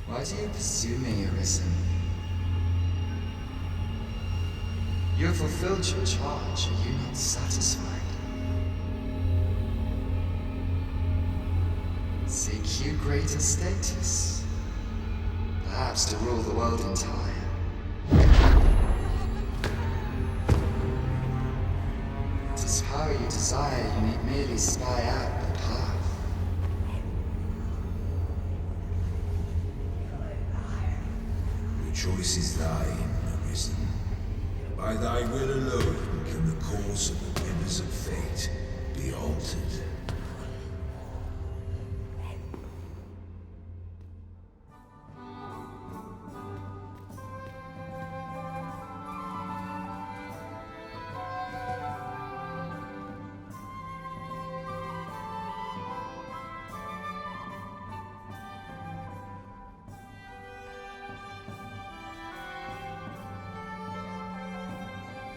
Why do you pursue me, Arisen? You have fulfilled your charge, are you not satisfied? Seek you greater status? Perhaps to rule the world entire? It is power you desire, you need merely spy out the path. The choice is thine, Arisen. By thy will alone can the cause of the members of